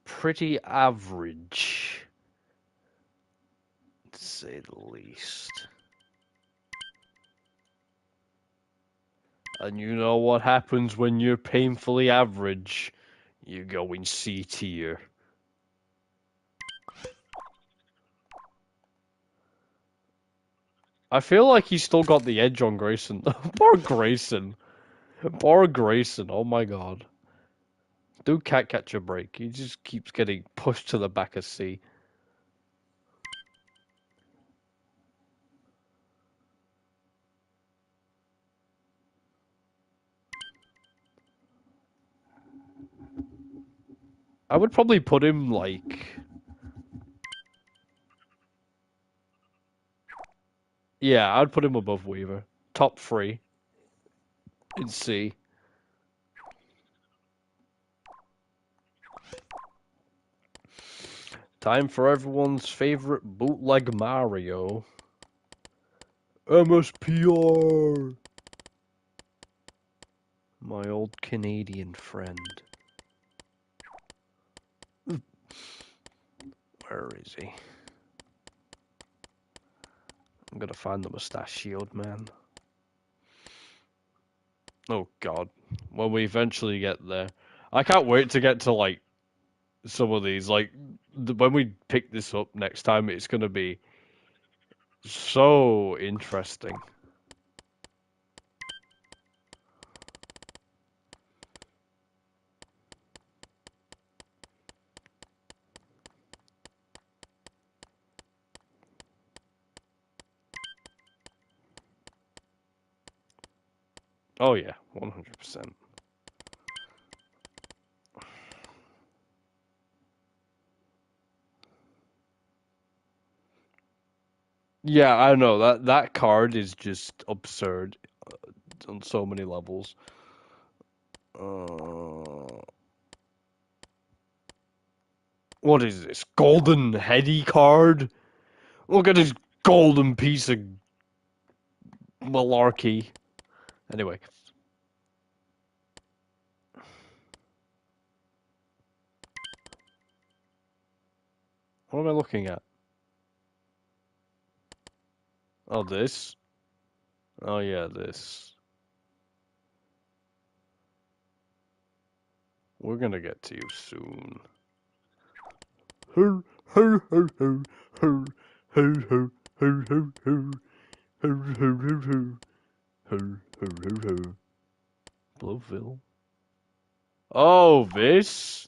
Pretty average, to say the least. And you know what happens when you're painfully average? You go in C tier. I feel like he's still got the edge on Grayson. Poor Grayson. Poor Grayson. Oh my god. Dude can't catch a break. He just keeps getting pushed to the back of C. I would probably put him like. Yeah, I'd put him above Weaver. Top 3 in C. Time for everyone's favorite bootleg Mario. MSPR! My old Canadian friend. Where is he? I'm gonna find the mustachioed man. Oh god. When we eventually get there. I can't wait to get to, like, some of these. Like, when we pick this up next time, it's gonna be so interesting. Oh yeah, 100%. Yeah, I know that card is just absurd on so many levels. What is this? Golden heady card? Look at this golden piece of malarkey. Anyway. What am I looking at? Oh, this? Oh, yeah, this. We're gonna get to you soon. Blueville. Oh, this?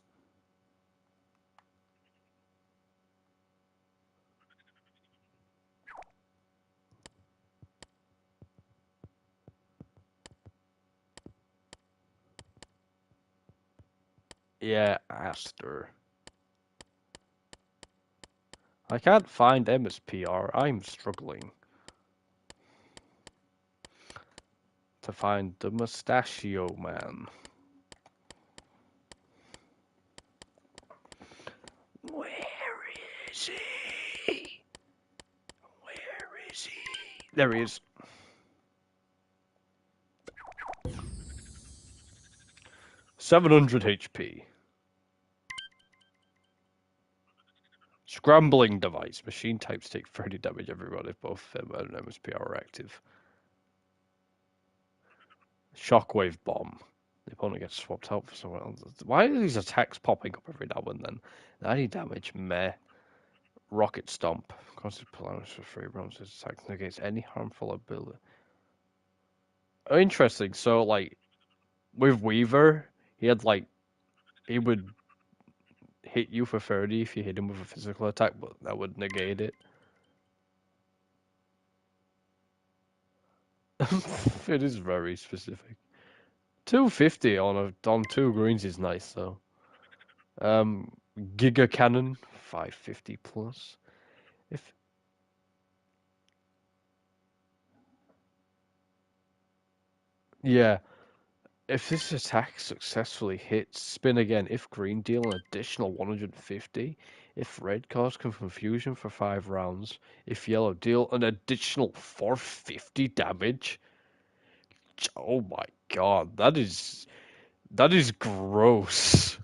Yeah, Aster. I can't find MSPR. I'm struggling to find the Mustachio Man. Where is he? Where is he? There he is. 700 HP. Scrambling device. Machine types take 30 damage every run if both them and MSPR are active. Shockwave bomb. The opponent gets swapped out for someone else. Why are these attacks popping up every now and then? 90 damage, meh. Rocket stomp. Constant plans for 3 rounds. This attack negates any harmful ability. Oh, interesting. So, like, with Weaver, he had, like, he would hit you for 30 if you hit him with a physical attack, but that would negate it. It is very specific. 250 on 2 greens is nice though. Giga Cannon, 550 plus. If yeah, if this attack successfully hits, spin again. If green, deal an additional 150. If red, cause confusion for 5 rounds. If yellow, deal an additional 450 damage. Oh my god, that is gross.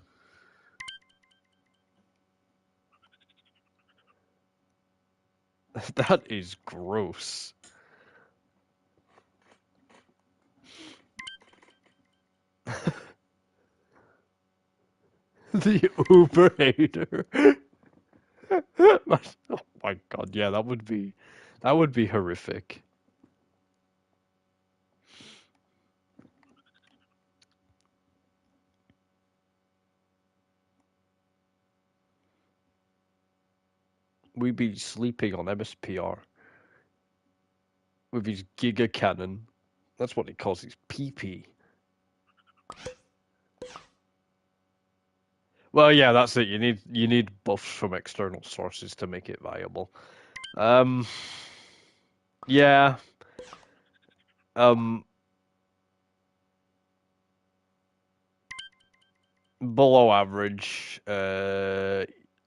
That is gross. The Uber hater. Oh my god, yeah, that would be horrific. We'd be sleeping on MSPR with his Giga Cannon. That's what he calls his PP. Well, yeah, that's it. You need buffs from external sources to make it viable. Um, yeah. Um, below average.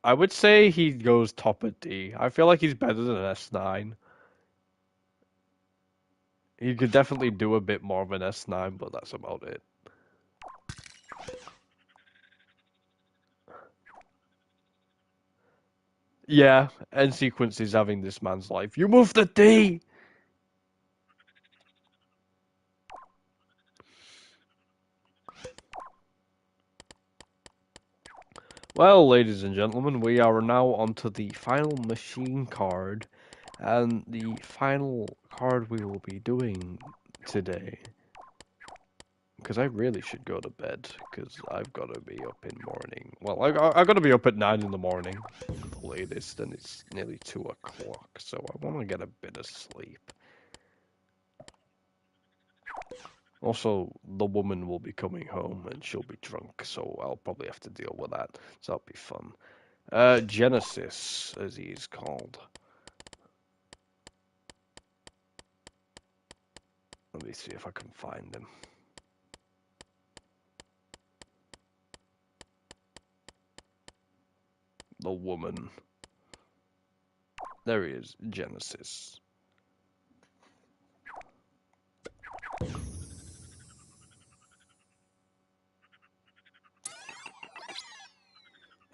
I would say he goes top of D. I feel like he's better than S9. He could definitely do a bit more of an S9, but that's about it. Yeah, end sequence is having this man's life. You move the D! Well, ladies and gentlemen, we are now onto the final machine card, and the final card we will be doing today. Because I really should go to bed, because I've got to be up in morning. Well, I got to be up at 9 in the morning, the latest, and it's nearly 2 o'clock, so I want to get a bit of sleep. Also, the woman will be coming home, and she'll be drunk, so I'll probably have to deal with that, so that'll be fun. Genesis, as he is called. Let me see if I can find him. The woman. There he is, Genesis.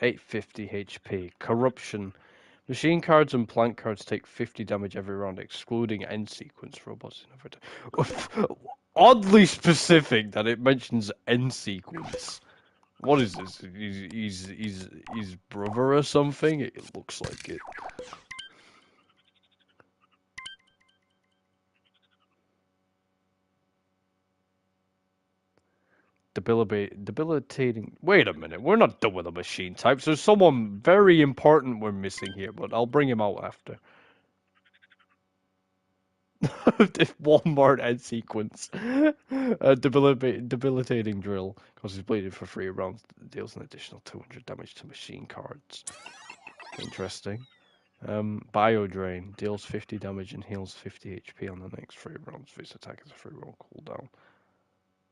$850 HP. Corruption. Machine cards and plant cards take 50 damage every round, excluding end sequence robots. Oddly specific that it mentions end sequence. What is this? He's brother or something? It looks like it. Debilitating. Wait a minute, we're not done with the machine types. There's someone very important we're missing here, but I'll bring him out after. If one more end sequence. Debilitating drill causes bleeding for 3 rounds, deals an additional 200 damage to machine cards. Interesting. Bio drain deals 50 damage and heals 50 HP on the next 3 rounds. This attack has a 3 round cooldown.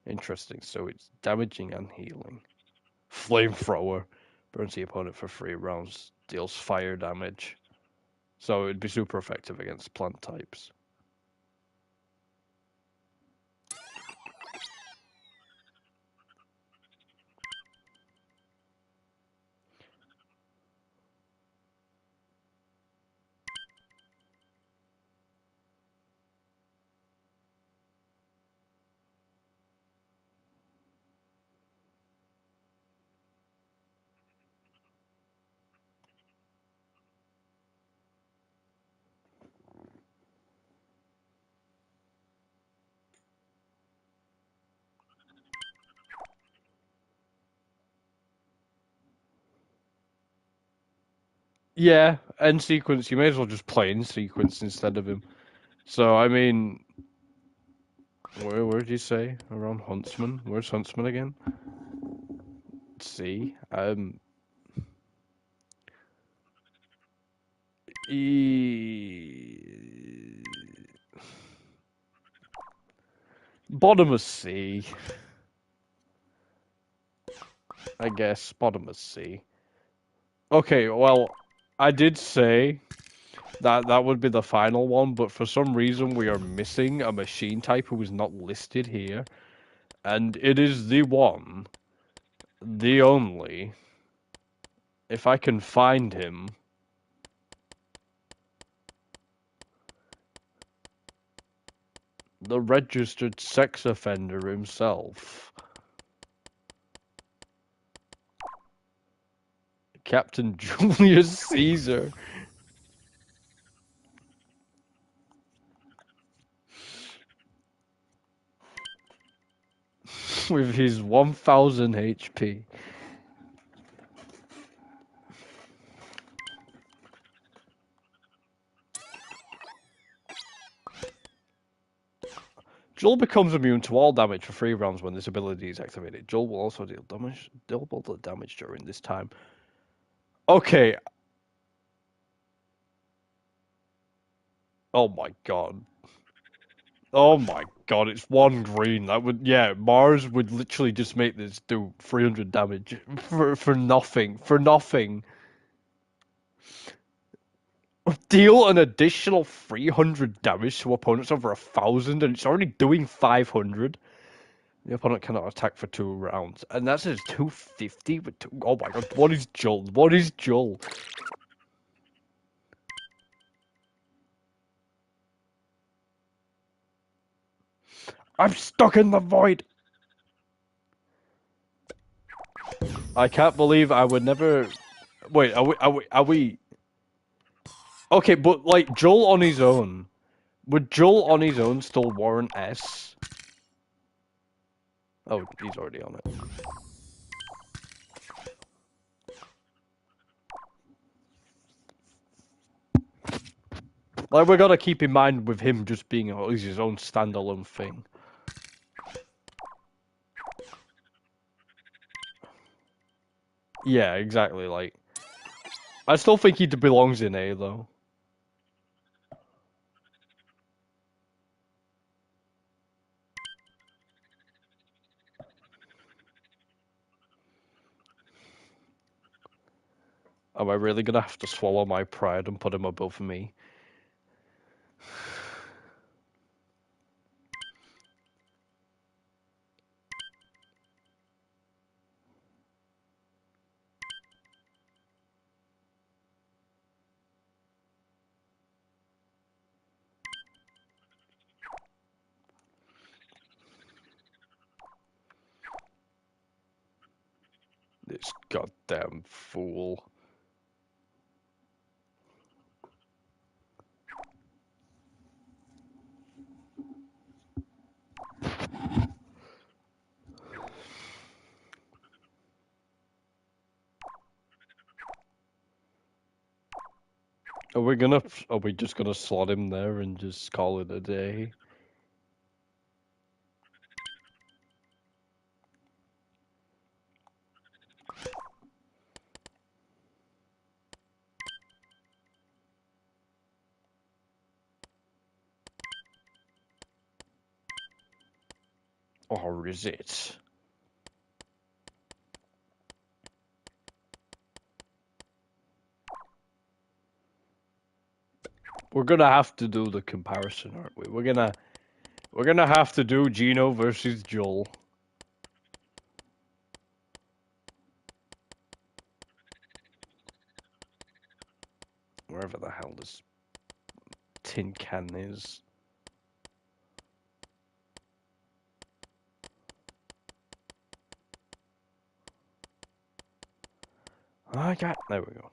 Interesting. So it's damaging and healing. Flamethrower burns the opponent for 3 rounds, deals fire damage. So it'd be super effective against plant types. Yeah, end sequence. You may as well just play in sequence instead of him. So I mean, where did you say around Huntsman? Where's Huntsman again? Let's see. Bottomless sea. I guess bottomless sea. Okay, well, I did say that would be the final one, but for some reason we are missing a machine type who is not listed here, and it is the one, the only. If I can find him, the registered sex offender himself, Captain Julius Caesar. With his 1000 HP. Joel becomes immune to all damage for 3 rounds when this ability is activated. Joel will also deal double the damage during this time. Okay. Oh my god. Oh my god, it's 1 green. That would, yeah, Mars would literally just make this do 300 damage for nothing. For nothing. Deal an additional 300 damage to opponents over 1000, and it's already doing 500. The opponent cannot attack for 2 rounds, and that's just 250 with 2. Oh my god, what is Joel? What is Joel? I'm stuck in the void. I can't believe I would never. Wait, are we? Okay, but like Joel on his own, would Joel on his own still warrant S? Oh, he's already on it. Like, we gotta keep in mind with him just being his own standalone thing. Yeah, exactly. Like, I still think he belongs in A though. Am I really gonna have to swallow my pride and put him above me? This goddamn fool. Are we just gonna slot him there and just call it a day? Or is it? We're gonna have to do the comparison, aren't we? We're gonna have to do Gino versus Joel. Wherever the hell this tin can is. There we go.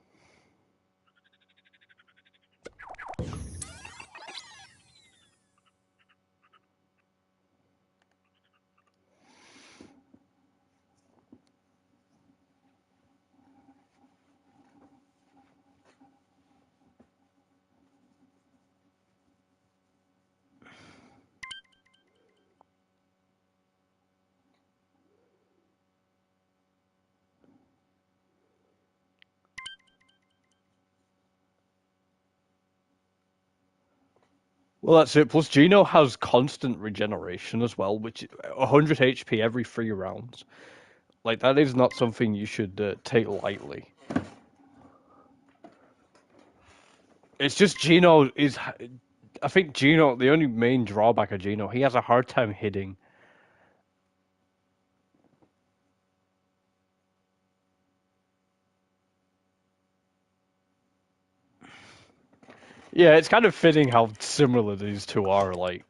Well, that's it. Plus, Gino has constant regeneration as well, which 100 HP every 3 rounds. Like that is not something you should take lightly. It's just Gino is. I think Gino. The only main drawback of Gino, he has a hard time hitting. Yeah, it's kind of fitting how similar these two are. Like,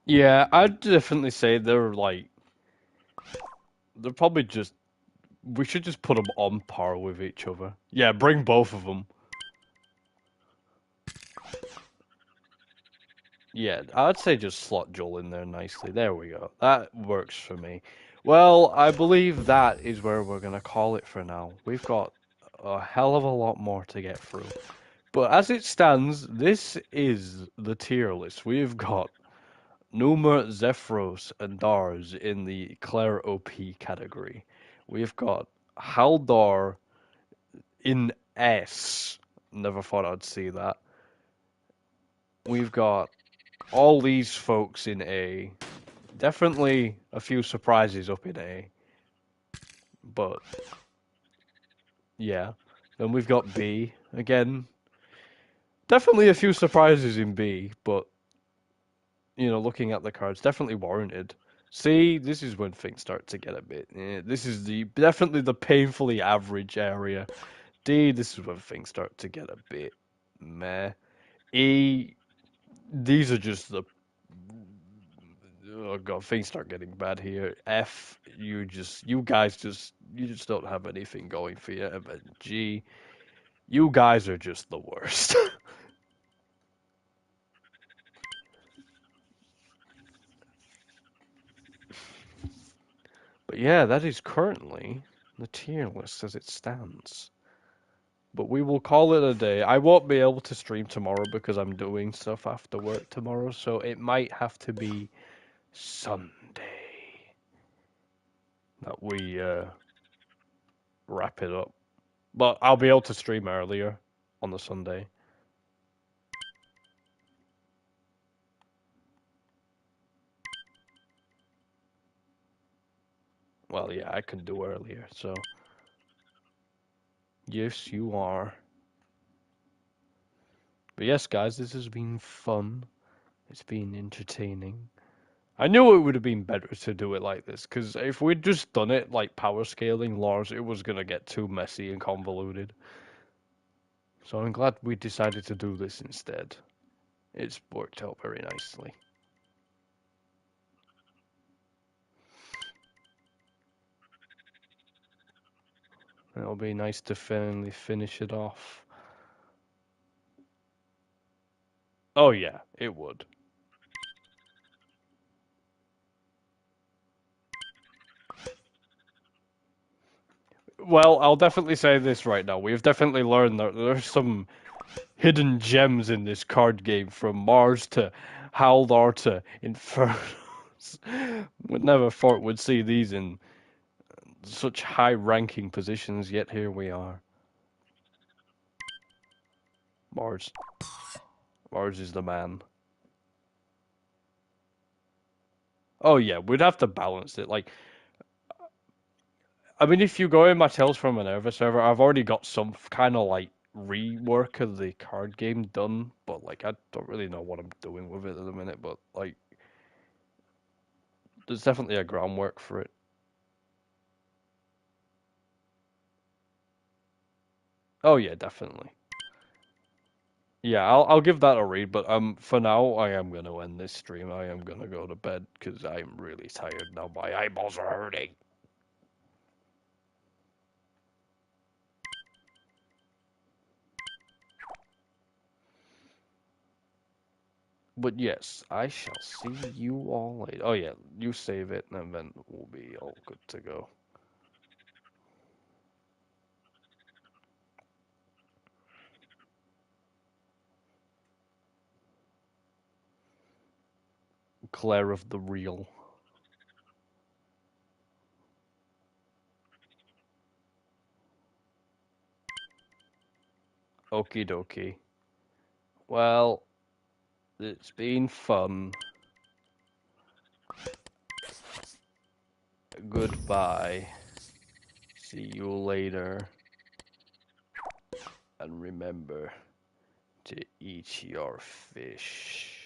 yeah, I'd definitely say they're probably just. We should just put them on par with each other. Yeah, bring both of them. Yeah, I'd say just slot Joel in there nicely. There we go. That works for me. Well, I believe that is where we're going to call it for now. We've got a hell of a lot more to get through. But as it stands, this is the tier list. We've got Numa, Zephyros, and Dars in the Claire OP category. We've got Haldar in S. Never thought I'd see that. We've got all these folks in A. Definitely a few surprises up in A. But yeah. Then we've got B. Again, definitely a few surprises in B, but looking at the cards, definitely warranted. C, this is when things start to get a bit. This is definitely the painfully average area. D, this is when things start to get a bit meh. E, these are just the oh god, things start getting bad here. F, you just don't have anything going for you. And then G, you guys are just the worst. But yeah, that is currently the tier list as it stands. But we will call it a day. I won't be able to stream tomorrow because I'm doing stuff after work tomorrow, so it might have to be Sunday that we wrap it up. But I'll be able to stream earlier on the Sunday. Well, yeah, I can do earlier, so yes, you are. But yes, guys, this has been fun. It's been entertaining. I knew it would have been better to do it like this, because if we'd just done it like power scaling Lars, it was going to get too messy and convoluted. So I'm glad we decided to do this instead. It's worked out very nicely. It'll be nice to finally finish it off. Oh yeah, it would. Well, I'll definitely say this right now. We've definitely learned that there's some hidden gems in this card game, from Mars to Haldar to Infernos. Would never thought we'd see these in such high-ranking positions, yet here we are. Mars. Mars is the man. Oh yeah, we'd have to balance it. Like, I mean, if you go in my Tales from Minerva server, I've already got some kind of like rework of the card game done, but like I don't really know what I'm doing with it at the minute. But like, there's definitely a groundwork for it. Oh yeah, definitely. Yeah, I'll give that a read, but for now I am gonna end this stream. I am gonna go to bed because I'm really tired now. My eyeballs are hurting. But yes, I shall see you all later. Oh yeah, you save it and then we'll be all good to go. Claire of the Real. Okie dokie. Well, it's been fun. Goodbye. See you later. And remember to eat your fish.